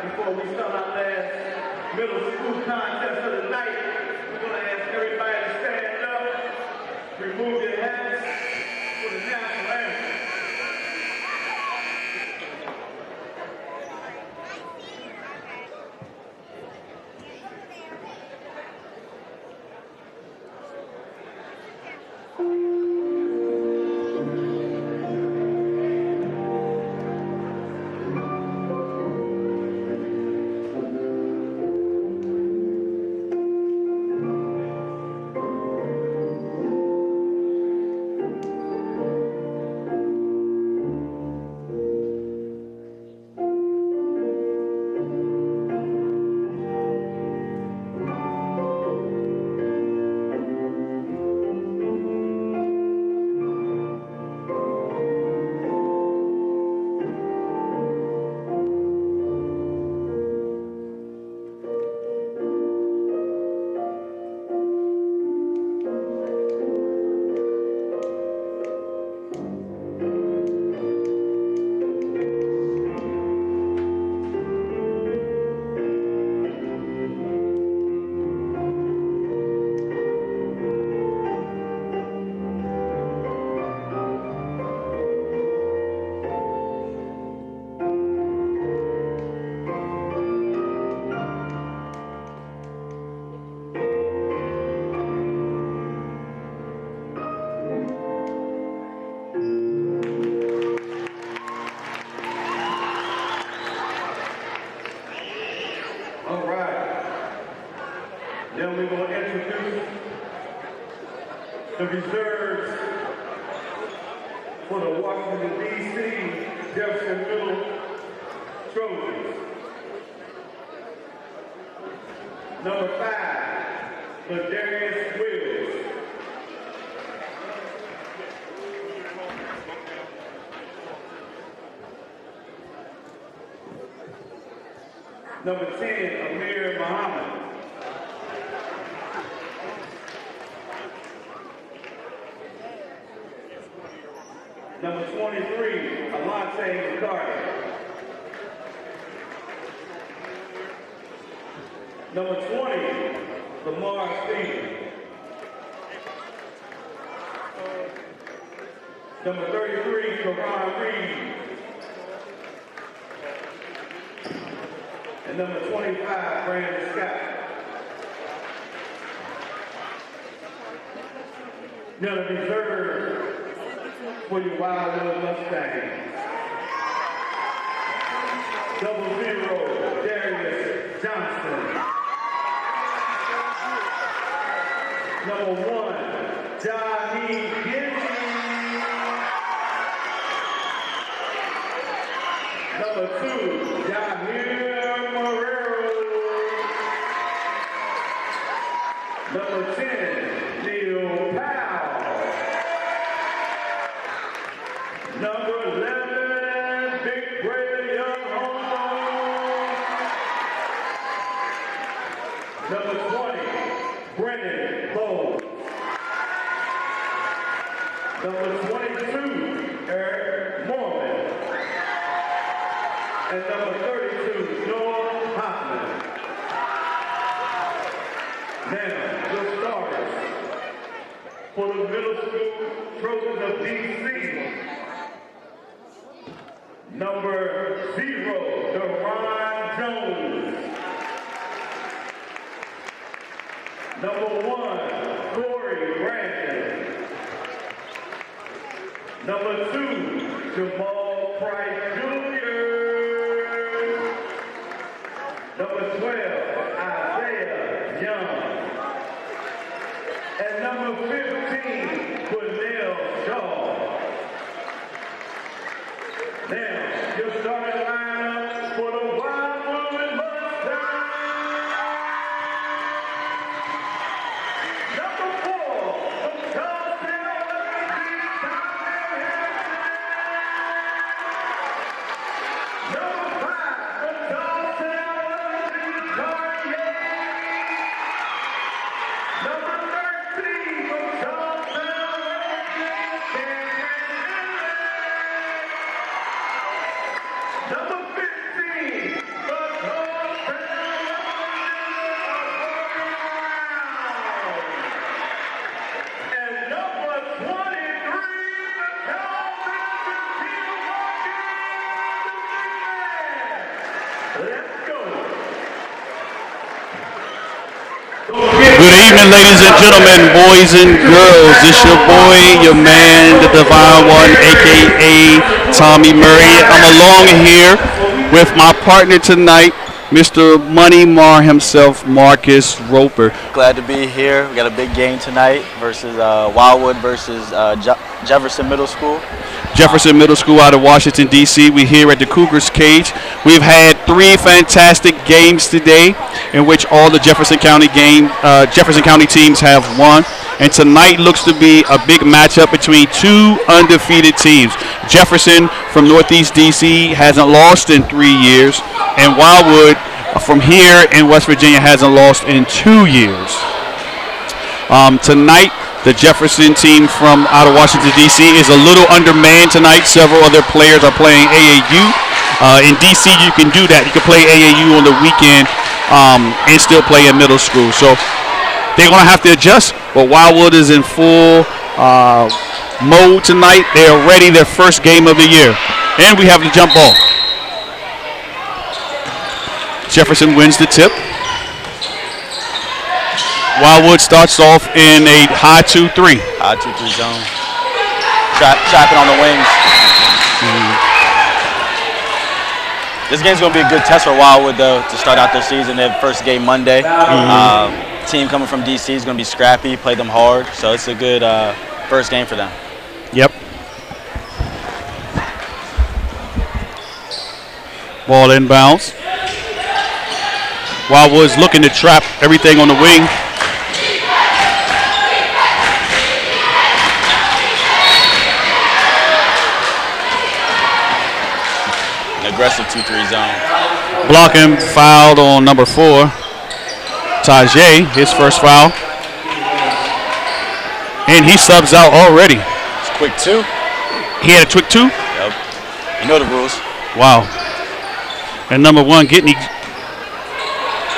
Before we start our last middle school contest of the night, we're going to ask everybody to stand up, remove your hats for the national anthem. Then we're going to introduce the reserves for the Washington, D.C. Jefferson Middle Trojans. Number 5, Ladarius Wills. Number 10, Amir Muhammad. Number 23, Alante McCarty. Number 20, Lamar Stevens. Number 33, Karan Reed. And number 25, Brandon Scott. Now the reserve for your Wildwood Mustangs. 00, Darius Johnson. Number 1, Johnny Gibson. Number 2, Jahir Marrero. Number 10, Neil Powell. Number 11, Big Brady Young Homo. Number 20, Brennan Bowles. Number 22, Eric Mormon. And number 32, Noah Hoffman. Now, the starters for the middle school Trojans of D.C. Number 0, Deron Jones. Number 1, Corey Brandon. Number 2, Jamal Price Jr. Number 12, Isaiah Young. And number 15, Cornell Shaw. Now, your starting lineup for the Wildwood Mustangs. Number 4, from Charlestown, Number 5, from Charlestown, Number 13, from Charlestown, Number 15, from and number 23, let's go. Good evening, ladies and gentlemen, boys and girls. It's your boy, your man, the Divine One, a.k.a. Tommy Murray. I'm along here with my partner tonight, Mr. Money Mar himself, Marcus Roper. Glad to be here. We got a big game tonight versus Wildwood versus Jefferson Middle School. Jefferson Middle School out of Washington, D.C. We're here at the Cougars cage. We've had 3 fantastic games today in which all the Jefferson County teams have won. And tonight looks to be a big matchup between 2 undefeated teams. Jefferson from Northeast D.C. hasn't lost in 3 years, and Wildwood from here in West Virginia hasn't lost in 2 years. Tonight, the Jefferson team from out of Washington, D.C. is a little undermanned tonight. Several other players are playing AAU. In D.C., you can do that. You can play AAU on the weekend and still play in middle school. So they're going to have to adjust, but Wildwood is in full mode tonight. They are ready, their first game of the year. And we have the jump ball. Jefferson wins the tip. Wildwood starts off in a high 2-3. High 2-3 zone. Trapping on the wings. This game's going to be a good test for Wildwood, though, to start out their season. Their first game Monday. team coming from DC is going to be scrappy, play them hard. So it's a good first game for them. Yep. Ball inbounds. Wildwood's looking to trap everything on the wing. An aggressive 2-3 zone. Blocking fouled on number 4. Tajay, his first foul. And he subs out already. It's quick 2. He had a quick 2? Yep. You know the rules. Wow. And number 1, Gitney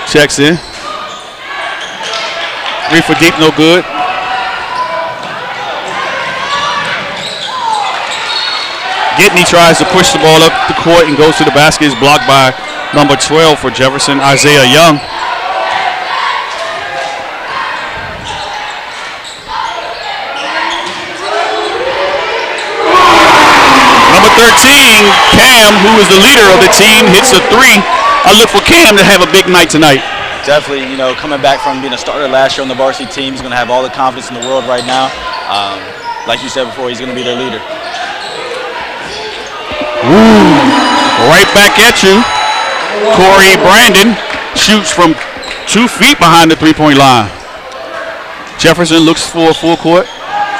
checks in. 3 for deep, no good. Gitney tries to push the ball up the court and goes to the basket. Is blocked by number 12 for Jefferson, Isaiah Young. Number 13, Cam, who is the leader of the team, hits a 3. I look for Cam to have a big night tonight. Definitely, coming back from being a starter last year on the varsity team, he's going to have all the confidence in the world right now. Like you said before, he's going to be their leader. Ooh, right back at you. Corey Brandon shoots from 2 feet behind the three-point line. Jefferson looks for a full court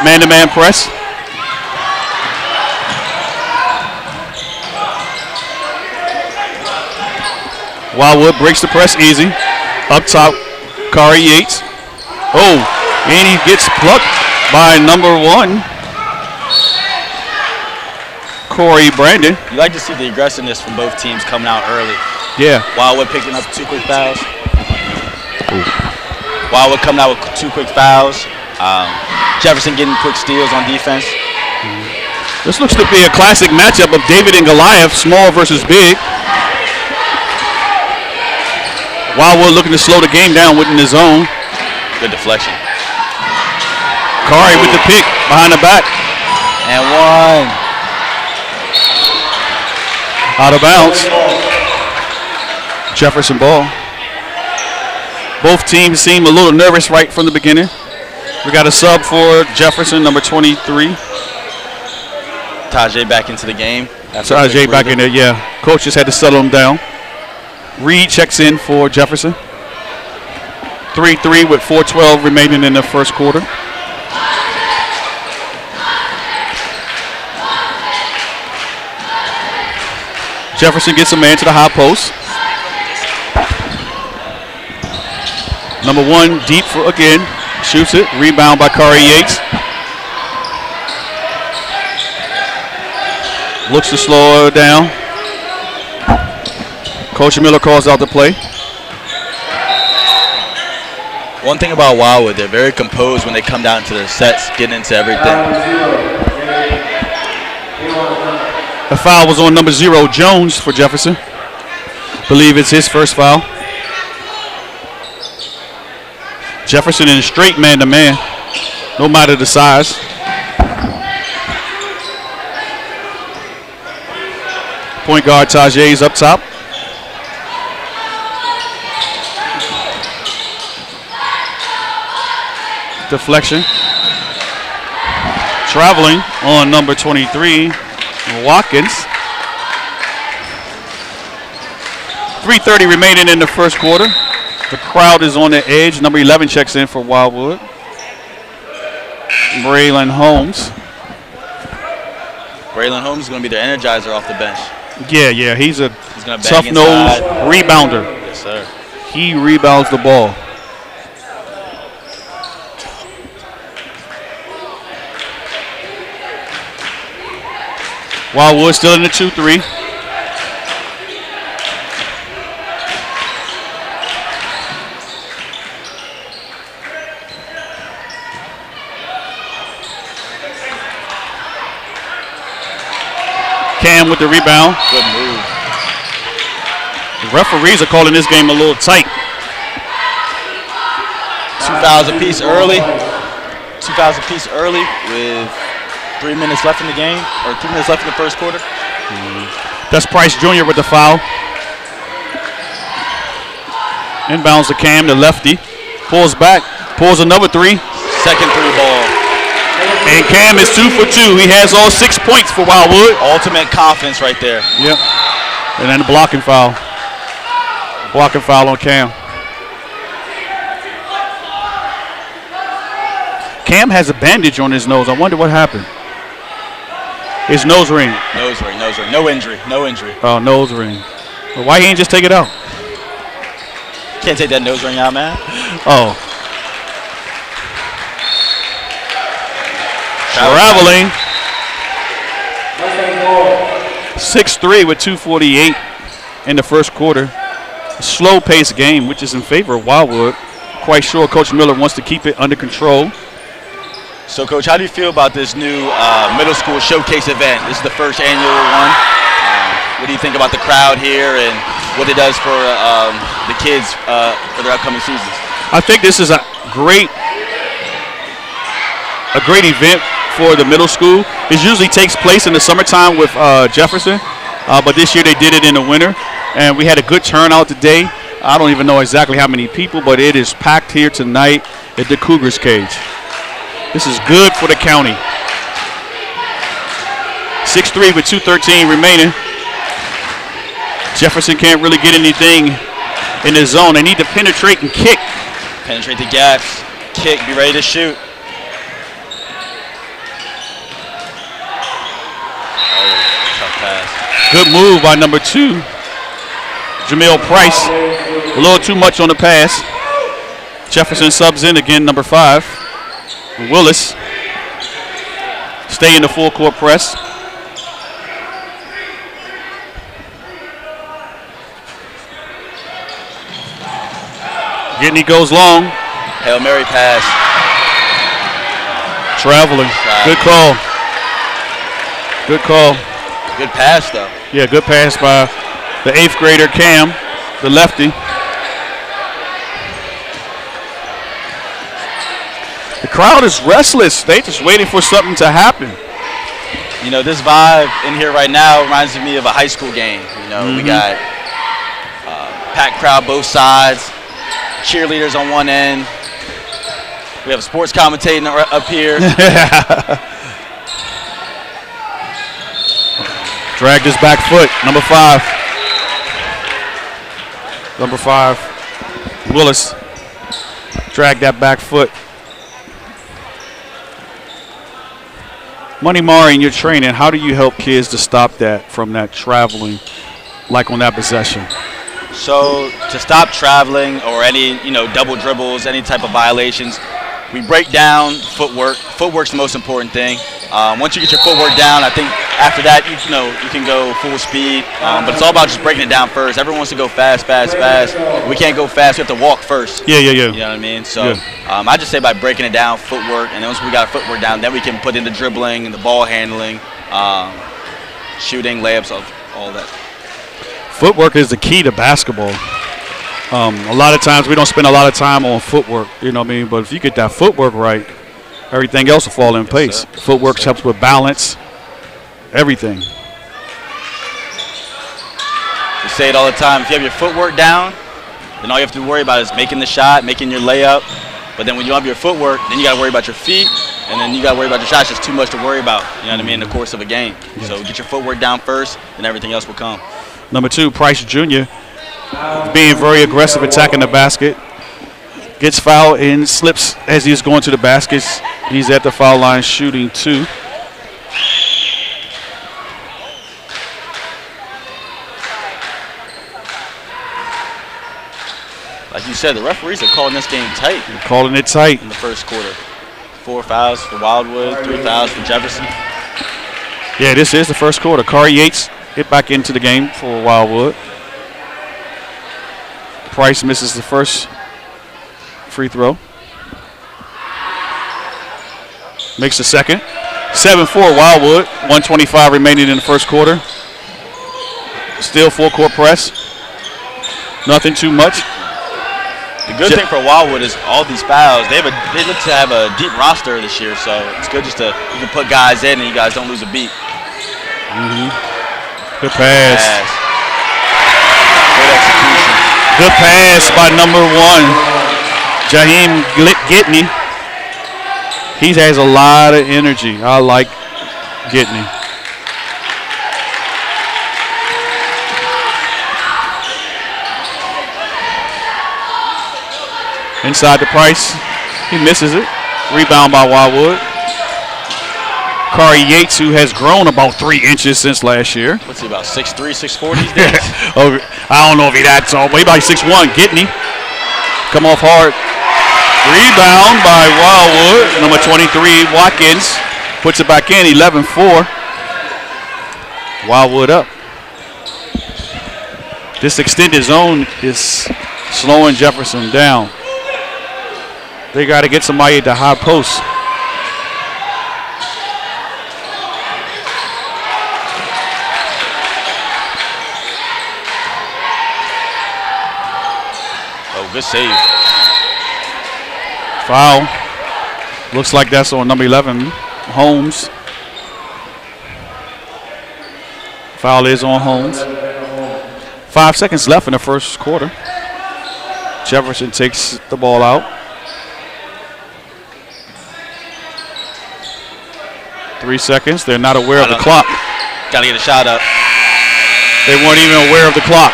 man-to-man press. Wildwood breaks the press easy. Up top, Kari Yates. Oh, and he gets plucked by number 1, Corey Brandon. You like to see the aggressiveness from both teams coming out early. Yeah. Wildwood picking up 2 quick fouls. Wildwood coming out with 2 quick fouls. Jefferson getting quick steals on defense. This looks to be a classic matchup of David and Goliath, small versus big. Wildwood looking to slow the game down within the zone. Good deflection. Kari with the pick behind the back. And 1. Out of bounds. Jefferson ball. Both teams seem a little nervous right from the beginning. We got a sub for Jefferson, number 23. Tajay back into the game. Tajay back in there, yeah. Coach just had to settle him down. Reed checks in for Jefferson. 3-3 with 4:12 remaining in the first quarter. Jefferson gets a man to the high post. Number 1 deep for again. Shoots it. Rebound by Kari Yates. Looks to slow her down. Coach Miller calls out the play. One thing about Wildwood, they're very composed when they come down to their sets, getting into everything. The foul was on number 0, Jones, for Jefferson. Believe it's his first foul. Jefferson in a straight man-to-man, no matter the size. Point guard Tajay's up top. Deflection. Traveling on number 23, Watkins. 3:30 remaining in the first quarter. The crowd is on the edge. Number 11 checks in for Wildwood. Braylon Holmes. Braylon Holmes is going to be their energizer off the bench. Yeah, he's a gonna bang tough-nosed inside. rebounder. Yes, sir. He rebounds the ball. Wildwood still in the 2-3. Cam with the rebound. Good move. The referees are calling this game a little tight. 2 fouls apiece early. 2 fouls apiece early with 3 minutes left in the game, or 2 minutes left in the first quarter. That's Price Jr. with the foul. Inbounds to Cam, the lefty. Pulls back. Pulls another three. Second three ball. And Cam is 2 for 2. He has all 6 points for Wildwood. Ultimate confidence right there. Yep. And then the blocking foul. Blocking foul on Cam. Cam has a bandage on his nose. I wonder what happened. His nose ring. Nose ring, nose ring. No injury, no injury. Oh, nose ring. Well, why he ain't just take it out? Can't take that nose ring out, man. Oh. Traveling. 6-3 with 2:48 in the first quarter. A slow-paced game, which is in favor of Wildwood. Quite sure Coach Miller wants to keep it under control. So, Coach, how do you feel about this new middle school showcase event? This is the first annual one. What do you think about the crowd here and what it does for the kids for their upcoming seasons? I think this is a great event for the middle school. It usually takes place in the summertime with Jefferson, but this year they did it in the winter, and we had a good turnout today. I don't even know exactly how many people, but it is packed here tonight at the Cougars cage. This is good for the county. 6-3 with 2:13 remaining. Jefferson can't really get anything in the zone. They need to penetrate and kick. Penetrate the gaps, kick, be ready to shoot. Oh, tough pass. Good move by number 2, Jamil Price. A little too much on the pass. Jefferson subs in again, number 5. Willis stay in the full court press. Getney goes long. Hail Mary pass. Traveling. Good call. Good call. Good pass, though. Yeah, good pass by the 8th grader Cam, the lefty. The crowd is restless. They just waiting for something to happen. You know, this vibe in here right now reminds me of a high school game. You know, we got packed crowd both sides, cheerleaders on one end. We have sports commentating up here. Dragged his back foot, number 5. Number 5, Willis. Dragged that back foot. Money Mari, in your training, how do you help kids to stop that from that traveling, like on that possession? So to stop traveling or any, double dribbles, any type of violations, we break down footwork. Footwork's the most important thing. Once you get your footwork down, I think after that, you can go full speed. But it's all about just breaking it down first. Everyone wants to go fast. We can't go fast. We have to walk first. Yeah. You know what I mean? So I just say by breaking it down, footwork, and then once we got our footwork down, then we can put in the dribbling and the ball handling, shooting, layups, all that. Footwork is the key to basketball. A lot of times we don't spend a lot of time on footwork, you know what I mean? But if you get that footwork right, everything else will fall in place. Footwork helps with balance, everything. We say it all the time. If you have your footwork down, then all you have to worry about is making the shot, making your layup. But then when you don't have your footwork, then you got to worry about your feet, and then you got to worry about your shots. It's just too much to worry about, you know what I mean, in the course of a game. Yes. So get your footwork down first, and everything else will come. Number 2, Price Jr., being very aggressive, attacking the basket. Gets fouled and slips as he's going to the baskets. He's at the foul line shooting 2. Like you said, the referees are calling this game tight. They're calling it tight. In the first quarter. 4 fouls for Wildwood, 3 fouls for Jefferson. Yeah, this is the first quarter. Kari Yates get back into the game for Wildwood. Price misses the first free throw. Makes the second. 7-4 Wildwood. 1:25 remaining in the first quarter. Still full court press. Nothing too much. The good thing for Wildwood is all these fouls. They look to have a deep roster this year, so it's good just you can put guys in and you guys don't lose a beat. Good pass. Good execution. Good pass by number 1, Jaheim Gitney. He has a lot of energy. I like Gitney. Inside to Price. He misses it. Rebound by Wildwood. Kari Yates, who has grown about 3 inches since last year. What's he, about 6'3", 6'4" these days? Oh, I don't know if he that tall, but he about 6'1". Gitney. Come off hard. Rebound by Wildwood. Number 23, Watkins. Puts it back in, 11-4. Wildwood up. This extended zone is slowing Jefferson down. They got to get somebody at the high post. Oh, good save. Foul. Looks like that's on number 11, Holmes. Foul is on Holmes. 5 seconds left in the first quarter. Jefferson takes the ball out. 3 seconds. They're not aware of the clock. Gotta get a shot up. They weren't even aware of the clock.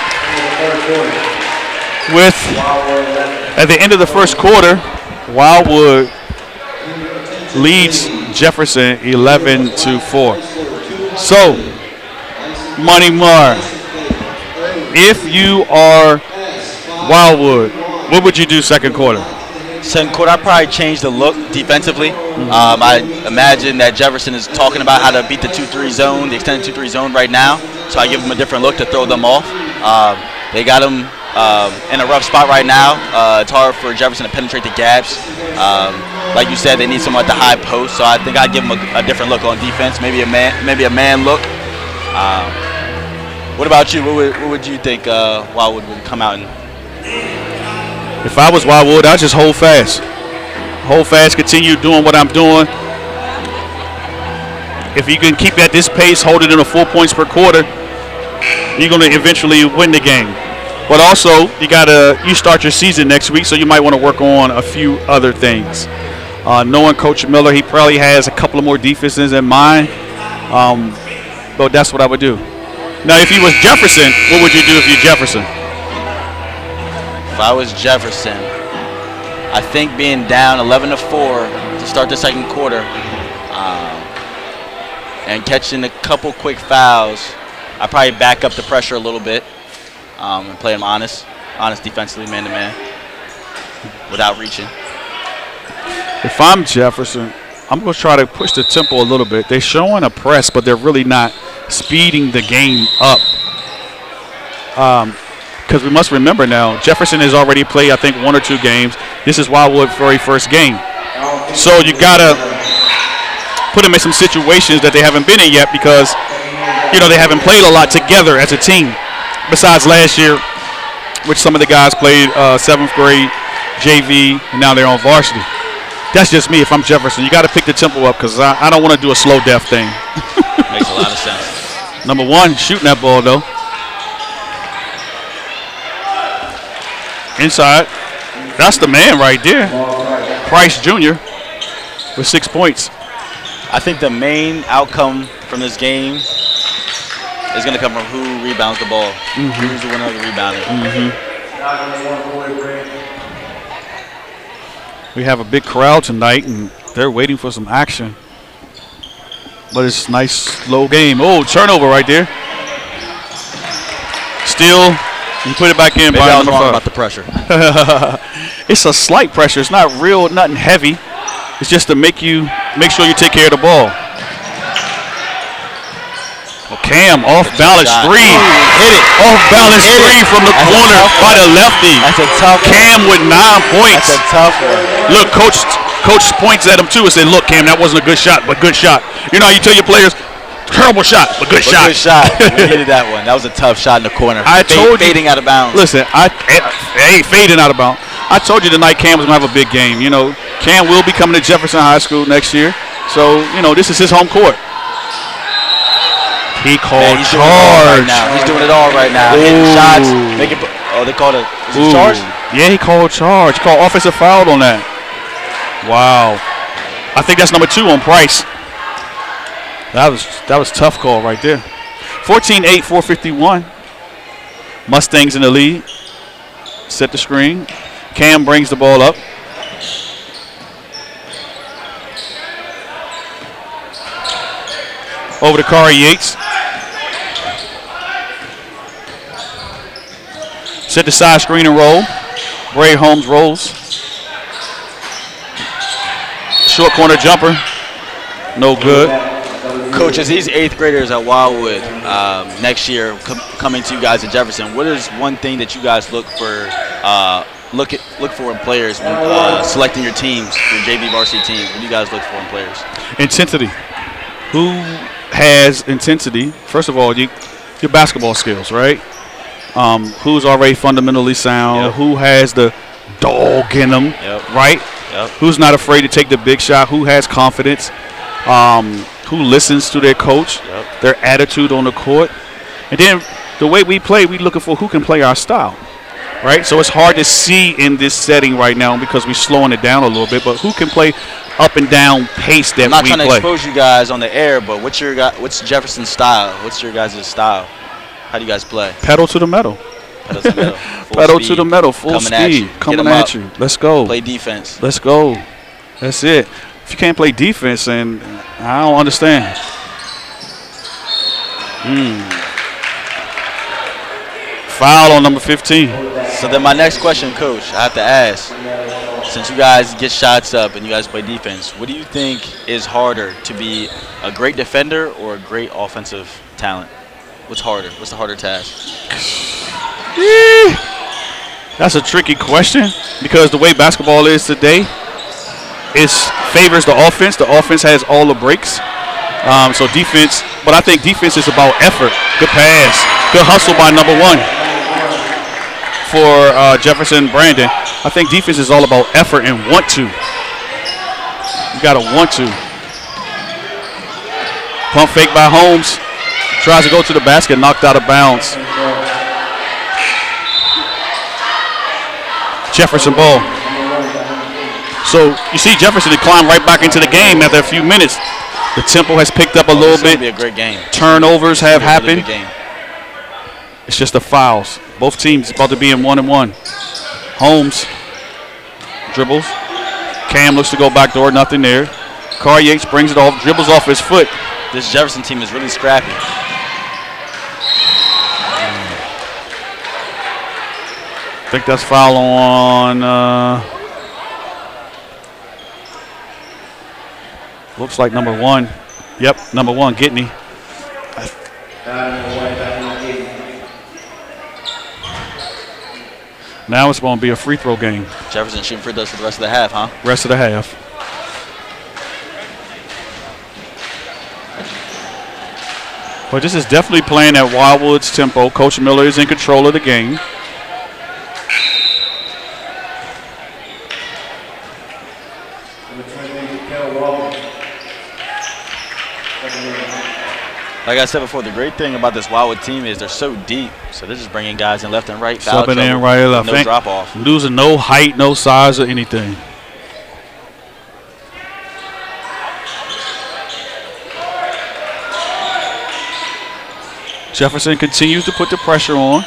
At the end of the first quarter, Wildwood leads Jefferson 11-4. So, Money Mar, if you are Wildwood, what would you do second quarter? Second quarter, I'd probably change the look defensively. I imagine that Jefferson is talking about how to beat the 2-3 zone, the extended 2-3 zone right now. So I give them a different look to throw them off. They got them in a rough spot right now. It's hard for Jefferson to penetrate the gaps. Like you said, they need someone at the high post. So I think I'd give them a different look on defense, maybe a man look. What about you? What would you think Wildwood would come out and? If I was Wildwood, I'd just hold fast. Hold fast, continue doing what I'm doing. If you can keep at this pace, hold it in 4 points per quarter, you're going to eventually win the game. But also, you start your season next week, so you might want to work on a few other things. Knowing Coach Miller, he probably has a couple of more defenses in mind. But that's what I would do. Now, if you was Jefferson, what would you do if you're Jefferson? If I was Jefferson, I think being down 11-4 to start the second quarter and catching a couple quick fouls, I'd probably back up the pressure a little bit and play them honest defensively, man-to-man, without reaching. If I'm Jefferson, I'm going to try to push the tempo a little bit. They're showing a press, but they're really not speeding the game up. Because we must remember now, Jefferson has already played, I think, 1 or 2 games. This is Wildwood's very first game. So you got to put them in some situations that they haven't been in yet because, they haven't played a lot together as a team. Besides last year, which some of the guys played 7th grade, JV, and now they're on varsity. That's just me if I'm Jefferson. You got to pick the tempo up because I don't want to do a slow death thing. Makes a lot of sense. Number 1, shooting that ball, though. Inside. That's the man right there. Price Jr. with 6 points. I think the main outcome from this game is going to come from who rebounds the ball. Who's the winner of the rebounding. We have a big crowd tonight, and they're waiting for some action. But it's a nice, slow game. Oh, turnover right there. Still. You put it back in. Maybe I was wrong about the pressure. It's a slight pressure. It's not real, nothing heavy. It's just to make sure you take care of the ball. Well, Cam off balance 3. Hit it. Off balance 3 from the corner by the lefty. That's a tough Cam with 9 points. That's a tough one. Look, coach points at him too and said, "Look, Cam, that wasn't a good shot, but good shot." You know how you tell your players, terrible shot, but good shot. Good shot. We needed that one. That was a tough shot in the corner. Fading out of bounds. Listen, fading out of bounds. I told you tonight Cam was going to have a big game. Cam will be coming to Jefferson High School next year. So, this is his home court. He called charge. He's doing it all right now. Hitting shots, Oh, they called a charge? Yeah, he called charge. He called offensive foul on that. Wow. I think that's number 2 on Price. That was tough call right there. 14-8, 4:51. Mustangs in the lead. Set the screen. Cam brings the ball up. Over to Kari Yates. Set the side screen and roll. Bray Holmes rolls. Short corner jumper. No good. Coach, as these 8th graders at Wildwood next year coming to you guys at Jefferson, what is one thing that you guys look for in players when selecting your teams, your JV varsity teams? What do you guys look for in players? Intensity. Who has intensity? First of all, your basketball skills, right? Who's already fundamentally sound? Yep. Who has the dog in them, right? Yep. Who's not afraid to take the big shot? Who has confidence? Who listens to their coach? Yep. Their attitude on the court, and then the way we play, we're looking for who can play our style, right? So it's hard to see in this setting right now because we're slowing it down a little bit. But who can play up and down pace that we play? I'm not trying to expose you guys on the air, but what's Jefferson's style? What's your guys' style? How do you guys play? Pedal to the metal. Pedal to the metal. Pedal to the metal. Full speed. Coming at you. Let's go. Play defense. Let's go. That's it. If you can't play defense, then I don't understand. Foul on number 15. So then my next question, Coach, I have to ask, since you guys get shots up and you guys play defense, what do you think is harder, to be a great defender or a great offensive talent? What's harder? What's the harder task? That's a tricky question because the way basketball is today, it favors the offense. The offense has all the breaks. So defense, but I think defense is about effort. Good pass. Good hustle by number 1 for Jefferson Brandon. I think defense is all about effort and want to. You got to want to. Pump fake by Holmes. Tries to go to the basket, knocked out of bounds. Jefferson ball. So you see Jefferson climb right back into the game after a few minutes. The tempo has picked up a little bit. It's going to be a great game. Turnovers have happened. Really it's just the fouls. Both teams about to be in 1-1. Holmes dribbles. Cam looks to go back door, nothing there. Kari Yates brings it off, dribbles off his foot. This Jefferson team is really scrappy. I think that's foul on, looks like number 1. Yep, number 1, Gitney. Now it's going to be a free throw game. Jefferson shooting free throws for the rest of the half, huh? Rest of the half. But this is definitely playing at Wildwood's tempo. Coach Miller is in control of the game. Like I said before, the great thing about this Wildwood team is they're so deep. So they're just bringing guys in left and right. Subbing in right and left. No drop off. Losing no height, no size or anything. Jefferson continues to put the pressure on.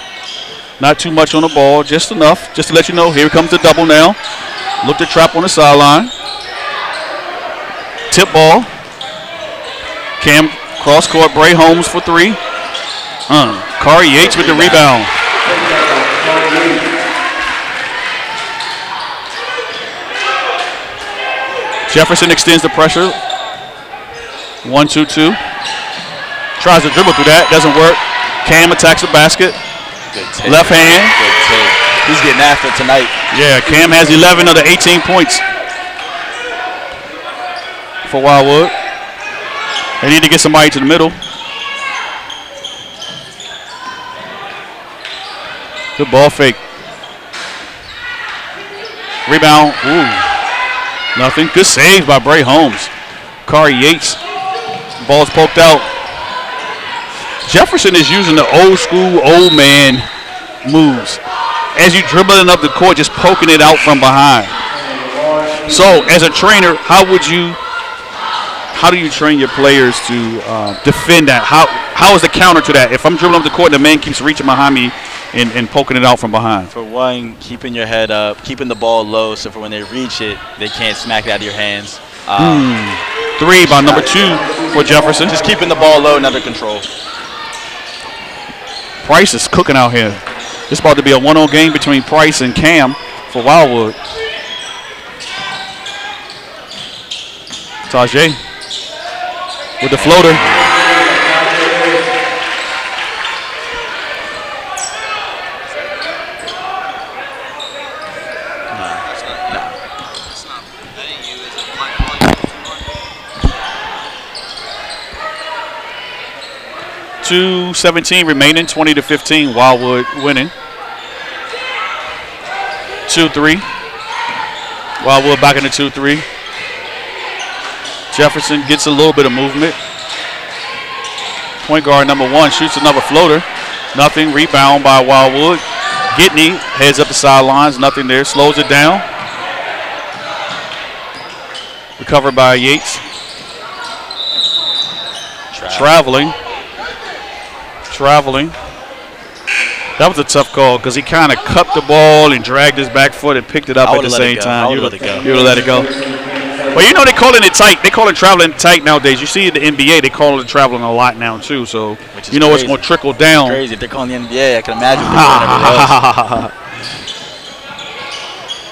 Not too much on the ball, just enough. Just to let you know, here comes the double now. Look to trap on the sideline. Tip ball. Cam cross court, Bray Holmes for 3. Kari Yates with the rebound. Jefferson extends the pressure. 1-2-2. Tries to dribble through that, doesn't work. Cam attacks the basket. Left hand. Good take. He's getting after it tonight. Yeah, Cam has 11 of the 18 points for Wildwood. They need to get somebody to the middle. Good ball fake. Rebound. Ooh. Nothing. Good save by Bray Holmes. Kari Yates. Ball's poked out. Jefferson is using the old school, old man moves. as you dribbling up the court, just poking it out from behind. So, as a trainer, how do you train your players to defend that? How is the counter to that? If I'm dribbling up the court and the man keeps reaching behind me and poking it out from behind. For one, keeping your head up, keeping the ball low, so for when they reach it, they can't smack it out of your hands. 3 by number 2 for Jefferson. Just keeping the ball low and under control. Price is cooking out here. It's about to be a 1-0 game between Price and Cam for Wildwood. Tajay with the floater. .217 remaining, 20-15. Wildwood winning. 2-3. Wildwood back in the 2-3. Jefferson gets a little bit of movement. Point guard number 1 shoots another floater. Nothing. Rebound by Wildwood. Gitney heads up the sidelines. Nothing there. Slows it down. Recovered by Yates. Traveling. That was a tough call because he kind of cupped the ball and dragged his back foot and picked it up at the same time. You would have let it go. Well, you know they're calling it tight. They call it traveling tight nowadays. You see in the NBA, they call it traveling a lot now too. So you know it's going to trickle down. It's crazy. If they're calling the NBA, I can imagine what they're doing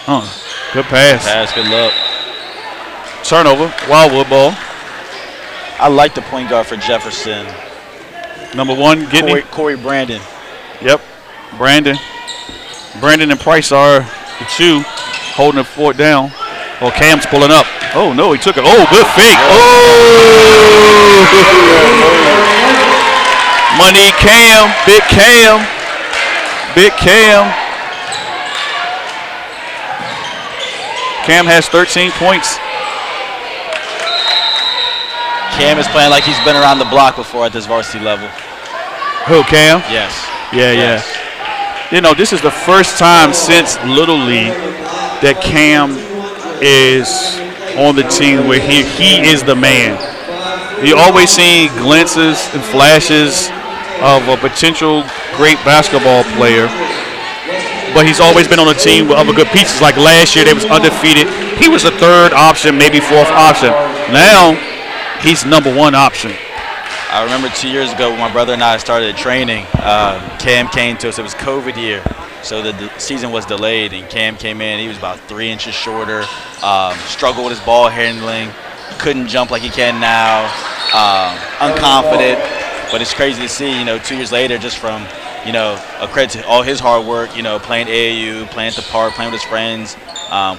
everywhere else. Good pass. Good luck. Turnover. Wildwood ball. I like the point guard for Jefferson. Number 1, Gitney. Corey Brandon. Yep. Brandon and Price are the 2 holding the fort down. Oh, Cam's pulling up. Oh, no, he took it. Oh, good fake. Oh! Money Cam. Big Cam. Cam has 13 points. Cam is playing like he's been around the block before at this varsity level. Who, Cam? Yes. Yeah. You know, this is the first time since Little League that Cam is on the team where he is the man. You always see glimpses and flashes of a potential great basketball player, but he's always been on a team with other good pieces. Like last year, they was undefeated. He was a 3rd option, maybe 4th option. Now, he's number 1 option. I remember 2 years ago when my brother and I started training, Cam came to us. It was COVID year, so the season was delayed, and Cam came in. He was about 3 inches shorter, struggled with his ball handling, couldn't jump like he can now, unconfident. But it's crazy to see, 2 years later, just from, a credit to all his hard work, playing AAU, playing at the park, playing with his friends,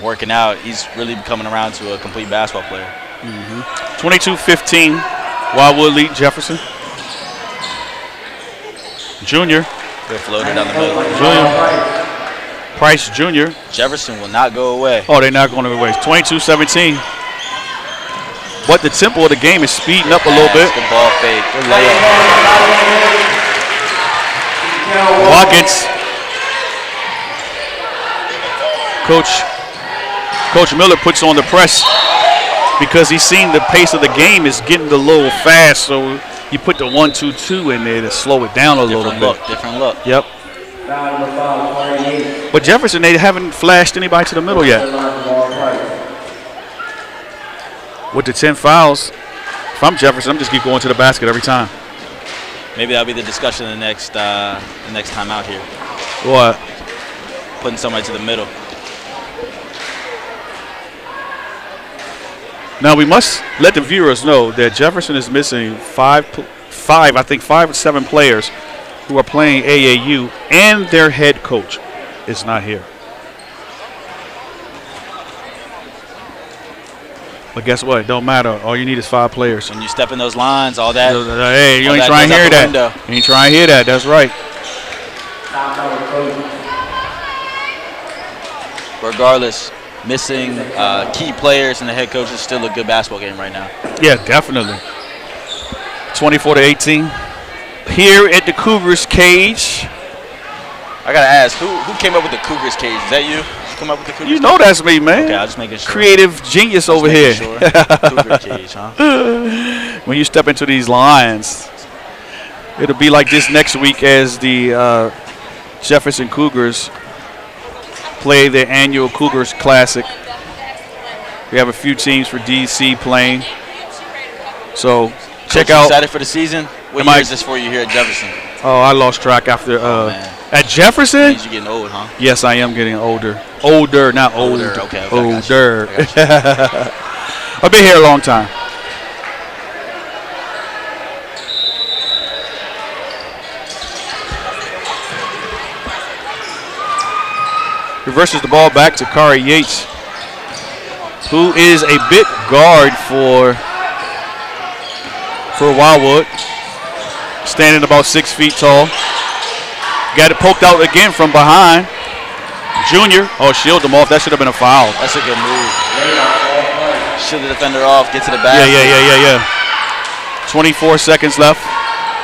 working out. He's really coming around to a complete basketball player. 22-15. Wildwood lead Jefferson. Junior. Good floater down the middle. Junior. Price Jr. Jefferson will not go away. Oh, they're not going away. 22-17. But the tempo of the game is speeding up a little bit. Good ball fake. Good layup. Watkins. Coach Miller puts on the press because he's seen the pace of the game is getting a little fast, so you put the 1-2-2 in there to slow it down a little bit. Different look. Yep. But Jefferson, they haven't flashed anybody to the middle yet. With the 10 fouls, if I'm Jefferson, I'm just keep going to the basket every time. Maybe that'll be the discussion the next time out here. What? Putting somebody to the middle. Now we must let the viewers know that Jefferson is missing five or seven players who are playing AAU, and their head coach is not here. But guess what? It don't matter. All you need is 5 players. When you step in those lines, all that. Hey, you ain't trying to hear that. You ain't trying to hear that. That's right. Regardless, missing key players and the head coach is still a good basketball game right now. Yeah, definitely. 24-18. Here at the Cougars cage, I gotta ask, who came up with the Cougars cage? Is that you? Did you come up with the Cougars You know cage? that's me, man. Okay, I was just making sure. Creative genius over here. Sure. Cougar cage, huh? When you step into these lines, it'll be like this next week as the Jefferson Cougars play their annual Cougars Classic. We have a few teams for DC playing. So check Coach, out. Excited for the season? What year is this for you here at Jefferson? Oh, I lost track after at Jefferson. That means you're getting old, huh? Yes, I am getting older. Older, not old. Okay. Older. I've been here a long time. Reverses the ball back to Kari Yates, who is a big guard for Wildwood, standing about 6 feet tall. Got it poked out again from behind. Junior, shielded him off. That should have been a foul. That's a good move. Shield the defender off, get to the back. Yeah. 24 seconds left.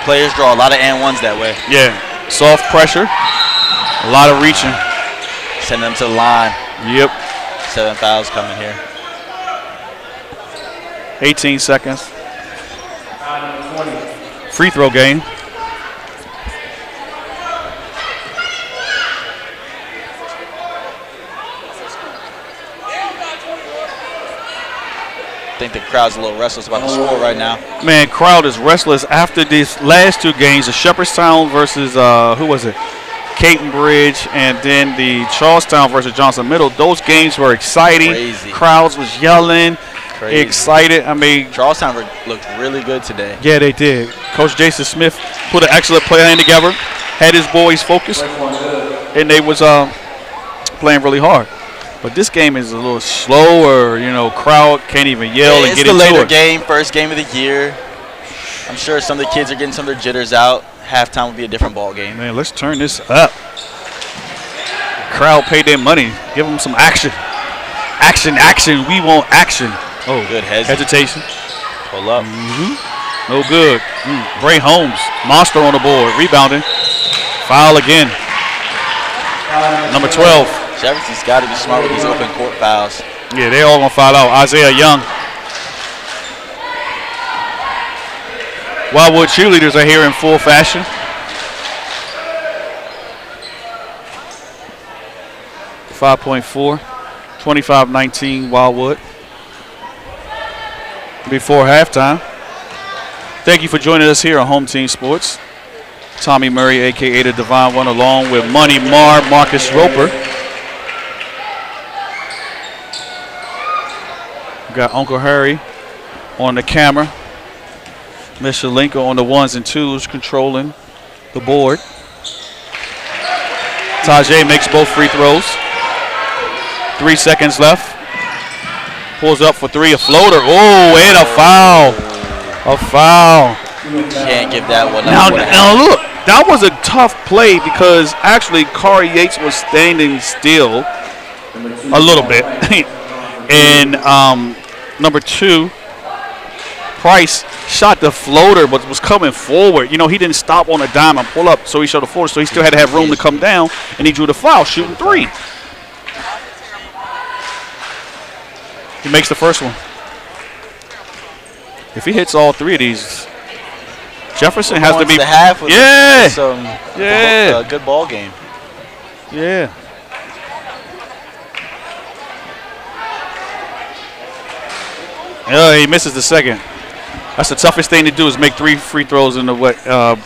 Players draw a lot of and ones that way. Yeah, soft pressure, a lot of reaching. Send them to the line. Yep. 7 fouls coming here. 18 seconds. Free throw game. I think the crowd's a little restless about the score right now. Man, crowd is restless after these last two games. The Shepherdstown versus, who was it? Caton Bridge, and then the Charlestown versus Johnson Middle. Those games were exciting. Crazy. Crowds was yelling, Crazy. Excited. I mean, Charlestown looked really good today. Yeah, they did. Coach Jason Smith put an excellent plan together, had his boys focused, and they was playing really hard. But this game is a little slower. Crowd can't even yell and get into it. It's the later game, first game of the year. I'm sure some of the kids are getting some of their jitters out. Halftime will be a different ball game. Man, let's turn this up. Crowd paid their money. Give them some action. Action. We want action. Oh, good hesitation. Pull up. No good. Bray Holmes, monster on the board. Rebounding. Foul again. Number 12. Jefferson's got to be smart with these open court fouls. Yeah, they all going to foul out. Isaiah Young. Wildwood cheerleaders are here in full fashion. .4, 25-19 Wildwood. Before halftime. Thank you for joining us here on Home Team Sports. Tommy Murray, a.k.a. the Divine One, along with Money Mar, Marcus Roper. We got Uncle Harry on the camera. Miss Shalenko on the ones and twos, controlling the board. Tajay makes both free throws. 3 seconds left. Pulls up for three, a floater. Oh, and a foul. A foul. Can't give that one Now up. look, that was a tough play because actually Kari Yates was standing still a little bit. And number 2, Price shot the floater but was coming forward. He didn't stop on a dime and pull up, so he shot the floater, so he still had to have room to come down, and he drew the foul, shooting 3. He makes the first one. If he hits all 3 of these, Jefferson has to be. A good ball game. Yeah. He misses the second. That's the toughest thing to do is make 3 free throws in a row.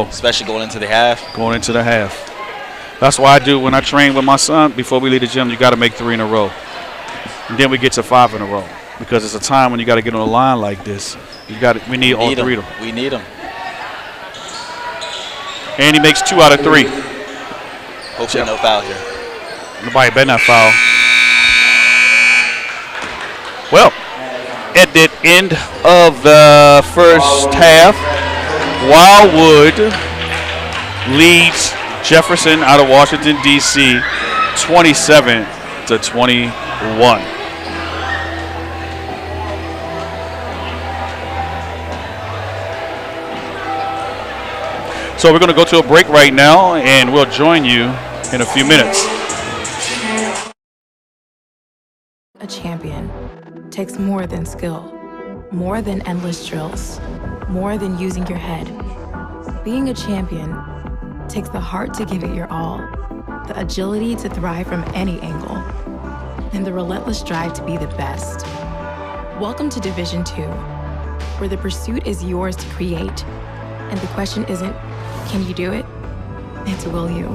Especially going into the half. Going into the half. That's why I do when I train with my son. Before we leave the gym, you got to make 3 in a row. And then we get to 5 in a row. Because it's a time when you got to get on a line like this. We need all 3 of them. We need them. And he makes 2 out of 3. Hopefully no foul here. Nobody better not foul. Well, at the end of the first half, Wildwood leads Jefferson out of Washington, D.C., 27-21. So we're going to go to a break right now, and we'll join you in a few minutes. A champion takes more than skill, more than endless drills, more than using your head. Being a champion takes the heart to give it your all, the agility to thrive from any angle, and the relentless drive to be the best. Welcome to Division 2, where the pursuit is yours to create, and the question isn't, can you do it? It's, will you?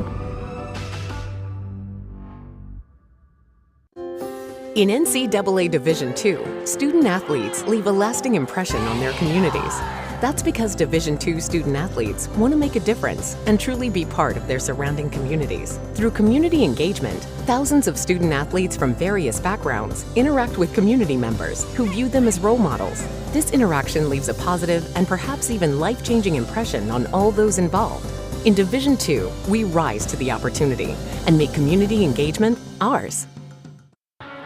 In NCAA Division II, student athletes leave a lasting impression on their communities. That's because Division II student athletes want to make a difference and truly be part of their surrounding communities. Through community engagement, thousands of student athletes from various backgrounds interact with community members who view them as role models. This interaction leaves a positive and perhaps even life-changing impression on all those involved. In Division II, we rise to the opportunity and make community engagement ours.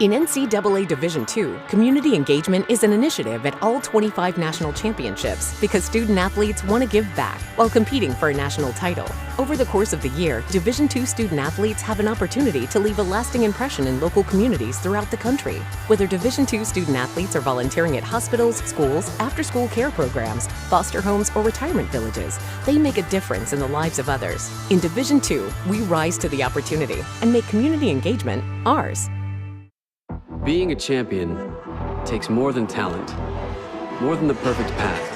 In NCAA Division II, community engagement is an initiative at all 25 national championships because student athletes want to give back while competing for a national title. Over the course of the year, Division II student athletes have an opportunity to leave a lasting impression in local communities throughout the country. Whether Division II student athletes are volunteering at hospitals, schools, after-school care programs, foster homes, or retirement villages, they make a difference in the lives of others. In Division II, we rise to the opportunity and make community engagement ours. Being a champion takes more than talent, more than the perfect path.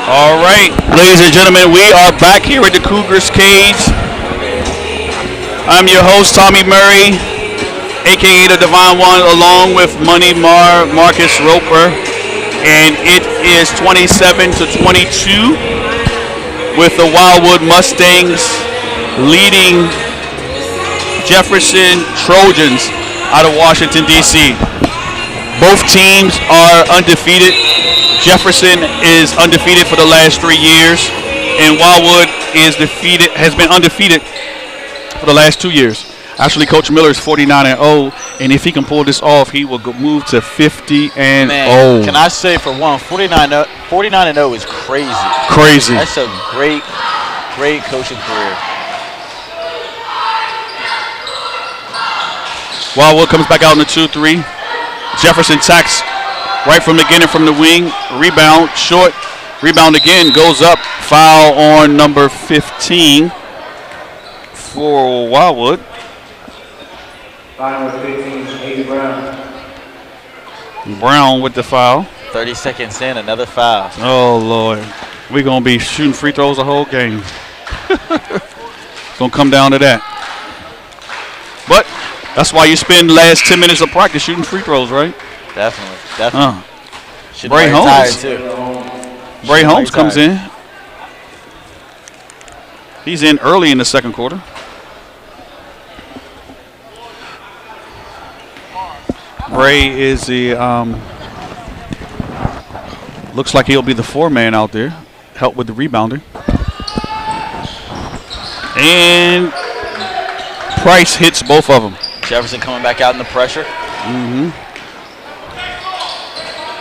All right, ladies and gentlemen, we are back here at the Cougars cage. I'm your host, Tommy Murray, a.k.a. the Divine One, along with Money Marcus Roper. And it is 27-22 with the Wildwood Mustangs leading Jefferson Trojans out of Washington, D.C. Both teams are undefeated. Jefferson is undefeated for the last 3 years, and Wildwood has been undefeated for the last 2 years. Actually, Coach Miller is 49-0, and if he can pull this off, he will move to 50-0. Man, can I say for one, 49-0 is crazy. Crazy. That's a great coaching career. Wildwood comes back out in the 2-3. Jefferson tacks right from the beginning from the wing. Rebound, short. Rebound again, goes up. Foul on number 15 for Wildwood. Foul number 15, A.D. Brown. Brown with the foul. 30 seconds in, another foul. Oh, Lord. We're going to be shooting free throws the whole game. It's going to come down to that. But that's why you spend the last 10 minutes of practice shooting free throws, right? Definitely. Bray Holmes. Bray Holmes comes in. He's in early in the second quarter. Bray is the looks like he'll be the four-man out there, help with the rebounding. And Price hits both of them. Jefferson coming back out in the pressure.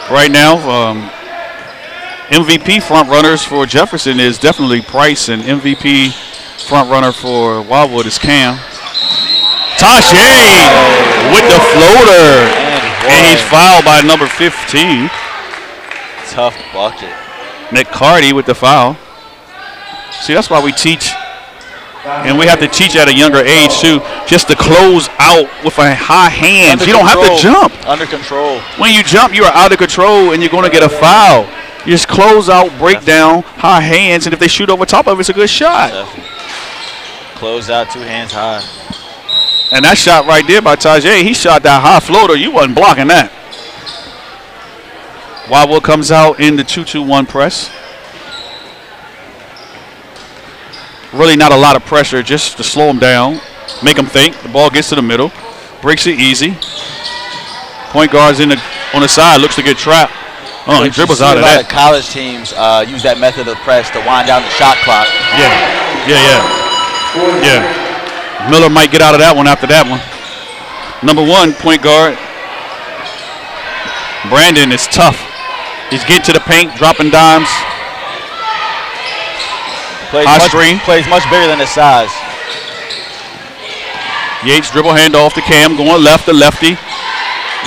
Right now, MVP front runners for Jefferson is definitely Price, and MVP front runner for Wildwood is Cam. Tashe with the floater, and he's fouled by number 15. Tough bucket. McCarty with the foul. See, that's why we teach, and we have to teach at a younger age too, just to close out with a high hands. You don't have to jump. Under control. When you jump, you are out of control, and you're going to get a foul. You just close out, break down, high hands, and if they shoot over top of it, it's a good shot. Definitely. Close out, 2 hands high. And that shot right there by Tajay, he shot that high floater. You wasn't blocking that. Wildwood comes out in the 2-2-1 press. Really not a lot of pressure, just to slow them down, make them think. The ball gets to the middle, breaks it easy. Point guard's on the side, looks to get trapped. Oh, he dribbles out of that. A lot of college teams use that method of press to wind down the shot clock. Yeah. Miller might get out of that one after that one. Number 1, point guard. Brandon is tough. He's getting to the paint, dropping dimes. Plays much bigger than his size. Yates dribble handoff to Cam, going left to lefty.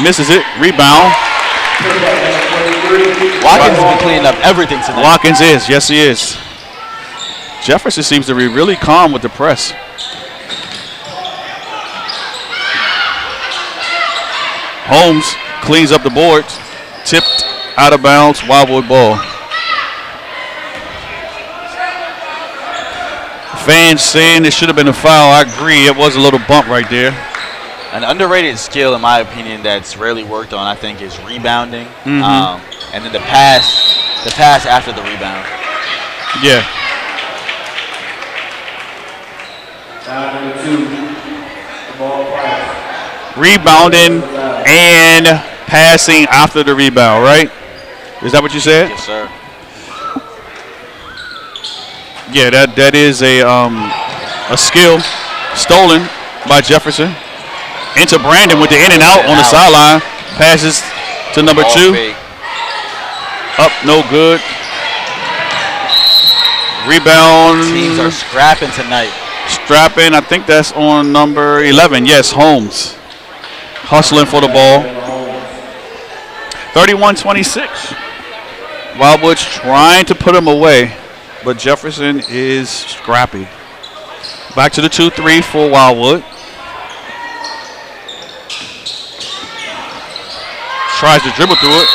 Misses it. Rebound. Watkins has been cleaning up everything tonight. Watkins is. Yes, he is. Jefferson seems to be really calm with the press. Holmes cleans up the boards. Tipped out of bounds. Wildwood ball. Fans saying it should have been a foul. I agree. It was a little bump right there. An underrated skill, in my opinion, that's rarely worked on, I think, is rebounding. And then the pass after the rebound. Yeah. Number 2, the ball Price. Rebounding and passing after the rebound, right? Is that what you said? Yes, sir. Yeah, that is a skill stolen by Jefferson. Into Brandon with the in and out on the sideline. Passes to number 2. Fake. Up, no good. Rebound. Teams are scrapping tonight. Strapping, I think that's on number 11. Yes, Holmes. Hustling for the ball. 31-26. Wildwood's trying to put him away, but Jefferson is scrappy. Back to the 2-3 for Wildwood. Tries to dribble through it.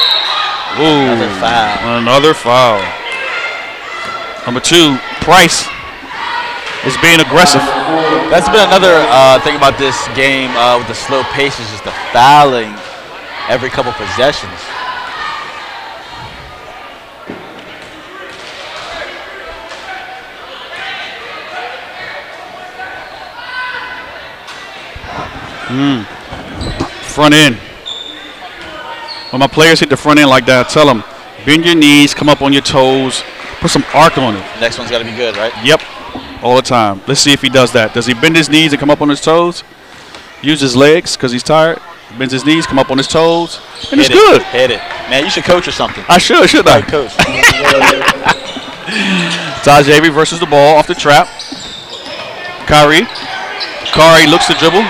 Ooh, Another foul. Another foul. Number 2, Price, is being aggressive. That's been another thing about this game with the slow pace is just the fouling every couple possessions. Front end. When my players hit the front end like that, I tell them, bend your knees, come up on your toes, put some arc on it. Next one's got to be good, right? Yep, all the time. Let's see if he does that. Does he bend his knees and come up on his toes? Use his legs because he's tired. Bends his knees, come up on his toes, and it's good. Hit it. Man, you should coach or something. I should I? Coach. Tajay reverses the ball off the trap. Kari looks to dribble.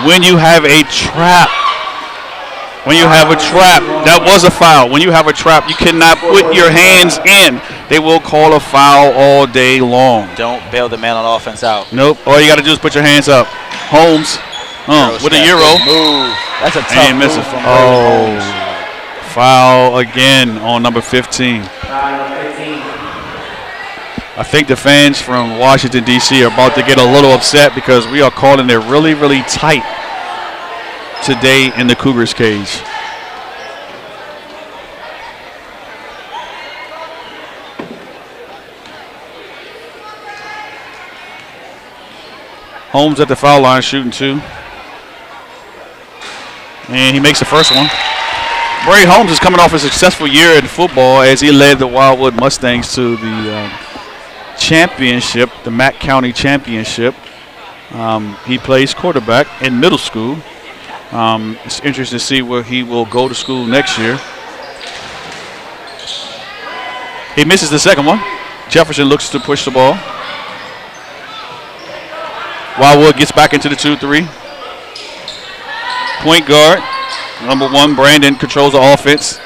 When you have a trap, that was a foul. When you have a trap, you cannot put your hands in. They will call a foul all day long. Don't bail the man on offense out. Nope. All you got to do is put your hands up. Holmes with a Euro. Move. That's a tough move from Holmes. Foul again on number 15. I think the fans from Washington, D.C. are about to get a little upset because we are calling it really, really tight today in the Cougars' cage. Holmes at the foul line shooting 2. And he makes the first one. Bray Holmes is coming off a successful year in football as he led the Wildwood Mustangs to the championship, the Mack County Championship. He plays quarterback in middle school. It's interesting to see where he will go to school next year. He misses the second one. Jefferson looks to push the ball. Wildwood gets back into the 2-3. Point guard, number 1, Brandon, controls the offense.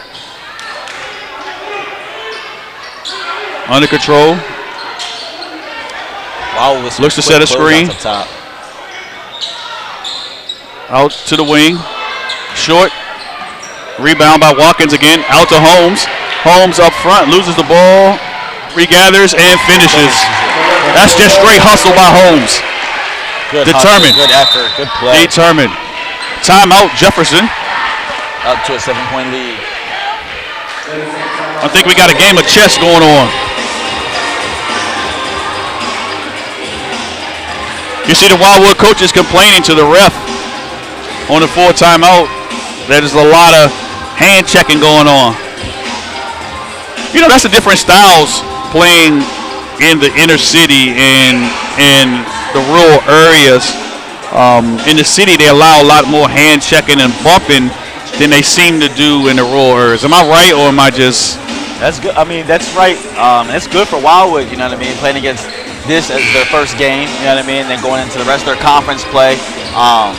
Under control. Looks to set a screen. Out to the wing. Short. Rebound by Watkins again. Out to Holmes. Holmes up front. Loses the ball. Regathers and finishes. That's just straight hustle by Holmes. Good determined. Hustle, good effort. Good play. Determined. Timeout, Jefferson. Up to a 7-point lead. I think we got a game of chess going on. You see the Wildwood coaches complaining to the ref on the 4 timeout. There's a lot of hand checking going on. You know, that's the different styles playing in the inner city and in the rural areas. In the city, they allow a lot more hand checking and bumping than they seem to do in the rural areas. Am I right, or am I just? That's good. I mean, that's right. It's good for Wildwood. You know what I mean? Playing against this as their first game. You know what I mean? And then going into the rest of their conference play,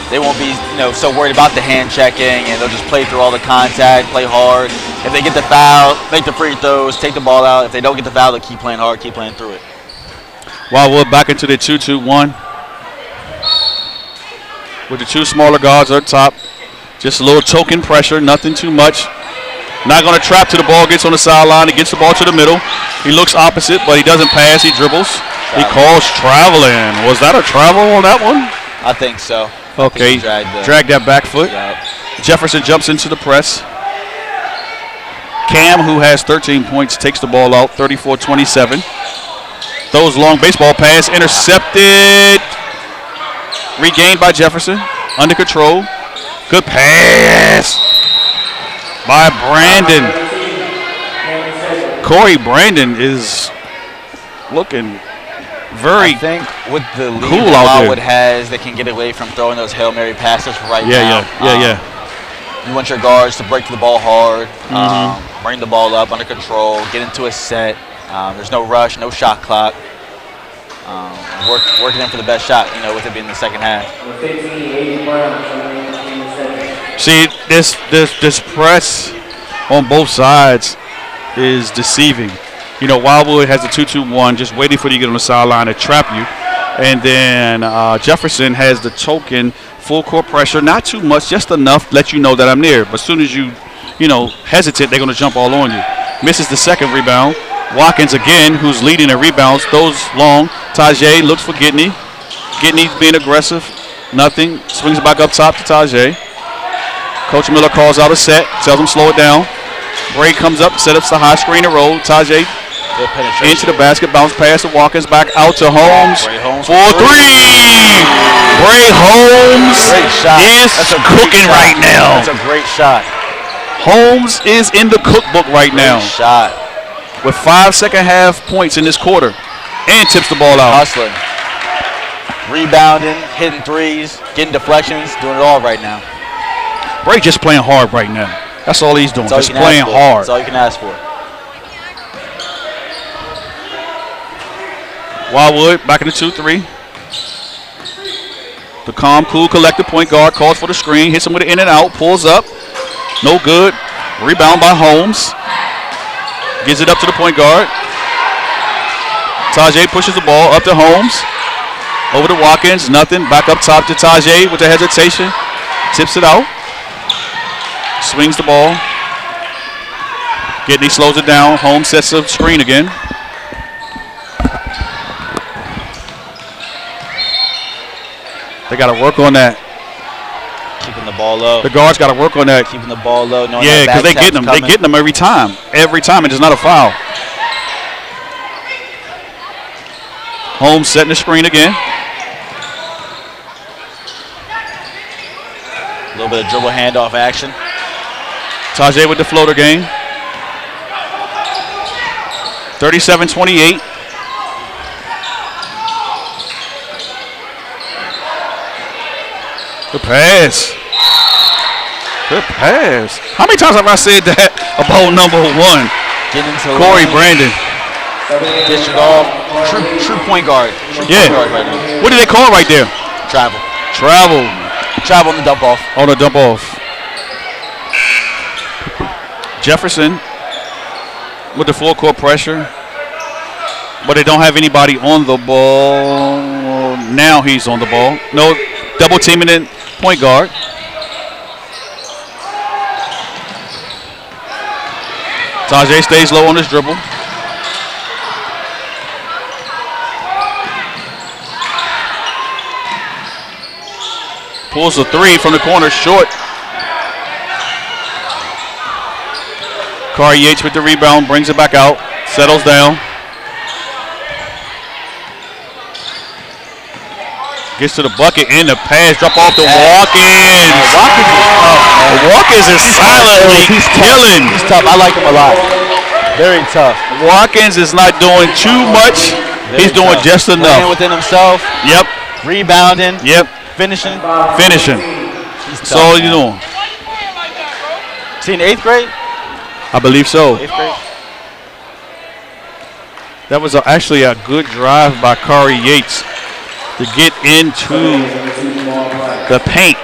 they won't be so worried about the hand checking, and they'll just play through all the contact, play hard. If they get the foul, make the free throws, take the ball out. If they don't get the foul, they'll keep playing hard, keep playing through it. Wildwood back into the 2-2-1 with the 2 smaller guards up top. Just a little token pressure, nothing too much. Not going to trap till the ball gets on the sideline. He gets the ball to the middle. He looks opposite, but he doesn't pass. He dribbles. He calls traveling. Was that a travel on that one? I think so. Okay, drag that back foot. Yep. Jefferson jumps into the press. Cam, who has 13 points, takes the ball out, 34-27. Throws long baseball pass, intercepted. Regained by Jefferson, under control. Good pass by Brandon. Corey Brandon is looking very with the lead cool that out Wildwood there. has, they can get away from throwing those Hail Mary passes right now. Yeah. You want your guards to break to the ball hard, bring the ball up under control, get into a set. There's no rush, no shot clock. Working in for the best shot, with it being the second half. See, this press on both sides is deceiving. Wildwood has a 2-2-1, just waiting for you to get on the sideline to trap you. And then Jefferson has the token full court pressure, not too much, just enough to let you know that I'm there. But as soon as you hesitate, they're going to jump all on you. Misses the second rebound. Watkins again, who's leading in rebounds, throws long. Tajay looks for Gidney. Gidney's being aggressive. Nothing. Swings back up top to Tajay. Coach Miller calls out a set, tells him slow it down. Bray comes up, set up the high screen and roll. Tajay into the basket, bounce pass to Watkins, back out to Holmes. For three. Bray Holmes is cooking right now. That's a great shot. Holmes is in the cookbook right now. Shot. With 5 second-half points in this quarter. And tips the ball out. Hustling. Rebounding, hitting threes, getting deflections, doing it all right now. Bray just playing hard right now. That's all he's doing. Just playing hard. That's all you can ask for. Wildwood back in the 2-3. The calm, cool, collected point guard calls for the screen. Hits him with an in and out. Pulls up. No good. Rebound by Holmes. Gives it up to the point guard. Tajay pushes the ball up to Holmes. Over to Watkins. Nothing. Back up top to Tajay with the hesitation. Tips it out. Swings the ball. Gidney slows it down. Holmes sets the screen again. They got to work on that. Keeping the ball low. The guards got to work on that. Keeping the ball low. Yeah, because they getting them. They getting them every time. Every time. It's not a foul. Holmes setting the screen again. A little bit of dribble handoff action. Tajay with the floater game. 37-28. Good pass. Good pass. How many times have I said that about number one? Getting into Corey Brandon. Dish it off. True point guard. Yeah. Point guard right now. What did they call right there? Travel. Travel. Travel on the dump off. On the dump off. Jefferson with the full court pressure. But they don't have anybody on the ball. Now he's on the ball. No, double teaming in point guard. Tajay stays low on his dribble. Pulls a three from the corner, short. Kari Yates with the rebound, brings it back out, settles down. Gets to the bucket and the pass, drop off to Watkins. Watkins is silently killing. He's tough. I like him a lot. Very tough. Watkins is not doing too much. He's doing just enough. Playing within himself. Yep. Rebounding. Yep. Finishing. That's all he's doing. Is he in 8th grade? I believe so. 8th grade. That was actually a good drive by Kari Yates to get into the paint.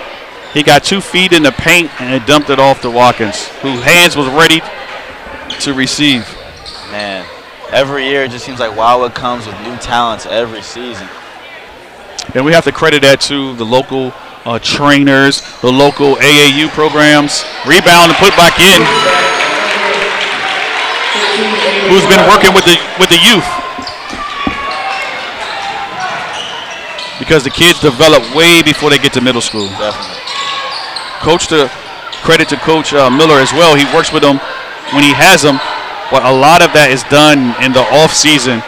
He got 2 feet in the paint and dumped it off to Watkins, whose hands was ready to receive. Man, every year it just seems like Wildwood comes with new talents every season. And we have to credit that to the local trainers, the local AAU programs. Rebound and put back in. Who's been working with the youth. Because the kids develop way before they get to middle school. Definitely. Credit to Coach Miller as well. He works with them when he has them, but a lot of that is done in the off season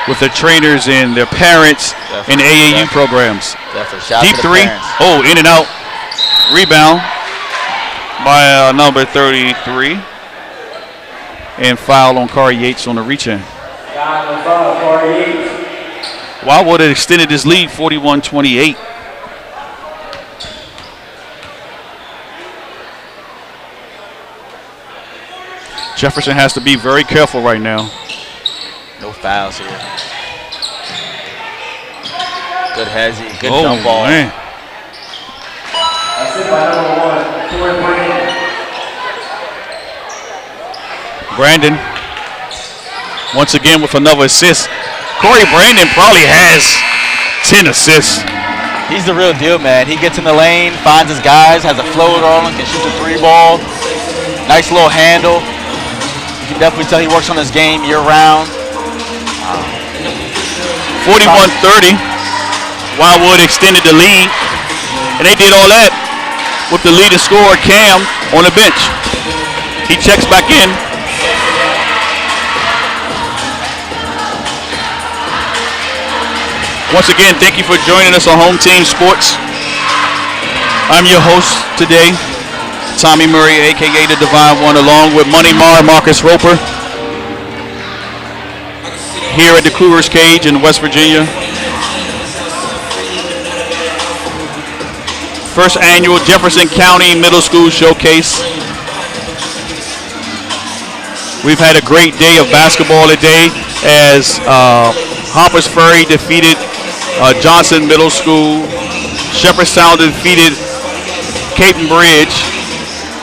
with the trainers and their parents and AAU programs. Deep three. Oh, in and out. Rebound by number 33. And foul on Kari Yates on the reach in. Wildwood had extended his lead 41-28. Jefferson has to be very careful right now. No fouls here. Good hezzy, good dump ball. Man. That's it by number 1, Corey Brandon. Brandon, once again with another assist. Corey Brandon probably has 10 assists. He's the real deal, man. He gets in the lane, finds his guys, has a floater on him, can shoot the 3 ball. Nice little handle. can definitely tell he works on his game year round. 41-30. Wildwood extended the lead, and they did all that with the leading scorer, Cam, on the bench. He checks back in. Once again, thank you for joining us on Home Team Sports. I'm your host today, Tommy Murray, a.k.a. The Divine One, along with Money Mar Marcus Roper, here at the Cougars Cage in West Virginia. First annual Jefferson County Middle School Showcase. We've had a great day of basketball today as Hoppers Ferry defeated Johnson Middle School. Shepherdstown defeated Cape and Bridge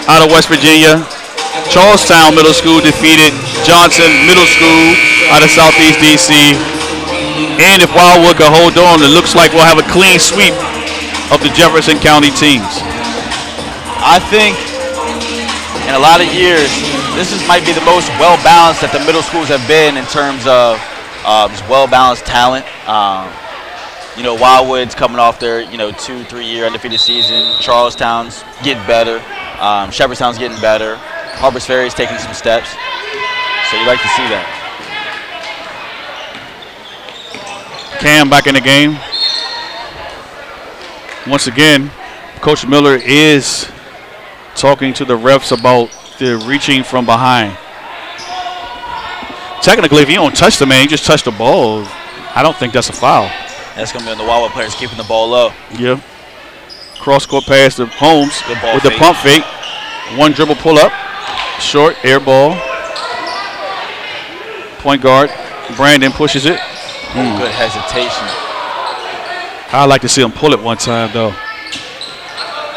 out of West Virginia. Charlestown Middle School defeated Johnson Middle School out of Southeast DC. And if Wildwood can hold on, it looks like we'll have a clean sweep of the Jefferson County teams. I think in a lot of years, might be the most well-balanced that the middle schools have been in terms of just well-balanced talent. Wildwood's coming off their 2-3 year undefeated season. Charlestown's getting better. Shepherdstown's getting better. Harpers Ferry's taking some steps. So you like to see that. Cam back in the game. Once again, Coach Miller is talking to the refs about the reaching from behind. Technically, if you don't touch the man, you just touch the ball. I don't think that's a foul. That's going to be on the Wildwood players keeping the ball low. Yeah. Cross-court pass to Holmes with the pump fake. One dribble pull-up. Short, air ball. Point guard, Brandon pushes it. Good hesitation. I'd like to see him pull it one time, though.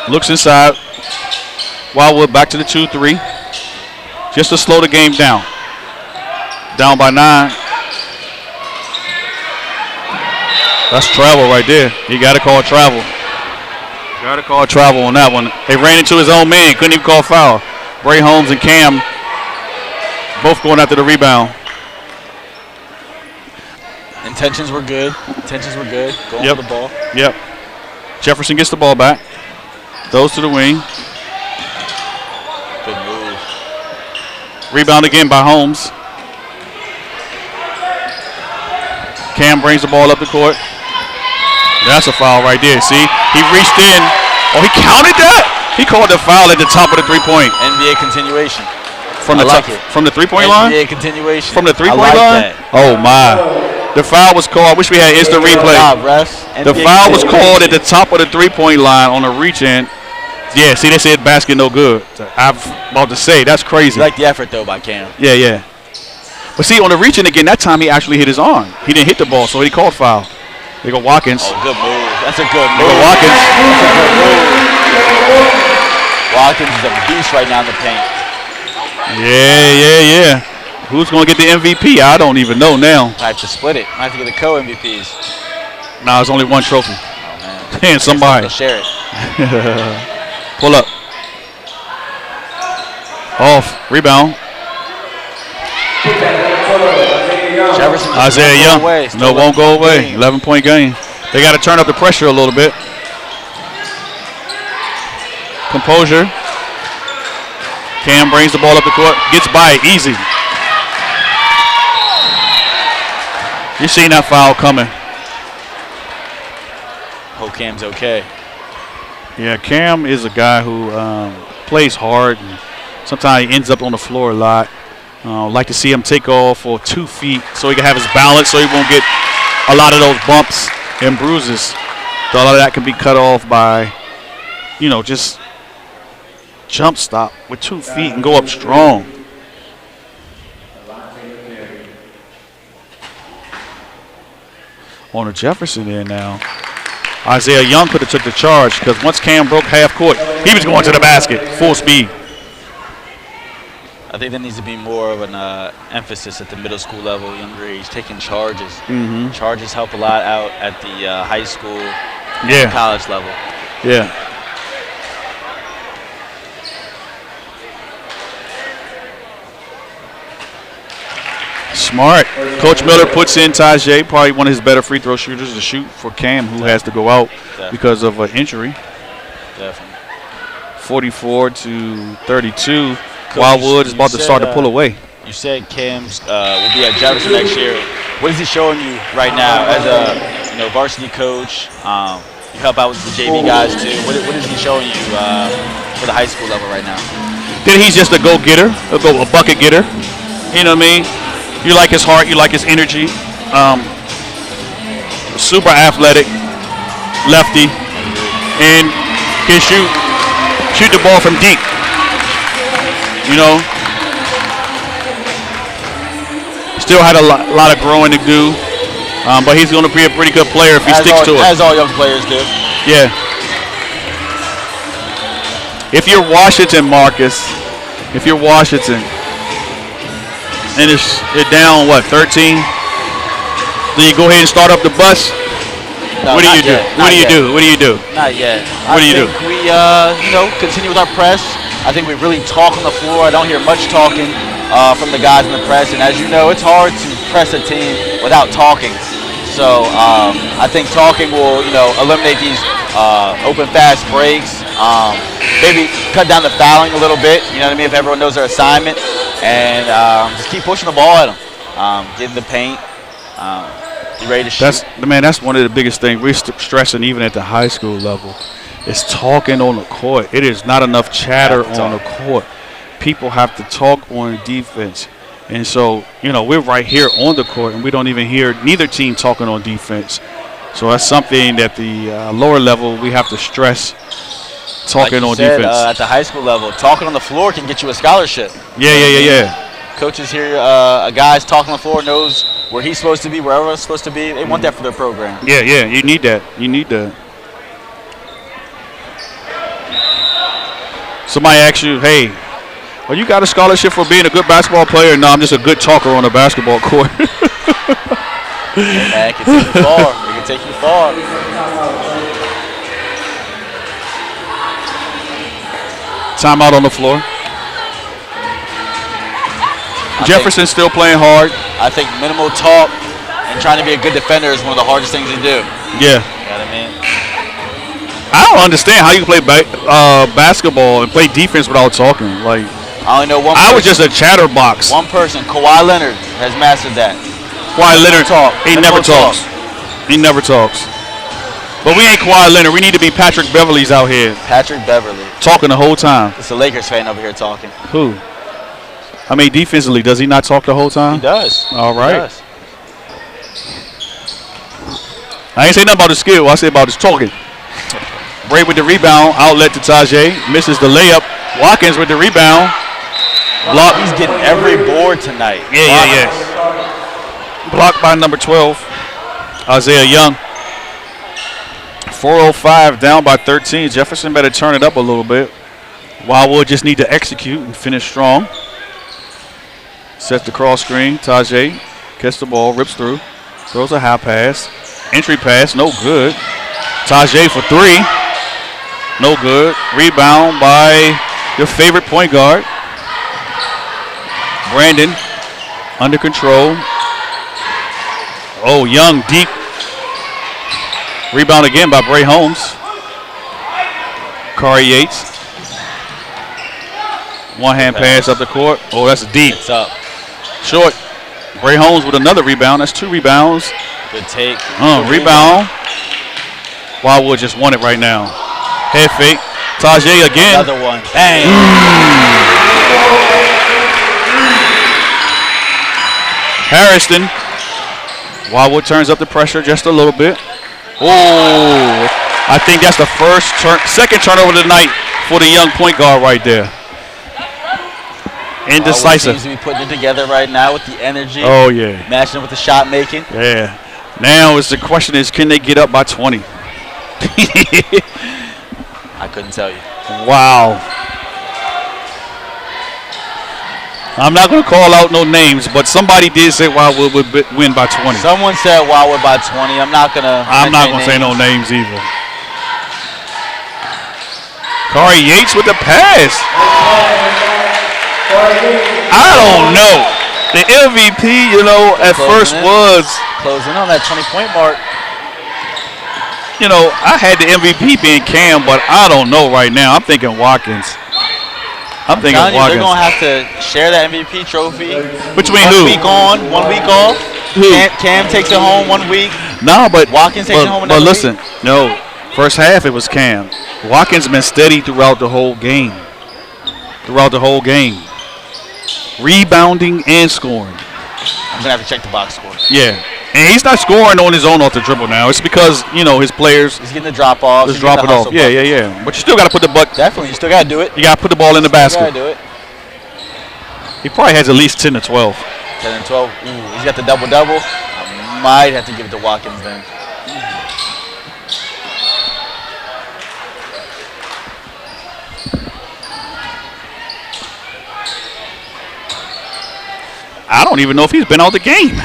Looks inside. Wildwood back to the 2-3. Just to slow the game down. Down by 9. That's travel right there. You got to call travel. Got to call travel on that one. They ran into his own man. Couldn't even call foul. Bray Holmes and Cam both going after the rebound. Intentions were good. Going for the ball. Yep. Jefferson gets the ball back. Throws to the wing. Good move. Rebound again by Holmes. Cam brings the ball up the court. That's a foul right there. See? He reached in. Oh, he counted that? He called the foul at the top of the three-point. NBA continuation. From the three-point line? NBA continuation. From the three-point line? That. Oh, my. The foul was called. I wish we had instant replay. The foul was called at the top of the three-point line on a reach-in. Yeah, see, they said basket no good. I'm about to say, that's crazy. You like the effort, though, by Cam. Yeah. But see, on the reach-in again, that time he actually hit his arm. He didn't hit the ball, so he called foul. They go Watkins. Oh, good move. That's a good They move. go Watkins. Watkins is a beast right now in the paint. Yeah. Who's going to get the MVP? I don't even know now. I have to split it. I have to get the co-MVPs. Nah, there's only one trophy. Oh, man. And somebody. They'll share it. Pull up. Off. Rebound. Jefferson Isaiah Young. Won't go away. 11-point game. They got to turn up the pressure a little bit. Composure. Cam brings the ball up the court. Gets by it easy. You seen that foul coming. Hope Cam's okay. Yeah, Cam is a guy who plays hard, and sometimes he ends up on the floor a lot. Like to see him take off for 2 feet so he can have his balance, so he won't get a lot of those bumps and bruises. So a lot of that can be cut off by, just jump stop with 2 feet and go up strong. On the Jefferson end now. Isaiah Young could have took the charge because once Cam broke half court, he was going to the basket full speed. I think there needs to be more of an emphasis at the middle school level, younger age, taking charges. Mm-hmm. Charges help a lot out at the high school, college level. Yeah. Smart. Coach Miller puts in Tajay, probably one of his better free throw shooters to shoot for Cam, who has to go out because of an injury. Definitely. 44-32. Wildwood is about to start to pull away. You said Cam will be at Jefferson next year. What is he showing you right now as a varsity coach? You help out with the JV guys too. What is he showing you for the high school level right now? Then he's just a go-getter, a bucket getter. You know what I mean? You like his heart, you like his energy. Super athletic, lefty, and can shoot the ball from deep. You know, still had a lot of growing to do, but he's going to be a pretty good player if he sticks to it. As all young players do. Yeah. If you're Washington, Marcus, and it's down, 13? Then you go ahead and start up the bus? No, what do you do? What do you do? What do you do? Not yet. What do you do? We, continue with our press. I think we really talk on the floor. I don't hear much talking from the guys in the press. And as you know, it's hard to press a team without talking. So I think talking will, eliminate these open fast breaks. Maybe cut down the fouling a little bit. You know what I mean? If everyone knows their assignment, and just keep pushing the ball at them. Get in the paint. Be ready to shoot. That's one of the biggest things we're stressing even at the high school level. Is talking on the court. It is not enough chatter on the court. People have to talk on defense. And so, we're right here on the court, and we don't even hear neither team talking on defense. So that's something that the lower level we have to stress, talking on defense. At the high school level, talking on the floor can get you a scholarship. Yeah. Coaches hear a guy's talking on the floor, knows where he's supposed to be, wherever he's supposed to be. They want that for their program. Yeah, you need that. Somebody asks you, hey, well, you got a scholarship for being a good basketball player? No, I'm just a good talker on a basketball court. Man, it can take you far. It can take you far. Timeout on the floor. Jefferson's still playing hard. I think minimal talk and trying to be a good defender is one of the hardest things to do. Yeah. You know what I mean? I don't understand how you can play basketball and play defense without talking. Like, I only know one person. I was just a chatterbox. One person, Kawhi Leonard, has mastered that. Kawhi Leonard, he never talks. He never talks. But we ain't Kawhi Leonard. We need to be Patrick Beverly's out here. Patrick Beverly. Talking the whole time. It's a Lakers fan over here talking. Who? I mean, defensively, does he not talk the whole time? He does. All right. He does. I ain't say nothing about his skill. I said about his talking. Bray with the rebound. Outlet to Tajay. Misses the layup. Watkins with the rebound. Block. He's getting every board tonight. Yeah. Blocked by number 12, Isaiah Young. 4:05 down by 13. Jefferson better turn it up a little bit. Wildwood just need to execute and finish strong. Sets the cross screen. Tajay gets the ball, rips through, throws a high pass. Entry pass, no good. Tajay for three, no good. Rebound by your favorite point guard, Brandon, under control. Oh, Young deep. Rebound again by Bray Holmes. Kari Yates. One hand pass up the court. Oh, that's deep. It's up. Short. Bray Holmes with another rebound. That's 2 rebounds. Good take. Rebound. Wildwood just won it right now. Head fake. Tajay again. Another one. Bang. Harrison. Wildwood turns up the pressure just a little bit. Oh, I think that's the second turnover of the night for the young point guard right there. Indecisive. Seems to be putting it together right now with the energy. Oh, yeah. Matching it with the shot making. Yeah. Now the question is, can they get up by 20? I couldn't tell you. Wow. I'm not going to call out no names, but somebody did say Wildwood would win by 20. Someone said Wildwood by 20. I'm not going to say no names either. Kari Yates with the pass. I don't know. The MVP, you know, at first was closing on that 20-point mark. You know, I had the MVP being Cam, but I don't know right now. I'm thinking Watkins. I'm thinking Watkins. They're going to have to share that MVP trophy. Between who? 1 week on, 1 week off. Who? Cam takes it home 1 week. No, but Watkins takes it home another But listen, week. no. First half it was Cam. Watkins been steady throughout the whole game. Rebounding and scoring. I'm going to have to check the box score. Yeah. And he's not scoring on his own off the dribble now. It's because, you know, his players. He's getting the drop off. Just drop it off. Yeah. But you still got to put the buck. Definitely. You still got to do it. You got to put the ball in the basket. You got to do it. He probably has at least 10 to 12. 10 and 12. Ooh, he's got the double-double. I might have to give it to Watkins then. I don't even know if he's been out the game.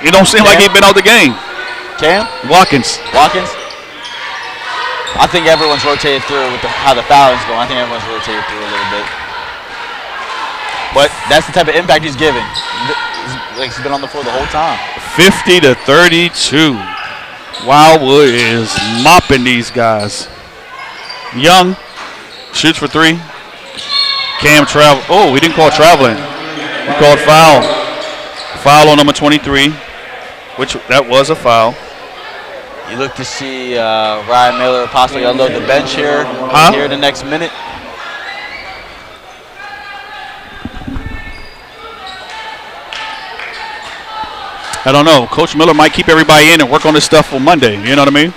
It don't seem like he's been out the game. Cam? Watkins. I think everyone's rotated through with how the fouling's going. I think everyone's rotated through a little bit. But that's the type of impact he's giving. He's been on the floor the whole time. 50 to 32. Wildwood is mopping these guys. Young shoots for 3. Cam travel. Oh, we didn't call traveling. We called foul. Foul on number 23, which that was a foul. You look to see Ryan Miller possibly unload the bench here in the next minute. I don't know. Coach Miller might keep everybody in and work on this stuff for Monday. You know what I mean?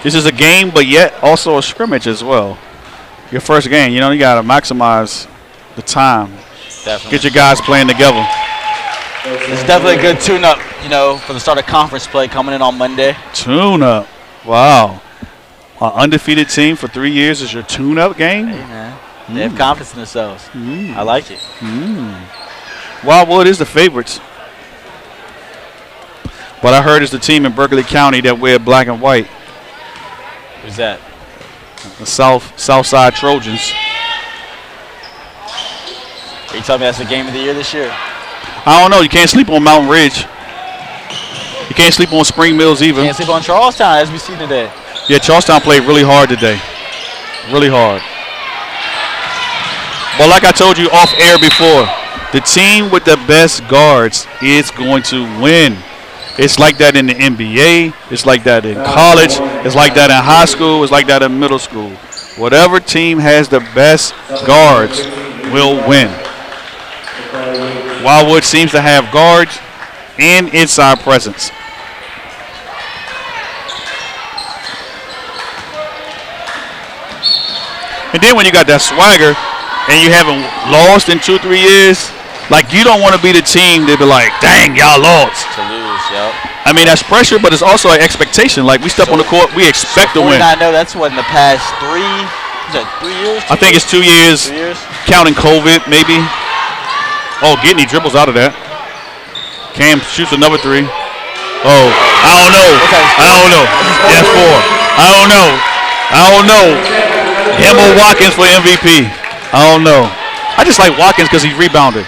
This is a game, but yet also a scrimmage as well. Your first game, you know, you got to maximize the time. Definitely. Get your guys playing together. It's definitely a good tune-up, you know, for the start of conference play coming in on Monday. Tune-up. Wow. An undefeated team for 3 years is your tune-up game? Hey, man. They have confidence in themselves. I like it. Wildwood is the favorites. But I heard it's the team in Berkeley County that wear black and white. Who's that? The Southside Trojans. Are you telling me that's the game of the year this year? I don't know. You can't sleep on Mountain Ridge. You can't sleep on Spring Mills either. Can't sleep on Charlestown, as we see today. Yeah, Charlestown played really hard today. Really hard. But like I told you off air before, the team with the best guards is going to win. It's like that in the NBA. It's like that in college. It's like that in high school. It's like that in middle school. Whatever team has the best guards will win. Wildwood seems to have guards and inside presence. And then when you got that swagger and you haven't lost in 2-3 years, like you don't want to be the team that be like, dang, y'all lost. To lose, yep. I mean, that's pressure, but it's also an expectation. Like we step on the court, we expect to win. I know that's what in the past 3 years? I think it's 2 years, 2 years, counting COVID maybe. Oh, getting he dribbles out of that. Cam shoots another 3. Oh, I don't know. Yeah, 4. I don't know. Him or Watkins for MVP. I don't know. I just like Watkins because he rebounded.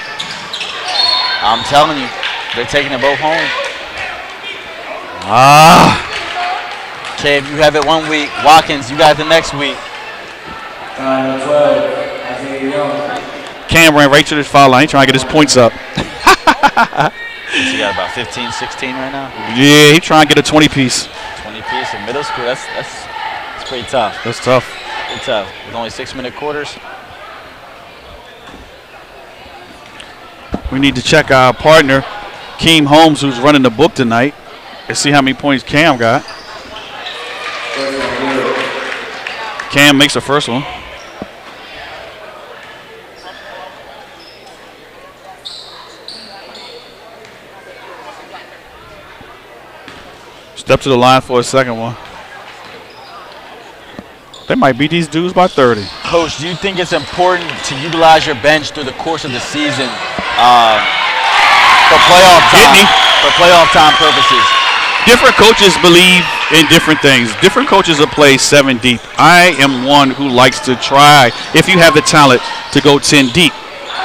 I'm telling you, they're taking it both home. Cam, you have it 1 week. Watkins, you got it the next week. 12. I think you know. Cam ran right to the foul line. He's trying to get his points up. You got about 15, 16 right now? Yeah, he's trying to get a 20-piece. 20-piece in middle school, that's pretty tough. That's tough. Pretty tough. With only 6-minute quarters. We need to check our partner, Keem Holmes, who's running the book tonight, and see how many points Cam got. Cam makes the first one. Step to the line for a second one. They might beat these dudes by 30. Coach, do you think it's important to utilize your bench through the course of the season for playoff time? For playoff time purposes. Different coaches believe in different things. Different coaches will play 7 deep. I am one who likes to try, if you have the talent, to go 10 deep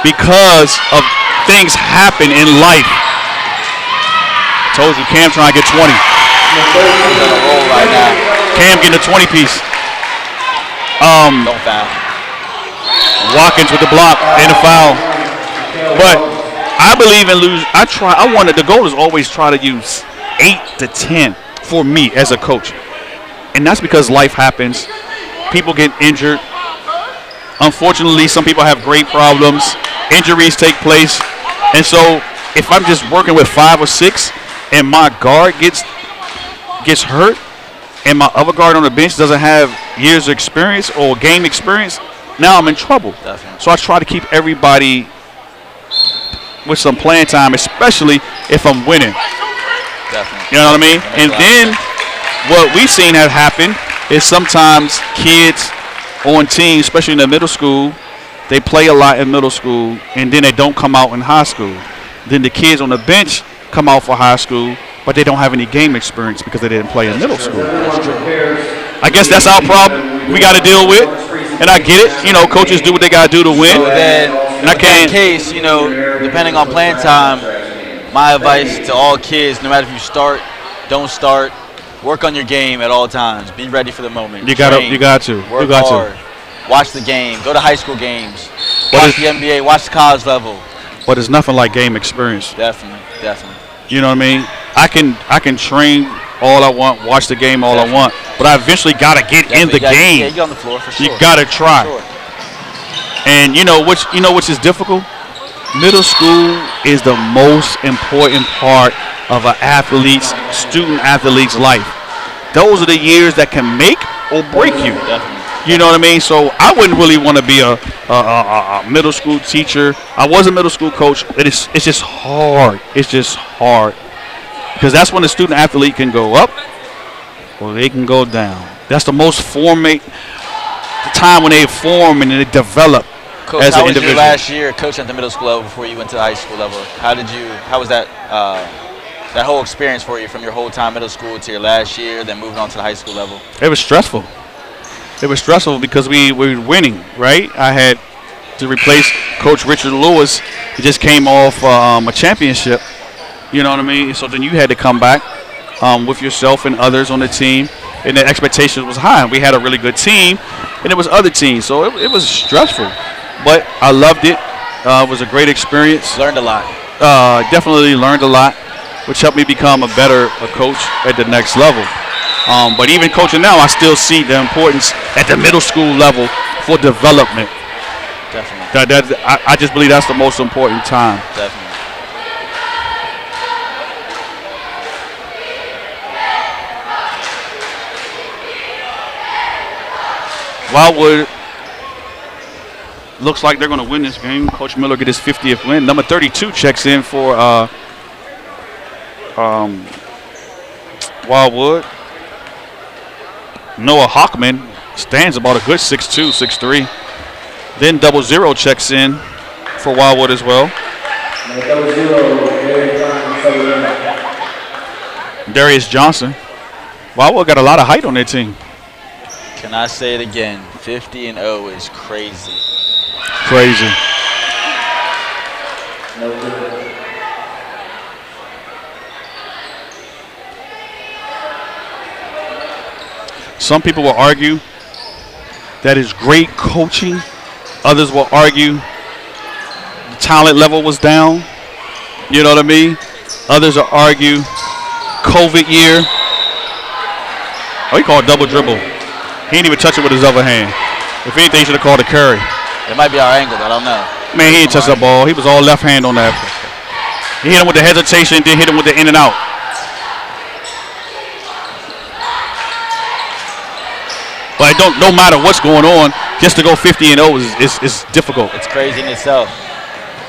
because of things happen in life. Told you, Cam trying to get 20. He's on a roll right now. Cam getting a 20 piece. Don't foul. Watkins with the block and the foul. But I believe in lose. The goal is always try to use 8 to 10 for me as a coach. And that's because life happens. People get injured. Unfortunately, some people have great problems. Injuries take place. And so if I'm just working with 5 or 6 and my guard gets hurt and my other guard on the bench doesn't have years of experience or game experience, now I'm in trouble. Definitely. So I try to keep everybody with some playing time, especially if I'm winning. Definitely. You know what I mean? And then what we've seen have happened is sometimes kids on teams, especially in the middle school, they play a lot in middle school, and then they don't come out in high school. Then the kids on the bench come out for high school, but they don't have any game experience because they didn't play in middle school. I guess that's our problem we got to deal with, and I get it. You know, coaches do what they got to do to win. So then, and I can't. In that case, you know, depending on playing time, my advice to all kids, no matter if you start, don't start, work on your game at all times. Be ready for the moment. You got to. Work hard. Watch the game. Go to high school games. Watch the NBA. Watch the college level. But it's nothing like game experience. Definitely. You know what I mean? I can train all I want, watch the game all I want, but I eventually got to get in the game. Yeah, you get on the floor for sure. You got to try. Sure. And you know which is difficult? Middle school is the most important part of an student athlete's life. Those are the years that can make or break you. Definitely. You know what I mean? So I wouldn't really want to be a middle school teacher. I was a middle school coach. It's just hard. It's just hard. Because that's when the student athlete can go up or they can go down. That's the most time when they form and they develop. Coach, as how an was individual. your last year coaching at the middle school level before you went to the high school level? How was that whole experience for you from your whole time middle school to your last year, then moving on to the high school level? It was stressful. It was stressful because we were winning, right? I had to replace Coach Richard Lewis. He just came off a championship. You know what I mean? So then you had to come back with yourself and others on the team, and the expectation was high. We had a really good team, and it was other teams, so it was stressful. But I loved it. It was a great experience. Learned a lot. Definitely learned a lot, which helped me become a better coach at the next level. But even coaching now, I still see the importance at the middle school level for development. Definitely. I just believe that's the most important time. Definitely. Wildwood looks like they're going to win this game. Coach Miller get his 50th win. Number 32 checks in for Wildwood. Noah Hockman stands about a good 6'2", 6'3". Then 00 checks in for Wildwood as well. Darius Johnson. Wildwood got a lot of height on their team. Can I say it again? 50-0 is crazy. Crazy. Some people will argue that is great coaching. Others will argue the talent level was down. You know what I mean? Others will argue COVID year. Oh, he called double dribble. He didn't even touch it with his other hand. If anything, he should have called a carry. It might be our angle, I don't know. Man, he didn't touch the ball. He was all left hand on that. He hit him with the hesitation, then hit him with the in and out. But no matter what's going on, just to go 50-0 is difficult. It's crazy in itself.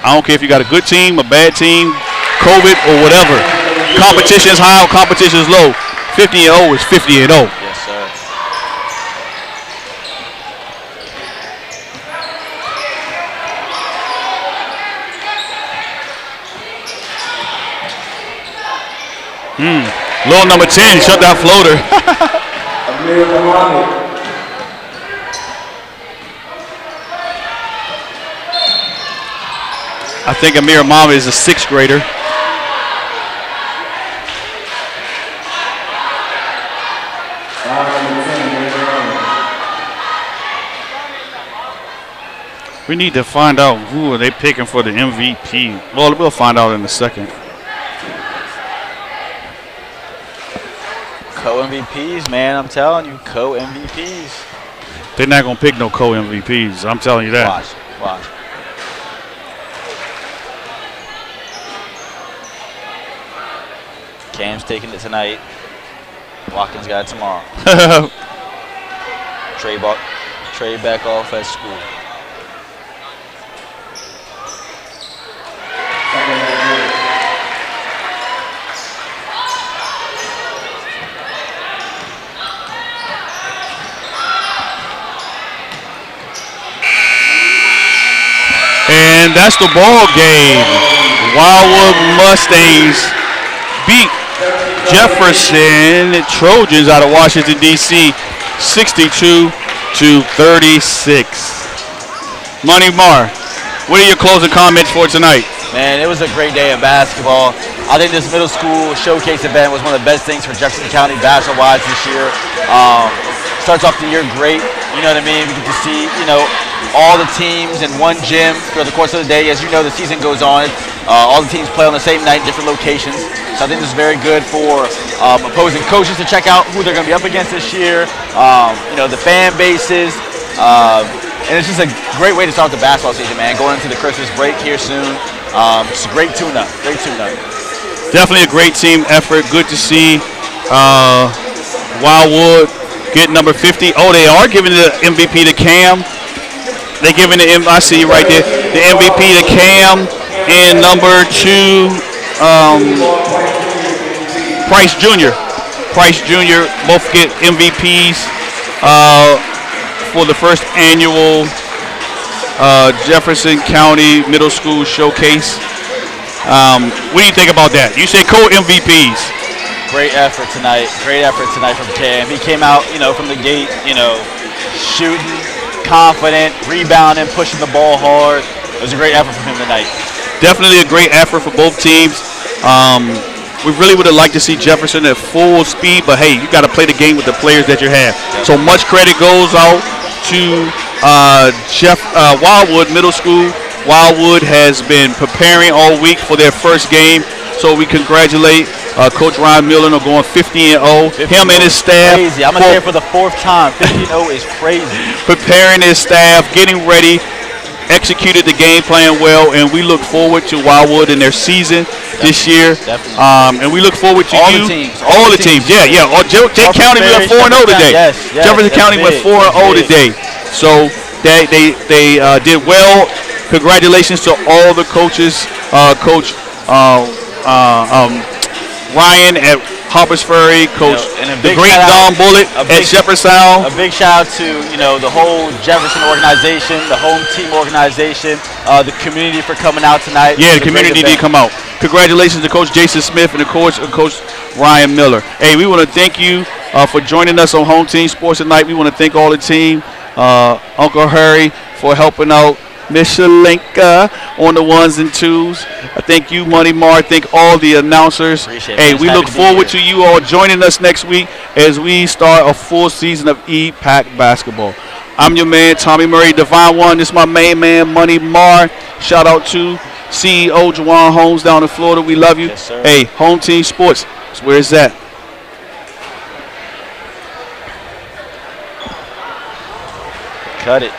I don't care if you got a good team, a bad team, COVID, or whatever. Competition is high or competition is low. 50-0 is 50-0. Yes, sir. Little number 10, shut that floater. Amir Muhammad. I think Amir Muhammad is a 6th grader. We need to find out who are they picking for the MVP. Well, we'll find out in a second. Co-MVPs, man, I'm telling you, co-MVPs. They're not going to pick no co-MVPs. I'm telling you that. Watch. Cam's taking it tonight. Watkins got it tomorrow. Trey back off at school. And that's the ball game. Wildwood Mustangs beat Jefferson Trojans out of Washington, D.C. 62-36. Money Mar, what are your closing comments for tonight? Man, it was a great day of basketball. I think this middle school showcase event was one of the best things for Jefferson County basketball-wise this year. Starts off the year great, you know what I mean? We get to see, all the teams in one gym throughout the course of the day. As you know, the season goes on. All the teams play on the same night in different locations. So I think this is very good for opposing coaches to check out who they're going to be up against this year, the fan bases. And it's just a great way to start the basketball season, man, going into the Christmas break here soon. It's a great tune-up, Definitely a great team effort. Good to see Wildwood get number 50. Oh, they are giving the MVP to Cam. They're giving I see you right there, the MVP to Cam and number 2, Price Jr. Both get MVPs for the first annual Jefferson County Middle School Showcase. What do you think about that? You say co-MVPs. Great effort tonight from Cam. He came out, from the gate, shooting, confident, rebounding, pushing the ball hard. It was a great effort from him tonight. Definitely a great effort for both teams. We really would have liked to see Jefferson at full speed, but hey, you got to play the game with the players that you have. So much credit goes out to Wildwood Middle School. Wildwood has been preparing all week for their first game, so we congratulate Coach Ryan Miller on going 50-0. Him and his staff. Crazy. I'm going to say it for the 4th time. 50-0 is crazy. Preparing his staff, getting ready, executed the game plan well, and we look forward to Wildwood in their season this year. And we look forward to all the teams. Yeah. Jefferson County went 4-0 today. Yes, Jefferson County went 4-0 today. So they did well. Congratulations to all the coaches. Coach Ryan at Harpers Ferry, Coach the great Don Bullitt at Jefferson. A big shout out to the whole Jefferson organization, the home team organization, the community for coming out tonight. Yeah, the community did come out. Congratulations to Coach Jason Smith and of course Coach Ryan Miller. Hey, we want to thank you for joining us on Home Team Sports tonight. We want to thank all the team, Uncle Harry for helping out. Miss Shalenka on the 1s and 2s. I thank you, Money Mar. Thank all the announcers. Appreciate hey, it. We look forward to you all joining us next week as we start a full season of E-Pack basketball. I'm your man, Tommy Murray, Divine One. This is my main man, Money Mar. Shout out to CEO Juwan Holmes down in Florida. We love you. Yes, sir. Hey, Home Team Sports. That's where it's at. Cut it.